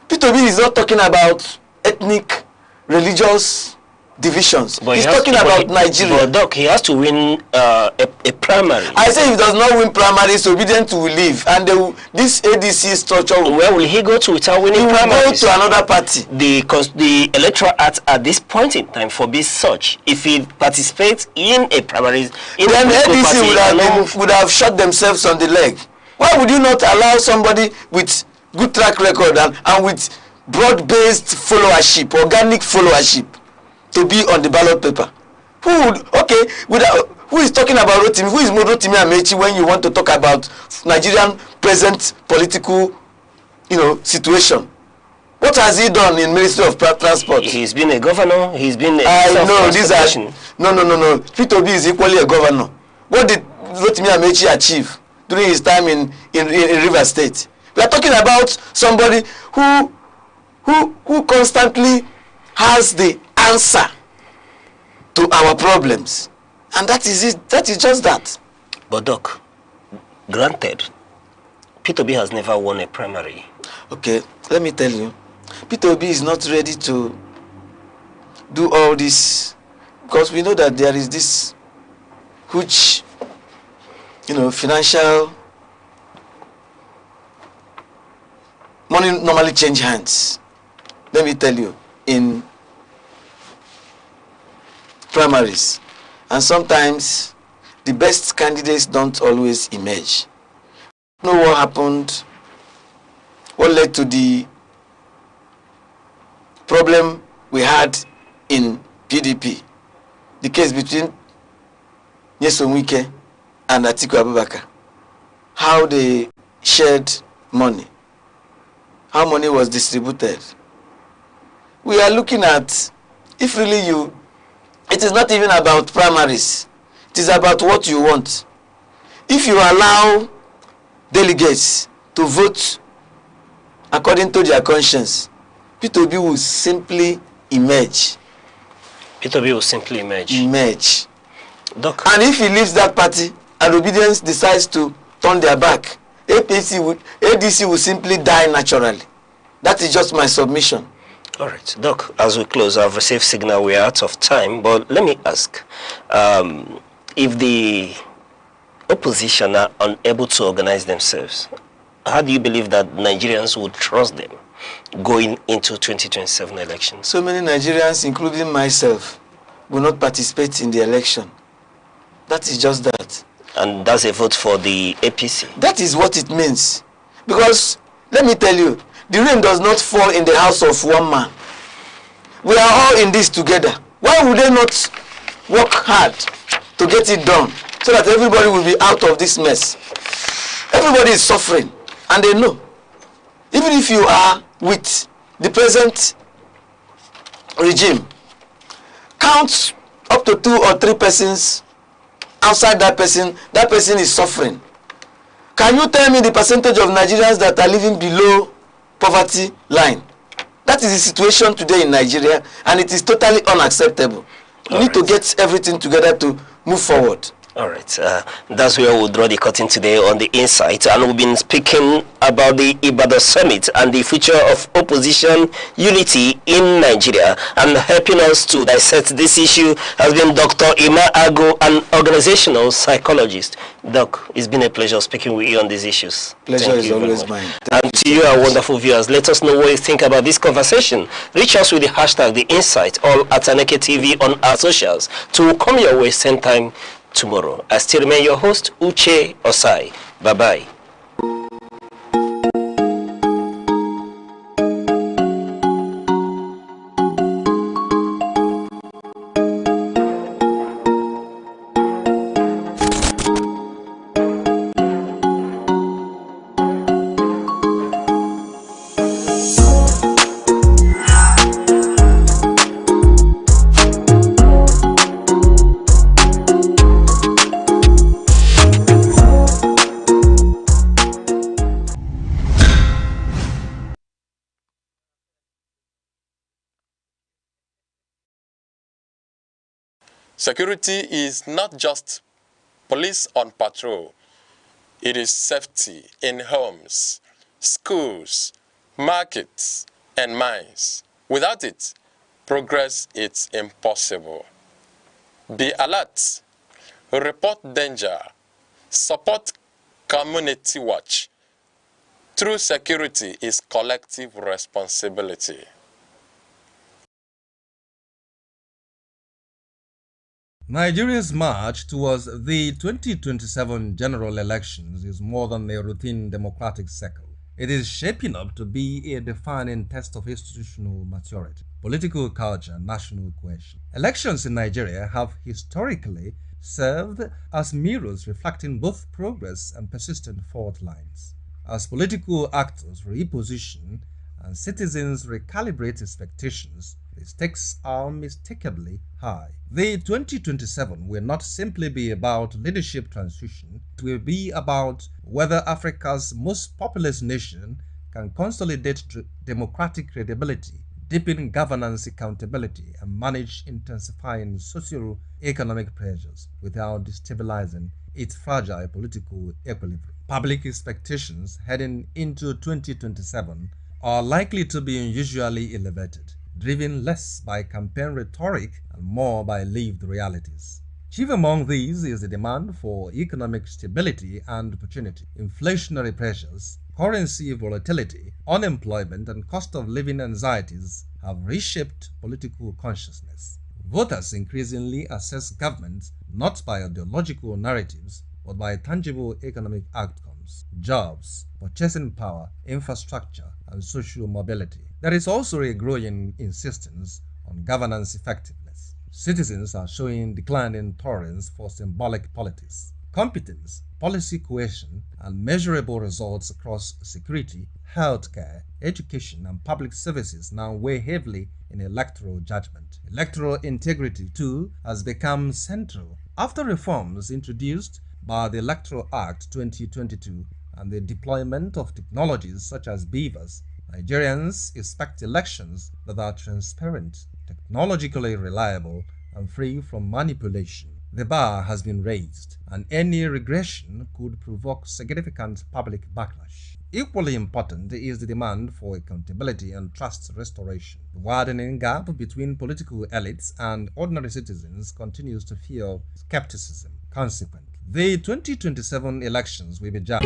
Peterobi is not talking about ethnic, religious divisions. But he's talking about Nigeria. But Doc, he has to win a primary. I say if he does not win primaries, obedient will leave, and this ADC structure. Where will he go to without winning primaries? He will go to another party. The electoral act at this point in time forbids such. If he participates in a primaries, then ADC would have shot themselves on the leg. Why would you not allow somebody with good track record and with broad-based followership, organic followership to be on the ballot paper? Who is talking about Rotimi? Who is Rotimi Amechi when you want to talk about Nigerian present political, situation? What has he done in Ministry of Transport? He's been a governor. He's been a No. Peterobi is equally a governor. What did Rotimi Amechi achieve during his time in Rivers State? We are talking about somebody who constantly has the answer to our problems, and that is it. That is just that. But Doc, granted, Peterobi has never won a primary. Okay, let me tell you, Peterobi is not ready to do all this, because we know that there is this huge, financial money normally change hands. Let me tell you, in primaries, and sometimes the best candidates don't always emerge. You know what happened? What led to the problem we had in PDP? The case between wike and Atiku Abubakar. How they shared money. How money was distributed. We are looking at, if really it is not even about primaries. It is about what you want. If you allow delegates to vote according to their conscience, Peterobi will simply emerge. Peterobi will simply emerge. Doc. And if he leaves that party and Obedience decides to turn their back, ADC will simply die naturally. That is just my submission. All right, Doc, as we close, I've received signal we are out of time, but let me ask, if the opposition are unable to organize themselves, how do you believe that Nigerians would trust them going into 2027 elections? So many Nigerians, including myself, will not participate in the election. That is just that. And that's a vote for the APC? That is what it means. Because, let me tell you, the rain does not fall in the house of one man. We are all in this together. Why would they not work hard to get it done so that everybody will be out of this mess? Everybody is suffering, and they know. Even if you are with the present regime, count up to 2 or 3 persons outside that person is suffering. Can you tell me the percentage of Nigerians that are living below poverty line? That is the situation today in Nigeria, and it is totally unacceptable. We need to get everything together to move forward. All right, that's where we'll draw the curtain today on the Insight, and we've been speaking about the Ibadan Summit and the future of opposition unity in Nigeria. And helping us to dissect this issue has been Dr. Ima Ago, an organizational psychologist. Doc, it's been a pleasure speaking with you on these issues. Pleasure is always mine. And to you, our wonderful viewers, let us know what you think about this conversation. Reach us with the hashtag The Insight, all at Aneke TV on our socials. To come your way, same time tomorrow. I still remain your host, Uche Osai. Bye-bye. Security is not just police on patrol. It is safety in homes, schools, markets, and mines. Without it, progress is impossible. Be alert. Report danger. Support community watch. True security is collective responsibility. Nigeria's march towards the 2027 general elections is more than a routine democratic cycle. It is shaping up to be a defining test of institutional maturity, political culture, and national cohesion. Elections in Nigeria have historically served as mirrors reflecting both progress and persistent fault lines. As political actors reposition and citizens recalibrate expectations, the stakes are unmistakably high. The 2027 will not simply be about leadership transition, it will be about whether Africa's most populous nation can consolidate democratic credibility, deepen governance accountability, and manage intensifying socio-economic pressures without destabilizing its fragile political equilibrium. Public expectations heading into 2027 are likely to be unusually elevated, driven less by campaign rhetoric and more by lived realities. Chief among these is the demand for economic stability and opportunity. Inflationary pressures, currency volatility, unemployment, and cost of living anxieties have reshaped political consciousness. Voters increasingly assess governments not by ideological narratives, but by tangible economic outcomes, jobs, purchasing power, infrastructure, and social mobility. There is also a growing insistence on governance effectiveness. Citizens are showing declining tolerance for symbolic politics. Competence, policy cohesion, and measurable results across security, healthcare, education, and public services now weigh heavily in electoral judgment. Electoral integrity, too, has become central. After reforms introduced by the Electoral Act 2022 and the deployment of technologies such as beavers, Nigerians expect elections that are transparent, technologically reliable, and free from manipulation. The bar has been raised, and any regression could provoke significant public backlash. Equally important is the demand for accountability and trust restoration. The widening gap between political elites and ordinary citizens continues to fuel skepticism. Consequently, the 2027 elections will be judged.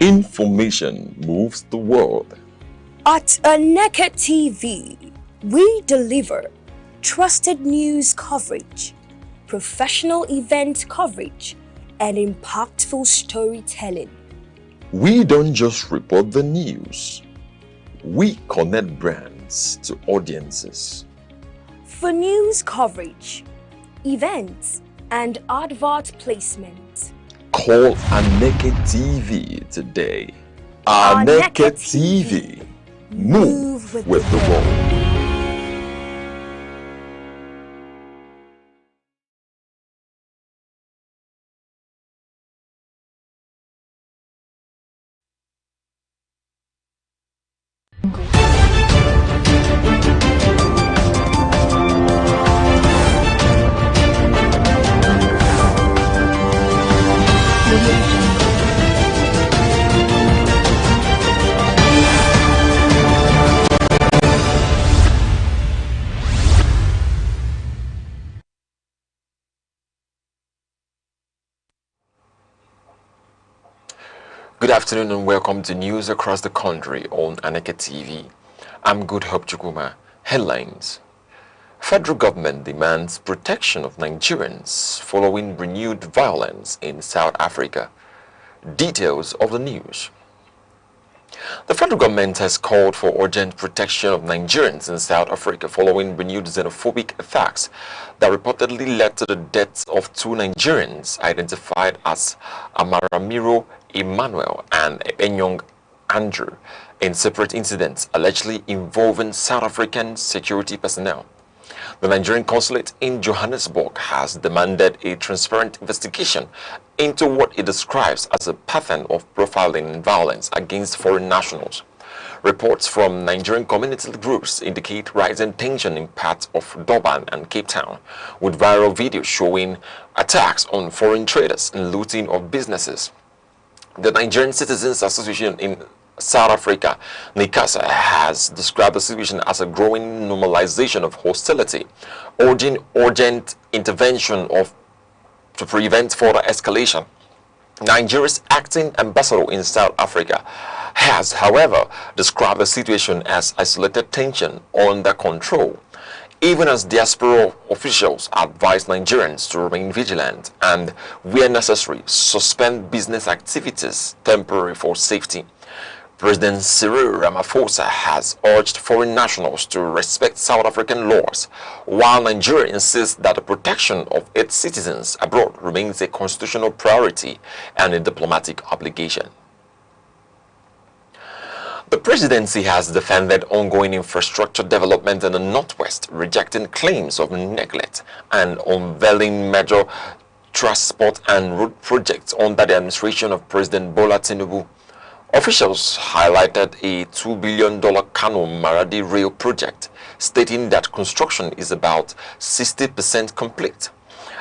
Information moves the world. At Aneke TV, we deliver trusted news coverage, professional event coverage, and impactful storytelling. We don't just report the news. We connect brands to audiences. For news coverage, events, and advert placement, call Aneke TV today. Aneke TV. Move with the world. Good afternoon and welcome to news across the country on Aneke TV. I'm Good Hope Chukuma. Headlines. Federal government demands protection of Nigerians following renewed violence in South Africa. Details of the news. The federal government has called for urgent protection of Nigerians in South Africa following renewed xenophobic attacks that reportedly led to the deaths of 2 Nigerians identified as Amaramiro Emmanuel and Ebenyong Andrew in separate incidents allegedly involving South African security personnel. The Nigerian consulate in Johannesburg has demanded a transparent investigation into what it describes as a pattern of profiling and violence against foreign nationals. Reports from Nigerian community groups indicate rising tension in parts of Durban and Cape Town, with viral videos showing attacks on foreign traders and looting of businesses. The Nigerian Citizens Association in South Africa, NICASA, has described the situation as a growing normalization of hostility, urging urgent intervention to prevent further escalation. Nigeria's acting ambassador in South Africa has, however, described the situation as isolated tension under control. even as diaspora officials advise Nigerians to remain vigilant and, where necessary, suspend business activities temporarily for safety. President Cyril Ramaphosa has urged foreign nationals to respect South African laws, while Nigeria insists that the protection of its citizens abroad remains a constitutional priority and a diplomatic obligation. The presidency has defended ongoing infrastructure development in the Northwest, rejecting claims of neglect and unveiling major transport and road projects under the administration of President Bola Tinubu. Officials highlighted a $2 billion Kano-Maradi rail project, stating that construction is about 60% complete.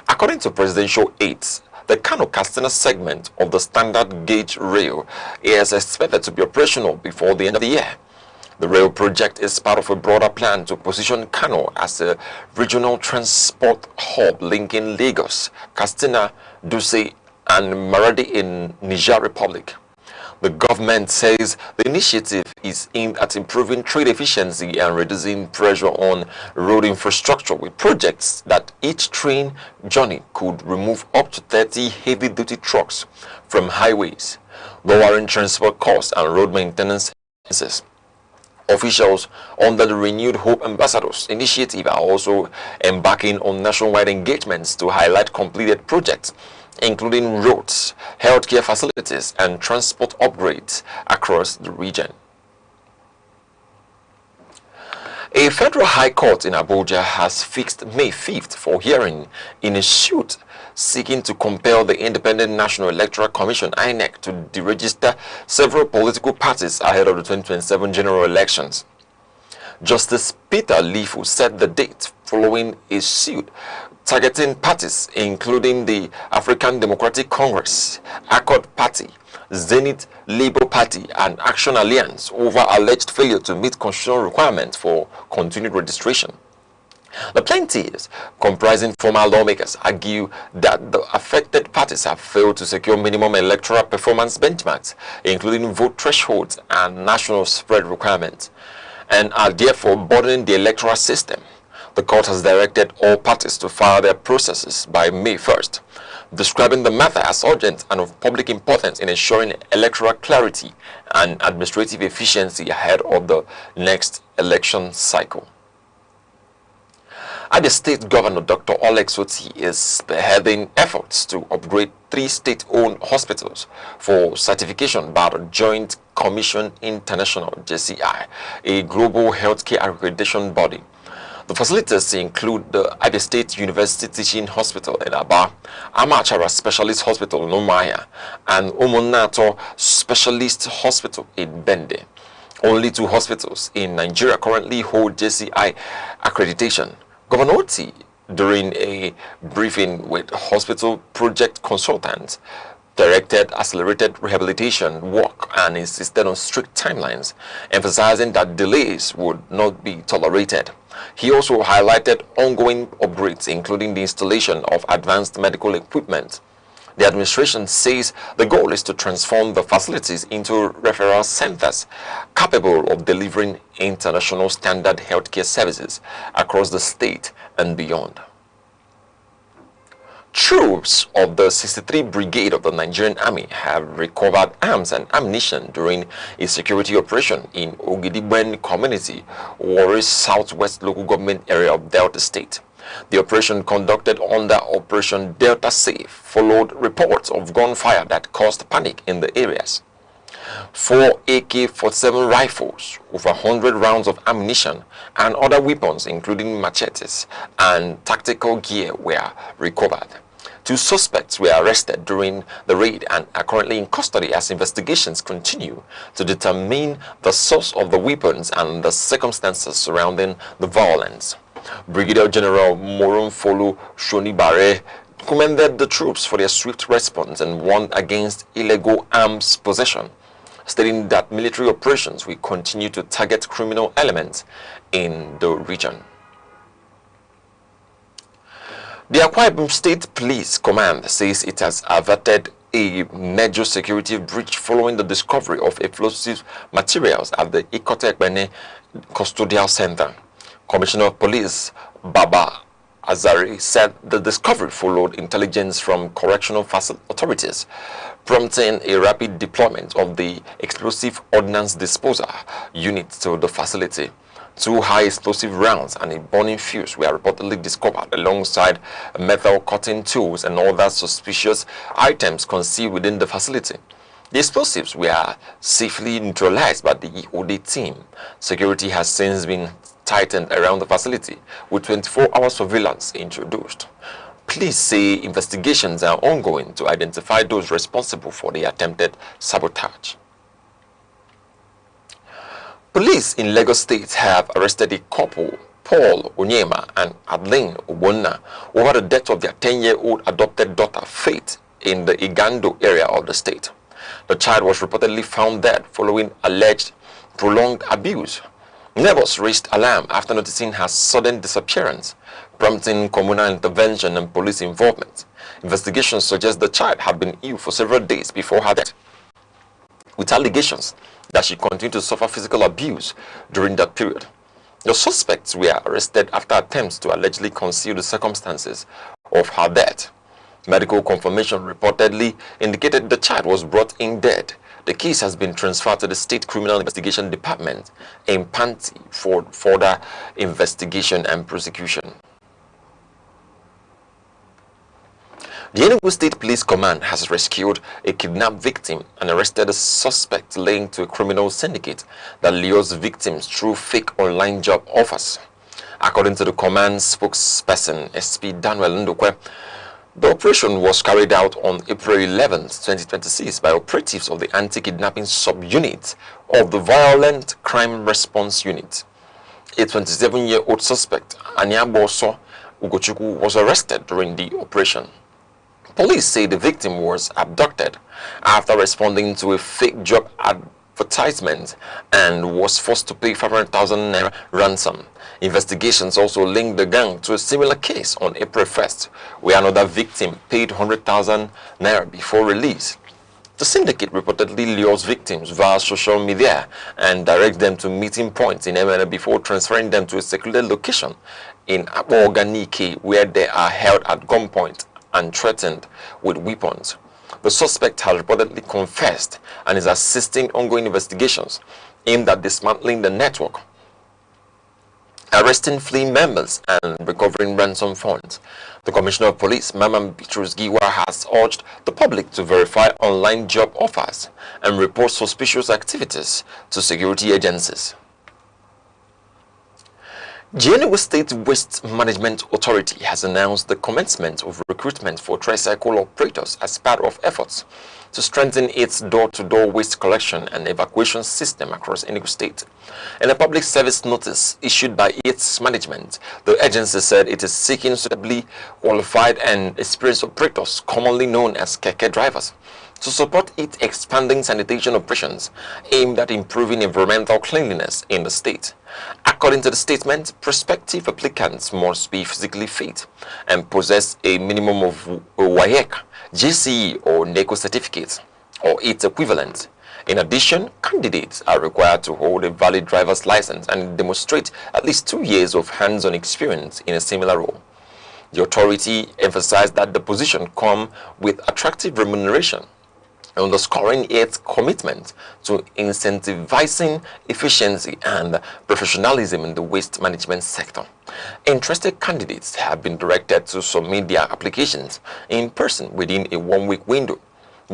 According to presidential aides, the Kano-Katsina segment of the standard gauge rail is expected to be operational before the end of the year. The rail project is part of a broader plan to position Kano as a regional transport hub linking Lagos, Katsina, Dutse, and Maradi in Niger Republic. The government says the initiative is aimed at improving trade efficiency and reducing pressure on road infrastructure, with projects that each train journey could remove up to 30 heavy-duty trucks from highways, lowering transport costs and road maintenance expenses. Officials under the Renewed Hope Ambassadors initiative are also embarking on nationwide engagements to highlight completed projects, including roads, healthcare facilities, and transport upgrades across the region. A federal high court in Abuja has fixed May 5th for hearing in a suit seeking to compel the Independent National Electoral Commission (INEC) to deregister several political parties ahead of the 2027 general elections. Justice Peter Lifu set the date following a suit targeting parties including the African Democratic Congress, Accord Party, Zenith Labour Party, and Action Alliance over alleged failure to meet constitutional requirements for continued registration. The plaintiffs, comprising former lawmakers, argue that the affected parties have failed to secure minimum electoral performance benchmarks, including vote thresholds and national spread requirements, and are therefore burdening the electoral system. The court has directed all parties to file their processes by May 1st, describing the matter as urgent and of public importance in ensuring electoral clarity and administrative efficiency ahead of the next election cycle. Abia State Governor Dr. Alex Oti is spearheading efforts to upgrade 3 state-owned hospitals for certification by the Joint Commission International (JCI), a global healthcare accreditation body. The facilities include the Abia State University Teaching Hospital in Aba, Amachara Specialist Hospital in Umuahia, and Omonato Specialist Hospital in Bende. Only 2 hospitals in Nigeria currently hold JCI accreditation. Governor Oti, during a briefing with hospital project consultants, directed accelerated rehabilitation work and insisted on strict timelines, emphasizing that delays would not be tolerated. He also highlighted ongoing upgrades, including the installation of advanced medical equipment. The administration says the goal is to transform the facilities into referral centers capable of delivering international standard healthcare services across the state and beyond. Troops of the 63 Brigade of the Nigerian Army have recovered arms and ammunition during a security operation in Ogidibwen community, Warri's southwest local government area of Delta State. The operation, conducted under Operation Delta Safe, followed reports of gunfire that caused panic in the areas. 4 AK-47 rifles, over 100 rounds of ammunition, and other weapons including machetes and tactical gear were recovered. 2 suspects were arrested during the raid and are currently in custody as investigations continue to determine the source of the weapons and the circumstances surrounding the violence. Brigadier General Moronfolu Shonibare commended the troops for their swift response and warned against illegal arms possession, stating that military operations will continue to target criminal elements in the region. The Akwa Ibom State Police Command says it has averted a major security breach following the discovery of explosive materials at the Ikotekbene Custodial Center. Commissioner of Police Baba Azari, said the discovery followed intelligence from correctional authorities, prompting a rapid deployment of the explosive ordnance disposal unit to the facility. 2 high-explosive rounds and a burning fuse were reportedly discovered alongside metal cutting tools and other suspicious items concealed within the facility. The explosives were safely neutralized by the EOD team. Security has since been tightened around the facility, with 24-hour surveillance introduced. Police say investigations are ongoing to identify those responsible for the attempted sabotage. Police in Lagos State have arrested a couple, Paul Onyema and Adeline Obonna, over the death of their 10-year-old adopted daughter, Faith, in the Igando area of the state. The child was reportedly found dead following alleged prolonged abuse. Neighbors raised alarm after noticing her sudden disappearance, prompting communal intervention and police involvement. Investigations suggest the child had been ill for several days before her death, with allegations that she continued to suffer physical abuse during that period. The suspects were arrested after attempts to allegedly conceal the circumstances of her death. Medical confirmation reportedly indicated the child was brought in dead. The case has been transferred to the State Criminal Investigation Department in Panti for further investigation and prosecution. The Enugu State Police Command has rescued a kidnapped victim and arrested a suspect linked to a criminal syndicate that lures victims through fake online job offers. According to the command spokesperson, SP Daniel Ndokwe, the operation was carried out on April 11, 2026 by operatives of the Anti-Kidnapping Sub-Unit of the Violent Crime Response Unit. A 27-year-old suspect, Anyaboso Ugochukwu, was arrested during the operation. Police say the victim was abducted after responding to a fake job advertisement and was forced to pay 500,000 naira ransom. Investigations also linked the gang to a similar case on April 1st, where another victim paid 100,000 naira before release. The syndicate reportedly lures victims via social media and directs them to meeting points in MNA before transferring them to a secluded location in Aneke, where they are held at gunpoint and threatened with weapons. The suspect has reportedly confessed and is assisting ongoing investigations aimed at dismantling the network, arresting fleeing members and recovering ransom funds. The Commissioner of Police, Mamman Bitrus Giwa, has urged the public to verify online job offers and report suspicious activities to security agencies. The Enugu State Waste Management Authority has announced the commencement of recruitment for tricycle operators as part of efforts to strengthen its door-to-door waste collection and evacuation system across Enugu State. In a public service notice issued by its management, the agency said it is seeking suitably qualified and experienced operators, commonly known as keke drivers, to support its expanding sanitation operations aimed at improving environmental cleanliness in the state. According to the statement, prospective applicants must be physically fit and possess a minimum of a wike, GCE or NECO certificate or its equivalent. In addition, candidates are required to hold a valid driver's license and demonstrate at least 2 years of hands-on experience in a similar role. The authority emphasized that the position comes with attractive remuneration, underscoring its commitment to incentivizing efficiency and professionalism in the waste management sector. Interested candidates have been directed to submit their applications in person within a 1-week window,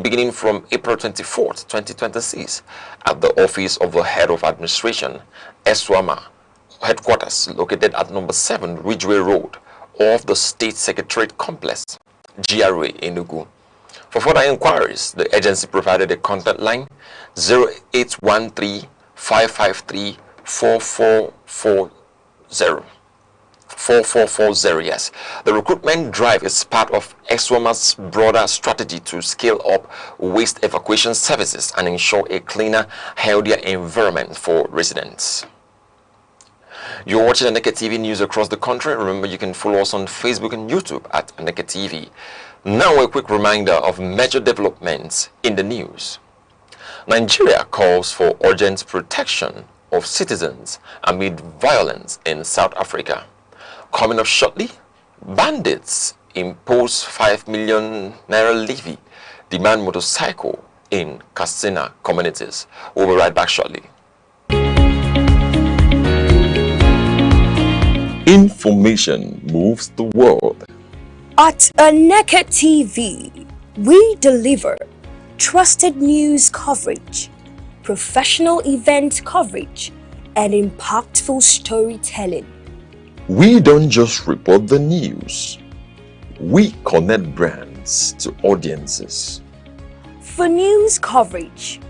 beginning from April 24, 2026, at the office of the Head of Administration, Eswama headquarters, located at number 7 Ridgeway Road, off the State Secretariat Complex, GRA, Enugu. For further inquiries, the agency provided a contact line 0813 553 4440. 4440, yes. The recruitment drive is part of Eswama's broader strategy to scale up waste evacuation services and ensure a cleaner, healthier environment for residents. You're watching Aneke TV news across the country. Remember, you can follow us on Facebook and YouTube at Aneke TV. Now a quick reminder of major developments in the news. Nigeria calls for urgent protection of citizens amid violence in South Africa. Coming up shortly, bandits impose 5 million naira levy, demand motorcycle in Katsina communities. We'll be right back shortly. Information moves the world. At Aneke TV, we deliver trusted news coverage, professional event coverage, and impactful storytelling. We don't just report the news. We connect brands to audiences. For news coverage,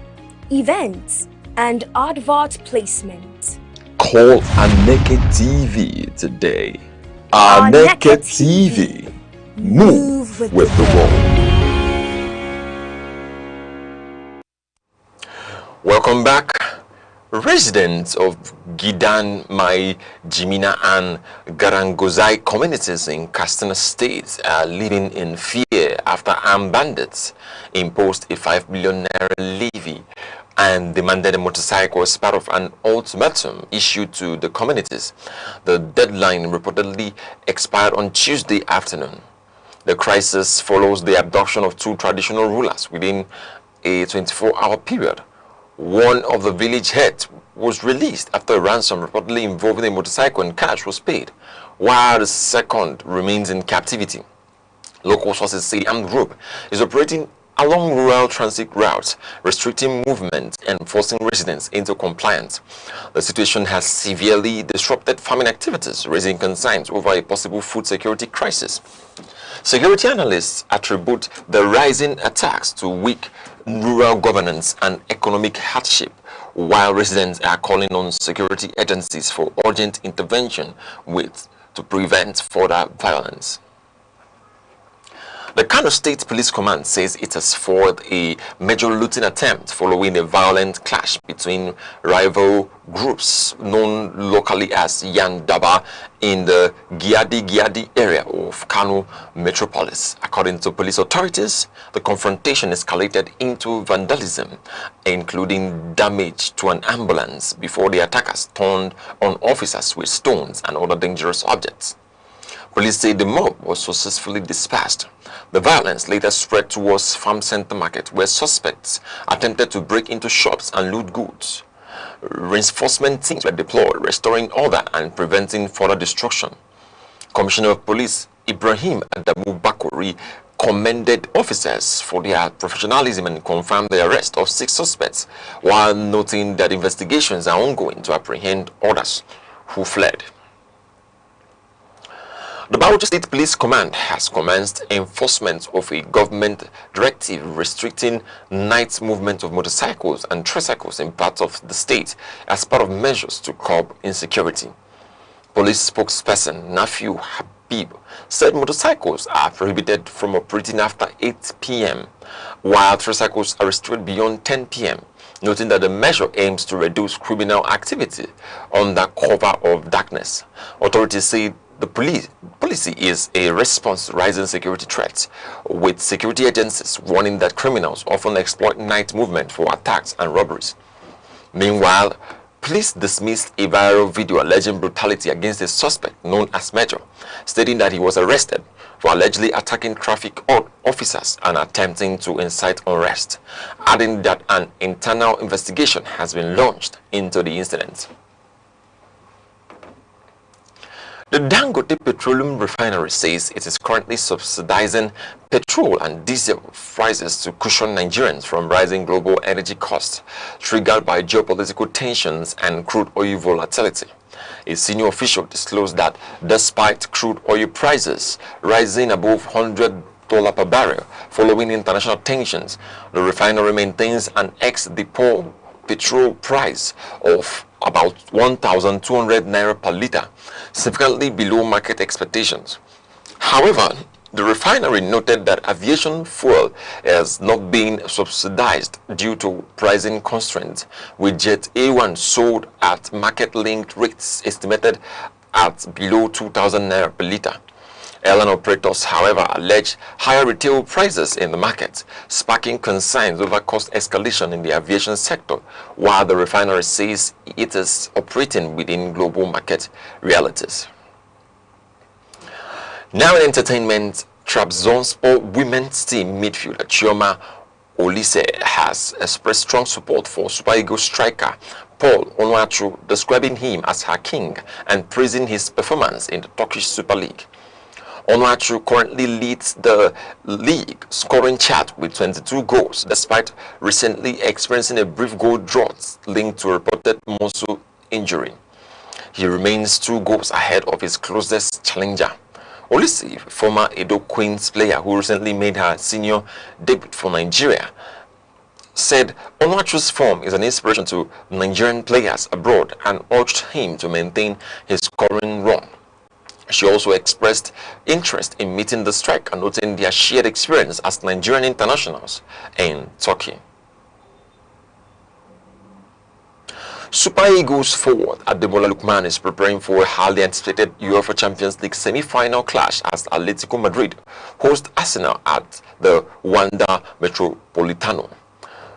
events, and advert placement, call Aneke TV today. Aneke TV. Move with the world. Welcome back. Residents of Gidan, Mai, Jimina and Garangozai communities in Katsina State are living in fear after armed bandits imposed a 5 million naira levy and demanded a motorcycle as part of an ultimatum issued to the communities. The deadline reportedly expired on Tuesday afternoon. The crisis follows the abduction of 2 traditional rulers within a 24-hour period. One of the village heads was released after a ransom reportedly involving a motorcycle and cash was paid, while the second remains in captivity. Local sources say the armed group is operating along rural transit routes, restricting movement and forcing residents into compliance. The situation has severely disrupted farming activities, raising concerns over a possible food security crisis. Security analysts attribute the rising attacks to weak rural governance and economic hardship, while residents are calling on security agencies for urgent intervention to prevent further violence. The Kano State Police Command says it has foiled a major looting attempt following a violent clash between rival groups known locally as Yandaba in the Giadi area of Kano metropolis. According to police authorities, the confrontation escalated into vandalism, including damage to an ambulance before the attackers turned on officers with stones and other dangerous objects. Police say the mob was successfully dispersed. The violence later spread towards Farm Center Market, where suspects attempted to break into shops and loot goods. Reinforcement teams were deployed, restoring order and preventing further destruction. Commissioner of Police Ibrahim Adamu Bakori commended officers for their professionalism and confirmed the arrest of 6 suspects, while noting that investigations are ongoing to apprehend others who fled. The Bauchi State Police Command has commenced enforcement of a government directive restricting night movement of motorcycles and tricycles in parts of the state as part of measures to curb insecurity. Police spokesperson Nafiu Habib said motorcycles are prohibited from operating after 8 p.m., while tricycles are restricted beyond 10 p.m., noting that the measure aims to reduce criminal activity under cover of darkness. Authorities say the policy is a response to rising security threats, with security agencies warning that criminals often exploit night movement for attacks and robberies. Meanwhile, police dismissed a viral video alleging brutality against a suspect known as Major, stating that he was arrested for allegedly attacking traffic officers and attempting to incite unrest, adding that an internal investigation has been launched into the incident. The Dangote Petroleum Refinery says it is currently subsidizing petrol and diesel prices to cushion Nigerians from rising global energy costs triggered by geopolitical tensions and crude oil volatility. A senior official disclosed that despite crude oil prices rising above $100 per barrel following international tensions, the refinery maintains an ex-depot petrol price of about 1,200 naira per litre, significantly below market expectations. However, the refinery noted that aviation fuel is not being subsidized due to pricing constraints, with Jet A1 sold at market-linked rates estimated at below 2,000 naira per litre. Airline operators, however, allege higher retail prices in the market, sparking concerns over cost escalation in the aviation sector, while the refinery says it is operating within global market realities. Now in entertainment, Trabzonspor women's team midfielder Chioma Olise has expressed strong support for Super Eagles striker Paul Onuachu, describing him as her king and praising his performance in the Turkish Super League. Onuachu currently leads the league scoring chart with 22 goals, despite recently experiencing a brief goal drought linked to a reported muscle injury. He remains 2 goals ahead of his closest challenger. Olise, former Edo Queens player who recently made her senior debut for Nigeria, said Onuachu's form is an inspiration to Nigerian players abroad and urged him to maintain his scoring run. She also expressed interest in meeting the striker, noting their shared experience as Nigerian internationals in Turkey. Super Eagles forward Ademola Lookman is preparing for a highly anticipated UEFA Champions League semi-final clash as Atletico Madrid host Arsenal at the Wanda Metropolitano.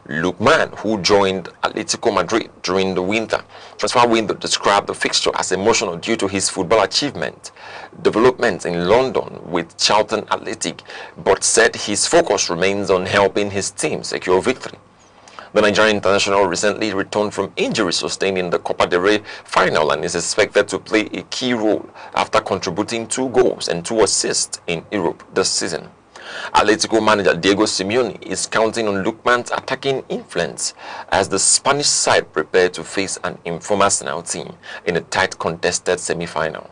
Lookman, who joined Atletico Madrid during the winter transfer window, described the fixture as emotional due to his football achievement, development in London with Charlton Athletic, but said his focus remains on helping his team secure victory. The Nigerian international recently returned from injury sustained in the Copa del Rey final and is expected to play a key role after contributing 2 goals and 2 assists in Europe this season. Atletico manager Diego Simeone is counting on Lookman's attacking influence as the Spanish side prepare to face an informed Arsenal team in a tight contested semi-final.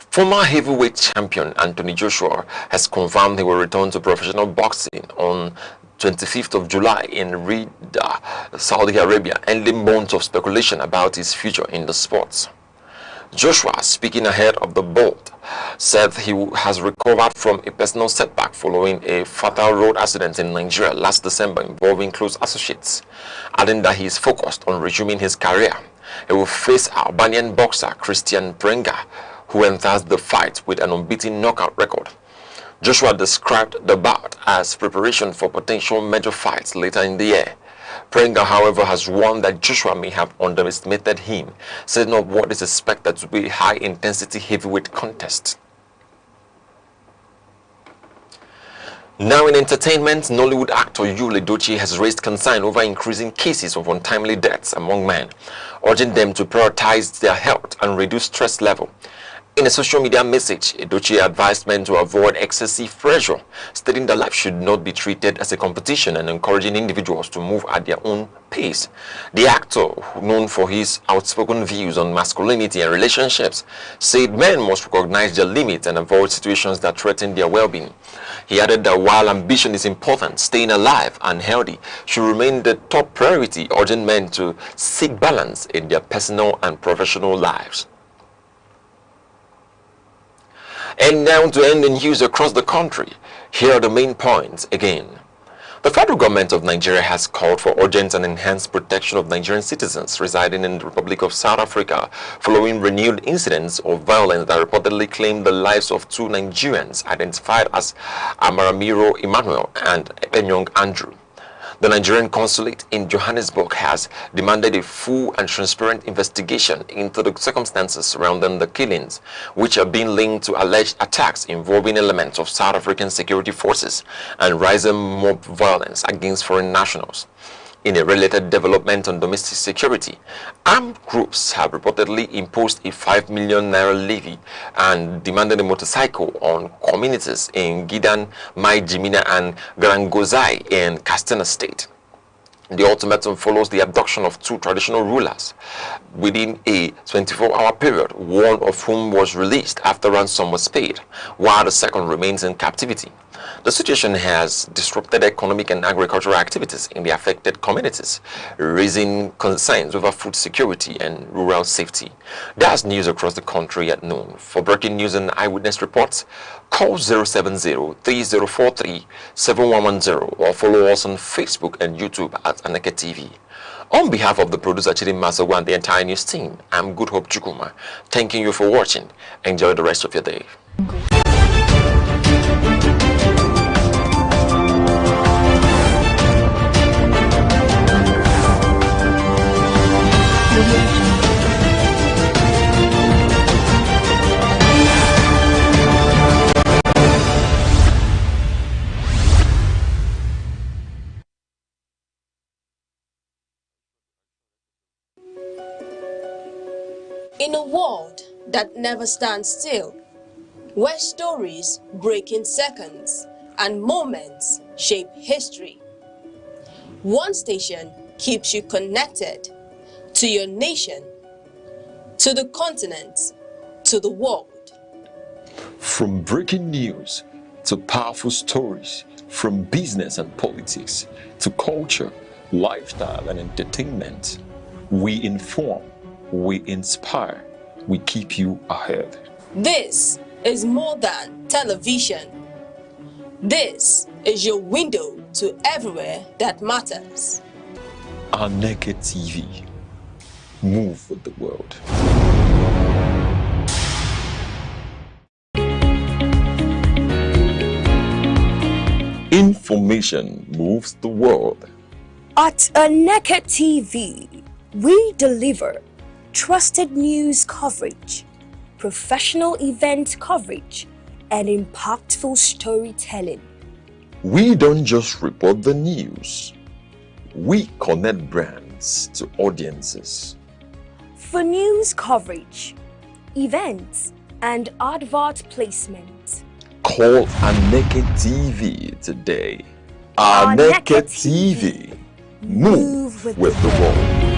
Former heavyweight champion Anthony Joshua has confirmed he will return to professional boxing on 25th of July in Riyadh, Saudi Arabia, ending months of speculation about his future in the sports. Joshua, speaking ahead of the bout, said he has recovered from a personal setback following a fatal road accident in Nigeria last December involving close associates, adding that he is focused on resuming his career. He will face Albanian boxer Christian Petermbah, who enters the fight with an unbeaten knockout record. Joshua described the bout as preparation for potential major fights later in the year. Petermbah, however, has warned that Joshua may have underestimated him, setting up what is expected to be a high-intensity heavyweight contest. Now in entertainment, Nollywood actor Yul Edochie has raised concern over increasing cases of untimely deaths among men, urging them to prioritize their health and reduce stress level. In a social media message, Edochie advised men to avoid excessive pressure, stating that life should not be treated as a competition and encouraging individuals to move at their own pace. The actor, known for his outspoken views on masculinity and relationships, said men must recognize their limits and avoid situations that threaten their well-being. He added that while ambition is important, staying alive and healthy should remain the top priority, urging men to seek balance in their personal and professional lives. And now to end the news across the country, here are the main points again. The federal government of Nigeria has called for urgent and enhanced protection of Nigerian citizens residing in the Republic of South Africa following renewed incidents of violence that reportedly claimed the lives of 2 Nigerians identified as Amaramiro Emmanuel and Epenyong Andrew. The Nigerian consulate in Johannesburg has demanded a full and transparent investigation into the circumstances surrounding the killings, which are being linked to alleged attacks involving elements of South African security forces and rising mob violence against foreign nationals. In a related development on domestic security, armed groups have reportedly imposed a 5 million naira levy and demanded a motorcycle on communities in Gidan, Mai Jimina and Garangozai in Katsina State. The ultimatum follows the abduction of 2 traditional rulers within a 24-hour period, one of whom was released after ransom was paid, while the second remains in captivity. The situation has disrupted economic and agricultural activities in the affected communities, raising concerns over food security and rural safety. That's news across the country at noon. For breaking news and eyewitness reports, call 070-3043-7110 or follow us on Facebook and YouTube at Aneke TV. On behalf of the producer Chidi Masawa and the entire news team, I'm Good Hope Chukuma, thanking you for watching. Enjoy the rest of your day. In a world that never stands still, where stories break in seconds and moments shape history, one station keeps you connected to your nation, to the continent, to the world. From breaking news to powerful stories, from business and politics to culture, lifestyle and entertainment, we inform, we inspire, we keep you ahead. This is more than television. This is your window to everywhere that matters. Aneke TV. Move with the world. Information moves the world. At Aneke TV, we deliver trusted news coverage, professional event coverage, and impactful storytelling. We don't just report the news. We connect brands to audiences. For news coverage, events, and advert placement, call Aneke TV today. Aneke TV. Move with the world.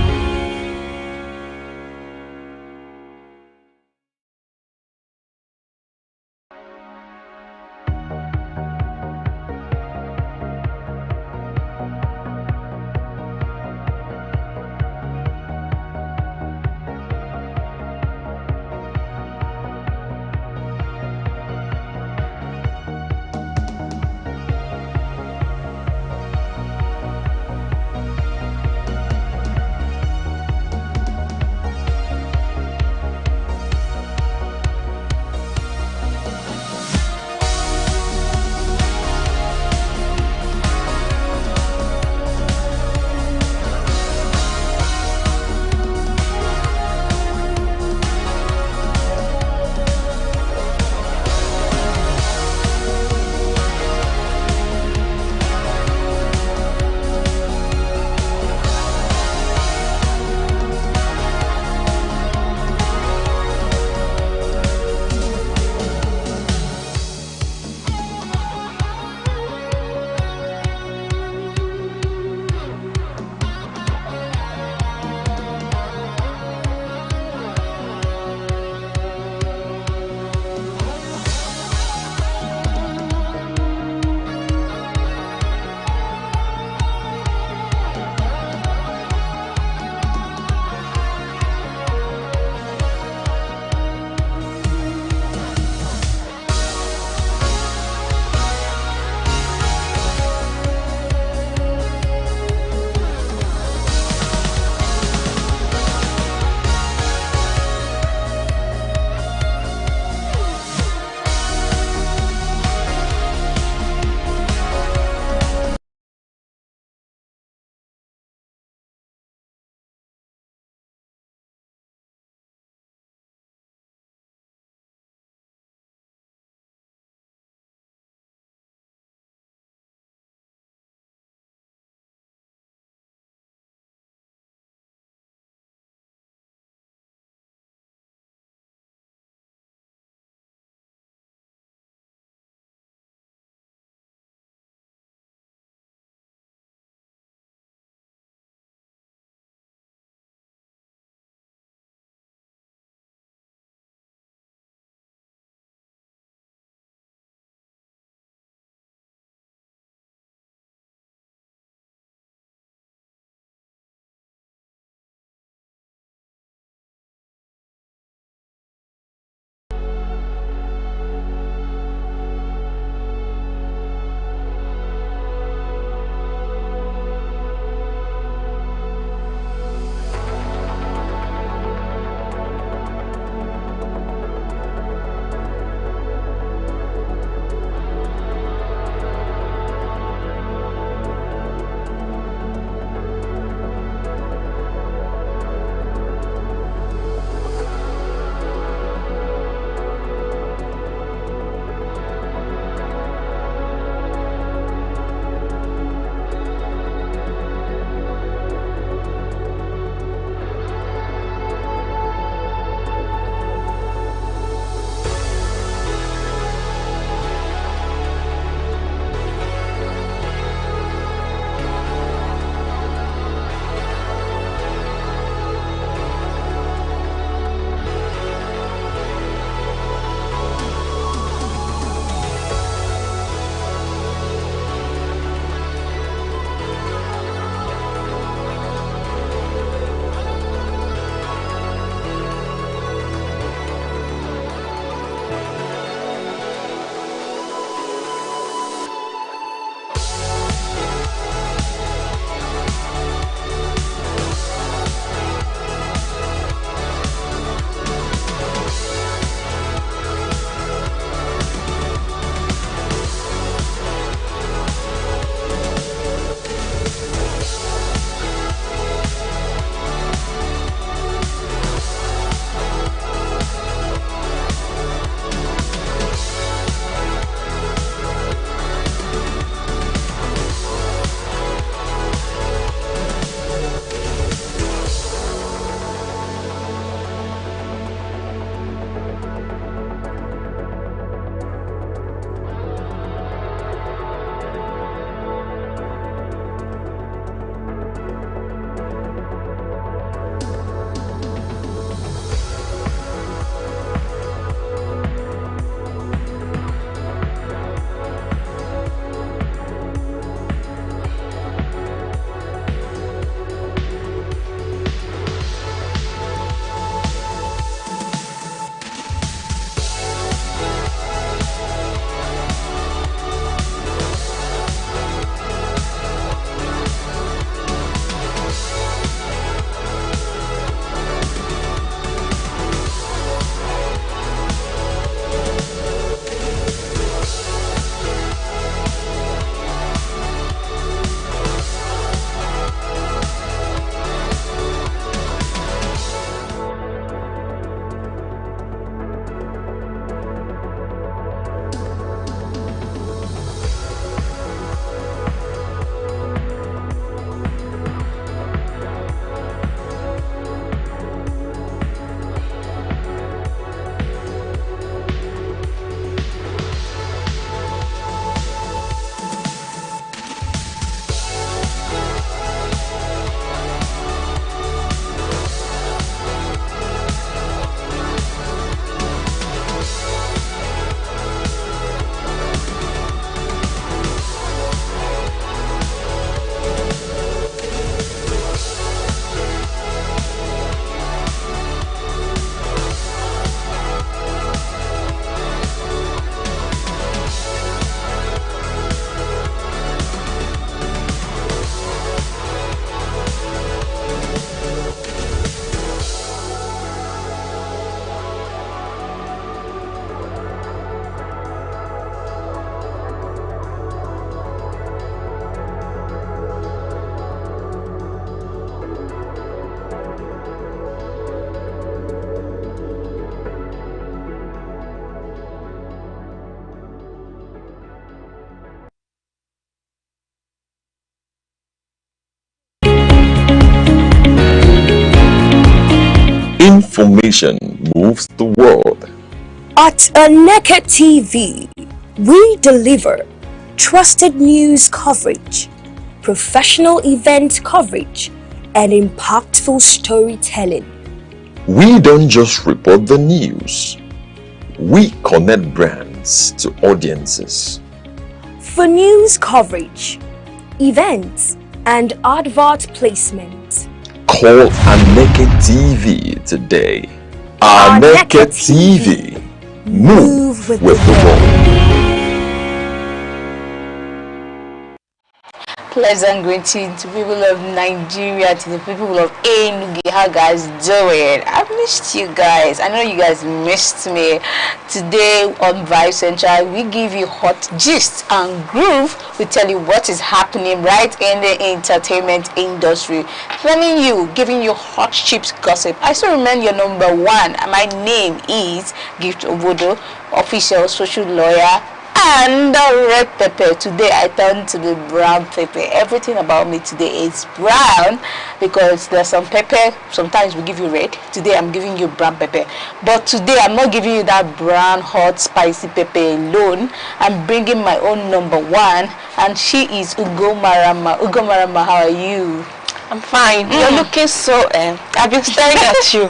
information moves the world. At Aneke TV, we deliver trusted news coverage, professional event coverage, and impactful storytelling. We don't just report the news. We connect brands to audiences. For news coverage, events, and advert placement, call Aneke TV today. Aneke TV. Move with the world. Pleasant greetings to people of Nigeria, to the people of Enugu. How guys doing? I missed you guys. I know you guys missed me. Today on Vibe Central, we give you hot gist and groove. We tell you what is happening right in the entertainment industry. Telling you, giving you hot chips gossip. I still remember your number one. My name is Gift Obodo, official social lawyer, and red pepper. Today I turned to the brown pepper. Everything about me today is brown because there's some pepper. Sometimes we give you red. Today I'm giving you brown pepper. But today I'm not giving you that brown, hot, spicy pepper alone. I'm bringing my own number one, and she is Ugo Marama. Ugo Marama, how are you? I'm fine. You're looking so I've been staring at you.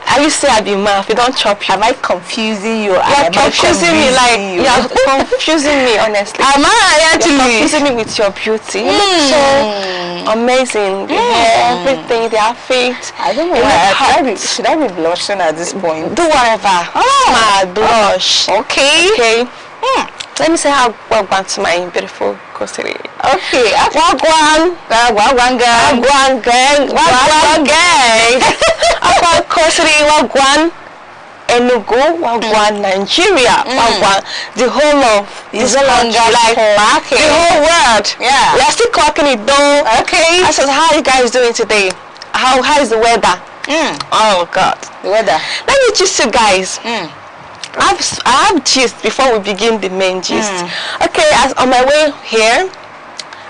I will say I've been mad. You don't chop you. Am I confusing you? You're confusing me, like you're confusing me, honestly. Am I actually? You're confusing me with your beauty. You look so amazing. The hair, everything, the outfit. I don't know. Should I be blushing at this point? Do whatever. Smile, blush. Okay. Okay. Let me say how welcome to my beautiful grocery. Okay. Wagwan gang. Wagwan gang. Wagwan gang. Wagwan grocery. Wagwan Enugu. Wagwan Nigeria. Wagwan the whole of this country, like the whole world. Yeah. We are still clocking it though. Okay. I said, how are you guys doing today? How is the weather? Oh God. The weather. Let me just you guys. I have gist before we begin the main gist. Okay, as on my way here,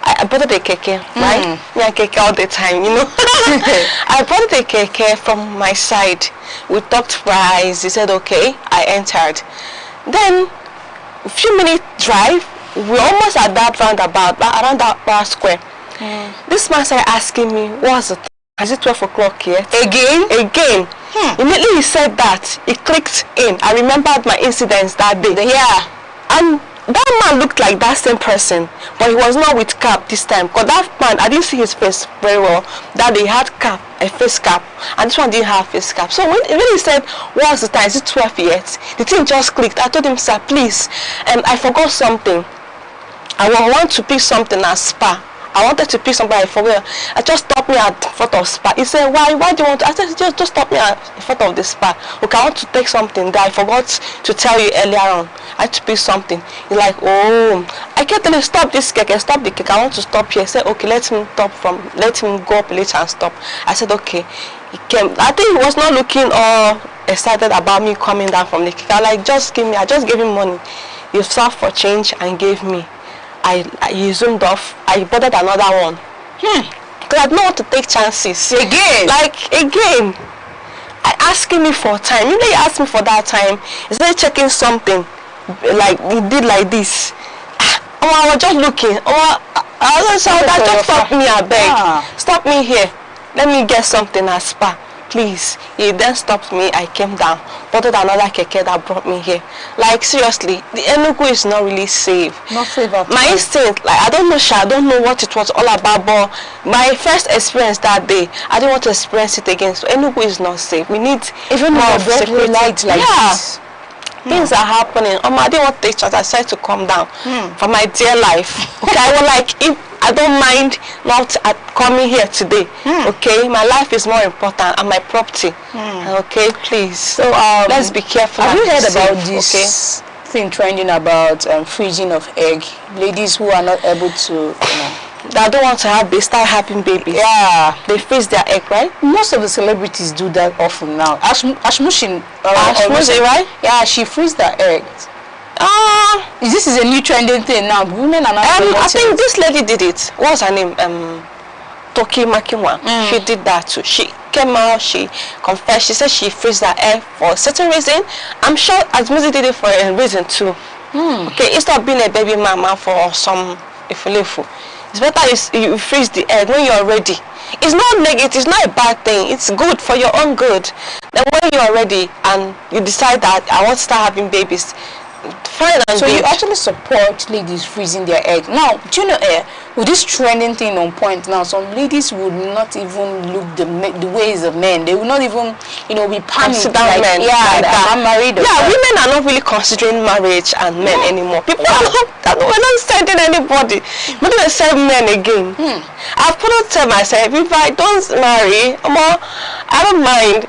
I bought the keke, right? Yeah, keke all the time, you know. I bought the keke from my side. We talked price. He said, okay. I entered. Then, a few minutes drive, we're almost at that roundabout, around that bar square. This man started asking me, what's the time? Is it 12 o'clock yet? Again. Immediately he said that, it clicked in. I remembered my incidents that day. Yeah. And that man looked like that same person, but he was not with cap this time. Because that man, I didn't see his face very well. That they had cap, a face cap, and this one didn't have face cap. So when he said, what's the time? Is it 12 yet? The thing just clicked. I told him, sir, please. I forgot something. I want to pick something at Spa. I wanted to pick somebody for where I just stopped me at front of Spa. He said, why do you want to? I said, just stop me at front of the Spa. Okay, I want to take something that I forgot to tell you earlier on. I had to pick something. He's like, oh, I kept telling him, stop this cake, stop the cake. I want to stop here. He said, okay, let him go up later and stop. I said, okay. He came. I think he was not looking all excited about me coming down from the cake. I just gave him money. He sought for change and gave me. He zoomed off. I bought another one. Because I don't want to take chances. Again? Again. I asked him for time. You know, he asked me for that time. He started checking something. Like, he did like this. I was just looking. Just stop me, I beg. Stop me here. Let me get something at Spa. Please. He then stopped me. I came down. Bought another keke that brought me here. Like, seriously, the Enugu is not really safe. Not safe at all. My instinct, like, I don't know what it was all about, but my first experience that day, I didn't want to experience it again. So Enugu is not safe. We need even more security lights like this. Things are happening. I didn't want to take chance. I decided to come down for my dear life. Okay, I was like, if I don't mind not coming here today. Okay, my life is more important and my property. Okay, please. So let's be careful. Have you heard about this thing trending about freezing of egg? Ladies who are not able to, that don't want to have babies, start having babies. Yeah, they freeze their egg, right? Most of the celebrities do that often now. Ashmushin, right? Yeah, she freezed her eggs. This is a new trending thing now. Women are not. I think this lady did it. What's her name? Toki Makinwa, she did that too. She came out, she confessed, she said she freezed her egg for a certain reason. I'm sure Azmuzi did it for a reason too. Okay, instead of being a baby mama for some ifulefu, it's better you freeze the egg when you're ready. It's not negative, it's not a bad thing, it's good for your own good. Then when you're ready and you decide that I want to start having babies, fine and so good. you actually support ladies freezing their egg. Now, do you know, with this trending thing on point now, some ladies would not even look the ways of men. They will not even, you know, be panicked. Like, men. Yeah, like I'm married. Yeah, women are not really considering marriage and men anymore. People we're not sending anybody. Maybe they send men again. I've put to tell myself, if I don't marry, I don't mind.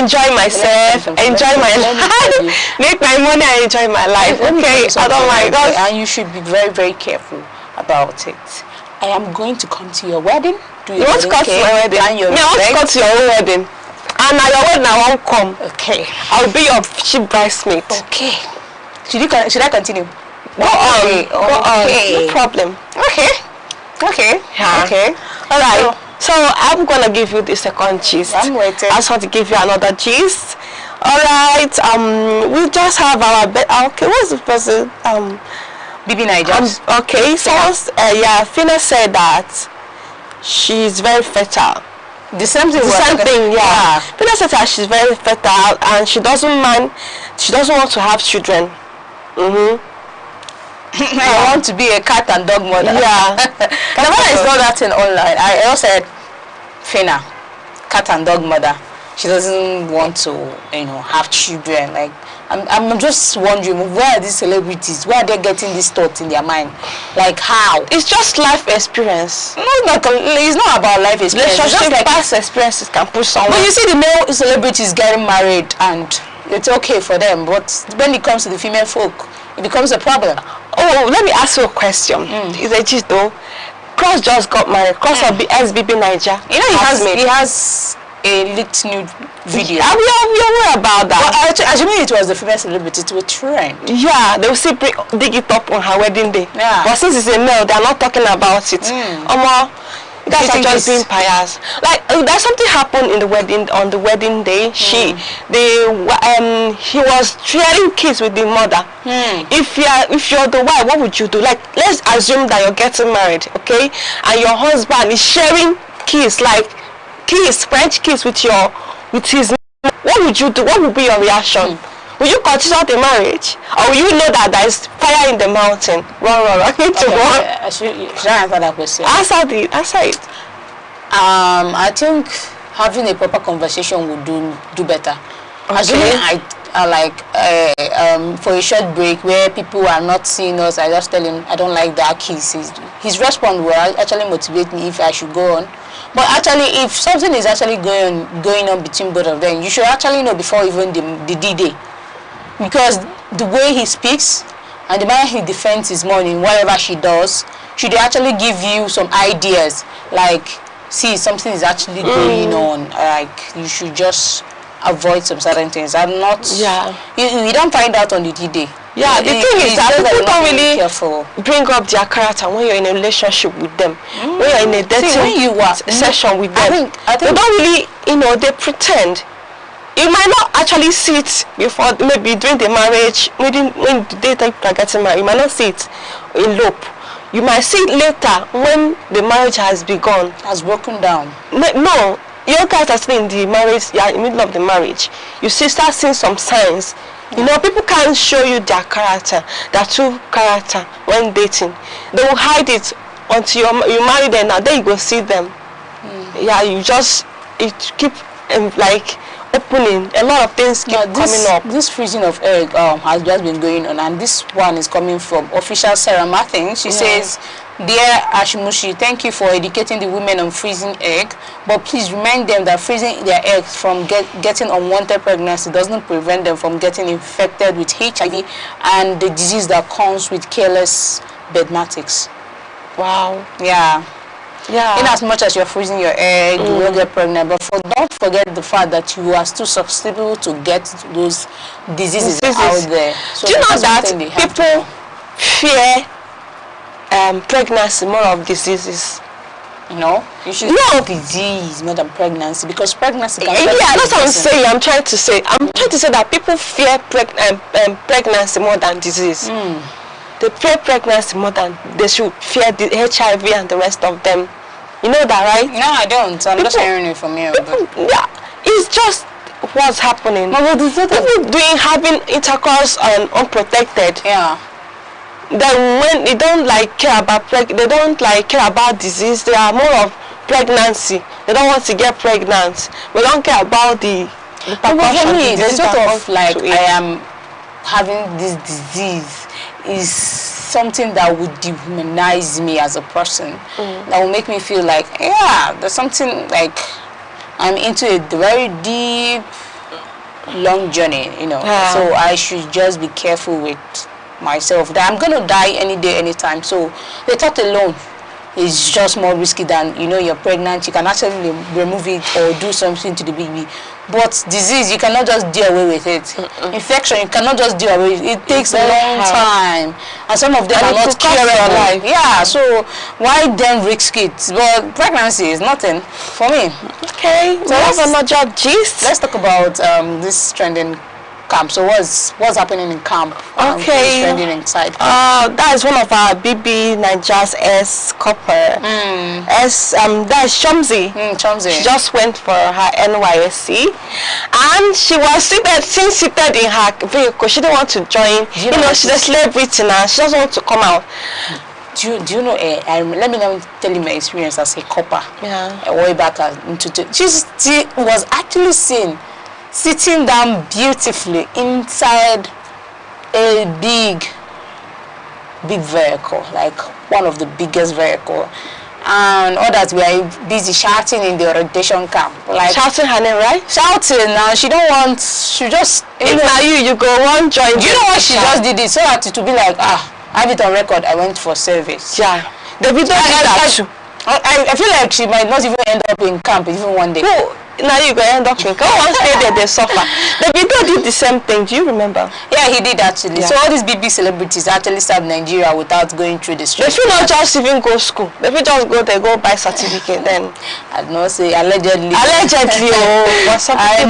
Enjoy myself, enjoy my life, make my money and enjoy my life. Okay, I don't mind. And you should be very, very careful about it. I am going to come to your wedding. You want to come to my wedding? I want to come to your own wedding. And at your wedding, I won't come. Okay. I'll be your cheap bridesmaid. Okay. Should I continue? Go on. Go on. No problem. Okay. Okay. Yeah. Okay. All right. So I'm gonna give you the second gist. I'm waiting. I just want to give you another gist. All right. We just have our okay. What's the person? Bibi Nigers. Okay. So yeah, Fina said that she's very fertile. The same thing. The same thing. Yeah. Fina said that she's very fertile and she doesn't mind. She doesn't want to have children. I want to be a cat and dog mother. Yeah. Never I saw that thing online. I also said, Fina, cat and dog mother. She doesn't want to, you know, have children. Like, I'm just wondering, where are these celebrities? Where are they getting these thoughts in their mind? Like, how? It's just life experience. No, it's not about life experience. It's just like past experiences can push someone. But you see the male celebrities getting married and it's okay for them. But when it comes to the female folk, it becomes a problem. Oh, let me ask you a question. It's a gist though. Cross just got married. Cross of SBB Niger. You know, he has a leaked nude video. Are we aware about that? But assuming it was the female celebrity, it would trend. Yeah, they will still dig it up on her wedding day. Yeah. But since it's a male, they are not talking about it. You guys are just being pious. Like there's something happened in the wedding on the wedding day. He was sharing kids with the mother. If you're the wife, what would you do? Like let's assume that you're getting married, okay, and your husband is sharing kids, like kids, French kids with his. What would you do? What would be your reaction? Will you continue the marriage, or will you know that there is fire in the mountain? Run! I need to run. Should I answer that question? Answer it. I think having a proper conversation would do better. Okay. Assuming I like for a short break where people are not seeing us, I just tell him I don't like that kiss. His response will actually motivate me if I should go on. But actually, if something is actually going on between both of them, you should actually know before even the D-Day. Because the way he speaks and the way he defends his mom in whatever she does should actually give you some ideas. Like, see, something is actually going on. Like, you should just avoid some certain things. I'm not. Yeah. You don't find out on the D-Day. Yeah, the thing is that people don't really bring up their character when you're in a relationship with them. When you're in a dating session with them. I think they don't really, they pretend. You might not actually see it before, maybe during the marriage, when the day that you are getting married, you might not see it elope. You might see it later when the marriage has begun. Has broken down. No, you guys are still in the marriage, you are in the middle of the marriage. You start seeing some signs. People can't show you their character, their true character when dating. They will hide it until you marry them, and then you go see them. Yeah, it keep like opening. A lot of things keep coming up. This freezing of egg has just been going on, and this one is coming from official Sarah Martin. She says, "Dear Ashimushi, thank you for educating the women on freezing egg, but please remind them that freezing their eggs from getting unwanted pregnancy doesn't prevent them from getting infected with HIV and the disease that comes with careless bedmatics." Wow. Yeah. In as much as you're freezing your egg, you will get pregnant, but don't forget the fact that you are still susceptible to get those diseases out there. So do you know that people fear pregnancy more of diseases? You know, you should no disease more than pregnancy, because pregnancy can that's what I'm saying. I'm trying to say that people fear pregnancy more than disease. They fear pregnancy more than they should fear the HIV and the rest of them. You know that, right? No, I don't. I'm just hearing it from you. Yeah, it's just what's happening. People having intercourse unprotected. Yeah. Then when they don't care about care about disease, they are more of pregnancy. They don't want to get pregnant. We don't care about the precautions. The sort of I am having this disease is something that would dehumanize me as a person. That will make me feel like, yeah, there's something like I'm into a very deep, long journey, you know. So I should just be careful with myself that I'm going to die any day, anytime. So the thought alone is just more risky than, you know, you're pregnant, you can actually remove it or do something to the baby. But disease, you cannot just do away with it. Infection, you cannot just do away with it. It takes a long time. And some of them are not curable. Yeah, so why then risk it? But pregnancy is nothing for me. Okay, so that's another gist. Let's talk about this trending camp. So what's happening in camp? Okay, trending inside. That is one of our BB Nigeria's ex-copper. That is Chomzi. Chomzi. She just went for her NYSC, and she was seated in her vehicle. She didn't want to join. You know, she's a celebrity now. She doesn't want to come out. Do you know? Let me tell you my experience as a copper. Yeah. Way back she was actually seen sitting down beautifully inside a big vehicle, like one of the biggest vehicle, and others were busy shouting in the orientation camp, like shouting her name, right? Shouting. Now she just if now you go one join. Do you know what she just did it so that to be like, I have it on record, I went for service. Yeah, the video did that too. I feel like she might not even end up in camp even one day. Now you go end up in camp. Once they suffer. The video did the same thing. Do you remember? Yeah, he did actually. Yeah. So all these big celebrities actually serve Nigeria without going through the street. They should not just even go school. They should just go there, go buy certificate. Then I don't know, say allegedly. Allegedly, I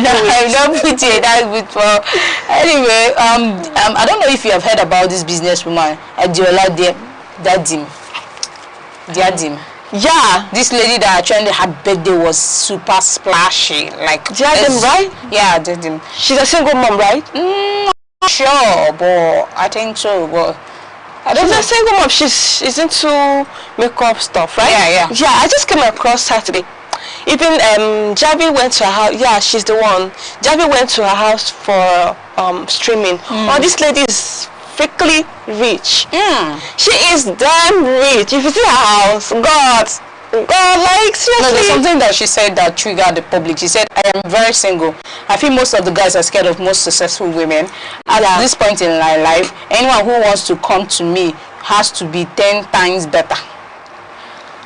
don't put it that before. Anyway, I don't know if you have heard about this businesswoman, Adiola Diadim. Yeah, this lady that actually her birthday was super splashy, like Diadim, right? Yeah, Diadim. She's a single mom, right? Not sure, but I think so. But she's a single mom. She's into makeup stuff, right? Yeah. I just came across Saturday. Even Javi went to her house. Yeah, she's the one. Javi went to her house for streaming. Oh, this lady is freakily rich. She is damn rich. If you see her house, God, like seriously. No, there's something that she said that triggered the public. She said, I am very single. I feel most of the guys are scared of most successful women. At this point in my life, anyone who wants to come to me has to be 10 times better.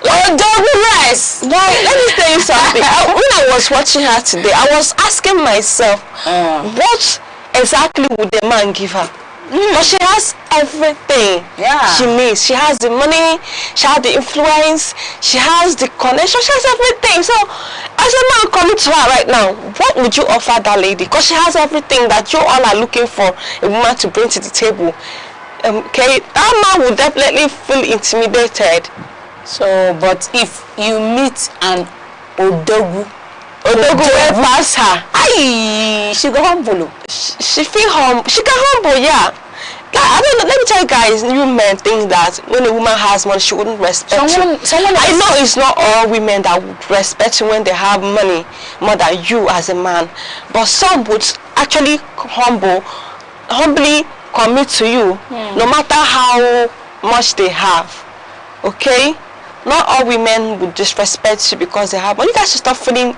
Oh, double rice! Let me tell you something. When I was watching her today, I was asking myself, what exactly would the man give her? But she has everything. She needs. She has the money, she has the influence, she has the connection, she has everything. So as a man coming to her right now, what would you offer that lady? Because she has everything that you all are looking for a woman to bring to the table. Okay, that man will definitely feel intimidated. So, but if you meet an Odogu will pass her. Aye, she go humble. She feel humble. She can humble, yeah. I don't know. Let me tell you guys, you men think that when a woman has money, she wouldn't respect you. I know it's not all women that would respect you when they have money more than you as a man. But some would actually humbly commit to you, no matter how much they have. Okay? Not all women would disrespect you because they have money. You guys should stop feeling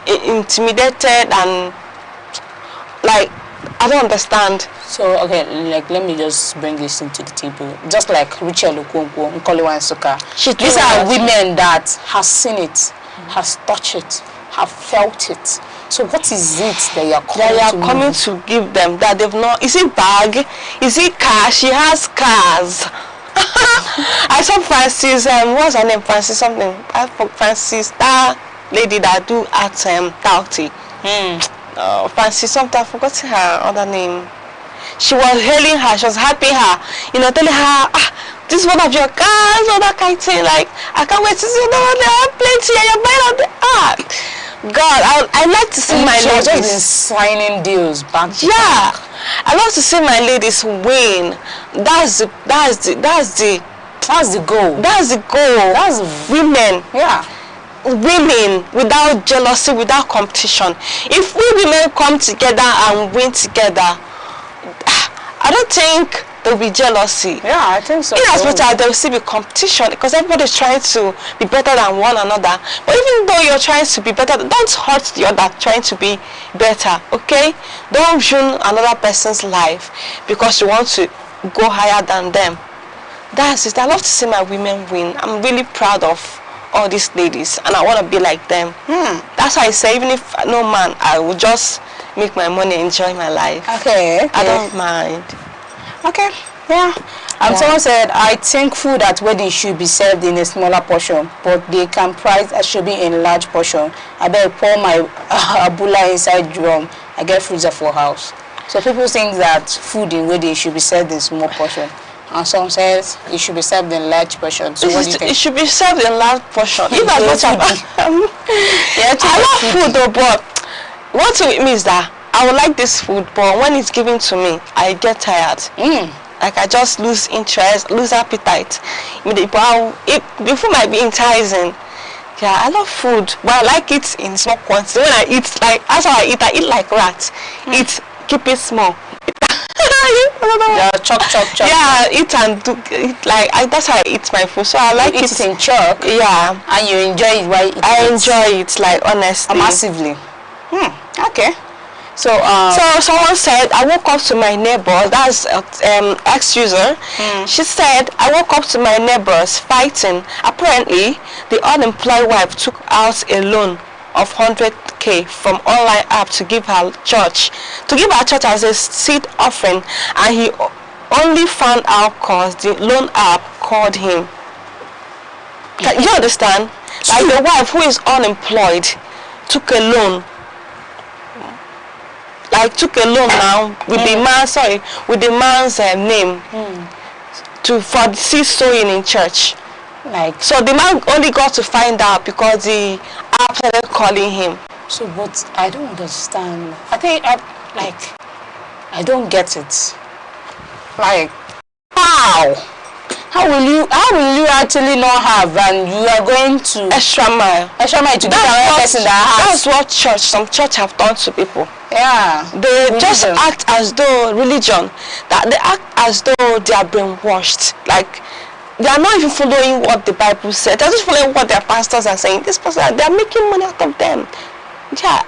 intimidated and like, I don't understand. So, okay, like, let me just bring this into the table. Just like Rachel Okonkwo, Nkolewa Nsoka. These are women that have seen it, has touched it, have felt it. So what is it that you are coming to give them that they've not? Is it bag? Is it car? She has cars. I saw Francis, what's her name? Francis something. Francis, that lady that do at Tauti. Francis something, I forgot her other name. She was hailing her, she was helping her, you know, telling her, this is one of your cars, all that kind of thing. Like, I can't wait to see the one they have plenty and you're buying all the God, I like to see my ladies. Just been signing deals back to back. I love to see my ladies win. That's the goal. That's the goal. That's women. Yeah. Women without jealousy, without competition. If we women come together and win together, I don't think there will be jealousy. Yeah, I think so. In as much as there will still be competition, because everybody's trying to be better than one another. But even though you're trying to be better, don't hurt the other trying to be better, okay? Don't ruin another person's life because you want to go higher than them. That's it. I love to see my women win. I'm really proud of all these ladies and I want to be like them. That's why I say, even if no man, I will just make my money, enjoy my life. Okay. I don't mind. Okay, yeah. Someone said, I think food at wedding should be served in a smaller portion, but they can price should be in a large portion. I better pour my abula inside drum. I get freezer for house. So people think that food in wedding should be served in small portion. And some says it should be served in large portion. So what do you think? It should be served in large portion. If I love food though, but what it means that I would like this food, but when it's given to me, I get tired. Like I just lose interest, lose appetite. The food might be enticing. Yeah, I love food, but I like it in small quantity. When I eat, like that's how I eat like rats. Keep it small. Yeah, chop. Yeah, eat and do it like that's how I eat my food. So I like it in chunk. Yeah, and you enjoy it while eating. I enjoy it like honestly, massively. Okay. So someone said, I woke up to my neighbor, that's ex-user. She said, I woke up to my neighbors fighting. Apparently, the unemployed wife took out a loan of 100K from online app to give her church as a seed offering, and he only found out because the loan app called him. You understand? Like the wife who is unemployed took a loan. Like took a loan now with the man's name for the seed sowing in church. Like so the man only got to find out because the app started calling him. So but I don't understand. I think I don't get it. Like how will you actually not have, and you are going to extra mile to get another person that has? That's what some church have done to people. Yeah, they just act as though religion, that they act as though they are brainwashed. Like they are not even following what the Bible said. They're just following what their pastors are saying. This person, they are making money out of them. Yeah,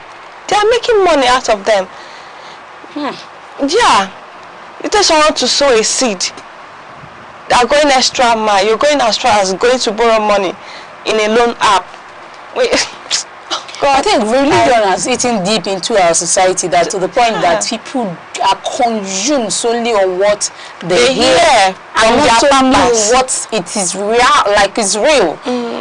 they are making money out of them. Yeah, you tell someone to sow a seed. They are going extra mile. You're going as far as going to borrow money in a loan app. Wait. God, I think religion has eaten deep into our society, that to the point that people are consumed solely on what they hear and not only what it is real, like it's real.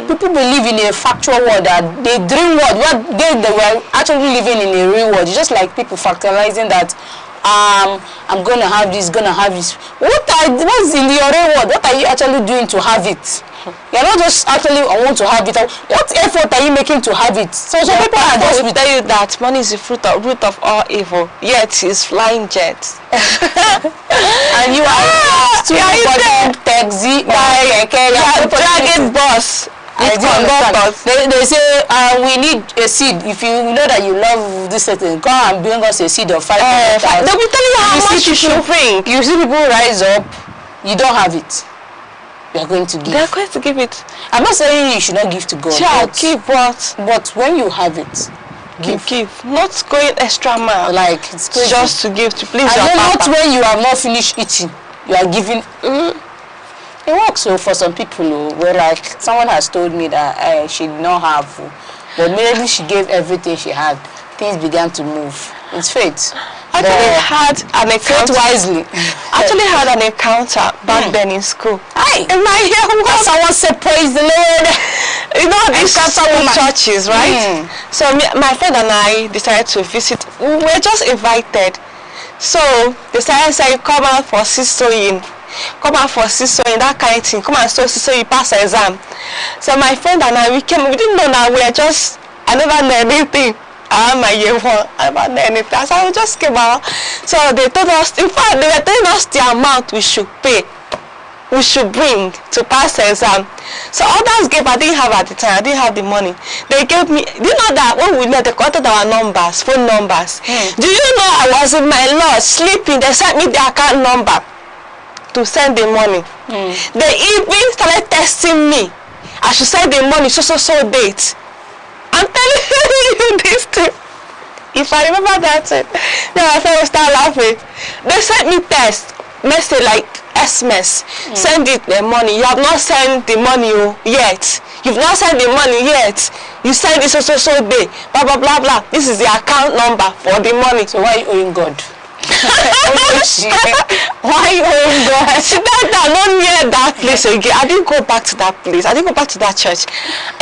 People believe in a factual world, that they dream world where they were actually living in a real world. It's just like people factualizing that I'm gonna have this. What's in your real world? What are you actually doing to have it? You're not just actually I want to have it. What effort are you making to have it? So people are just will tell you that money is the root of all evil. Yet it's flying jets. And you are taxi, dragging bus. They say we need a seed. If you know that you love this certain, come and bring us a seed of 500,000. They will tell you how much you should bring. You see people rise up, you don't have it. You are going to give. They are going to give it. I'm not saying you should not give to God. Yeah, give what? But when you have it, give. Not going extra mile. Like it's just to give to please your papa. Not when you are not finished eating, you are giving. It works so for some people where like someone has told me that she did not have, but maybe she gave everything she had. Things began to move. It's faith. Actually had an encounter. Wisely. Actually had an encounter back then in school. Hi. In my year, someone said, praise the Lord. You know these churches, right? So my friend and I decided to visit. We were just invited. So they started saying, come out for sewing. Come out for sewing, that kind of thing. Come and sew so you pass the exam. So my friend and I, we didn't know that we were just, I never knew anything. My year one, I never knew anything. So we just came out. So they told us, in fact, they were telling us the amount we should pay, we should bring to pass the exam. So others gave, I didn't have at the time, I didn't have the money. They gave me, do you know that when we met, they collected our numbers, phone numbers. Do you know I was in my lodge sleeping, they sent me the account number to send the money. They even started testing me. I should send the money so date. I'm telling you this thing. If I remember that, then my friend will start laughing. They sent me text, message like SMS. Send it the money. You have not sent the money yet. You've not sent the money yet. You send it so day. Blah blah blah blah. This is the account number for the money. So why are you owing God? Why you owing God? See that not near that place again. I didn't go back to that place. I didn't go back to that church.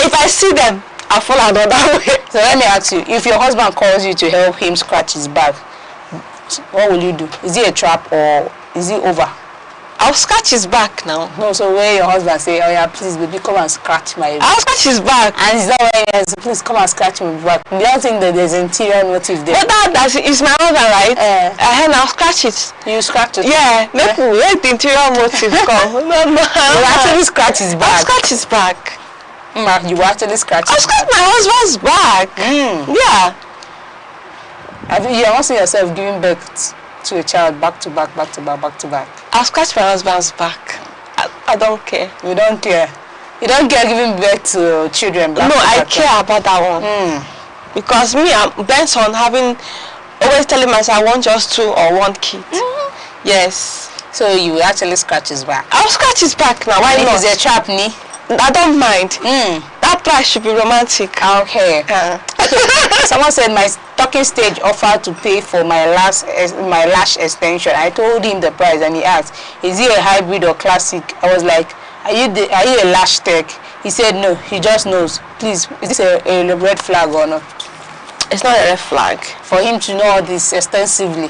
If I see them, I fall another way. So let me ask you, if your husband calls you to help him scratch his back, what will you do? Is it a trap or is it over? I'll scratch his back now. No, so when your husband say, oh yeah, please baby, come and scratch my back. I'll scratch his back. And is that why he says, please come and scratch my back? You don't think that there's interior motive there? But that is my husband, right? I'll scratch it. You scratch it? Yeah, let the interior motive come. No. You actually scratch his back? I'll scratch his back. You actually scratch I'll scratch my husband's back. Yeah. You don't see yourself giving birth to a child back to back? I'll scratch my husband's back. I don't care. You don't care? You don't care giving birth to children back to back? I care about that one. Because me, I'm bent on always telling myself I want just 2 or 1 kid. Yes. So you actually scratch his back? I'll scratch his back now. Why not? Is a trap, knee? I don't mind. That price should be romantic. Okay. Someone said my talking stage offered to pay for my lash extension. I told him the price and he asked, is it a hybrid or classic? I was like, are you a lash tech? He said no, he just knows. Please, is this a red flag or not? It's not a red flag. For him to know all this extensively.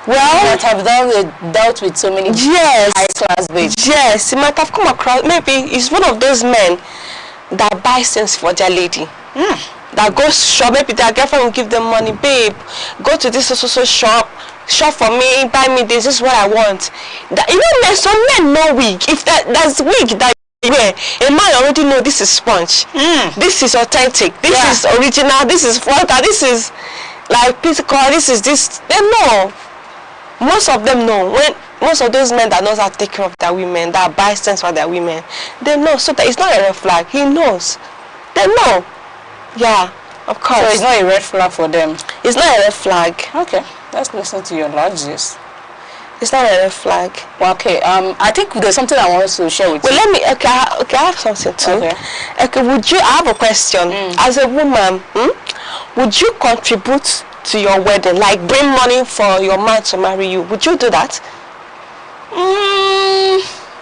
Well, he might have dealt with so many high-class babes. Yes, he might have come across, maybe he's one of those men that buy things for their lady. That goes shop, maybe their girlfriend will give them money, babe, go to this shop for me, buy me this is what I want. You know, some men know wig. If that's wig that you wear, a man already know this is sponge. This is authentic, this is original, this is water, this is like physical, this is this. They know. Most of them know. When most of those men that knows how to take care of their women, that buy things for their women, they know. So that it's not a red flag. He knows. They know. Yeah, of course. So it's not a red flag for them? It's not a red flag. Okay, let's listen to your logic. It's not a red flag. Well, okay, I think there's something I want to share with you. Well, I have something too. Okay, I have a question. As a woman, would you contribute to your wedding, like bring money for your man to marry you? Would you do that?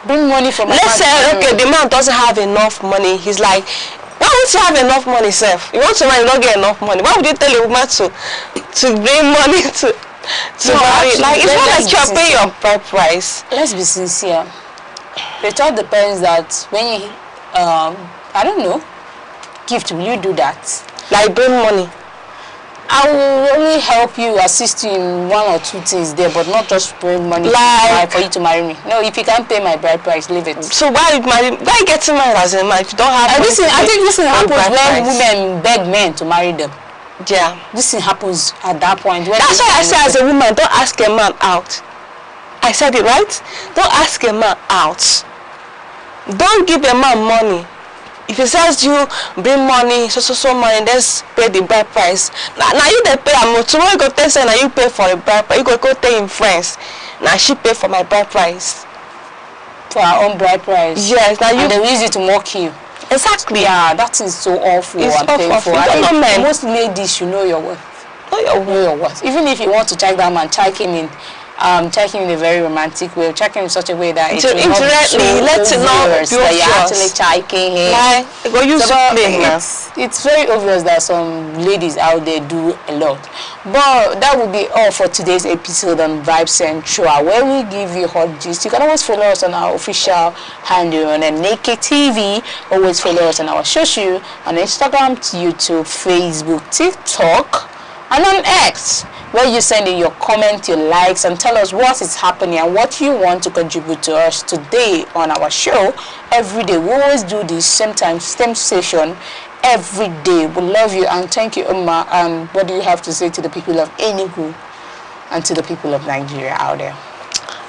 Bring money for my man. Let's say, okay, the man doesn't have enough money. He's like, why would you have enough money, self? You want to marry, you don't get enough money. Why would you tell a woman to bring money to marry? Like, it's not like you're paying your bride price. Let's be sincere. It all depends that when you, I don't know, gift, will you do that? Like bring money? I will only help you, assist you in 1 or 2 things there, but not just bring money for you to marry me. No, if you can't pay my bride price, leave it. So why getting married as a man if you don't have money? I think this thing happens when women beg men to marry them. Yeah. This thing happens at that point. That's why I say as a woman, don't ask a man out. I said it right? Don't ask a man out. Don't give a man money. If he says you bring money, so money, let's pay the bride price. Now you they pay. Tomorrow you go tell say now you pay for the bride price. You go tell him friends. Now she pay for my bride price. For her own bride price. Yes. Now and they will use it to mock you. Exactly. Yeah, that is so awful and painful. Most ladies should know your worth. Know your worth. Even if you want to check that man, check him in a very romantic way, check him in such a way that it will not be so obvious that you're actually checking him. It's very obvious that some ladies out there do a lot. But that will be all for today's episode on Vibe Central, where we give you hot gist. You can always follow us on our official handle on Aneke TV. Always follow us on our social on Instagram, YouTube, Facebook, TikTok, and on X, where you send in your comment, your likes, and tell us what is happening and what you want to contribute to us today on our show. Every day, we always do this same time, same session, every day. We love you and thank you, Umma. And what do you have to say to the people of Enugu and to the people of Nigeria out there?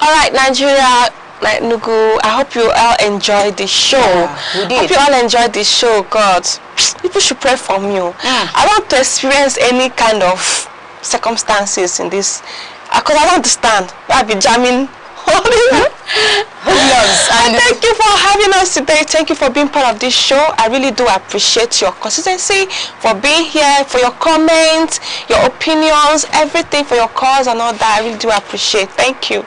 All right, Nigeria, Enugu, I hope you all enjoyed the show. Yeah, we did. Hope you all enjoyed the show. God, people should pray for me. I want to experience any kind of circumstances in this, because I don't understand. I'll be jamming. And thank you for having us today. Thank you for being part of this show. I really do appreciate your consistency, for being here, for your comments, your opinions, everything, for your calls and all that. I really do appreciate. Thank you.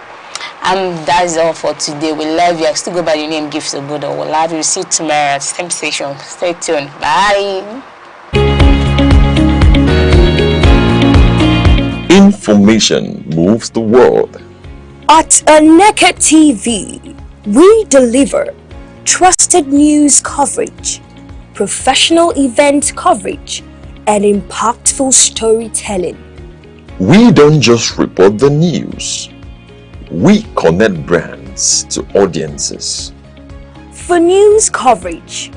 And that's all for today. We love you. I still go by your name, Gifts of Buddha. We'll love you. See you tomorrow at the same station. Stay tuned. Bye. Information moves the world. At Aneke TV, we deliver trusted news coverage, professional event coverage, and impactful storytelling. We don't just report the news. We connect brands to audiences. For news coverage,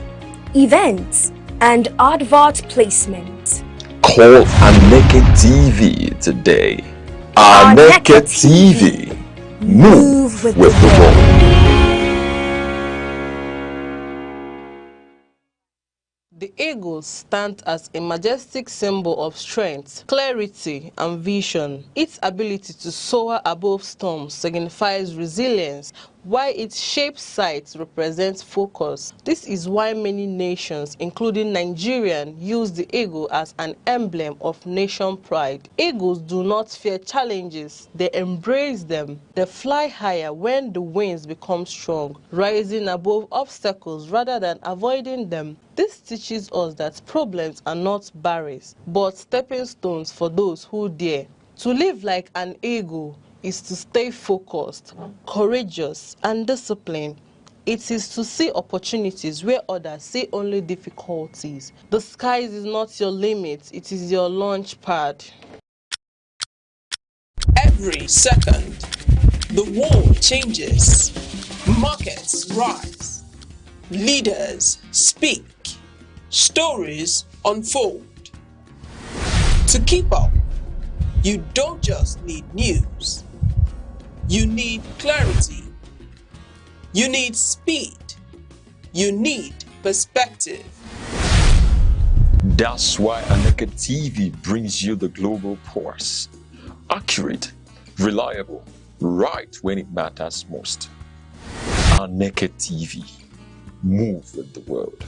events, and advert placement, call Aneke TV today. Aneke TV. Move with the world. The eagle stands as a majestic symbol of strength, clarity, and vision. Its ability to soar above storms signifies resilience, while its shaped sight represents focus. This is why many nations, including Nigeria, use the eagle as an emblem of nation pride. Eagles do not fear challenges, they embrace them. They fly higher when the winds become strong, rising above obstacles rather than avoiding them. This teaches us that problems are not barriers, but stepping stones for those who dare. To live like an eagle is to stay focused, courageous, and disciplined. It is to see opportunities where others see only difficulties. The sky is not your limit, it is your launch pad. Every second, the world changes, markets rise, leaders speak, stories unfold. To keep up, you don't just need news. You need clarity. You need speed. You need perspective. That's why Aneke TV brings you the global pulse. Accurate, reliable, right when it matters most. Aneke TV. Move with the world.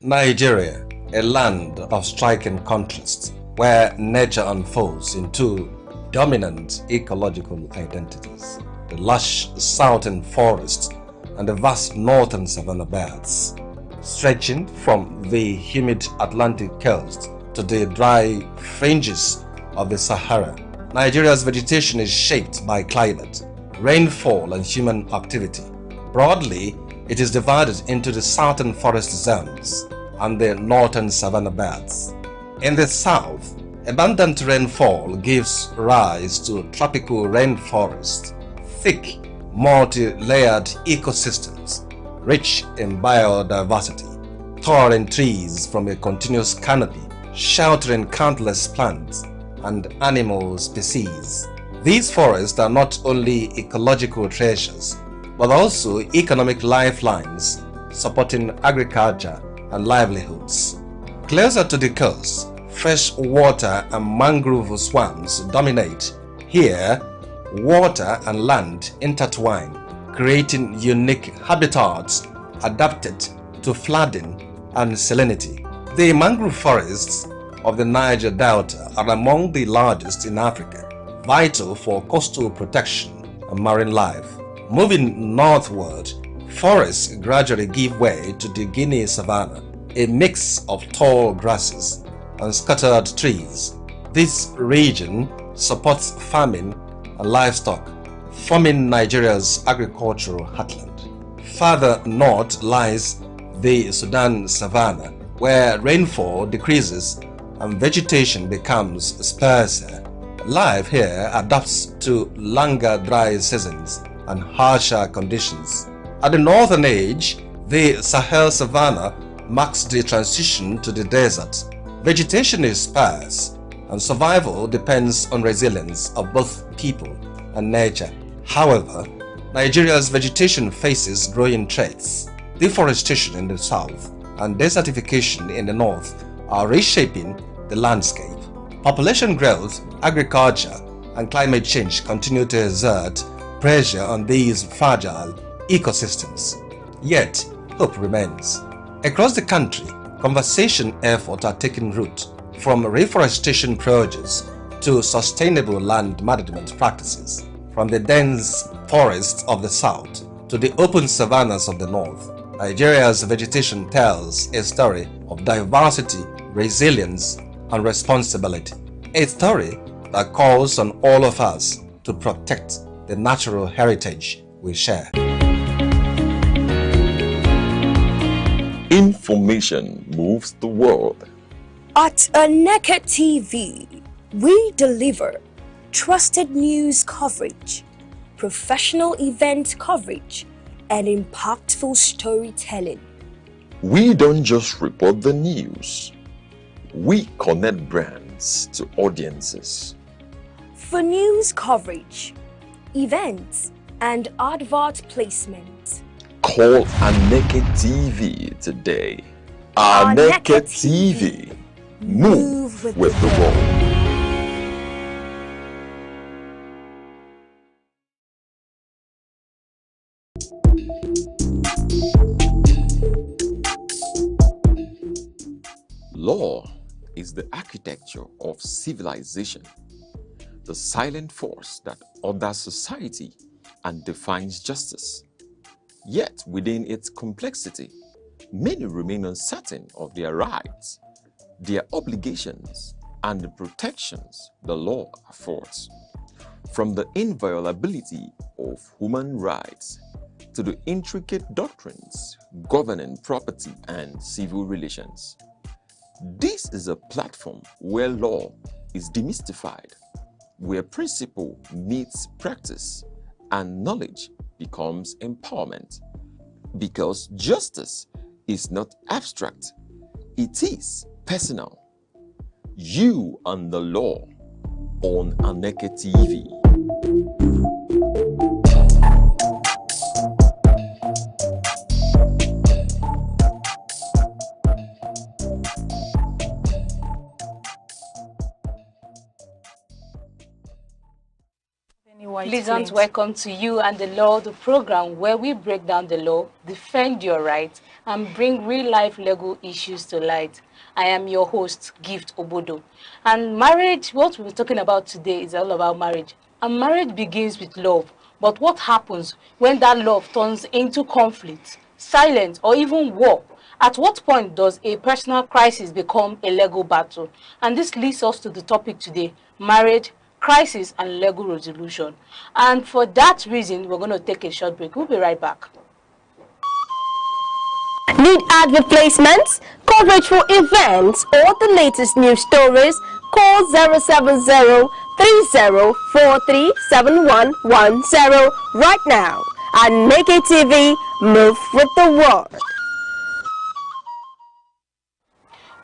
Nigeria, a land of striking contrasts, where nature unfolds into dominant ecological identities. The lush southern forests and the vast northern savanna belts, stretching from the humid Atlantic coast to the dry fringes of the Sahara. Nigeria's vegetation is shaped by climate, rainfall, and human activity. Broadly, it is divided into the southern forest zones and the northern savanna belts. In the south, abundant rainfall gives rise to tropical rainforest, thick, multi-layered ecosystems, rich in biodiversity, towering trees from a continuous canopy, sheltering countless plants and animal species. These forests are not only ecological treasures, but also economic lifelines, supporting agriculture and livelihoods. Closer to the coast, fresh water and mangrove swamps dominate. Here, water and land intertwine, creating unique habitats adapted to flooding and salinity. The mangrove forests of the Niger Delta are among the largest in Africa, vital for coastal protection and marine life. Moving northward, forests gradually give way to the Guinea savanna, a mix of tall grasses and scattered trees. This region supports farming and livestock, forming Nigeria's agricultural heartland. Further north lies the Sudan savanna, where rainfall decreases and vegetation becomes sparser. Life here adapts to longer dry seasons and harsher conditions. At the northern edge, the Sahel savanna marks the transition to the desert. Vegetation is sparse, and survival depends on resilience of both people and nature. However, Nigeria's vegetation faces growing threats. Deforestation in the south and desertification in the north are reshaping the landscape. Population growth, agriculture, and climate change continue to exert pressure on these fragile ecosystems. Yet, hope remains. Across the country, conservation efforts are taking root, from reforestation projects to sustainable land management practices, from the dense forests of the south to the open savannas of the north. Nigeria's vegetation tells a story of diversity, resilience, and responsibility. A story that calls on all of us to protect the natural heritage we share. Information moves the world. At Aneke TV, we deliver trusted news coverage, professional event coverage, and impactful storytelling. We don't just report the news. We connect brands to audiences. For news coverage, events, and advert placement, call Aneke TV today. Aneke TV. Move with the world. Law is the architecture of civilization, the silent force that orders society and defines justice. Yet, within its complexity, many remain uncertain of their rights, their obligations, and the protections the law affords. From the inviolability of human rights to the intricate doctrines governing property and civil relations. This is a platform where law is demystified, where principle meets practice and knowledge becomes empowerment. Because justice is not abstract, it is personal. You and the law on Aneke TV. Pleasant welcome to you and the Law, the program where we break down the law, defend your rights, and bring real-life legal issues to light. I am your host, Gift Obodo. And marriage, what we're talking about today is all about marriage. And marriage begins with love. But what happens when that love turns into conflict, silence, or even war? At what point does a personal crisis become a legal battle? And this leads us to the topic today, marriage, crisis, and legal resolution. And for that reason, we're going to take a short break. We'll be right back. Need advert placements, coverage for events, or the latest news stories? Call 070-3043-7110 right now and make a TV move with the world.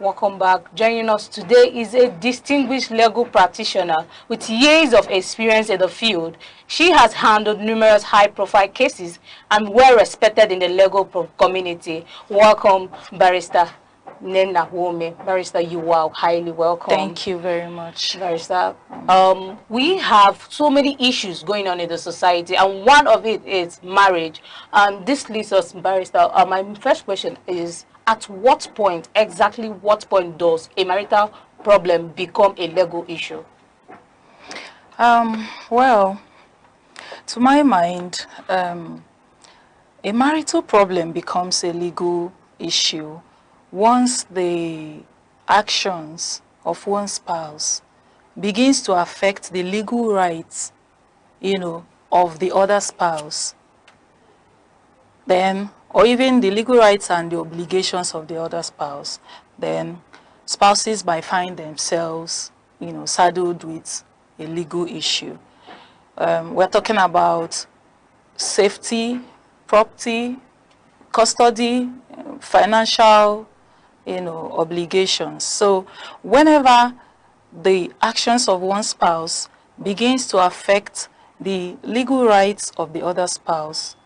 Welcome back. Joining us today is a distinguished legal practitioner with years of experience in the field. She has handled numerous high-profile cases and well respected in the legal community. Welcome, Barrister Nena Wome. Barrister, you are highly welcome. Thank you very much. Barrister, we have so many issues going on in the society, and one of it is marriage. And this leads us, Barrister, my first question is, at what point, exactly what point does a marital problem become a legal issue? Well, to my mind, a marital problem becomes a legal issue once the actions of one spouse begins to affect the legal rights, of the other spouse, then, or even the legal rights and the obligations of the other spouse, then spouses might find themselves, saddled with a legal issue. We're talking about safety, property, custody, financial, obligations. So whenever the actions of one spouse begins to affect the legal rights of the other spouse,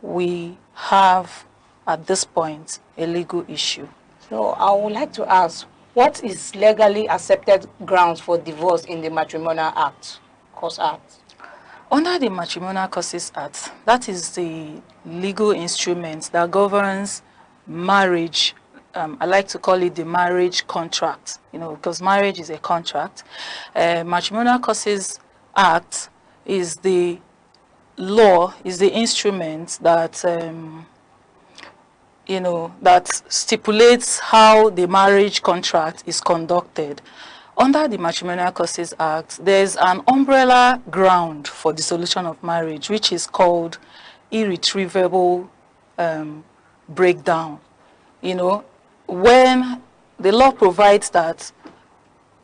we have, at this point, a legal issue. So I would like to ask, what is legally accepted grounds for divorce in the Matrimonial Act, Cause Act? Under the Matrimonial Causes Act, that is the legal instrument that governs marriage. I like to call it the marriage contract, because marriage is a contract. Matrimonial Causes Act is the law, is the instrument that, that stipulates how the marriage contract is conducted. Under the Matrimonial Causes Act, there's an umbrella ground for dissolution of marriage, which is called irretrievable breakdown. When the law provides that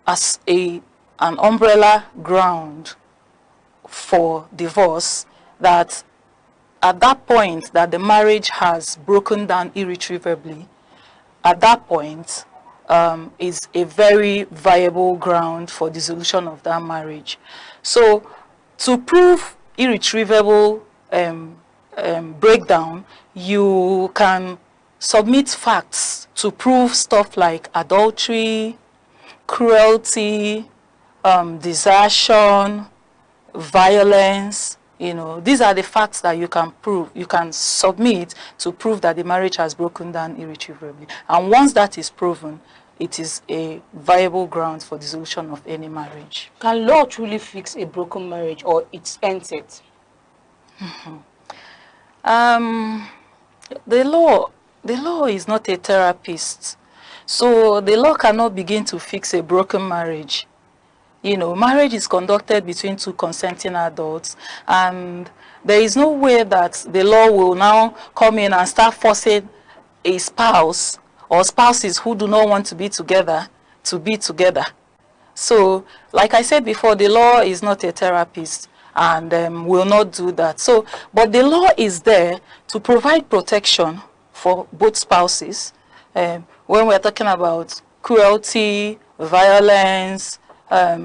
as an umbrella ground for divorce, that at that point that the marriage has broken down irretrievably, at that point is a very viable ground for dissolution of that marriage. So to prove irretrievable breakdown, you can submit facts to prove stuff like adultery, cruelty, desertion, violence. These are the facts that you can prove, you can submit to prove that the marriage has broken down irretrievably. And once that is proven, it is a viable ground for dissolution of any marriage. Can law truly fix a broken marriage, or it ends it? The law is not a therapist, so the law cannot begin to fix a broken marriage. Marriage is conducted between two consenting adults, and there is no way that the law will now come in and start forcing a spouse or spouses who do not want to be together to be together. So, like I said before, the law is not a therapist and will not do that. So, but the law is there to provide protection for both spouses. When we're talking about cruelty, violence, a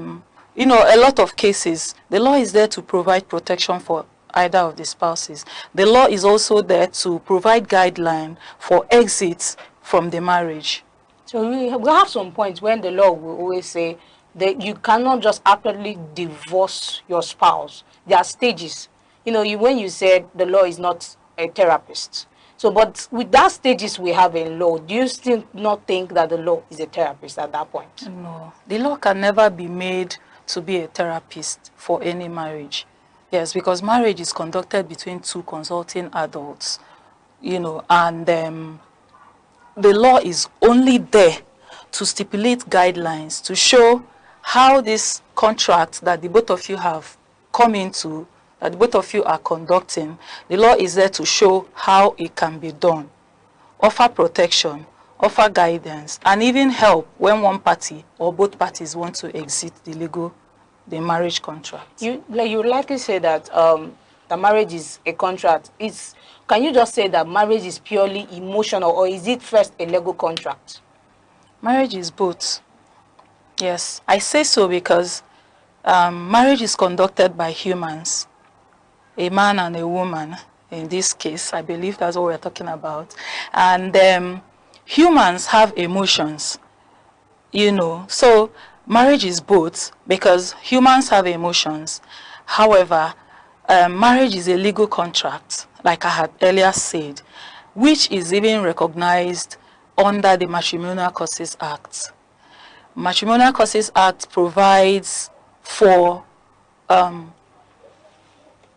lot of cases, the law is there to provide protection for either of the spouses. The law is also there to provide guidelines for exit from the marriage. So we have some points when the law will always say that you cannot just absolutely divorce your spouse. There are stages. When you said the law is not a therapist. So, but with that stages we have in law, do you still not think that the law is a therapist at that point? No, the law can never be made to be a therapist for any marriage. Yes, because marriage is conducted between two consulting adults, and the law is only there to stipulate guidelines to show how this contract that the both of you have come into, that both of you are conducting, the law is there to show how it can be done, offer protection, offer guidance, and even help when one party or both parties want to exit the marriage contract. You likely say that the marriage is a contract. Can you just say that marriage is purely emotional, or is it first a legal contract? Marriage is both. Yes, I say so because marriage is conducted by humans, a man and a woman. In this case, I believe that's what we're talking about. And humans have emotions, you know, so marriage is both because humans have emotions. However, marriage is a legal contract, like I had earlier said, which is even recognized under the Matrimonial Causes Act. Matrimonial Causes Act provides for,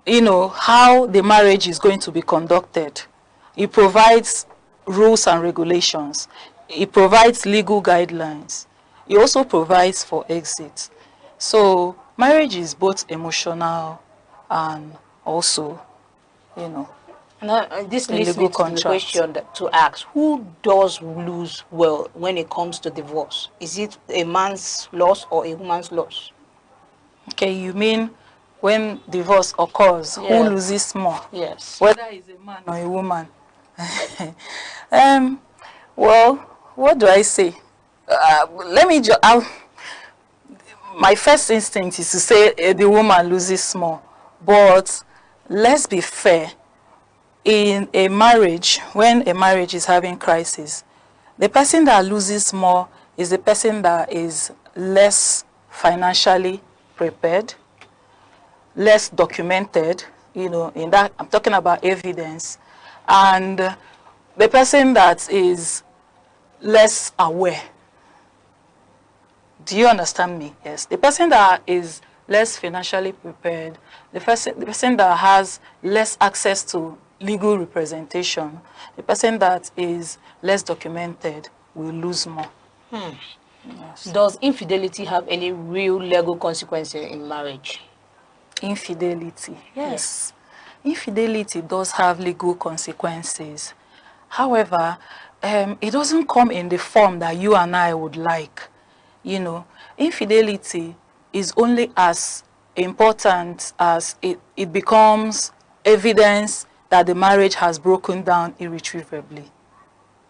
you know, how the marriage is going to be conducted. It provides rules and regulations. It provides legal guidelines. It also provides for exit. So marriage is both emotional and also, you know, now, this leads me to the question to ask, who does lose well when it comes to divorce? Is it a man's loss or a woman's loss? Okay, you mean when divorce occurs, Yes. who loses more? Yes. Whether it's a man or a woman. Well, what do I say? Let me just, my first instinct is to say the woman loses more. But let's be fair. In a marriage, when a marriage is having crisis, the person that loses more is the person that is less financially prepared, less documented, you know, in that, I'm talking about evidence, and the person that is less aware. Do you understand me? Yes. The person that is less financially prepared, the person that has less access to legal representation, the person that is less documented will lose more. Yes. Does infidelity have any real legal consequences in marriage? Infidelity, yes. Infidelity does have legal consequences. However, it doesn't come in the form that you and I would like. You know, infidelity is only as important as it becomes evidence that the marriage has broken down irretrievably.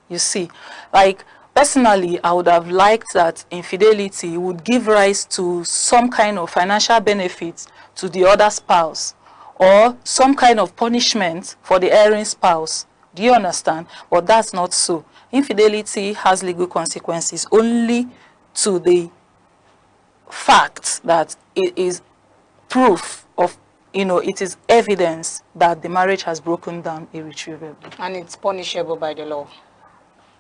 You see, like personally, I would have liked that infidelity would give rise to some kind of financial benefits to the other spouse or some kind of punishment for the erring spouse. Do you understand? But that's not so. Infidelity has legal consequences only to the fact that it is proof of, you know, it is evidence that the marriage has broken down irretrievably. And it's punishable by the law.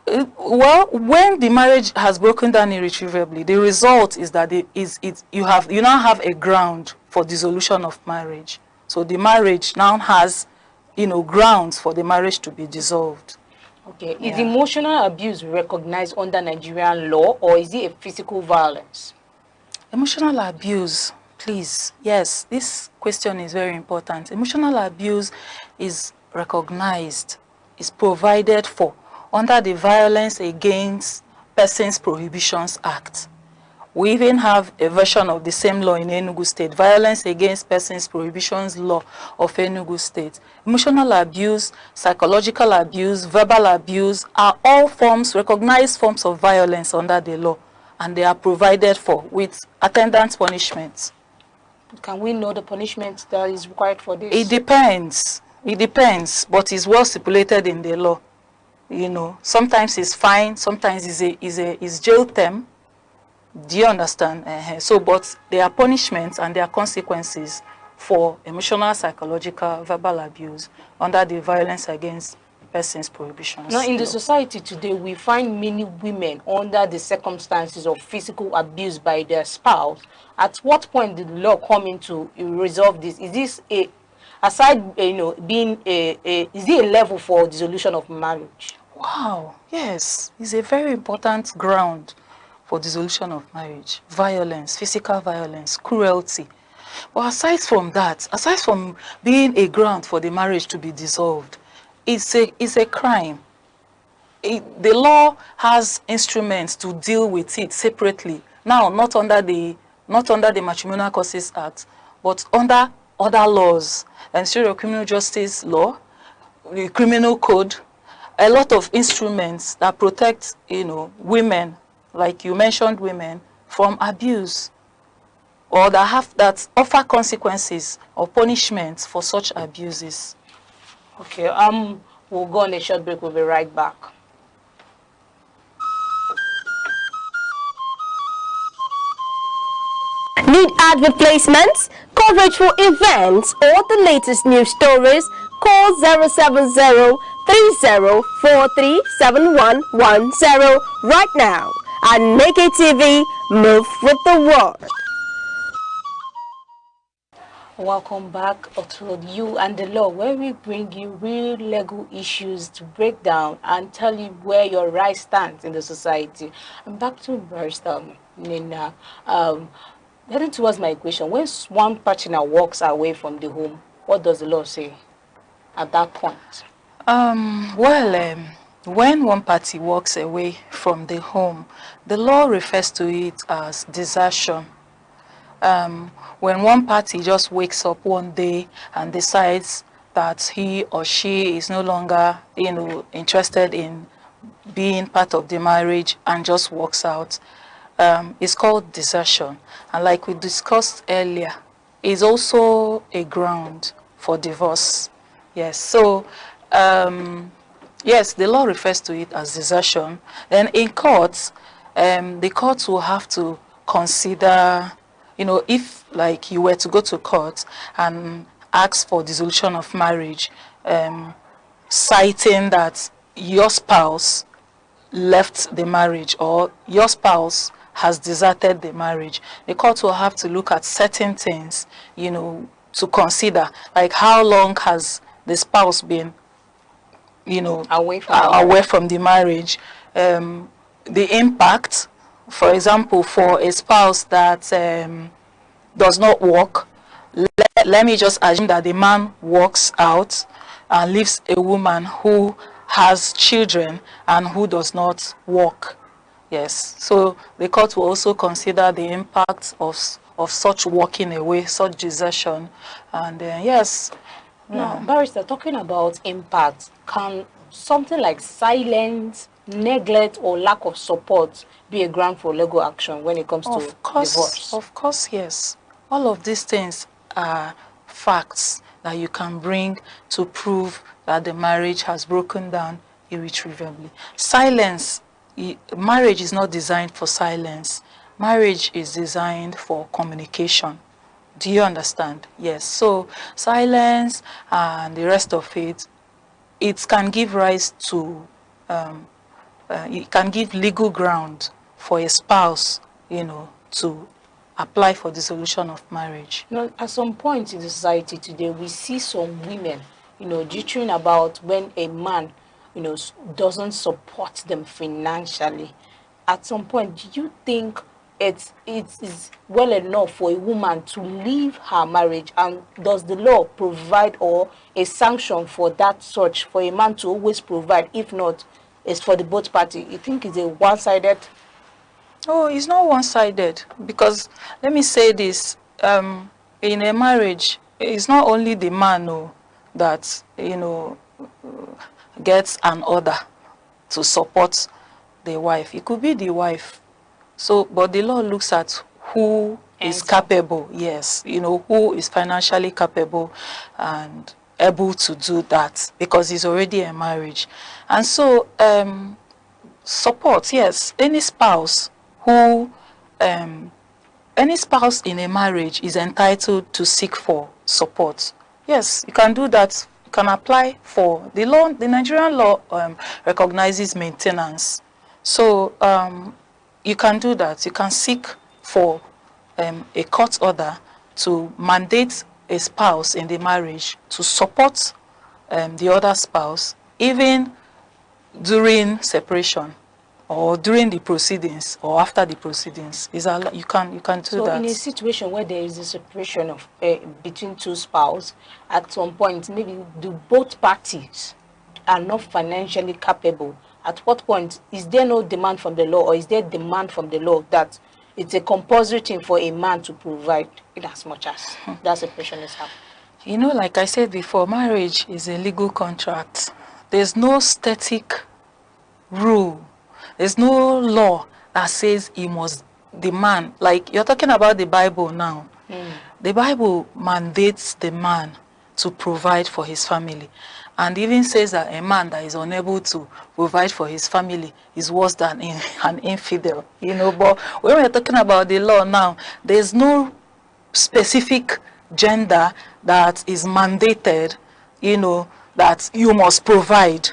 Well, when the marriage has broken down irretrievably, the result is that you now have a ground for dissolution of marriage. So the marriage now has, you know, grounds for the marriage to be dissolved. Okay. Is emotional abuse recognized under Nigerian law, or is it a physical violence? Emotional abuse, please. Yes, this question is very important. Emotional abuse is recognized, is provided for under the Violence Against Persons Prohibitions Act. We even have a version of the same law in Enugu State, Violence Against Persons Prohibitions Law of Enugu State. Emotional abuse, psychological abuse, verbal abuse are all forms, recognized forms of violence under the law, and they are provided for with attendant punishments. Can we know the punishment that is required for this? It depends. It depends, but it's well stipulated in the law. You know, sometimes it's fine, sometimes it's jail term. Do you understand? So, but there are punishments and there are consequences for emotional, psychological, verbal abuse under the Violence Against Persons Prohibitions. Now, in the society today, we find many women under the circumstances of physical abuse by their spouse. At what point did the law come in to resolve this? Is this a, aside, you know, being is it a level for dissolution of marriage? Wow, yes, it's a very important ground for dissolution of marriage. Violence, physical violence, cruelty. But aside from that, aside from being a ground for the marriage to be dissolved, it's a crime. The law has instruments to deal with it separately. Now, not under the Matrimonial Causes Act, but under other laws, and serial criminal justice law, the criminal code, a lot of instruments that protect, you know, women, like you mentioned, women from abuse, or that offer consequences or punishments for such abuses. Okay, we'll go on a short break. We'll be right back. Need advert placements, coverage for events, or the latest news stories? Call 070-3043-7110 right now. Aneke TV, move with the world. Welcome back to You and the Law, where we bring you real legal issues to break down and tell you where your right stands in the society. I'm back to Barrister Nina. Heading towards my question, when one partner walks away from the home, what does the law say at that point? When one party walks away from the home, the law refers to it as desertion. When one party just wakes up one day and decides that he or she is no longer, interested in being part of the marriage and just walks out, it's called desertion. And like we discussed earlier, is also a ground for divorce. Yes. So, yes, the law refers to it as desertion. Then in courts, the courts will have to consider, if like you were to go to court and ask for dissolution of marriage, citing that your spouse left the marriage or your spouse has deserted the marriage, the court will have to look at certain things, to consider, like how long has the spouse been, away from the marriage, the impact. For example, for a spouse that does not work, let me just assume that the man walks out and leaves a woman who has children and who does not work. Yes, so the court will also consider the impact of such walking away, such desertion, and yes. Now, Barrister, talking about impact, can something like silence, neglect, or lack of support be a ground for legal action when it comes to divorce? Of course, yes. All of these things are facts that you can bring to prove that the marriage has broken down irretrievably. Silence. Marriage is not designed for silence. Marriage is designed for communication. Do you understand? Yes. So silence and the rest of it, it can give rise to, it can give legal ground for a spouse, to apply for dissolution of marriage. At some point in the society today, we see some women, jittering about when a man, doesn't support them financially. At some point, do you think it is well enough for a woman to leave her marriage, and does the law provide or a sanction for that such for a man to always provide? If not, it's for the both parties. You think it's a one-sided? Oh, it's not one-sided, because let me say this, in a marriage, it's not only the man that gets an order to support the wife. It could be the wife. So, but the law looks at who is capable, yes, who is financially capable and able to do that, because it's already a marriage. And so, support, yes, any spouse in a marriage is entitled to seek for support. Yes, you can do that. You can apply for the law. The Nigerian law recognizes maintenance. So you can do that. You can seek for a court order to mandate a spouse in the marriage to support the other spouse, even during separation, or during the proceedings, or after the proceedings. You can do that. So in a situation where there is a separation of between two spouses, at some point, maybe both parties are not financially capable, at what point is there no demand from the law, or is there demand from the law that it's a compulsory thing for a man to provide in as much as that separation is happening? Like I said before, marriage is a legal contract. There's no static rule. There's no law that says he must demand. Like you're talking about the Bible now. The Bible mandates the man to provide for his family, and even says that a man that is unable to provide for his family is worse than an infidel. But when we're talking about the law now, there's no specific gender that is mandated, you know, that you must provide.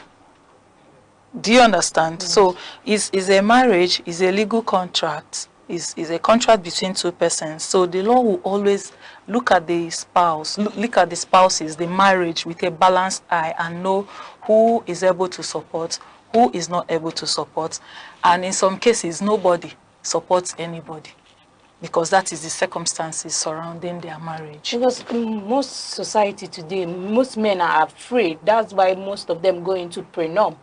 Do you understand? So is a marriage, is a legal contract, is a contract between two persons. So the law will always look at the spouse, look at the spouses, the marriage with a balanced eye and know who is able to support, who is not able to support. And in some cases, nobody supports anybody, because that is the circumstances surrounding their marriage. Because in most society today, most men are afraid. That's why most of them go into prenup.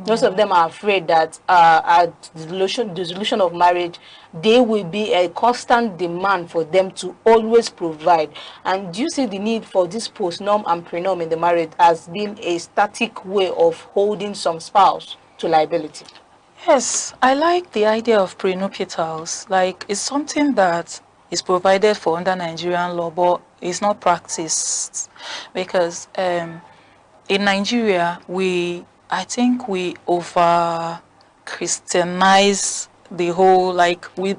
Most of them are afraid that at dissolution of marriage, there will be a constant demand for them to always provide. And do you see the need for this postnum and prenup in the marriage as being a static way of holding some spouse to liability? Yes, I like the idea of prenuptials. Like, it's something that is provided for under Nigerian law, but it's not practiced. Because in Nigeria, I think we over-Christianize the whole, like, we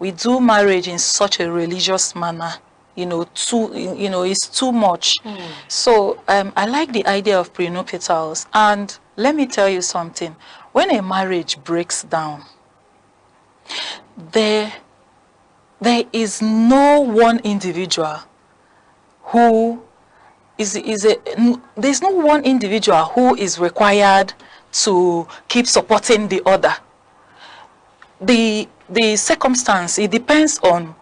do marriage in such a religious manner, you know, it's too much. So I like the idea of prenuptials. And let me tell you something. When a marriage breaks down, there is no one individual who there's no one individual who is required to keep supporting the other. The circumstance, it depends on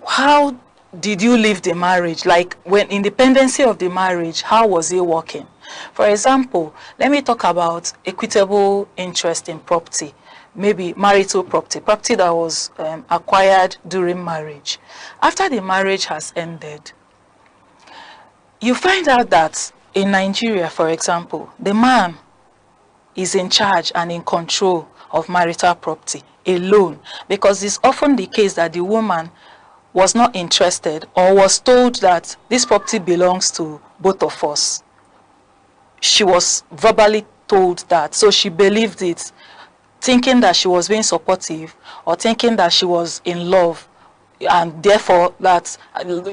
how did you live the marriage, like when independency of the marriage, how was it working? For example, let me talk about equitable interest in property, maybe marital property that was acquired during marriage. After the marriage has ended, you find out that in Nigeria, for example, the man is in charge and in control of marital property alone, because it's often the case that the woman was not interested or was told that this property belongs to both of us. She was verbally told that, so she believed it, thinking that she was being supportive or thinking that she was in love, and therefore that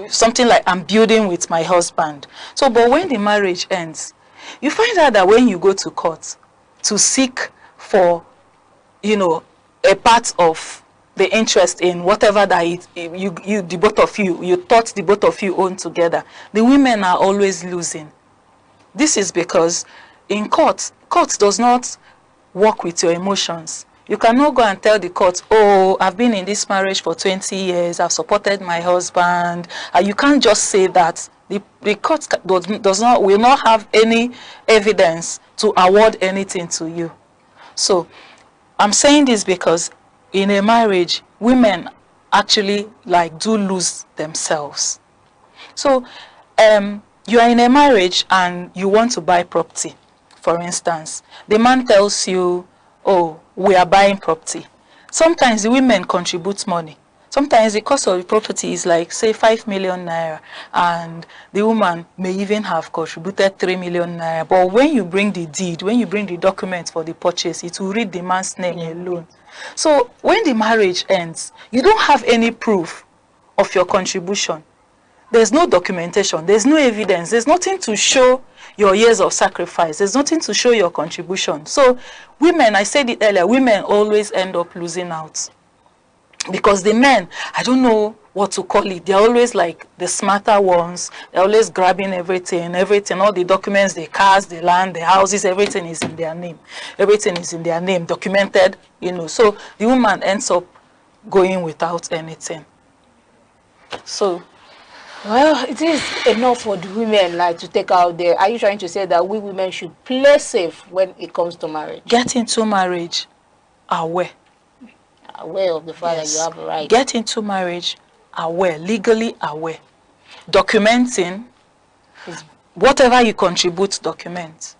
something like, I'm building with my husband. So, but when the marriage ends, you find out that when you go to court to seek for, you know, a part of the interest in whatever that the both of you thought the both of you own together, the women are always losing. This is because in court does not work with your emotions. You cannot go and tell the court, oh, I've been in this marriage for 20 years, I've supported my husband. You can't just say that. The court will not have any evidence to award anything to you. So I'm saying this because in a marriage, women actually do lose themselves. So you are in a marriage and you want to buy property, for instance. The man tells you, oh, we are buying property. Sometimes the women contribute money. Sometimes the cost of the property is like, say, 5 million naira, and the woman may even have contributed 3 million naira. But when you bring the deed, when you bring the documents for the purchase, it will read the man's name alone. So when the marriage ends, you don't have any proof of your contribution. There's no documentation, there's no evidence, there's nothing to show your years of sacrifice, there's nothing to show your contribution. So women, I said it earlier, women always end up losing out. Because the men, I don't know what to call it, they're always like the smarter ones, they're always grabbing everything, all the documents, the cars, the land, the houses, everything is in their name. Everything is in their name, documented, you know. So the woman ends up going without anything. So, well, it is enough for the women to take out there. Are you trying to say that we women should play safe when it comes to marriage? Get into marriage aware. Aware of the fact that you have a right. Get into marriage aware, legally aware. Documenting, whatever you contribute, document.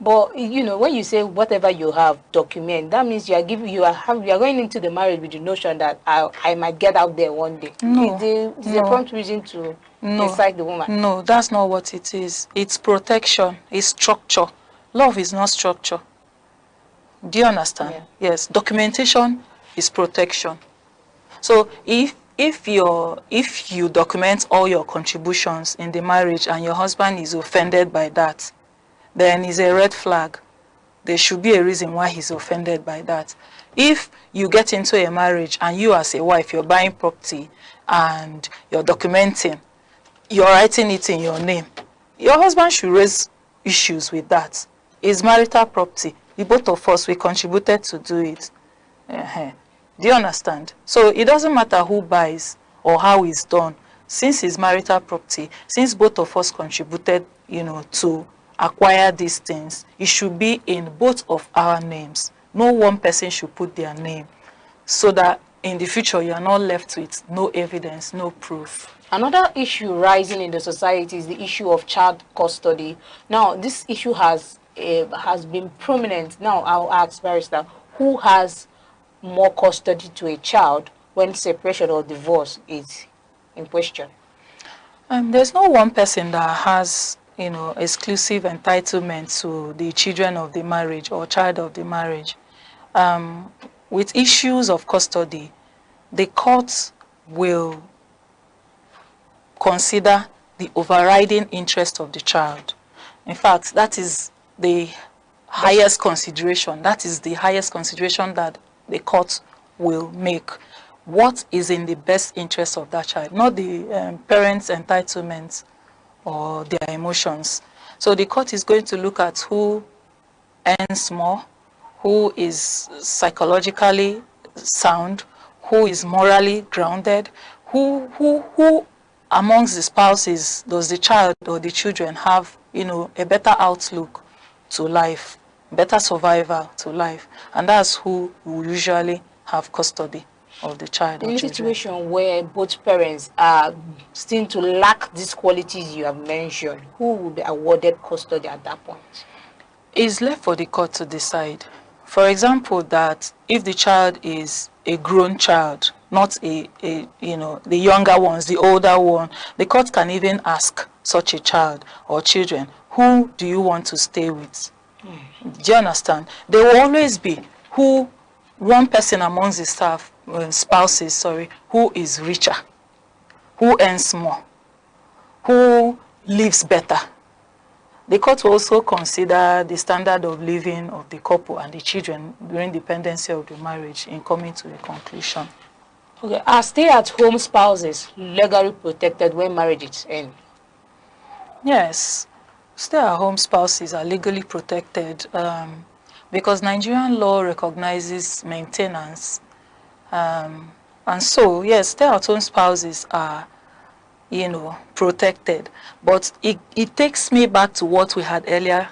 But you know, when you say whatever you have, document, that means you are going into the marriage with the notion that I might get out there one day. No, it's a prompt reason to incite the woman. No, that's not what it is. It's protection. It's structure. Love is not structure. Do you understand? Yeah. Yes, documentation is protection. So if you document all your contributions in the marriage and your husband is offended by that, then it's a red flag. There should be a reason why he's offended by that. If you get into a marriage and you as a wife, you're buying property and you're documenting, you're writing it in your name, your husband should raise issues with that. It's marital property. The both of us, we contributed to do it. Do you understand? So it doesn't matter who buys or how it's done. Since it's marital property, since both of us contributed, to acquire these things, it should be in both of our names. No one person should put their name, so that in the future you are not left with no evidence, no proof. Another issue rising in the society is the issue of child custody. Now, this issue has been prominent. Now, I'll ask Barrister, who has more custody to a child when separation or divorce is in question? There's no one person that has, exclusive entitlement to the children of the marriage or child of the marriage. With issues of custody, the courts will consider the overriding interest of the child. In fact, that is the highest consideration. That is the highest consideration that the court will make. What is in the best interest of that child, not the parents' entitlements or their emotions. So the court is going to look at who earns more, who is psychologically sound, who is morally grounded, who amongst the spouses does the child or the children have, a better outlook to life, better survival to life, and that's who will usually have custody of the child. In a situation where both parents are still to lack these qualities you have mentioned, who will be awarded custody at that point? It's left for the court to decide. For example, that if the child is a grown child, not the younger ones, the older one, the court can even ask such a child or children, who do you want to stay with? Do you understand? There will always be one person amongst the spouses, who is richer, who earns more, who lives better. The court will also consider the standard of living of the couple and the children during the pendency of the marriage in coming to a conclusion. Okay, are stay-at-home spouses legally protected when marriages end? Yes, stay-at-home spouses are legally protected because Nigerian law recognizes maintenance. And so, yes, stay-at-home spouses are, protected. But it takes me back to what we had earlier,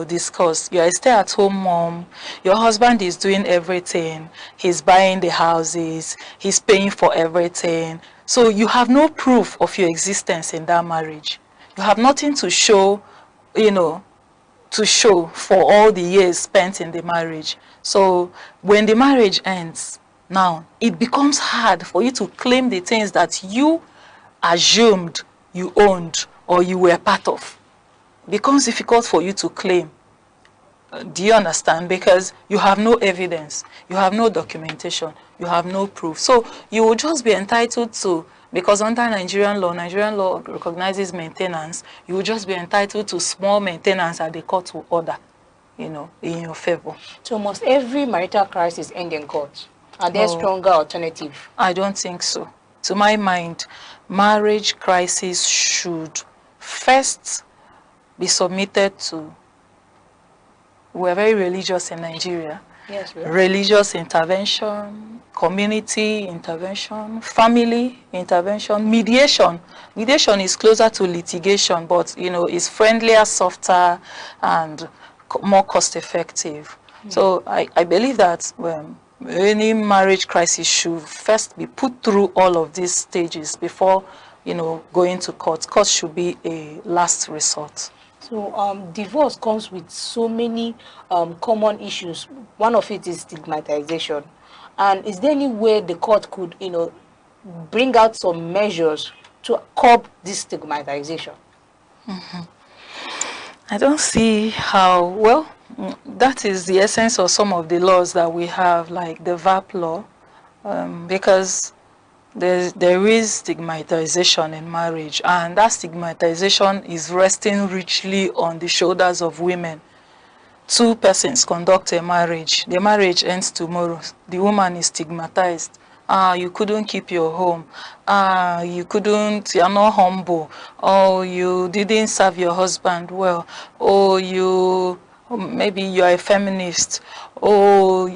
discussed. You're a stay-at-home mom. Your husband is doing everything. He's buying the houses. He's paying for everything. So you have no proof of your existence in that marriage. You have nothing to show, for all the years spent in the marriage. So when the marriage ends, now it becomes hard for you to claim the things that you assumed you owned or you were part of. It becomes difficult for you to claim. Do you understand? Because you have no evidence, you have no documentation, you have no proof. So you will just be entitled to, because under Nigerian law recognizes maintenance, you will just be entitled to small maintenance that the court will order, in your favor. So must every marital crisis end in court? Are there stronger alternatives? I don't think so. To my mind, marriage crisis should first be submitted to, we're very religious in Nigeria. Yes, we are. Religious intervention, community intervention, family intervention, mediation. Mediation is closer to litigation, but is friendlier, softer, and more cost-effective. So I believe that any marriage crisis should first be put through all of these stages before, going to court. Court should be a last resort. So divorce comes with so many common issues. One of it is stigmatization. And is there any way the court could, bring out some measures to curb this stigmatization? I don't see how. Well, that is the essence of some of the laws that we have, like the VAP law, because there is stigmatization in marriage, and that stigmatization is resting richly on the shoulders of women. Two persons conduct a marriage. The marriage ends tomorrow. The woman is stigmatized. You couldn't keep your home. You're not humble. Oh, you didn't serve your husband well. Oh, maybe you're a feminist. Oh,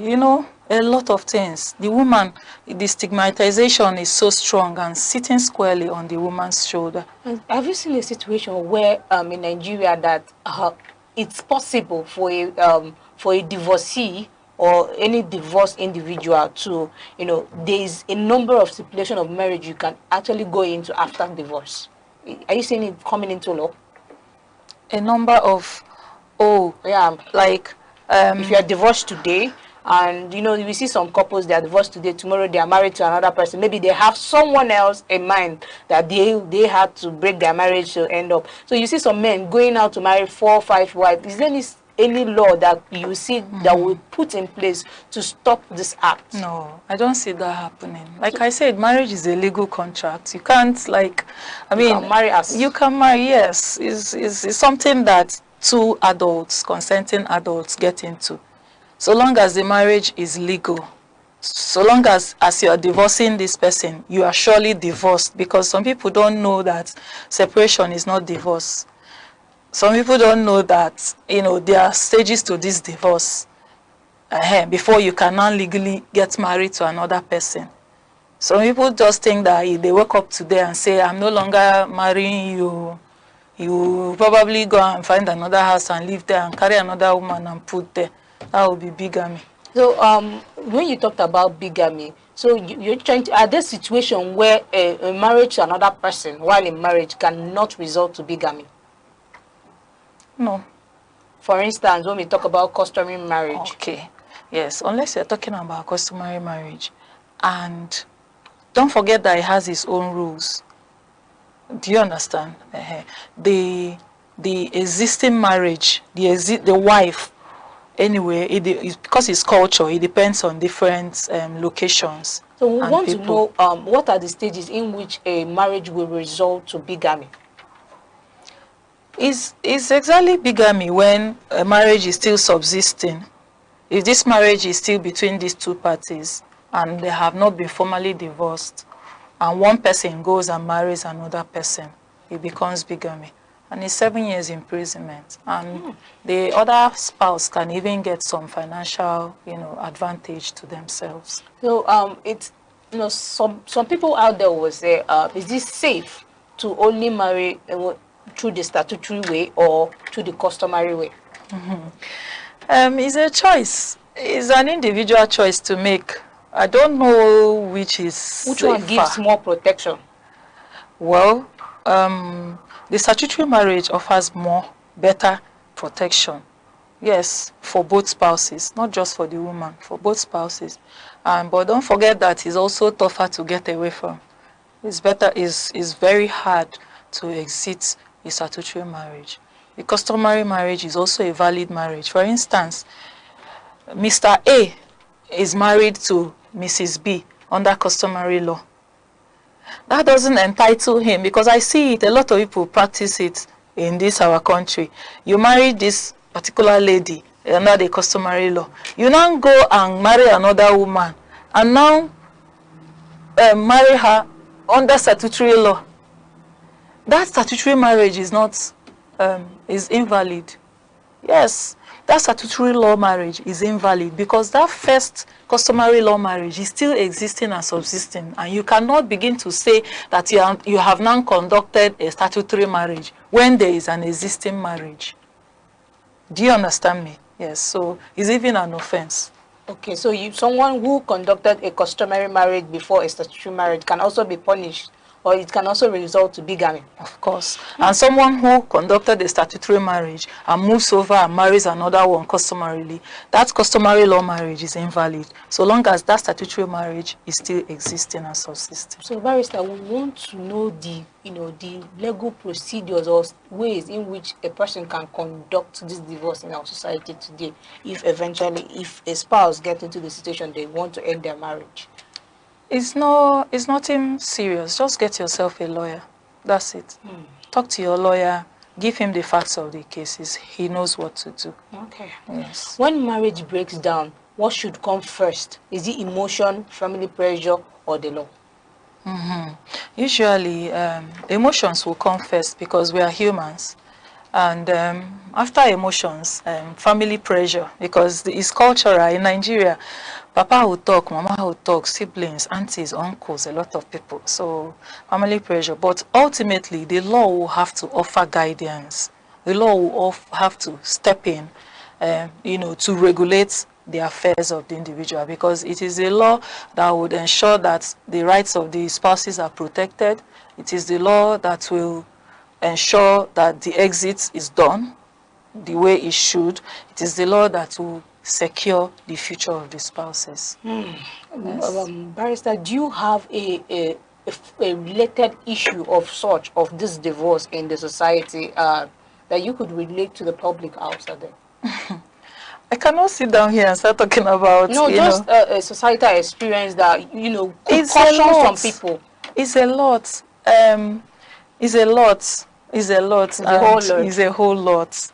a lot of things. The woman, the stigmatization is so strong and sitting squarely on the woman's shoulder. Have you seen a situation where in Nigeria that it's possible for a divorcee or any divorced individual to, there is a number of stipulation of marriage you can actually go into after divorce? Are you seeing it coming into law? A number of, like if you are divorced today, and we see some couples, they are divorced today, tomorrow they are married to another person. Maybe they have someone else in mind that they had to break their marriage to end up. So you see some men going out to marry 4 or 5 wives. Is there any law that you see that will put in place to stop this act? No, I don't see that happening. Like I said, marriage is a legal contract. You can't you can marry us. You can marry, yes. It's something that two adults, consenting adults, get into. So long as the marriage is legal, so long as you are divorcing this person, you are surely divorced, because some people don't know that separation is not divorce. Some people don't know that, there are stages to this divorce before you can now legally get married to another person. Some people just think that if they wake up today and say, I'm no longer marrying you, you probably go and find another house and live there and carry another woman and put there. That would be bigamy. So when you talked about bigamy, so you're trying to, are there situations where a marriage to another person while in marriage cannot result to bigamy? No. For instance, when we talk about customary marriage. Okay. Yes, unless you're talking about customary marriage. And don't forget that it has its own rules. Do you understand? The existing marriage, the wife, anyway, because it's culture, it depends on different locations. So we want to know what are the stages in which a marriage will result to bigamy? It's exactly bigamy when a marriage is still subsisting. If this marriage is still between these two parties and they have not been formally divorced, and one person goes and marries another person, it becomes bigamy. And it's 7 years imprisonment. And the other spouse can even get some financial, advantage to themselves. So it's, some people out there will say, is this safe to only marry through the statutory way or through the customary way? It's a choice. It's an individual choice to make. I don't know which is Which one gives more protection? Well, the statutory marriage offers better protection. Yes, for both spouses, not just for the woman, for both spouses. But don't forget that it's also tougher to get away from. It's very hard to exit a statutory marriage. The customary marriage is also a valid marriage. For instance, Mr. A is married to Mrs. B under customary law. That doesn't entitle him, because I see it, a lot of people practice it in our country. You marry this particular lady under the customary law. You now go and marry another woman and now marry her under statutory law. That statutory marriage is not is invalid. Yes, that statutory law marriage is invalid because that first customary law marriage is still existing and subsisting, and you cannot begin to say that you have now conducted a statutory marriage when there is an existing marriage. Do you understand me? Yes, so it's even an offense. Okay, so someone who conducted a customary marriage before a statutory marriage can also be punished, or it can also result to bigamy. Of course. And someone who conducted a statutory marriage and moves over and marries another one customarily, that customary law marriage is invalid, so long as that statutory marriage is still existing and subsisting. So, Barrister, we want to know the legal procedures or ways in which a person can conduct this divorce in our society today, if eventually, if a spouse gets into the situation they want to end their marriage. It's nothing serious. Just get yourself a lawyer. That's it. Talk to your lawyer. Give him the facts of the cases. He knows what to do. Okay. Yes. When marriage breaks down, what should come first? Is it emotion, family pressure, or the law? Usually, emotions will come first because we are humans. And after emotions, family pressure, because it's cultural in Nigeria. Papa will talk, mama will talk, siblings, aunties, uncles, a lot of people. So family pressure. But ultimately, the law will have to offer guidance. The law will have to step in, to regulate the affairs of the individual, because it is a law that would ensure that the rights of the spouses are protected. It is the law that will ensure that the exit is done the way it should. It is the law that will secure the future of the spouses. Yes. Barrister, do you have a related issue of this divorce in the society that you could relate to the public outside there? I cannot sit down here and start talking about just a societal experience that could caution some people. It's a lot. It's a lot. It's a lot. It's a whole lot.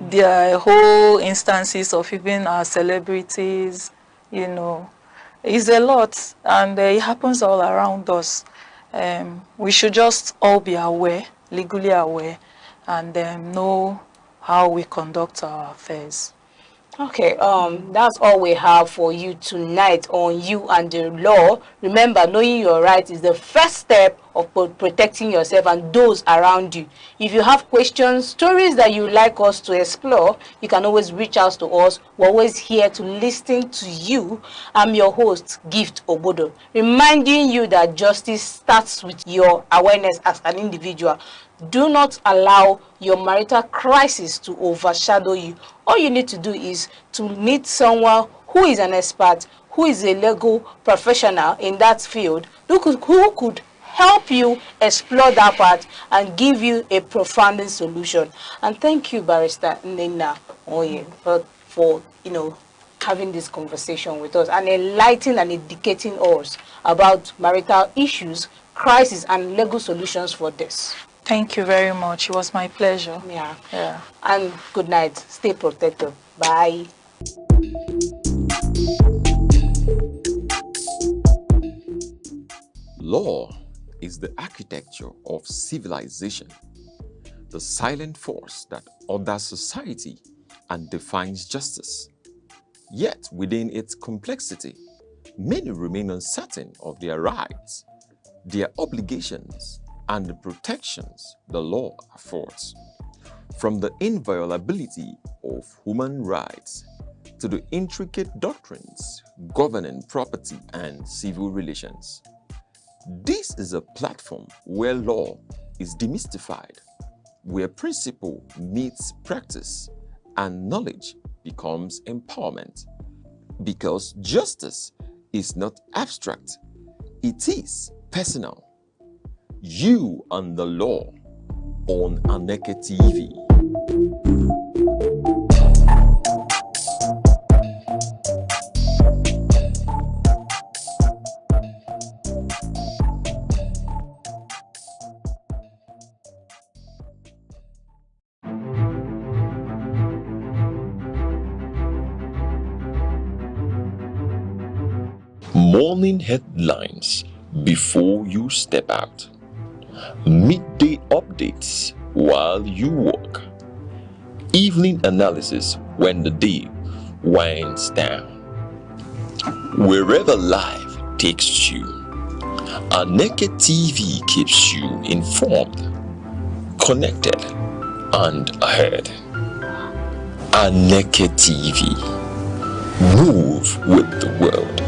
There are whole instances of even our celebrities. It's a lot, and it happens all around us. We should just all be aware, legally aware, and know how we conduct our affairs. Okay, that's all we have for you tonight on You and the Law. Remember, knowing your rights is the first step of protecting yourself and those around you. If you have questions, stories that you'd like us to explore, you can always reach out to us. We're always here to listen to you. I'm your host, Gift Obodo, reminding you that justice starts with your awareness as an individual. Do not allow your marital crisis to overshadow you. All you need to do is to meet someone who is an expert, who is a legal professional in that field, who could help you explore that part and give you a profound solution. And thank you, Barrister Nena Oye, for having this conversation with us and enlightening and educating us about marital issues, crisis, and legal solutions for this. Thank you very much. It was my pleasure. Yeah. And good night. Stay protected. Bye. Law is the architecture of civilization, the silent force that orders society and defines justice. Yet, within its complexity, many remain uncertain of their rights, their obligations, and the protections the law affords. From the inviolability of human rights to the intricate doctrines governing property and civil relations. This is a platform where law is demystified, where principle meets practice and knowledge becomes empowerment. Because justice is not abstract, it is personal. You and the Law on Aneke TV. Morning headlines before you step out. Midday updates while you work. Evening analysis when the day winds down. Wherever life takes you, Aneke TV keeps you informed, connected, and ahead. Aneke TV. Move with the world.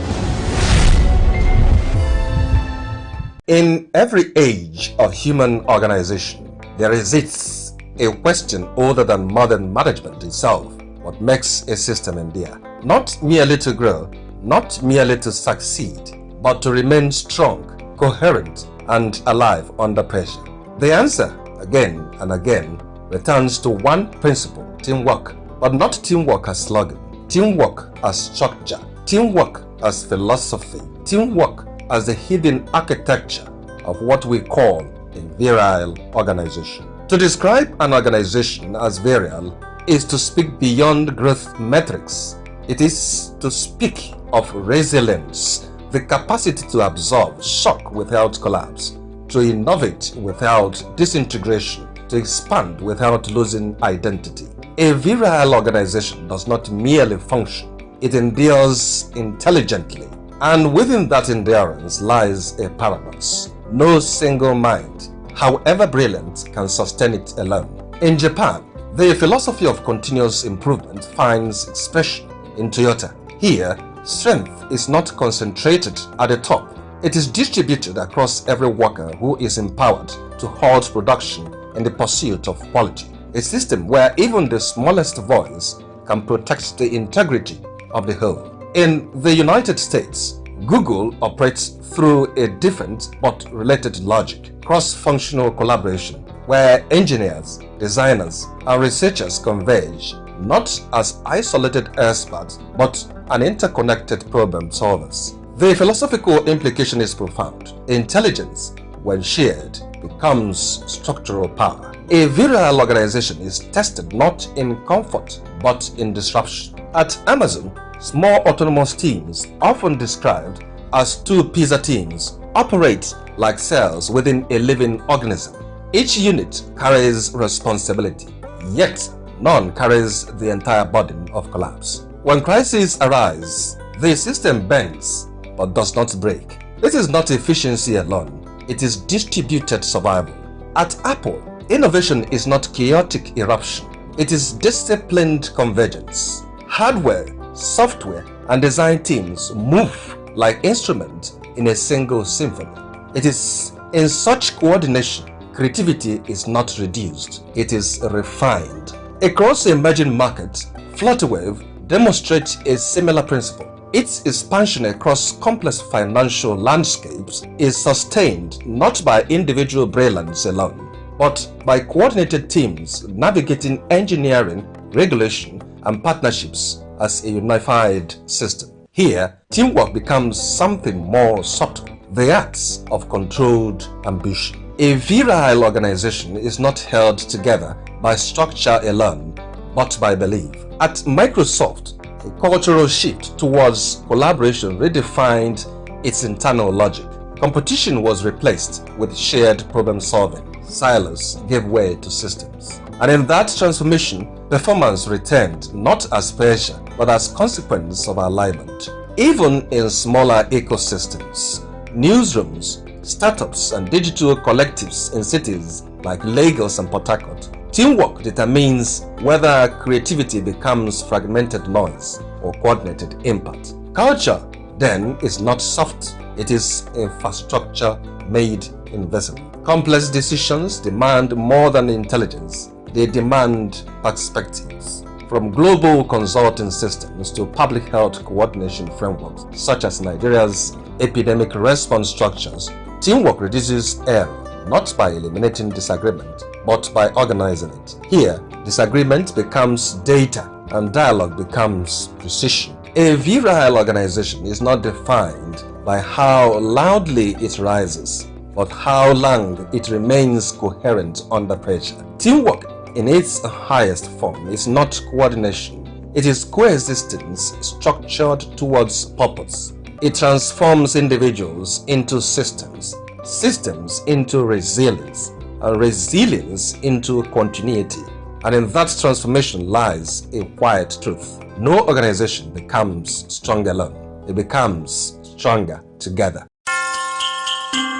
In every age of human organization, there exists a question older than modern management itself: what makes a system endure? Not merely to grow, not merely to succeed, but to remain strong, coherent, and alive under pressure. The answer, again and again, returns to one principle: teamwork. But not teamwork as slogan, teamwork as structure, teamwork as philosophy, teamwork as the hidden architecture of what we call a virile organization. To describe an organization as virile is to speak beyond growth metrics. It is to speak of resilience, the capacity to absorb shock without collapse, to innovate without disintegration, to expand without losing identity. A virile organization does not merely function, it endures intelligently. And within that endurance lies a paradox. No single mind, however brilliant, can sustain it alone. In Japan, the philosophy of continuous improvement finds expression in Toyota. Here, strength is not concentrated at the top. It is distributed across every worker who is empowered to halt production in the pursuit of quality. A system where even the smallest voice can protect the integrity of the whole. In the United States, Google operates through a different but related logic, cross-functional collaboration, where engineers, designers, and researchers converge not as isolated experts but an interconnected problem solvers. The philosophical implication is profound. Intelligence, when shared, becomes structural power. A virile organization is tested not in comfort but in disruption. At Amazon, small autonomous teams, often described as two pizza teams, operate like cells within a living organism. Each unit carries responsibility, yet none carries the entire burden of collapse. When crises arise, the system bends but does not break. This is not efficiency alone, it is distributed survival. At Apple, innovation is not chaotic eruption, it is disciplined convergence. Hardware, software, and design teams move like instruments in a single symphony. It is in such coordination, creativity is not reduced, it is refined. Across emerging markets, Flutterwave demonstrates a similar principle. Its expansion across complex financial landscapes is sustained not by individual brilliance alone, but by coordinated teams navigating engineering, regulation, and partnerships as a unified system. Here, teamwork becomes something more subtle, the acts of controlled ambition. A virile organization is not held together by structure alone, but by belief. At Microsoft, a cultural shift towards collaboration redefined its internal logic. Competition was replaced with shared problem solving. Silos gave way to systems. And in that transformation, performance returned not as pressure, but as consequence of alignment. Even in smaller ecosystems, newsrooms, startups, and digital collectives in cities like Lagos and Port Harcourt, teamwork determines whether creativity becomes fragmented noise or coordinated impact. Culture, then, is not soft, it is infrastructure made invisible. Complex decisions demand more than intelligence, they demand perspectives. From global consulting systems to public health coordination frameworks, such as Nigeria's epidemic response structures, teamwork reduces error not by eliminating disagreement, but by organizing it. Here, disagreement becomes data and dialogue becomes precision. A virile organization is not defined by how loudly it rises, but how long it remains coherent under pressure. Teamwork in its highest form is not coordination, it is coexistence structured towards purpose. It transforms individuals into systems, systems into resilience, and resilience into continuity. And in that transformation lies a quiet truth. No organization becomes strong alone, it becomes stronger together.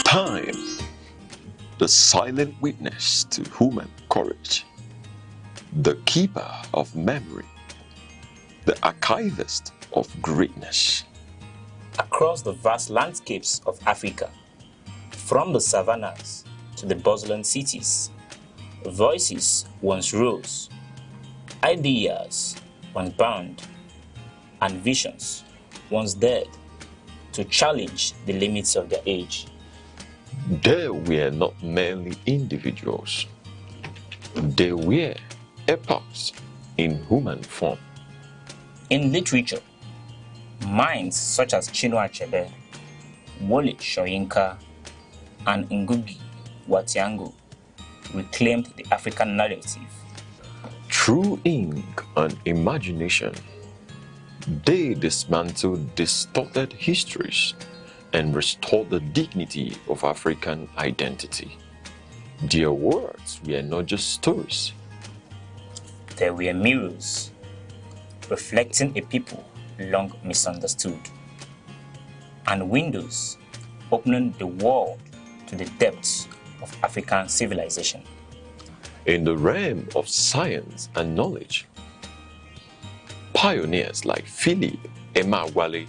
Time, the silent witness to human courage, the keeper of memory, the archivist of greatness. Across the vast landscapes of Africa, from the savannas to the bustling cities, voices once rose, ideas once bound, and visions once dared to challenge the limits of their age. They were not merely individuals, they were epochs in human form. In literature, minds such as Chinua Achebe, Wole Soyinka and Ngugi wa Thiong'o reclaimed the African narrative. Through ink and imagination, they dismantled distorted histories and restored the dignity of African identity. Their words were not just stories. They were mirrors, reflecting a people long misunderstood, and windows opening the world to the depths of African civilization. In the realm of science and knowledge, pioneers like Philip Emeagwali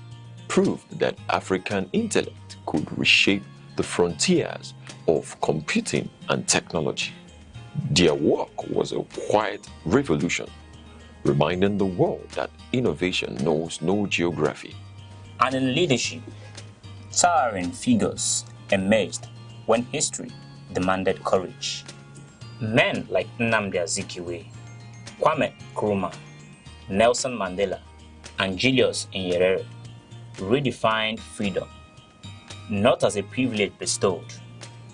proved that African intellect could reshape the frontiers of computing and technology. Their work was a quiet revolution, reminding the world that innovation knows no geography. And in leadership, towering figures emerged when history demanded courage. Men like Nnamdi Azikiwe, Kwame Nkrumah, Nelson Mandela, and Julius Nyerere redefined freedom, not as a privilege bestowed,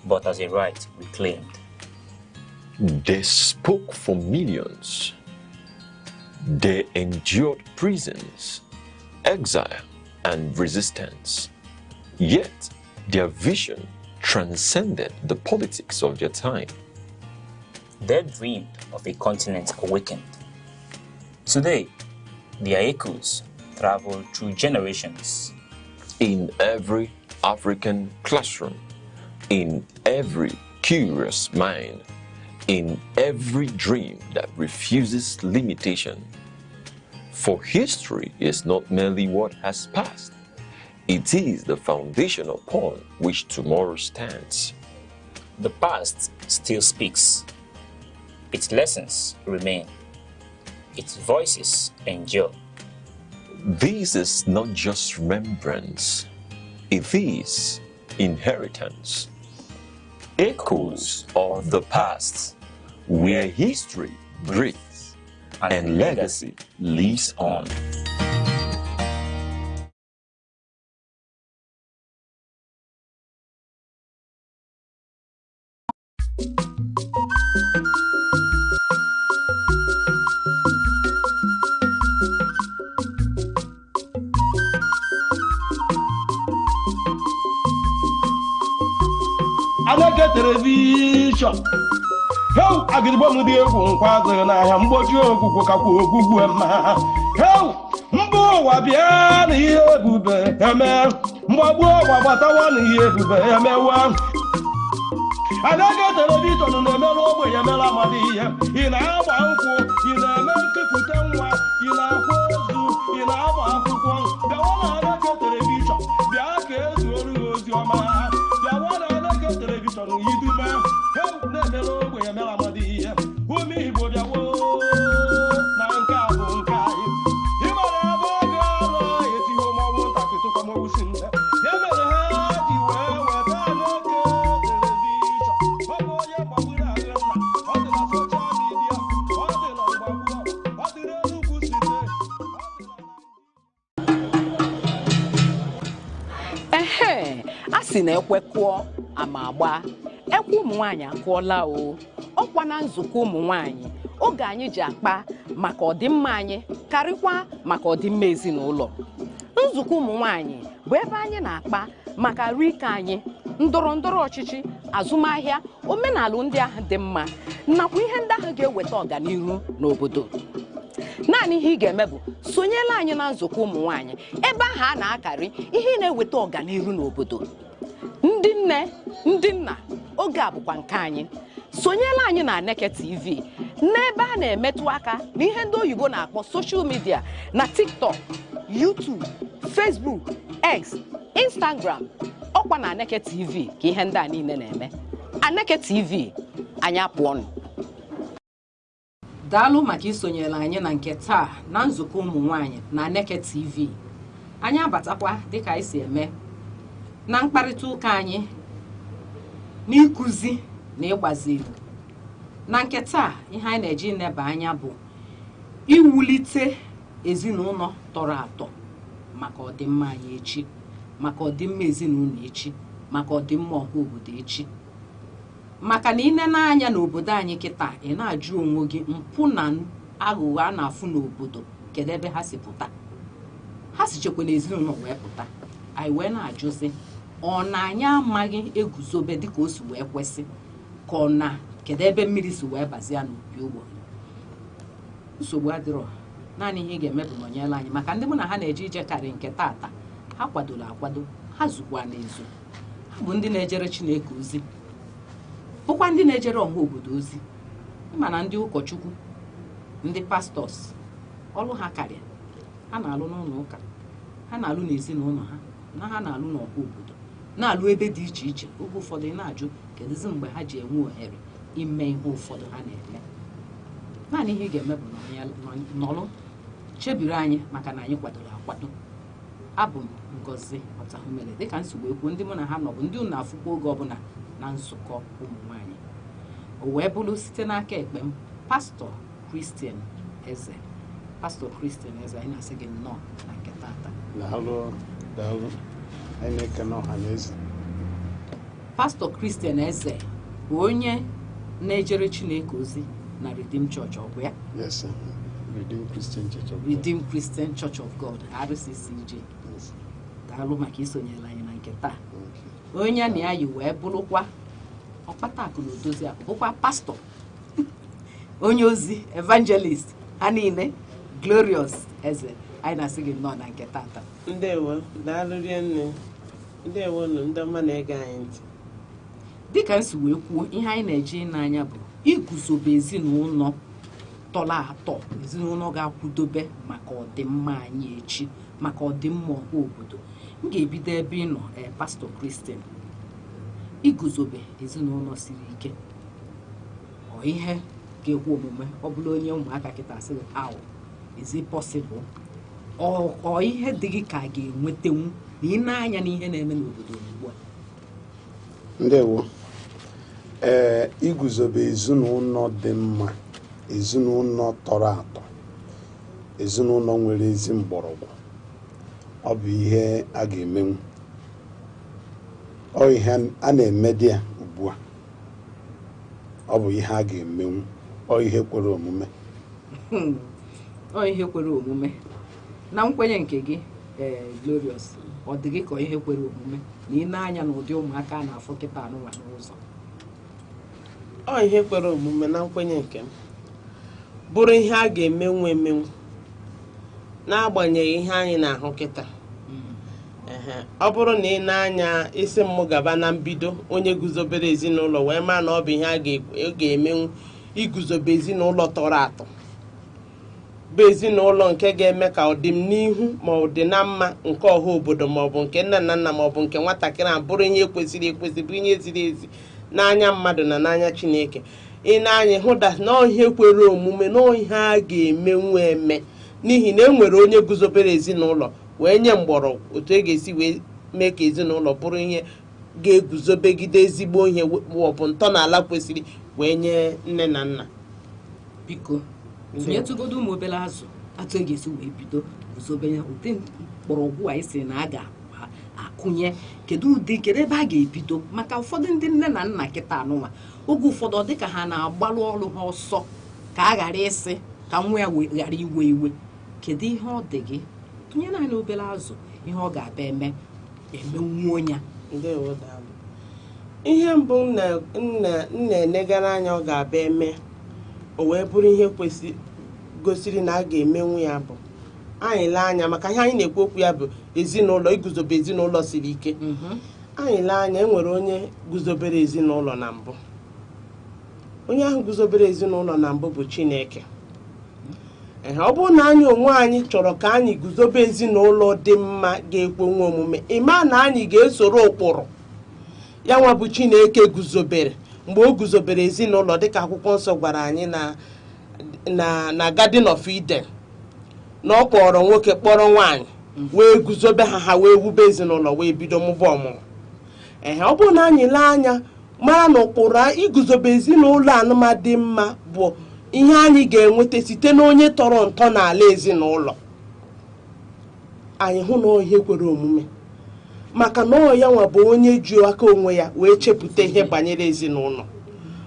but as a right reclaimed. They spoke for millions. They endured prisons, exile, and resistance. Yet, their vision transcended the politics of their time. They dreamed of a continent awakened. Today, their echoes travel through generations. In every African classroom, in every curious mind, in every dream that refuses limitation. For history is not merely what has passed, it is the foundation upon which tomorrow stands. The past still speaks. Its lessons remain. Its voices endure. This is not just remembrance, it is inheritance. Echoes of the past, where history breathes and legacy lives on. Aneke television. How agribo di egwu nkwazo na ahia mgboji ogwugwu kakwa ogwugwu ema. How mbo wa bia na ihe ebube eme. Mgbagbu wa gbatawa na ihe ebube emewa. Aneke television na-emere ogbe ya mere amadi ihe. Ị na-agba nkwụ, ị na-eme nkepụta nwa, ị na-akwa ozu, ị na-agba akwụkwọ. Bịawa na Aneke television, bịa ka ezuoru ozi ọma. Bịawa na Aneke television yidume. How na-emere ogbe ya mere amadi ihe. Ụmụ Igbo bịawo na nke a bụ nke anyị. Ị mara ebe oge ọrụ etiho mọnwụ ntakịtụkwa mọnwụ si nne. Ya mere ha ji wee weta Aneke television. Ọ bụ onye gbagburu agụ nna. Ọ dị na soshal midia. Ọ dị na mgbagbu. Ọ dị n'Enugu site. Ehe, a sị na ekwe kụọ ama agba. Ekwe ụmụ nwaanyị akụọla o. Ọkwa na nzukọ ụmụ nwaanyị oge anyị ji akpa maka ọdịmma anyị karịkwa maka ọdịmma ezinụlọ. Nzukọ ụmụ nwaanyị bụ ebe anyị na-akpa maka arụike anyị, ndọrọ ndọrọ ọchịchị, azụmahịa, omenala ndị ahụ dị mma nakwa ihe ndị ahụ ga-eweta ọganihu n'obodo. Naanị ihe ị ga-eme bụ sonyela anyị na nzukọ ụmụ nwaanyị ebe ahụ a na-akarị ihe na-eweta ọganihu n'obodo. Ndị nne, ndị nna, oge a bụkwa nke anyị. Sonyela anyị na Aneke TV n'ebe a na-emetụ aka n'ihe ndị oyibo na-akpọ social media na TikTok, YouTube, Facebook, X, Instagram. Ọkwa na Aneke TV ka ihe ndị a niile na-eme. Aneke TV, anyị apụọnụ. Daalụ maka isonyela anyị na nke taa na nzukọ ụmụ nwaanyị na Aneke TV. Anyị abatakwa dịka anyị si eme na mkparịta ụka anyị n'ikuzi na ịgbazi Igbo. Na nke taa ihe anyị na-eji neba anya bụ iwulite ezinụlọ tọrọ atọ maka ọdịmma anyị echi maka ọdịmma ezinụlọ echi maka ọdịmma ọha obodo echi maka na ine n'anya n'obodo anyị kịta ị na-ajụ onwe gị mpụ na aghụghọ a na-afụ n'obodo kedu ebe ha si pụta ha si chekwa n'ezinụlọ wee pụta anyị wee na-ajụzi ọ na anyị amaghị eguzobe dịka o si wee kwesị ka ọ na kedu ebe mmiri si wee bazie n'opi ụgbọ nsogbu adịrọ naanị ihe ị ga-eme bụ nọnyere anyị maka ndị mụ na ha na-eje ije karị nke tata ha kwadoro akwado ha zukwa n'ezo ha bụ ndị na-ejere Chineke ozi bụkwa ndị na-ejere ọha obodo ozi mana ndị ụkọchukwu ndị pastọs ọlụ ha karịa ha na-alụ n'ụlọ ụka ha na-alụ n'ezinụlọ ha na ha na-alụ n'ọha obodo na-alụ ebe dị iche iche oge ụfọdụ ị na-ajụ kedụzi mgbe ha ji enwe ohere ime ihe ụfọdụ ha na-eme naanị ihe ị ga-eme bụ nọlụ chebiri anyị maka na anyị kwadoro akwado abụ m Ngozi Ọtahumele dịka nsogbu ekwu ndị mụ na ha nọ bụ ndị unu afụkwa oge ọbụla na nzukọ ụmụ nwaanyị o wee bụrụ site n'aka ekpe m Pastọ Christian Eze anyị na-asị gị nnọọ na nke tata daalụ anyị na-ekene ọha na eze. Pastọ Christian Eze bụ onye na-ejere Chineke ozi na Redeemed Church ọ bụ ya? Yes, sir. Redeemed Christian Church of God RCCG. Daalụ maka isonyere anyị na nke taa. Onye na ya yi wee bụrụkwa ọkpata akụ na odozi akụ bụkwa pastọ onye ozi evangelist ha niile Glorious Eze anyị na-asị gị nnọọ na nke tata. Ndewo, daalụ rinne. Ndewo nụ ndị ọma na-ege anyị ntị. Dịka nsi wee kwuo ihe anyị na-eje n'anya bụ iguzobe ezinụlọ tọrọ atọ ezinụlọ ga-akwụdobe maka ọdịmma anyị echi maka ọdịmma ọha obodo. M ga-ebido ebe ị nọ Pastọ Christian iguzobe ezinụlọ siri ike ọ ihe ga-ekwe omume ọ bụla onye ụmụaka kịta sị how is it possible ọ ihe dị gị ka a ga-enwetenwu na ị na-anya n'ihe na-eme n'obodo ugbu a. Ndewo, iguzobe ezinụlọ dị mma, ezinụlọ tọrọ atọ, ezinụlọ nwere ezi mgbọrọgwụ ọ bụ ihe a ga-emenwu, ọ ihe a na-eme dị ya ugbu a, ọ bụ ihe a ga-emenwu, ọ ihe kwere omume. Ọ ihe kwere omume na nkwenye nke gị Glorious ọ dị gị ka ihe kwere omume na ị na-anya n'ụdị ụmụaka a na-afụ kịta anụnwa n'ụzọ. Ọ ihe kwere omume na nkwenye nke m bụrụ ihe a ga-emenwu emenwu n'agbanyeghị ihe anyị na-ahụ kịta. Ọ bụrụ na ị na-anya isi m gaba na mbido onye guzobere ezinụlọ wee maa na ọ bụ ihe a ga-emenwu iguzobe ezinụlọ tọrọ atọ bụ ezinụlọ nke ga-eme ka ọ dị m n'ihu ma ọ dị na mma nke ọha obodo ma ọ bụ nke nna na nna ma ọ bụ nke nwatakịrị a bụrụ ihe kwesịrị ekwesị bụ ihe ziri ezi n'anya mmadụ na n'anya Chineke. Ị na-anya hụ na ihe kwere omume na ihe a ga-emenwu eme n'ihi na e nwere onye guzobere ezinụlọ wee nye mgbọrọgwụ otu e ga-esi wee mee ka ezinụlọ bụrụ ihe ga-eguzobegide ezigbo ihe ma ọ bụ ntọala kwesịrị wee nye nne na nna. Biko tụnyetụgodo ụmụ obere azụ atụ e ga-esi wee bido guzobe ya ụdị mgbọrọgwụ a isi na a ga-akụnye kedu ebe a ga-ebido maka ụfọdụ ndị nne na nna kịta anụnwa oge ụfọdụ ọ dị ka ha na-agbalụ ọrụ ha ọsọ ka a ghara ịsị ka nwa ya ghara iwe iwe. Kedu ihe ọ dị gị tụnye naanị obere azụ ihe ọ ga-abịa emenwuo ya? Ihe mbụ m na-enegara anya ọ ga-abịa eme o wee bụrụ ihe gosiri na a ga-emenwu ya bụ anyị lee anya maka ihe anyị na-ekwu okwu ya bụ ezinụlọ iguzobe ezinụlọ siri ike. Anyị lee anya enwere onye guzobere ezinụlọ na mbụ. Onye ahụ guzobere ezinụlọ na mbụ bụ Chineke. Ọ bụrụ na anyị onwe anyị chọrọ ka anyị guzobe ezinụlọ dị mma ga-ekwe nwe omume ịma na anyị ga-esoro ụkpụrụ ya nwa bụ Chineke guzobere mgbe o guzobere ezinụlọ dịka akwụkwọ nsọ gwara anyị na Garden of Eden na ọ kpọrọ nwoke kpọrọ nwaanyị wee guzobe ha wee wube ezinụlọ wee bido mụba ọmụmụ. Ọ bụrụ na anyị lee anya mara na ụkpụrụ iguzobe ezinụlọ anụmadị mma bụ ihe anyị ga-enweta site na onye tọrọ ntọ n'ala ezinụlọ. Anyị hụ na ihe kwere omume maka na ọ ya nwa bụ onye ji aka onwe ya wee chepụta ihe banyere ezinụlọ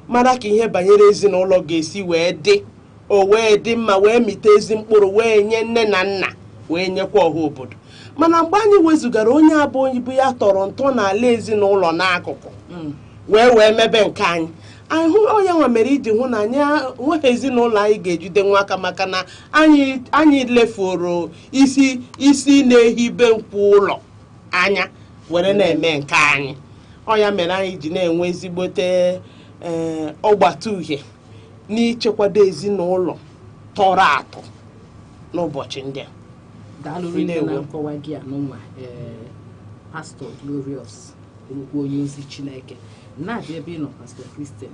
mara ka ihe banyere ezinụlọ ga-esi wee dị o wee dị mma wee mite ezi mkpụrụ wee nye nne na nna wee nyekwa ọha obodo mana mgbe anyị wezugara onye abụ ibu ya tọrọ ntọ n'ala ezinụlọ n'akụkụ wee mebe nke anyị hụ onye nwa mere iji hụ na anyị nweghị ezinụlọ anyị ga-ejide nwa aka maka na anyị lefuru isi na-ehibe nkwụ ụlọ anya were na-eme nke anyị ọ ya mere anyị ji na-enwe ezigbote ọgbata uhie n'ichekwado ezinụlọ tọrọ atọ n'ụbọchị ndị a. Daalụ rinne na nkọwa gị anụnwa Pastor Glorious okwu onye ozi Chineke na-abịa ebe ị nọ Pastor Christian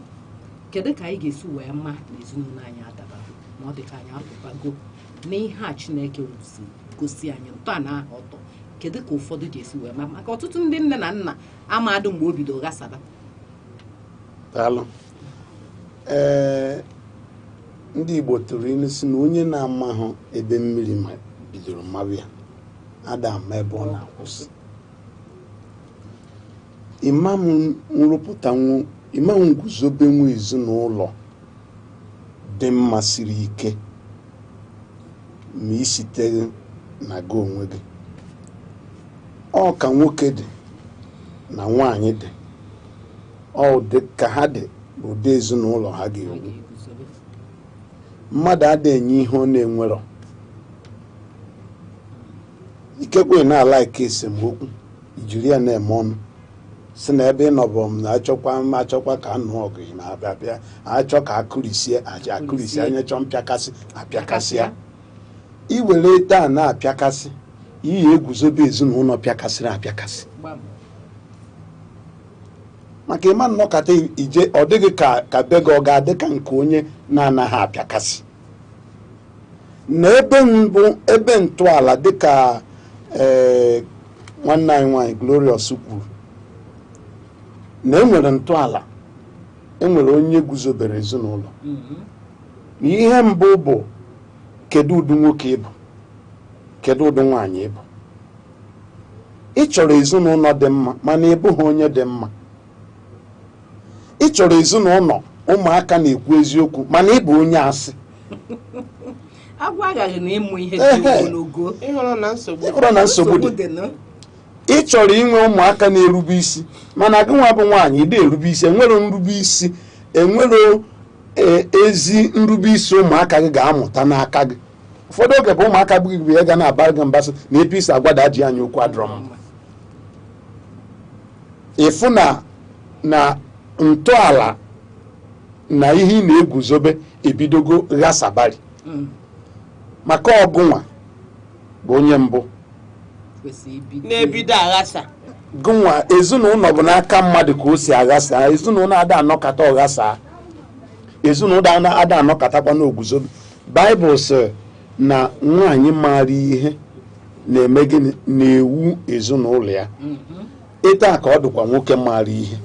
kedu ka anyị ga-esi wee ma na ezinụlọ anyị adaba na ọ dị ka anyị apụbago n'ihe a Chineke si gosi anyị ntọala ahụ ọtọ kedu ka ụfọdụ ga-esi wee ma maka ọtụtụ ndị nne na nna amadụ mgbe o bido ghasara. Daalụ. Ndị Igbo tụrụ ilu si na onye na-amahụ ebe mmiri bidoro mmawa ya ada ama ebe ọ na-akwụsị. Imam nguzobe nwe ezinụlọ dị mma siri ike ma isite na gị onwe gị ọ ka nwoke dị na nwaanyị dị ọ dị ka ha dị ụdị ezinụlọ ha ga-ewu. Mmadụ adịghị enye ihe ọ na-enwerọ ikekwe na-ala ike esemokwu ijiri ya na-eme ọnụ si na ebe ị nọbọ m na-achọkwa ka anụ ọgụ na-abịa achọ ka akụrisie anya chọọ mpịakasị apịakasịa iwere taa na-apịakasị iyi eguzobe ezinụlọ pịakasịrị apịakasị maka ịma nnọkọta ije ọ dịghị ka be gị ọ ga-adị ka nke onye na-anaghị apịakasị na ebe ntọala dịka nwanne anyị nwaanyị Glorious kwuru na enwere ntọala enwere onye guzobere ezinụlọ ihe mbụ bụ kedu ụdị nwoke ịbụ kedu ụdị nwaanyị ịbụ ị chọrọ ezinụlọ dị mma mana ị bụghị onye dị mma ị chọrọ ezinụlọ ụmụaka na-ekwu eziokwu mana ị bụ onye asị agwa agaghị na ịmụ ihe dị ogologo ịhụrụ na nsogbu dị ị chọrọ inwe ụmụaka na-erube isi mana gị nwa bụ nwaanyị ị na-erube isi enwere nrube isi enwere ezi nrube isi ụmụaka gị ga-amụta n'aka gị ụfọdụ oge bụ ụmụaka bụ gị ya ga na-abara gị mbasị na epe isi agwada ji anya okwu adọrọ m ịfụ na ntọala na ihe ị na-eguzobe ebidogo ghasabari maka ọgụnwa bụ onye mbụ na-ebido aghasa gụnwa ezinụlọ bụ n'aka mmadụ ka o si aghasa ezinụlọ ada anọkata ọghasa ezinụlọ ada anọkatakwa n'oguzobe Baịbụl sị na nwaanyị maara ihe na-eme gịnị na-ewu ezinụlọ ya ịta ka ọ dịkwa nwoke maara ihe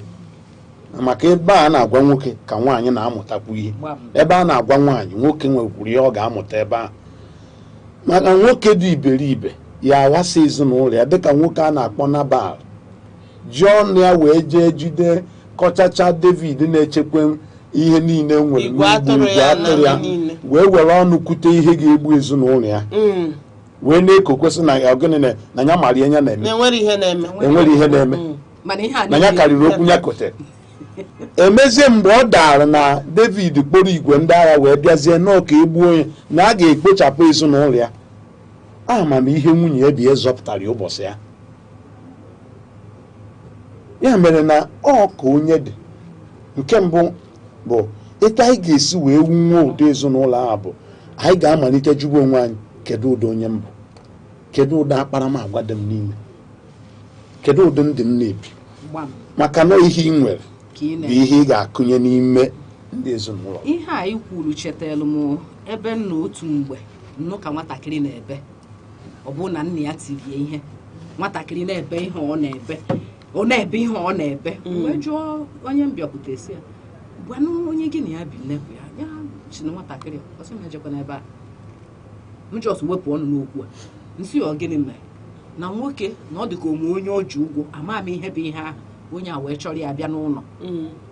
maka ebe a na-agwa nwoke ka nwaanyị na-amụtakwu ihe ebe a na-agwa nwaanyị nwoke nwekwuru ihe ọ ga-amụta ebe ahụ maka nwoke dị iberibe ya aghasa ezinụlọ ya dịka nwoke a na-akpọ Nabal ji ọnụ ya wee jee jide kọchacha David na-echekwa ihe niile nwere igwe atụrụ ya wee were ọnụ kwute ihe ga-egbu ezinụlọ ya wee na-ekokwesị na ogene na ya mara ihe ya na-eme enwere ihe na-eme na ya karịrị okwu ya kotere emezie mgbe ọ dara na David kpọrọ igwe ndị agha wee bịazie n'ọka egbuo onye na a ga-ekpochapụ ezinụlọ ya amamihe nwunye ya bịa zọpụtara ya ụbọchị ya mere na ọ ka onye dị nke mbụ bụ etu anyị ga-esi wee nwee ụdị ezinụlọ ahụ bụ anyị ga-amalite jụba onwe anyị kedu ụdị onye mbụ kedu ụdị akparamagwa dị m n'ime kedu ụdị ndị m na-ebi maka na ihe ị nwere bụ ihe ị ga-akụnye n'ime ndị ezinụlọ ihe a i kwuru chetara m ebe nna otu mgbe nnụ ka nwatakịrị na-ebe ọ bụ na nna ya tirie ihe nwatakịrị na-ebe ihe ọ na-ebe ihe ọ na-ebe wee jụọ onye mbịakwute si ya gwanụ onye gị na ya bi nnekwu ya si na nwatakịrị ọsọ m ejekwa n'ebe a m jọs wepụ ọnụ n'okwu a nsi ọ gịnị mere na nwoke na ọ dị ka onwe onye ọjụ ụgwọ ama m ihe bụ ihe ahụ onye a wee chọrọ ya bịa n'ụlọ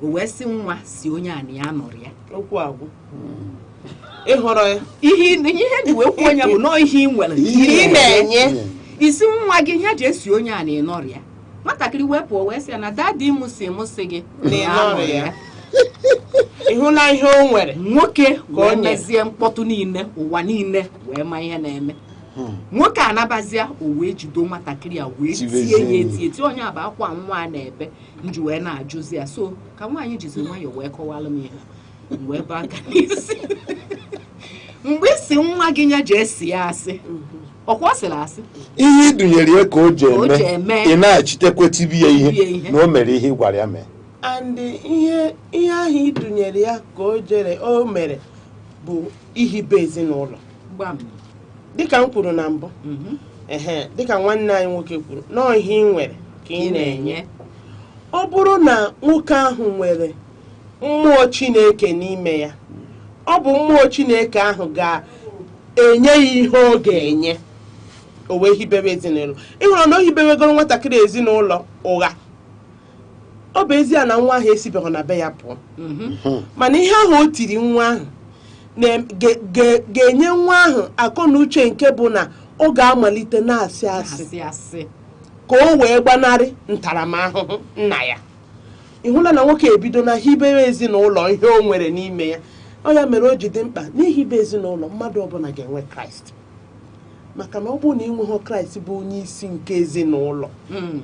o wee sị nwa si onye a na ya nọrọ ya okwu agwụ ịhụrụ ya ihe ji wee kwuo onye bụ nọọ ihe ị nwere ị na-enye isi nwa gị ya ji esi onye a na ịnọrọ ya nwatakịrị wee pụọ wee sị ya na dadi m si gị na ịnọrọ ya ịhụla ihe o nwere nwoke wee mezie mkpọtụ niile ụwa niile wee ma ihe na-eme nwoke anabazie o wee jido nwatakịrị ya wee tie ya onye bụ akwa nwa a na-ebe nji wee na-ajụzi ya so ka nwaanyị jizi nwayọọ wee kọwalụ m ihe wee bụ aka n'isi mgbe isi nwa gị nya ji esi ya asị ọkwa ọ sịrị asị ihe idunyere ya ka o ji eme ị na-achitekwa tibi ya ihe na o mere ihe ị gwara ya mee and ihe ahụ idunyere ya ka o mere bụ ihibe ezinụlọ dịka m kwuru na mbụ dịka nwanne anyị nwoke kwuru nọọ ihe ị nwere ka ị na-enye ọ bụrụ na nwoke ahụ nwere mmụọ Chineke n'ime ya ọ bụ mmụọ Chineke ahụ ga-enye ya ihe ọ ga-enye o wee hibere ezinụlọ ịhụrụ na o hibewegoro nwatakịrị ezinụlọ ụgha ọ bụ ezie na nwa ahụ esibeghị na be ya pụọ mana ihe ahụ o tiri nwa ahụ ga-enye nwa ahụ akọ na uche nke bụ na ọ ga-amalite na-asị asị ka o wee gbanarị ntaramahụhụ nna ya ịhụla na nwoke ebido na hibere ezinụlọ ihe o nwere n'ime ya ọ ya mere o ji dị mkpa n'ihibe ezinụlọ mmadụ ọbụla ga-enwe Kraịst maka na ọ bụrụ na ị nweghị Kraịst bụ onye isi nke ezinụlọ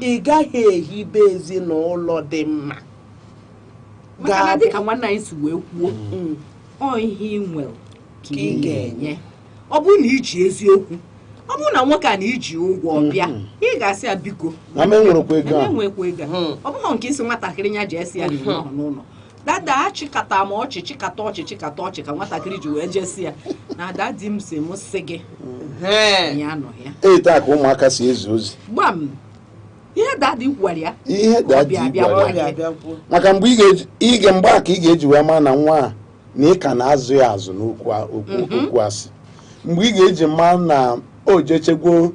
ị gaghị ehibe ezinụlọ dị mma maka na dịka nwanne anyị si wee kwuo ọ ihe ị nwere ka ị ga-enye ọ bụrụ na iji eziokwu ọ bụrụ na nwoke a na iji ụgwọ bịa ị ga-asị ya biko enwekwa ego ọ bụghị nke isi nwatakịrị ya ji esi ya n'ụlọ dada achịkata ma ọchị chịkata ọchị ka nwatakịrị ji wee jesi ya na dadi m si m sị gị ya anọghị ya taa ka ụmụaka si ezu ozi gbam ihe dadi gwara ya ihe dadi gwara ya maka mgbe mgbe a ka ị ga-eji wee maa na nwa a na ị ka na-azụ ya azụ n'okwu asị mgbe ị ga-eji maa na o jechegwo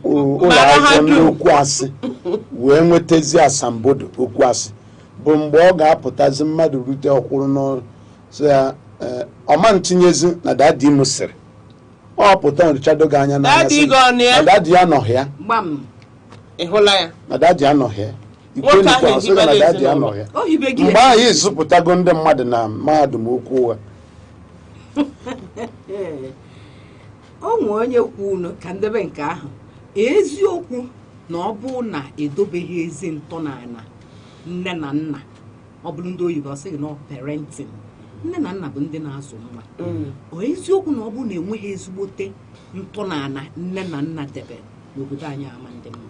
ụlọ akwụkwọ n'okwu asị wee nwetazi asambodo okwu asị bụ mgbe ọ ga-apụtazi mmadụ rute ọkwụrụ n'ọsọ ya ọma ntinyezi na dadi m sịrị ọ pụta nrichado gị anya n'anya na dadi ya nọghị ya na dadi ya nọghị ya ikwenikwa ọsọ na dadi ya nọghị ya mgbe ahụ ịzụpụtago ndị mmadụ na mahadum okwu ụgha o nwee onye kwunu ka ndebe nke ahụ eziokwu na ọ bụ na edobeghị ezi ntọala nne na nna ọ bụrụ ndị oyibo ọ sịghị na parenting nne na nna bụ ndị na-azụ nwa eziokwu na ọ bụ na enweghị ezigbote ntọala nne na nna debe n'obodo anyị ama ndị mma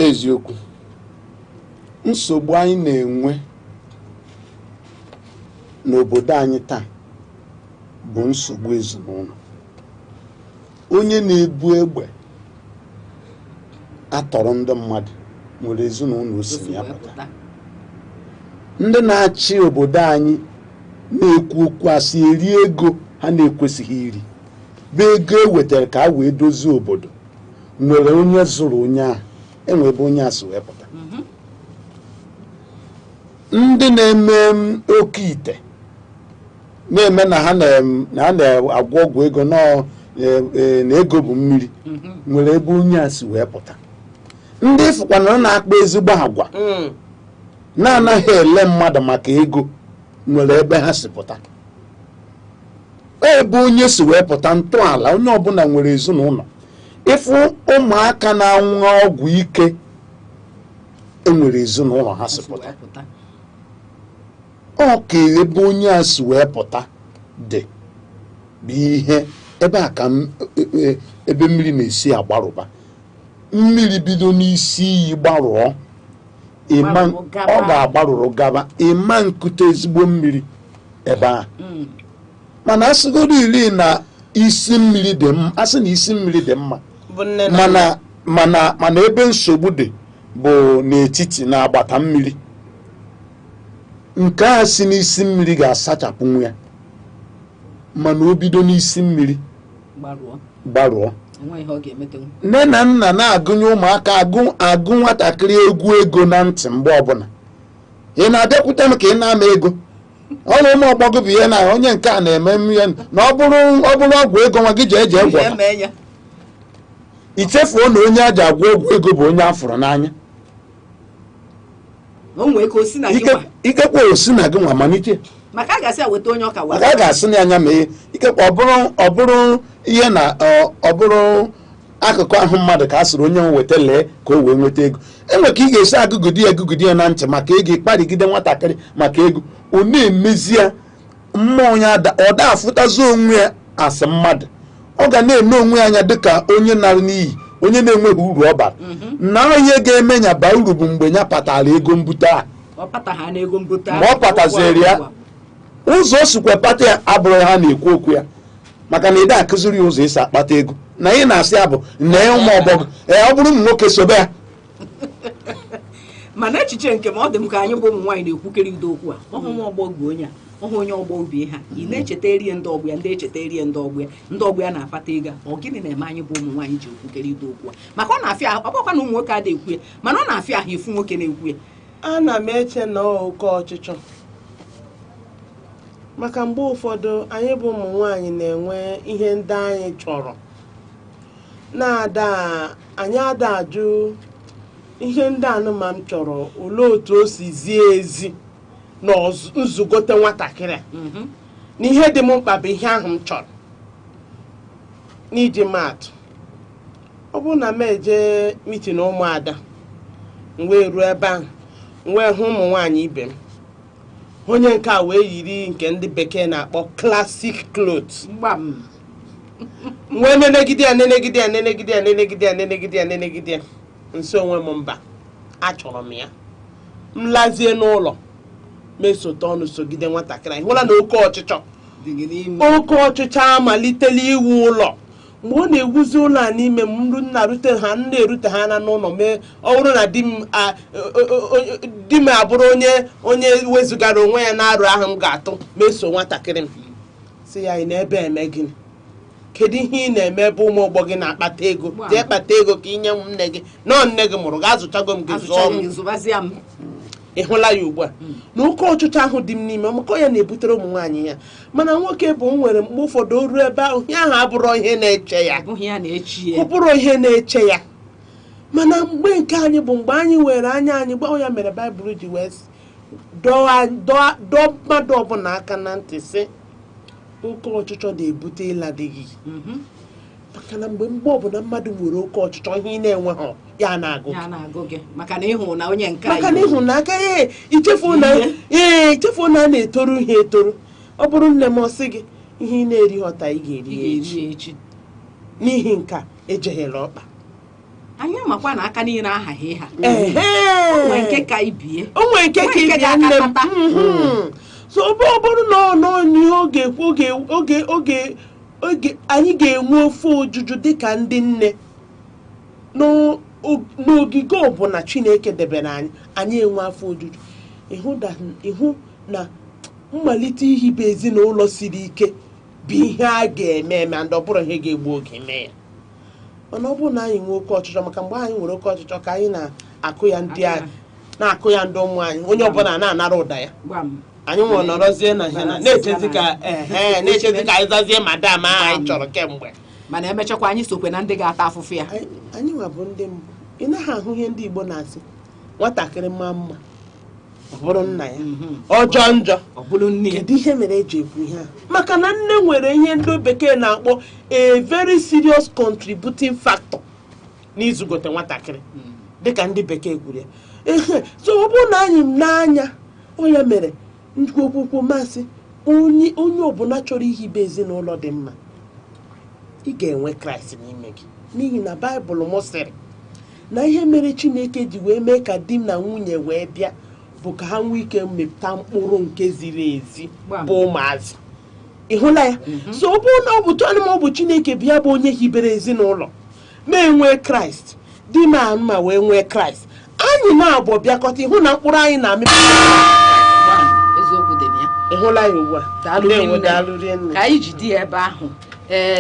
eziokwu nsogbu anyị na-enwe n'obodo anyị taa bụ nsogbu ezinụlọ onye na-ebu egbe atọrọ ndị mmadụ nwere ezinụlọ o si ya pụta ndị na-achị obodo anyị na-ekwu okwu asị eri ego ha na-ekwesịghị iri bụ ego ewetara ka a wee dozie obodo nwere onye zụrụ onye ahụ enwebe onye asị wee pụta ndị na-eme oke ite na-eme na ha na-agwọ ọgwụ ego na ego bụ mmiri nwere ebe onye asị wee pụta ndị ịfụkwana na-akpa ezigbo agwa na-anaghị ele mmadụ maka ego nwere ebe ha si pụta ebe onye si wee pụta ntọala onye ọbụla nwere ezinụlọ ịfụ ụmụaka na-anwụ ọgwụ ike enwere ezinụlọ ha si pụta ọ ka ebe onye a si wee pụta dị bụ ihe ebe a ka ebe mmiri na-esi agbarụba mmiri bido n'isi iyi gbarụọ ọ ga-agbarụrụ gaba ịma nkute ezigbo mmiri ebe a mana asịgoro iri na isi mmiri dị mma asị na isi mmiri dị mma mana ebe nsogbu dị bụ n'etiti na agbata mmiri nke a si n'isi mmiri ga-asachapụ ya mana o bido n'isi mmiri gbaruo nne na nna na-agụnye ụmụaka agụ nwatakịrị egwu ego na ntị mgbe ọbụla ị na-abịakwute m ka ị na-ama ego ọrụ ụmụ ọgbọgụ bụ ihe na onye nke a na-eme ihe na ọ bụrụ ọgwụ ego nwa gị ji eji egwu ichefuo na onye aja agwụ ọgwụ ego bụ onye afụrụ n'anya ikekwe osi na gị nwa malite maka a ga-asị na anya mee ikekwe ọ bụrụ ihe na ọ bụrụ akụkụ ahụ mmadụ ka a sịrị onye nweta lee ka o wee nweta ego enwe ka ị ga-esi agụgidi ya na ntị maka ego ịkparịgide nwatakịrị maka ego ọ na-emezi ya mmụọ ya ọ da-afụtazi onwe ya asị mmadụ ọ ga na-eme onwe ya anya dịka onye nara n'iyi onye na-enweghị uru ọ bara na ihe ga-eme ya baa uru bụ mgbe ya patara ego mbute a ma ọ pataziri ya ụzọ o sikwa kpata ya abụrụ ha na-ekwu okwu ya maka na ị akụziri ya ụzọ esi akpata ego na ị na-asị ya bụ na ụmụ ọgbọgọ ọ bụrụ ụmụ nwoke sobe ya mana echiche nke m ọ dị m ka anyị bụ ụmụ nwaanyị na-ekwukere udo okwu a ọhụ nwa ọgbọgọ onye a ọhụ onye ọgbọ obi ha ị na-echeta erie ndị ọgbọ ya ndị echeta erie ndị ọgbọ ya na-akpata ego ọ gịnị na-eme anyị bụ ụmụ nwaanyị ji ekwukere udo okwu a maka ọ na-afịa ọ bụkwa na ụmụ nwoke adịghị ekwu ya mana ọ na-afịa ahụ ifu nwoke na-ekwu ya ana m eche na oke ọchịchọ maka mgbe ụfọdụ anyị bụ ụmụ nwaanyị na-enwe ihe ndị anyị chọrọ anyị ada ajụ ihe ndị anụma m chọrọ olee otu o si zie ezi na nzugote nwatakịrị na ihe dị m mkpa bụ ihe ahụ m chọrọ n'iji maatụ ọ bụrụ na m eje mitin ụmụada m wee ruo ebe ahụ m wee hụ ụmụ nwaanyị ibe m onye nke a wee yiri nke ndị bekee na-akpọ classic clothes wee nenegide ya nso onwe m mba achọrọ m ya m lazie n'ụlọ mesote ọnụ sogide nwatakịrị anyị hụla na oke ọchịchọ amalitela iwu ụlọ mgbe ọ na-ewuzi ụlọ a n'ime m na-erute ha na n'ụlọ mee ọ bụrụ na di m abụrụ onye wezugara onwe ya na-arụ ahụ m ga-atụ meso nwatakịrị m si ya ị na-ebe eme gịnị kedu ihe ị na-eme ebe ụmụ ọgbọ gị na-akpata ego jee kpata ego ka inye m nne gị nọọ nne gị mụrụ ga-azụchago m gị zụọ m ị hụla ya ugbu a na oke ọchịchọ ahụ dị m n'ime maka ya na-ebutere ụmụ nwaanyị ya mana nwoke bụ nwere mgbe ụfọdụ o ruo ebe ahụ ihe ahụ abụrụ ihe na-eche ya ọ bụrụ ihe na-eche ya mana mgbe nke anyị bụ mgbe anyị were anya anyị gbanwe ya mere Baịbụl ji wee dọọ mmadụ ọbụla aka na ntị sị oke ọchịchọ na-ebute ịladịghị maka na mgbe ọbụla mmadụ nwere oke ọchịchọ ihe ị na-enweghị ya na-agụ gị maka na ịhụ na onye nke maka na ịhụ na aka ya ichefuo na a na-etoru ihe etoru ọ bụrụ nne m ọsị gị ihe ị na-eri ọta ị ga-eri echi n'ihi nka ejeghela ọkpa anyị amakwa na aka niile ahaghị ha onwe nke ka ibie nne m so ọ bụrụ na oge anyị ga-enwe ofe ojuju dịka ndị nne n'ogige ọbụla Chineke debere anyị enwe afọ ojuju ịhụ na mmalite ihibe ezinụlọ siri ike bụ ihe a ga-eme ma ndị ọ bụrụ ihe ga-egbu oge mee ya mana ọ bụrụ na anyị nwee oke ọchịchọ maka mgbe anyị nwere oke ọchịchọ ka anyị na-akụ ya ndị ụmụ anyị onye ọbụla na-anara ụda ya anyị nwere nọrọzie na ihe na-echezi ka anyị zazie madam anyị chọrọ kemgbe mana emechakwa anyị sokwe na ndị ga-ata afụfụ ya anyị nwa bụ ndị mbụ ị naghị ahụ ihe ndị Igbo na-asị nwatakịrị mma mma ọ bụrụ nna ya ọjọọ njọ ọ bụrụ nne ya kedu ihe mere eji ekwu ihe a maka na nne nwere ihe ndị bekee na-akpọ a very serious contributing factor n'izugote nwatakịrị dịka ndị bekee kwuru ya so ọ bụrụ na anyị n'anya onye mere nkwukwukwu masị onye ọbụla chọrọ ihibe ezinụlọ dị mma ị ga-enwe Kraịst n'ime gị n'ihi na Baịbụl m sịrị na ihe mere Chineke ji wee mee ka di na nwunye wee bịa bụ ka ha nwee ike mmepụta mkpụrụ nke ziri ezi bụ ụmụazị ị hụla ya so ọ bụrụ na ọ bụ tụanụ ma ọ bụ Chineke bịa bụ onye hibere ezinụlọ ma enwee Kraịst di na mma wee nwee Kraịst anyị na-abụ bịakọta ịhụ na mkpụrụ anyị na-amịpụta eziokwu dị ya ịhụla ya ugbu a ka anyị jide ebe ahụ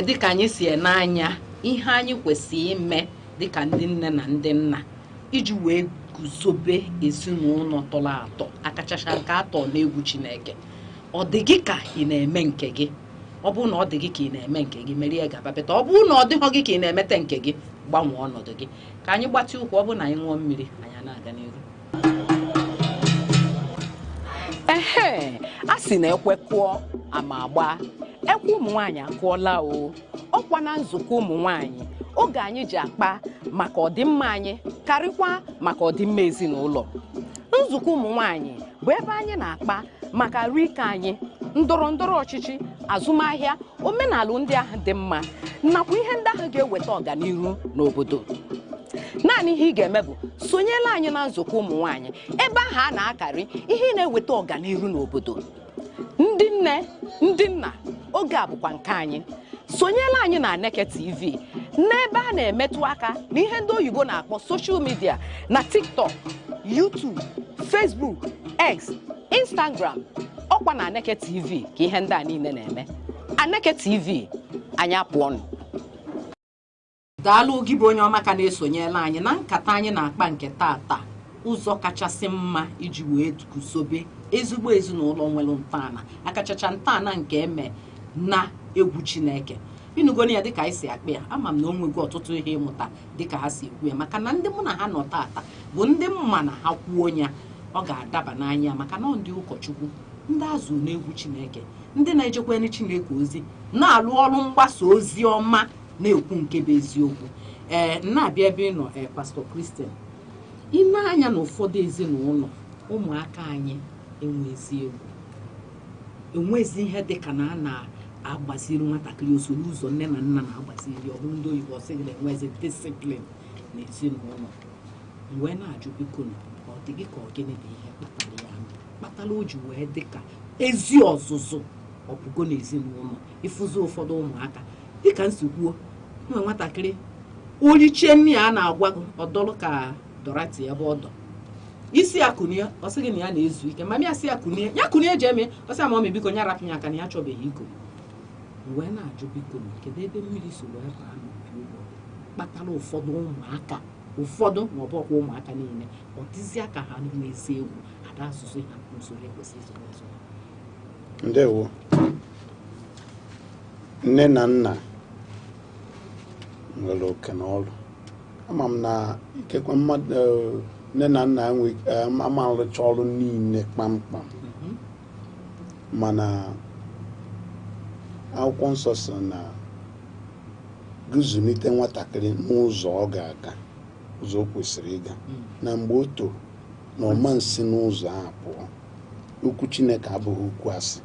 dịka anyị si n'anya ihe anyị kwesịrị ime dịka ndị nne na ndị nna iji wee guzobe ezinụlọ tọrọ atọ akachacha nke atọ n'egwu Chineke. Ọ dị gị ka ị na-eme nke gị, ọ bụrụ na ọ dị gị ka ị na-eme nke gị merie gaba beta, ọ bụrụ na ọ dịghọ gị ka ị na-emete nke gị gbanwee ọnọdụ gị. Ka anyị gbatị ụkwụ, ọ bụrụ na anyị ṅụọ mmiri anyị na-aga n'ihu. A sị na ekwe kụọ ama agba, ekwe ụmụ nwaanyị akụọla o. Ọkwa na nzukọ ụmụ nwaanyị oge anyị ji akpa maka ọdịmma anyị karịkwa maka ọdịmma ezinụlọ. Nzukọ ụmụ nwaanyị bụ ebe anyị na-akpa maka arụike anyị, ndọrọ ndọrọ ọchịchị, azụmahịa, omenala ndị ahụ dị mma nakwa ihe ndị ahụ ga-eweta ọganihu n'obodo. Naanị ihe ị ga-eme bụ sonyela anyị na nzukọ ụmụ nwaanyị ebe ahụ a na-akarị ihe na-eweta ọganihu n'obodo. Ndị nne, ndị nna, oge a bụkwa nke anyị. Sonyela anyị na Aneke TV n'ebe a na-emetụ aka na ihe ndị oyibo na-akpọ social media na TikTok, YouTube, Facebook, X, Instagram. Ọkwa na Aneke TV ka ihe ndị a niile na-eme. Aneke TV, anyị apụọnụ. Daalụ gị bụ onye ọma ka na-esonyela anyị na nkata anyị na-akpa nke tata, ụzọ kachasị mma iji wee guzobe ezigbo ezinụlọ nwere ntọala, akachacha ntọala nke eme na egwu Chineke. Ịnụgoni ya dịka anyị si akpa ya, ama m na o nwego ọtụtụ ihe ịmụta dịka ha si ekwu ya, maka na ndị mụ na ha nọ tata bụ ndị mma na ha kwuo ya ọ ga-adaba n'anya, maka na ndị ụkọchukwu, ndị azụ n'egwu Chineke, ndị na-ejekwere Chineke ozi, na-alụ ọrụ mgbasa ozi ọma na-ekwu nke bụ eziokwu. Na-abịa ebe ị nọ Pastor Christian, ị na-anya na ụfọdụ ezinụlọ ụmụaka anyị enwezi ihe dịka na a na-agbaziri nwatakịrị oso n'ụzọ nne na nna na-agbaziri, ọ bụrụ ndị oyibo sị gị na-enwezi disiplin na ezinụlọ. Wee na-ajụ biko na ọ dị gị ka ọ gịnị bụ ihe kpatara o ji wee dịka ezi ọzụzụ ọbụgo na ezinụlọ ịfụzi ụfọdụ ụmụaka dịka nsikwuo nwe nwatakịrị orichie nne ya na-agwa gị ọdọrụ ka Dorati ebe ọdọ isi akụnie, ọ sị gị na ya na-ezu ike, ma mịa si akụnie ya kụnie je eme, ọ sị ama ọ biko nya rapụ ya aka na ya chọbeghị iko. Wee na-ajụ biko na kedu ebe mmiri so wee baa n'opi ụgbọ kpatara ụfọdụ ụmụaka, ụfọdụ ma ọ bụ ọkwa ụmụaka niile ọ dịzịa ka ha na-esi egwu ada asụsụ ha usoro ekwesị ịzụ. Ndewo. Nne na nna nwere oke n'ọrụ. Ama m na ikekwe mmadụ nne na nna amarụcha ọrụ niile kpamkpam, mana akwụkwọ nsọ sị na gụzụlite nwatakịrị n'ụzọ ọ ga-aga, ụzọ o kwesịrị ịga, na mgbe o toro na ọma nsị n'ụzọ ahụ pụọ. Okwu Chineke abụghị okwu asị,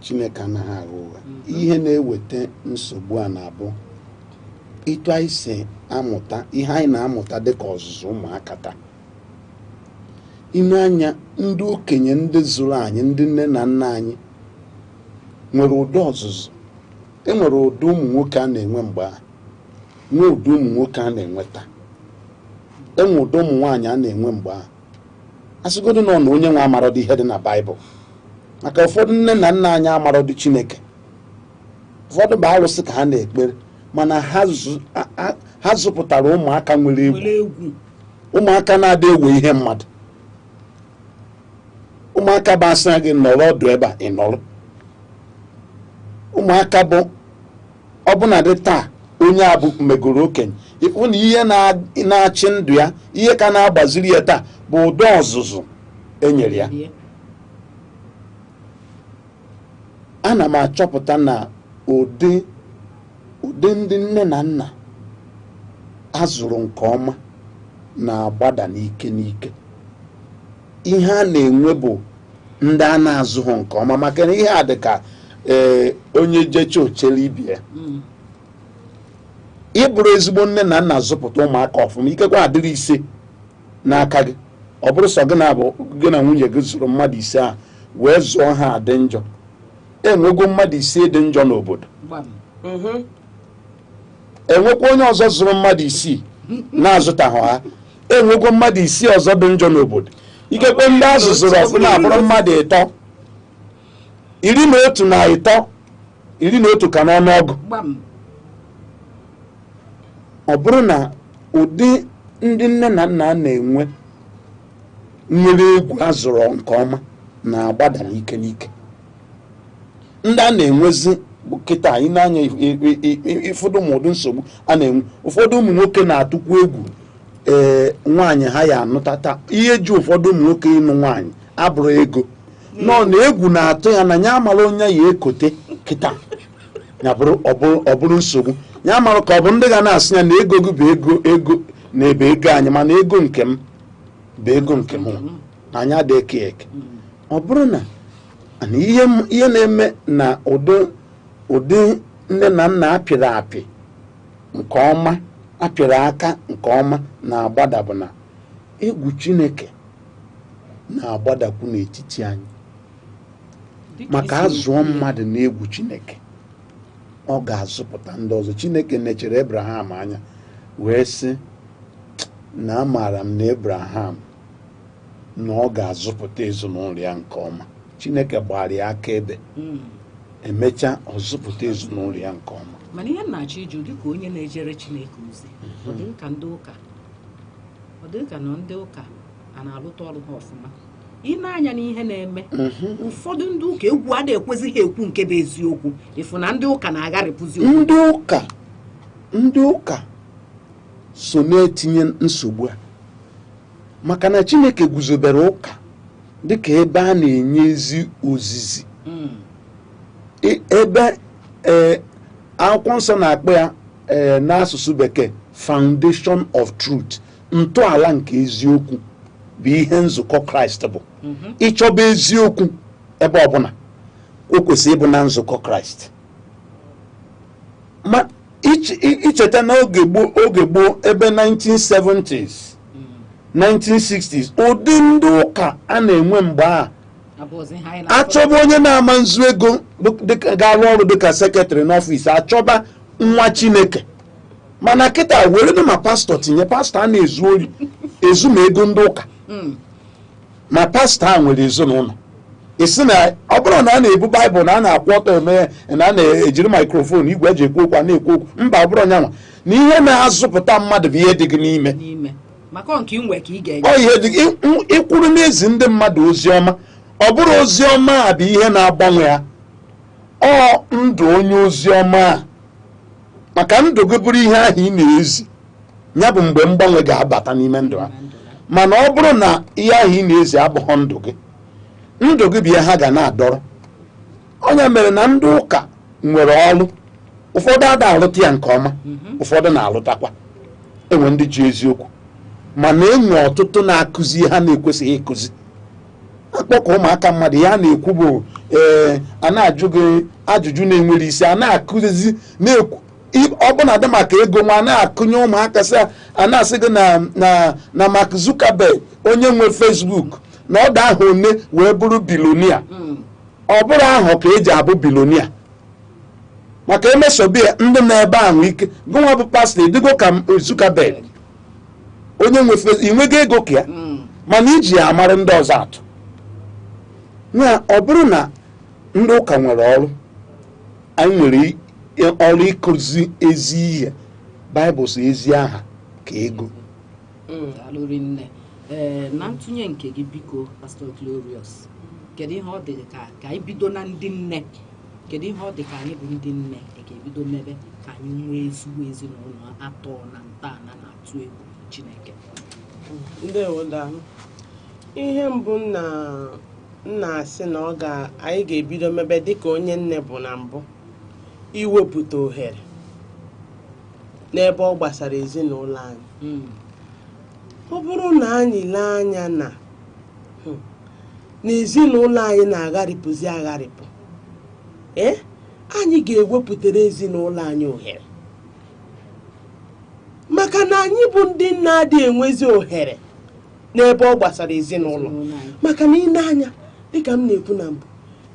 Chineke anaghị agha ụgha. Ihe na-eweta nsogbu a na-abụ ịtụ anyị si amụta ihe anyị na-amụta dịka ọzụzụ ụmụaka taa. Ime anya ndị okenye ndị zụrụ anyị, ndị nne na nna anyị nwere ụdị ọzụzụ. Enwere ụdị ụmụ nwoke a na-enwe mgbe a, nwee ụdị ụmụ nwoke a na-enweta, enwe ụdị ụmụ nwaanyị a na-enwe mgbe a. Asịgodo nọ na onye nwe amarọdị ihe dị na Baịbụl, maka ụfọdụ nne na nna anyị amarọdị Chineke, ụfọdụ bụ arụsị ka ha na-ekpere, mana ha zụpụtara ụmụaka nwere egwu, ụmụaka na-adị ewe ihe mmadụ. Ụmụaka bụ asị gị nọrọ ọdụ ebe a, ị nọrọ. Ụmụaka bụ ọbụnadị taa onye abụ megoro okenye, ịfụ na ihe na-achị ndụ ya, ihe ka na-agbaziri ya taa bụ ụdị ọzụzụ enyere ya. Ana m achọpụta na ụdị ndị nne na nna azụrụ nke ọma na-agbada n'ike n'ike. Ihe a na-enwe bụ ndị a na-azụghị nke ọma, maka na ihe a dị ka onye jecha ochere ibe ya. Ịbụrụ ezigbo nne na nna zụpụta ụmụaka ọfụma, ikekwa adịrị ise n'aka gị, ọ bụrụ sọ gị na nwunye gị zụrụ mmadụ ise a wee zụọ ha adị njọ. Enwego mmadụ ise dị njọ n'obodo, enwekwa onye ọzọ zụrụ mmadụ isii na-azụtaghị ha, enwego mmadụ isii ọzọ dị njọ n'obodo. Ikekwe ndị azụzụrụ ọfụma abụrụ mmadụ 3, 11 na 3 11 ka n'ọnụọgụ ọ bụrụ na ụdị ndị nne na nna na-enwe nwere egwu azụrụ nke ọma na-agbadara ike n'ike. Ndị a na-enwezi kịta anyị na-anya ụfọdụ ụmụdụ nsogbu a na-enwe. Ụfọdụ ụmụ nwoke na-atụkwu egwu nwaanyị ha ya anụtata. Ihe ji ụfọdụ ụmụ nwoke ịnụ nwaanyị abụrụ ego nọ na egwu na-atụ ya na ya amara onye ya ekote kịta ya ọ bụrụ nsogbu. Ya amara ka ọ bụ ndị ga na-asị ya na ego gị bụ ego na ebe ego anyị mana ego nke m bụ ego nke m na anyị adịghị eke eke. Ọ bụrụ na ihe na-eme na ụdị nne na nna apịrị apị nke ọma apịrị aka nke ọma na-agbada bụ na egwu Chineke na-agbadakwu n'etiti anyị. Maka azụọ mmadụ na egwu Chineke ọ ga-azụpụta ndị ọzọ. Chineke nechere Abraham anya wee sị na amaara m na Abraham na ọ ga-azụpụta ezinụlọ ya nke ọma. Chineke gbara ya akaebe emechaa ọ zụpụta ezinụlọ ya nke ọma. Mana ihe na-achọ ịjụ dịka onye na-ejere Chineke ozi ọ dị ka ndị ụka ọ dị ka na ndị ụka a na-alụta ọrụ ha ọfụma. Ị na-anya n'ihe na-eme ụfọdụ ndị ụka egwu adịghị ekwezi ha ekwu nke bụ eziokwu. Ịfụ na ndị ụka na-agharịpụzi okwu. Ndị ụka so na-etinye nsogbu a maka na Chineke guzobere ụka dịka ebe a na-enye ezi ozizi, ebe akwụkwọ nsọ na-akpọ ya n'asụsụ bekee foundation of truth, ntọala nke eziokwu bụ ihe nzukọ Kraịst bụ. Ịchọba eziokwu ebe ọbụla o kwesịrị ịbụ na nzukọ Kraịst. Ma icheta na oge gboo ebe 1970s 1960s ụdị ndị ụka a na-enwe mgbe a achọba onye na-ama nzu ego ga-arụ ọrụ dịka sekretrị n'ọfịs, achọba nwa Chineke. Mana kịta were ma pastọ tinye pastọ a na-ezu ori ezu ma ego ndị ụka ma pastọ a nwere ezinụlọ. Isi na ọ bụrụ na a na-ebu Baịbụl na a na-akwụ ọtọ eme na a na-ejiri maikrofon igwe eji ekwu okwu a na-ekwu okwu, mba ọ bụrụ nyanwa na ihe na-azụpụta mmadụ bụ ihe dị gị n'ime. Ọ ihe dị ịkwụrụ n'ezi ndị mmadụ ozi ọma. Ọ bụrụ ozi ọma a bụ ihe na-agbanwe ya, ọ ndụ onye ozi ọma a. Maka ndụ gị bụrụ ihe ahụ ị na-ezi ya bụ mgbe mgbanwe ga-abata n'ime ndụ ha. Mana ọ bụrụ na ihe ahụ ị na-ezi abụghị ndụ gị bụ ihe ha ga na-adọrọ. Onye mere na ndị ụka nwere ọrụ, ụfọdụ ada alụta ya nke ọma, ụfọdụ na-alụtakwa. Enwe ndị ji eziokwu mana enwe ọtụtụ na-akụzi ha na-ekwesịghị ịkụzi. Akpọkọ ụmụaka mmadụ ya na-ekwu bụ a na-ajụ gị ajụjụ na-enwere isi, a na-akụzi na-ekwu ọbụna dị maka ego nwa na-akụnye ụmụaka sị a na-asị gị na Mark Zuckerberg onye nwe Facebook na ọ da ahụ one wee bụrụ bilonia. Ọ bụrụ ahụ ka eji abụ bilonia maka emesobi ndị na-ebe ahụ ike. Gụnwa bụ pastọ edigo ka Zuckerberg onye nwe Facebook inwego ego ka ya mana iji ya amara ndị ọzọ atụ. Na ọ bụrụ na ndị ụka nwere ọrụ, anyị nwere ọrụ ịkụzi ezi ihe. Baịbụl si ezi aha ka ego. Na ntụnye nke gị biko Pastor Glorious, kedu ihe ọ dị ka anyị bido na ndị nne, kedu ihe ọ dị ka anyị bụ ndị nne ga-ebido mebe ka anyị nwee ezigbo ezinụlọ atọ na ntọala na-atụ egwu Chineke? Ndewo daalụ. Ihe mbụ nna asị na anyị ga-ebido mebe dịka onye nne bụ na mbụ iwepụta ohere n'ebe ọ gbasara ezinụlọ anyị. Ọ bụrụ na anyị lee anya na ezinụlọ anyị na-agharịpụzi agharịpụ, anyị ga-ewepụtara ezinụlọ anyị ohere, maka na anyị bụ ndị na-adịghị enwezi ohere n'ebe ọ gbasara ezinụlọ. Maka na ile anya dịka m na-ekwu na mbụ,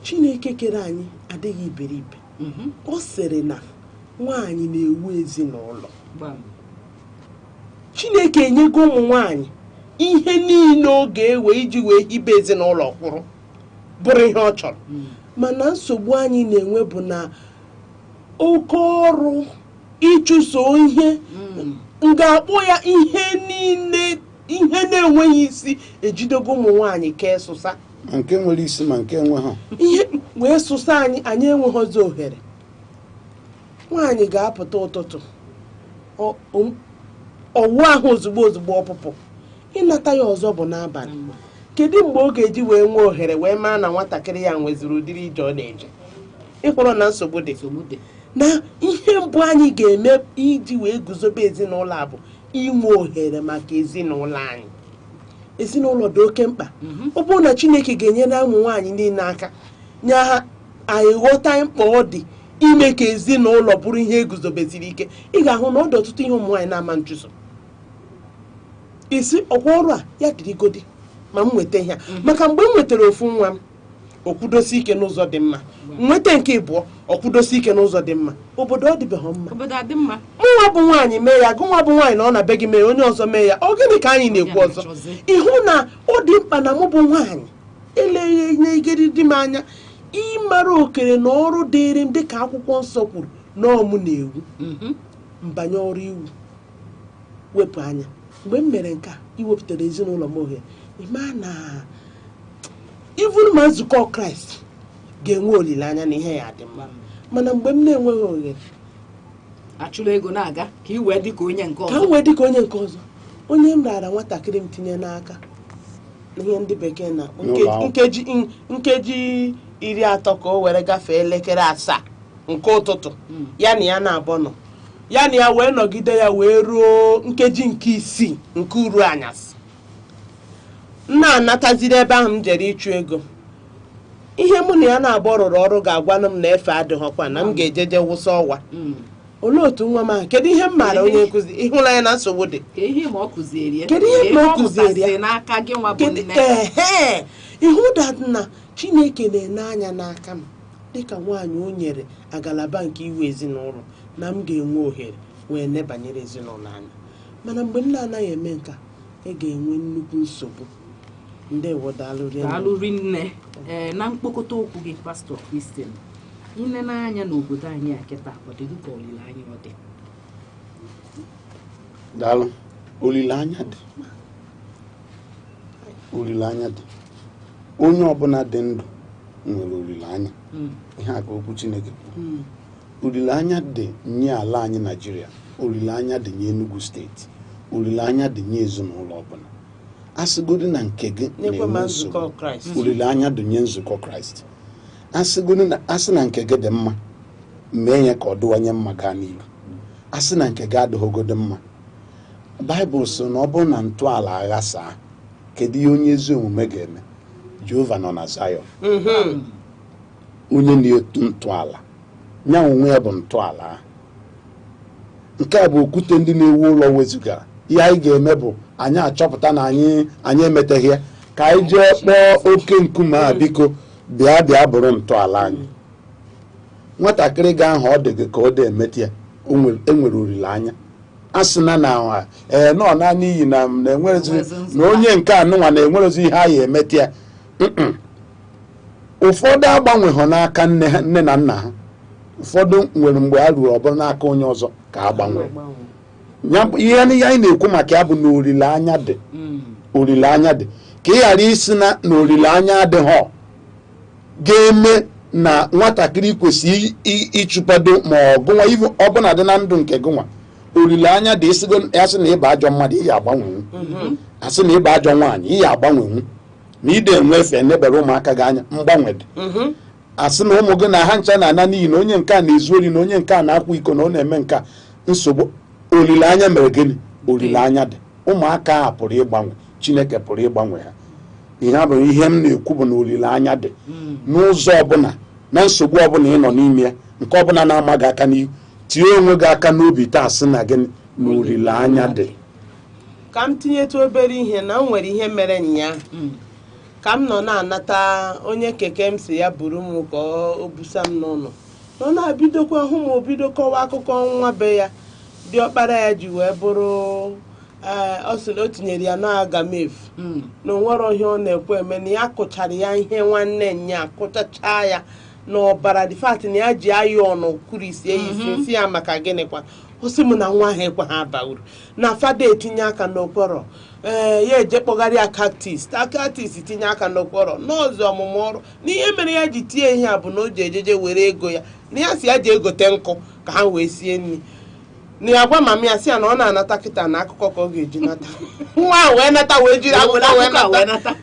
Chineke kere anyị adịghị iberibe. Ọ sịrị na nwaanyị na-ewu ezinụlọ. Chineke enyego ụmụ nwaanyị ihe niile ọ ga-ewe iji wee hibe ezinụlọ kwụrụ bụrụ ihe ọ chọrọ. Mana nsogbu anyị na-enwe bụ na oke ọrụ ịchụso ihe ga-akpọ ya ihe niile ihe na-enweghị isi ejidogo ụmụ nwaanyị kee sụsa nke nwere isi ma nke enweghị ihe wee sụsa anyị enweghịzi ohere. Nwaanyị ga-apụta ụtụtụ ọwụ ahụ ozugbo ọpụpụ ịnata ya ọzọ bụ n'abalị. Kedu mgbe ọ ga-eji wee nwee ohere wee mara na nwatakịrị ya nweziri ụdịrị ije ọ na-eje? Ịhụrụ na nsogbu dị na ihe mbụ anyị ga-eme iji wee guzobe ezinụlọ a bụ inwe ohere maka ezinụlọ anyị. Ezinụlọ dị oke mkpa. Ọ bụrụ na Chineke ga-enyere ụmụ nwaanyị niile aka nye ha anyị ghọta mkpa ọ dị ime ka ezinụlọ bụrụ ihe eguzobeziri ike, ị ga-ahụ na ọ dị ọtụtụ ihe ụmụ nwaanyị na-ama nchụso. Isi ọkwa ọrụ a ya dịrịgodi ma m nweta ihe maka mgbe m nwetara ofu nwa m okwudosi ike n'ụzọ dị mma, nweta nke ịbụọ okwudosi ike n'ụzọ dị mma, obodo ọ dịbeghị mma. Mụnwa bụ nwaanyị mee ya, gụnwa bụ nwaanyị na ọ na-be gị mee onye ọzọ mee ya, ọ gịnị ka anyị na-ekwu ọzọ? Ịhụ na ọ dị mkpa na mụ bụ nwaanyị eleghị n'igeri dị m anya ịmara okere na ọrụ dịrị m dịka akwụkwọ nsọ kwuru na ọmụ na-ewu mbanye ọrụ iwu wepụ anya. Mgbe m mere nke a iwepụtara ezinụlọ m ohere, ịma na ivuru ma nzukọ Kraịst ga-enwe olileanya na ihe ya dị mma. Mana mgbe m na-enweghị ohere achụla ego na-aga ka i wee dịka onye nke ọzọ. Ka m wee dịka onye nke ọzọ. Onye m rara nwatakịrị m tinye n'aka ihe ndị bekee na nkeji 30 ka o were gafee elekere 7 nke ụtụtụ ya na ya na-abọ nọ ya na ya wee nọgide ya wee ruo nkeji nke 6 nke uru anyasị. Na-anataziri ebe ahụ m jere ịchụ ego. Ihe mụ na ya na-abụ rụrụ ọrụ ga-agwanụ m na efe adịghọkwa na m ga-ejeje wụsa ọwa. Olee otu nwa m ahụ? Kedu ihe m maara onye nkụzi? Ịhụla ya na nsogbu dị. Kedu ihe ma ọ kụzieri ya? Kedu ihe ma ọ kụzieri ya? N'aka gị nwa bụ nne. Ịhụ dat na Chineke na-ene anya n'aka m dịka nwaanyị o nyere agalaba nke iwe ezinụlọ na m ga-enwe ohere wee nebanyere ezinụlọ anya. Mana mgbe m na-anaghị eme nka ị ga-enwe nnukwu nsogbu. Ndewo, daalụ rinne. Na mkpokọta okwu gị Pastọ Christian, ile n'anya n'obodo anyị a kịta ọ dịghị ka olileanya ọ dị? Daalụ. Olileanya dị. Olileanya dị. Onye ọbụla dị ndụ nwere olileanya. Ihe a ka okwu Chineke kwuru. Olileanya dị nye ala anyị Naịjirịa. Olileanya dị nye Enugu steeti. Olileanya dị nye ezinụlọ ọbụla. Asịgodi na nke gị na-enwe nsogbu, olileanya dị nye nzukọ Kraịst. Asị na nke gị dị mma, mee ya ka ọ dịwanye mma gaa n'ihu. Asị na nke gị adịghịgodị mma, Baịbụl sị na ọ bụrụ na ntọala aghasaa, kedu ihe onye ezi omume ga-eme? Jehova nọ na Zayọn. Onye na-eto ntọala nya onwe ya bụ ntọala. Nke a bụ okwute ndị na-ewu ụlọ wezugara. Ihe anyị ga-eme bụ anyị achọpụta na anyị emeteghị ya, ka anyị jee kpọọ oke nkume a biko bịa bụrụ ntọala anyị. Nwatakịrị gị ahụ ọ dị gị ka ọ dị emete ya, enwere olileanya. A sị na nọ naanị iyi na enwerezi na onye nke anụnwa na-enwerezi ihe a ya emete ya. Ụfọdụ agbanweghọ n'aka nne na nna ha. Ụfọdụ nwere mgbe a ruru ọbụla n'aka onye ọzọ ka a gbanwee. Ihe anyị na-ekwu maka ya bụ na olileanya dị. Olileanya dị ka ị ghara isi na olileanya adịghọ ga-eme na nwatakịrị kwesịrị ịchụpado ma ọ gụnwa ivu ọbụla dị na ndụ nke gụnwa. Olileanya dị isigo asị na ịba ajọ mmadụ ihe agbanwenwu, asị na ịba ajọ nwaanyị ihe agbanwenwu, na ide enwe efe nebere ụmụaka gị anya mgbanwe dị. Asị na ụmụ gị na ha ncha na-ana n'ihi na onye nke a na-ezu ori na onye nke a na-akwa iko na ọ na-eme nke nsogbu. Olileanya mere gịnị? Olileanya dị. Ụmụaka ha pụrụ ịgbanwe, Chineke pụrụ ịgbanwe ha. Ihe a bụ ihe m na-ekwu bụ na olileanya dị n'ụzọ ọbụla, na nsogbu ọbụla ị nọ n'ime ya, nke ọbụla na-ama gị aka n'ihu, tie onwe gị aka n'obi taa sị na gịnị? Na olileanya dị. Ka m tinyetụ obere ihe na m nwere ihe mere ụnyaahụ. Ka m nọ na-anata onye keke m si ya buru m ka o busa m n'ụlọ, nọ na-abidokwa hụ m obido kọwa akụkọ nwa be ya dị ọkpara ya ji wee bụrụ ọ sịrị o tinyere ya n'aga mefu na onwere ihe ọ na-ekwe eme na ya kụchara ya ihe nwanne nya akụchacha ya no bara the fact ni aji ayo no kurisi isi ya maka gịnị kwa osimu na nwa ha kwa ha bauru na fada etinye aka n'okporo ya eje kpọgharị akatis tinye aka n'okporo n'ọzọ ọmụmụ ọrụ n'ihe mere ya ji tie ihe a bụ na o ji ejeje were ego ya na ya si ya ji egote nkụ ka ha wee sie nri na ya gwa mama ya si ya na ọ na-anata kịta na akụkọ ka ọ ga-eji nata nwa wee nata wee jiri agwụla wee nata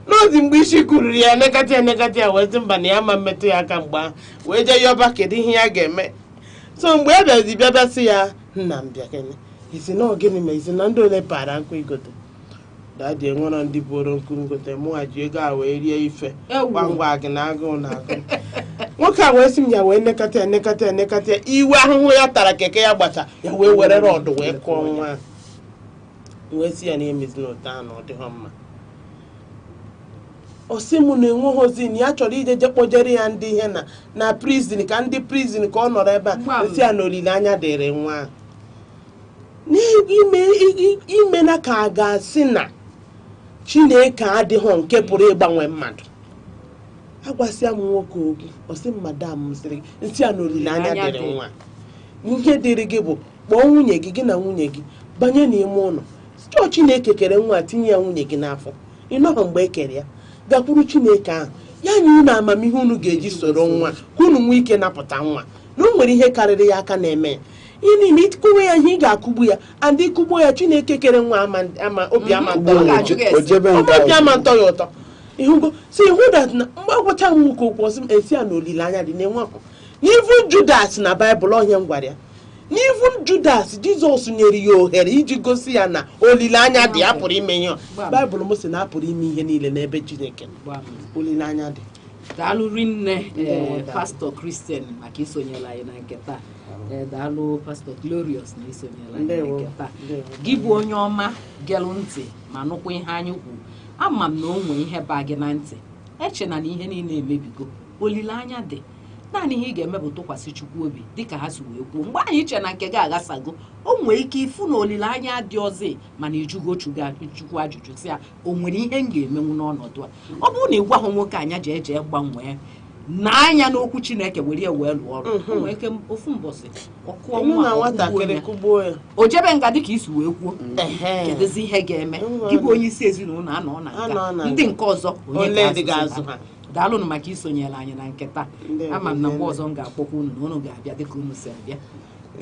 n'ozi mgbe isi kuriri ya negati ya wee mba na ya ma mmetụ ya aka mgbe ahụ wee jee yọba kedu ihe ya ga-eme so mgbe e bịazi bịabịasị ya nna m bịa kene isi na ogini ma isi na ndị ole para nkụ igote dadi enwere ndị bụrụ nkụ ngote mụnwa ji ego a wee rie ife ngwa gị na agụụ na agụ nwoke a wee sị m ya wee nekata ya iwe ahụhụ ya tara keke ya gbacha ya wee were rọdụ wee kụọ nwa wee si ya na emezi n'ote ahụ na ọ dịghọ mma osimu na enweghị na ya chọrọ ijeje kpojere ya ndị ihe na prison ka ndị prison ka ọ nọrọ ebe a si ya na olileanya dịrị nwa ime na ka a ga-asị na Chineke adịghị nke pụrụ ịgbanwe mmadụ agwasịa m nwoke okwu ọsị madam m sịrị nsị ya na olileanya dịrị nwa ihe dịrị gị bụ kpọọ nwunye gị na nwunye gị banye n'ime ụlọ chọọ Chineke kere nwa tinye ya nwunye gị n'afọ ịnọghọ mgbe e kere ya gakwuru Chineke ahụ ya nye unu amamihe unu ga-eji soro nwa ka unu nwee ike napụta nwa na o nwere ihe karịrị ya aka na-eme ya ịnị ịkụwe ya ihe ị ga-akụgbu ya andị ịkụgbu ya Chineke kere nwa ama obi ama ntọ ya ụtọ ịhụgo si hụ dat na mgbe agwacha m nwoke okwu ọsị m esi ya na olileanya dị na-enwekọ n'ivu Judas na Baịbụl ọhịa m gwara ya n'ivu Judas Jizọs nyere ya ohere iji gosi ya na olileanya dị apụrụ ime ihe Baịbụl m sị na apụrụ ime ihe niile n'ebe Chineke olileanya dị. Daalụ rinne Pastor Christian maka isonyela anyị na nke taa. Daalụ Pastor Glorious na isonyela anyị na nke taa. Gị bụ onye ọma gelụ ntị ma nụkwa ihe anyị kwuru. Ama m na o nwee ihe baa gị na ntị echena na ihe niile emebigo olileanya dị naanị ihe ị ga-eme bụ tụkwasị Chukwu obi dịka ha si wee kwuo mgbe anyị che na nke gị aghasago o nwee ike ịfụ na olileanya dị ọzọ mana ijugo Chukwu ajụjụ si ya o nwere ihe m ga-emenwu n'ọnọdụ a ọ bụrụ na ị gwa hụ nwoke anya ji eje gbanwee n'anya n'okwu Chineke were wee lụọ ọrụ o nwere ike ofu mbọsị ọkụọ nwa o jebe nga dịka isi wee kwuo kedụzi ihe ga-eme gị bụ onye isi ezinụlọ anọ na ndị nke ọzọ onye ga-azụ ha. Daalụ maka isonyela anyị na nke taa ama m na mgbe ọzọ m ga-akpọkwa unu na unu ga-abịa dịka unu si abịa.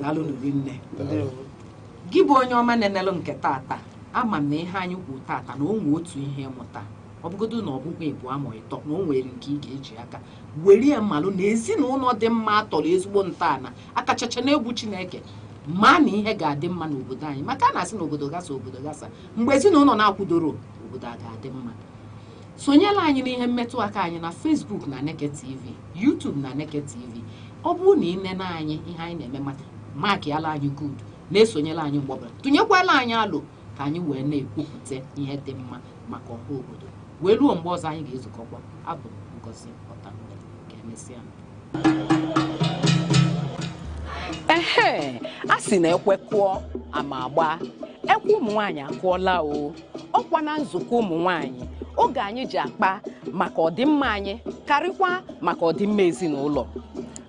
Daalụ rinne. Gị bụ onye ọma na-enelụ nke tata ama m na ihe anyị kwuru tata na o nwee otu ihe mụta ọ bụgodo na ọ bụkwa ịbụ ama ịtọ na o nwere nke ị ga-eji aka were ya mmalụ na ezinụlọ dị mma tọrọ ezigbo ntọala akachacha na-egwu Chineke ma na ihe ga-adị mma n'obodo anyị maka a na-asị na obodo gasa mgbe ezinụlọ na-akwụdoro obodo a ga-adị mma. Sonyela anyị n'ihe mmetụ aka anyị na Facebook na Aneke TV, YouTube na Aneke TV. Ọ bụrụ na ị nene anyị ihe anyị na-eme maka maakịala anyị good na-esonyela anyị mgbọbara tụnyekwala anyị alụ ka anyị wee na-ekwupụta ihe dị mma maka ọha obodo wee ruo mgbe ọzọ anyị ga-ezukọkwa. Abụ Ngozi Ọta ka emesịa. A sị na ekwe kụọ ama agba ekwe ụmụ nwaanyị akụọla o ọkwa na nzukọ ụmụ nwaanyị oge anyị ji akpa maka ọdịmma anyị karịkwa maka ọdịmma ezinụlọ.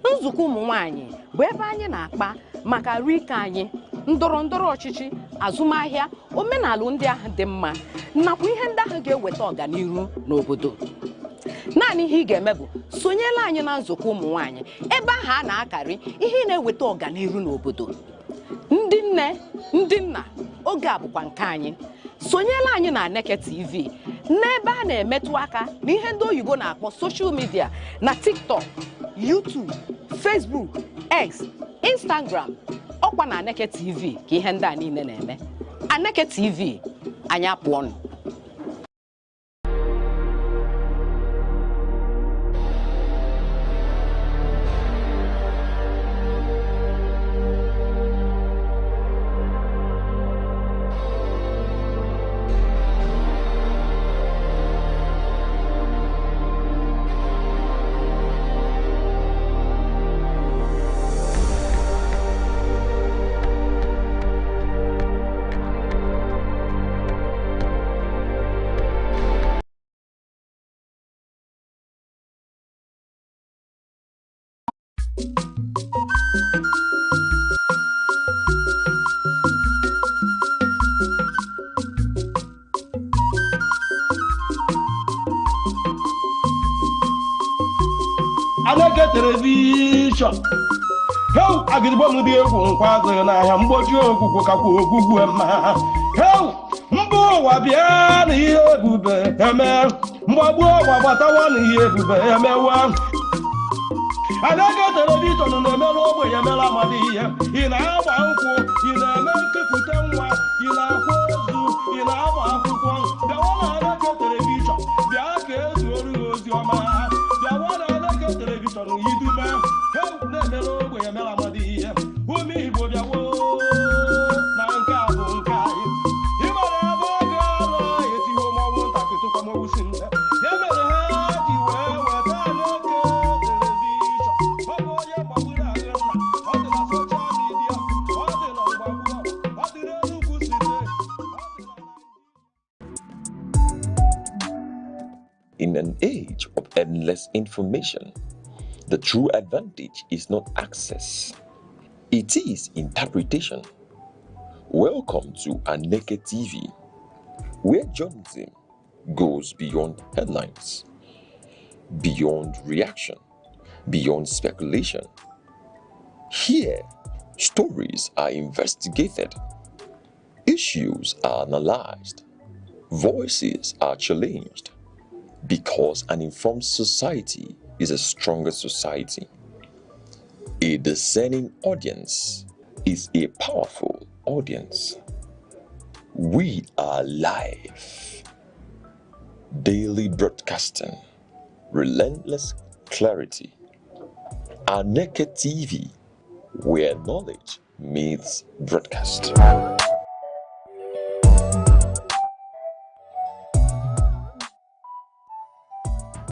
Nzukọ ụmụ nwaanyị bụ ebe anyị na-akpa maka rike anyị ndọrọndọrọ ọchịchị azụmahịa omenala ndị ahụ dị mma nakwa ihe ndị ahụ ga-eweta ọganihu n'obodo. Naanị ihe ị ga-eme bụ sonyela anyị na nzukọ ụmụ nwaanyị ebe ahụ a na-akarị ihe na-eweta ọganihu n'obodo. Ndị nne ndị nna oge a bụkwa nke anyị. Sonyela anyị na Aneke TV n'ebe a na-emetụ aka n'ihe ndị oyibo na-akpọ social media na TikTok, YouTube, Facebook, X, Instagram. Ọkwa na Aneke TV ka ihe ndị a niile na-eme. Aneke TV anyị apụọnụ. Aneke television. How agribo mu die ku nkwaze na ahia mgboju ogugwu kakwa ogugwu ema. How mbo wa bia na ihe ebube eme. Mgbagbu wa gbatawa na ihe ebube emewa. Aneke television na-emere ogbenye mere amadi ihe. Ị na-agba nkwụ, ị na-eme nkepụta nwa, ị na-akwa ozu, ị na-agba akwụkwọ. Bịawa na Aneke television, bịa ka ezuoru ozi ọma. Bịawa na Aneke television yidume. Heu na-emere ogbenye mere amadi ihe. Ụmụ Igbo bịawo na nke a bụ nke anyị. Ị mara ebe ọ ga-alụ etiwo mọnwụ ntakịtụkwa mọnwụ si nne. Ya mere ha ji wee weta In an age of endless information, the true advantage is not access, it is interpretation. Welcome to Aneke TV, where journalism goes beyond headlines, beyond reaction, beyond speculation. Here, stories are investigated, issues are analyzed, voices are challenged, because an informed society is a stronger society. A discerning audience is a powerful audience. We are live, daily broadcasting, relentless clarity. Aneke TV, where knowledge meets broadcast.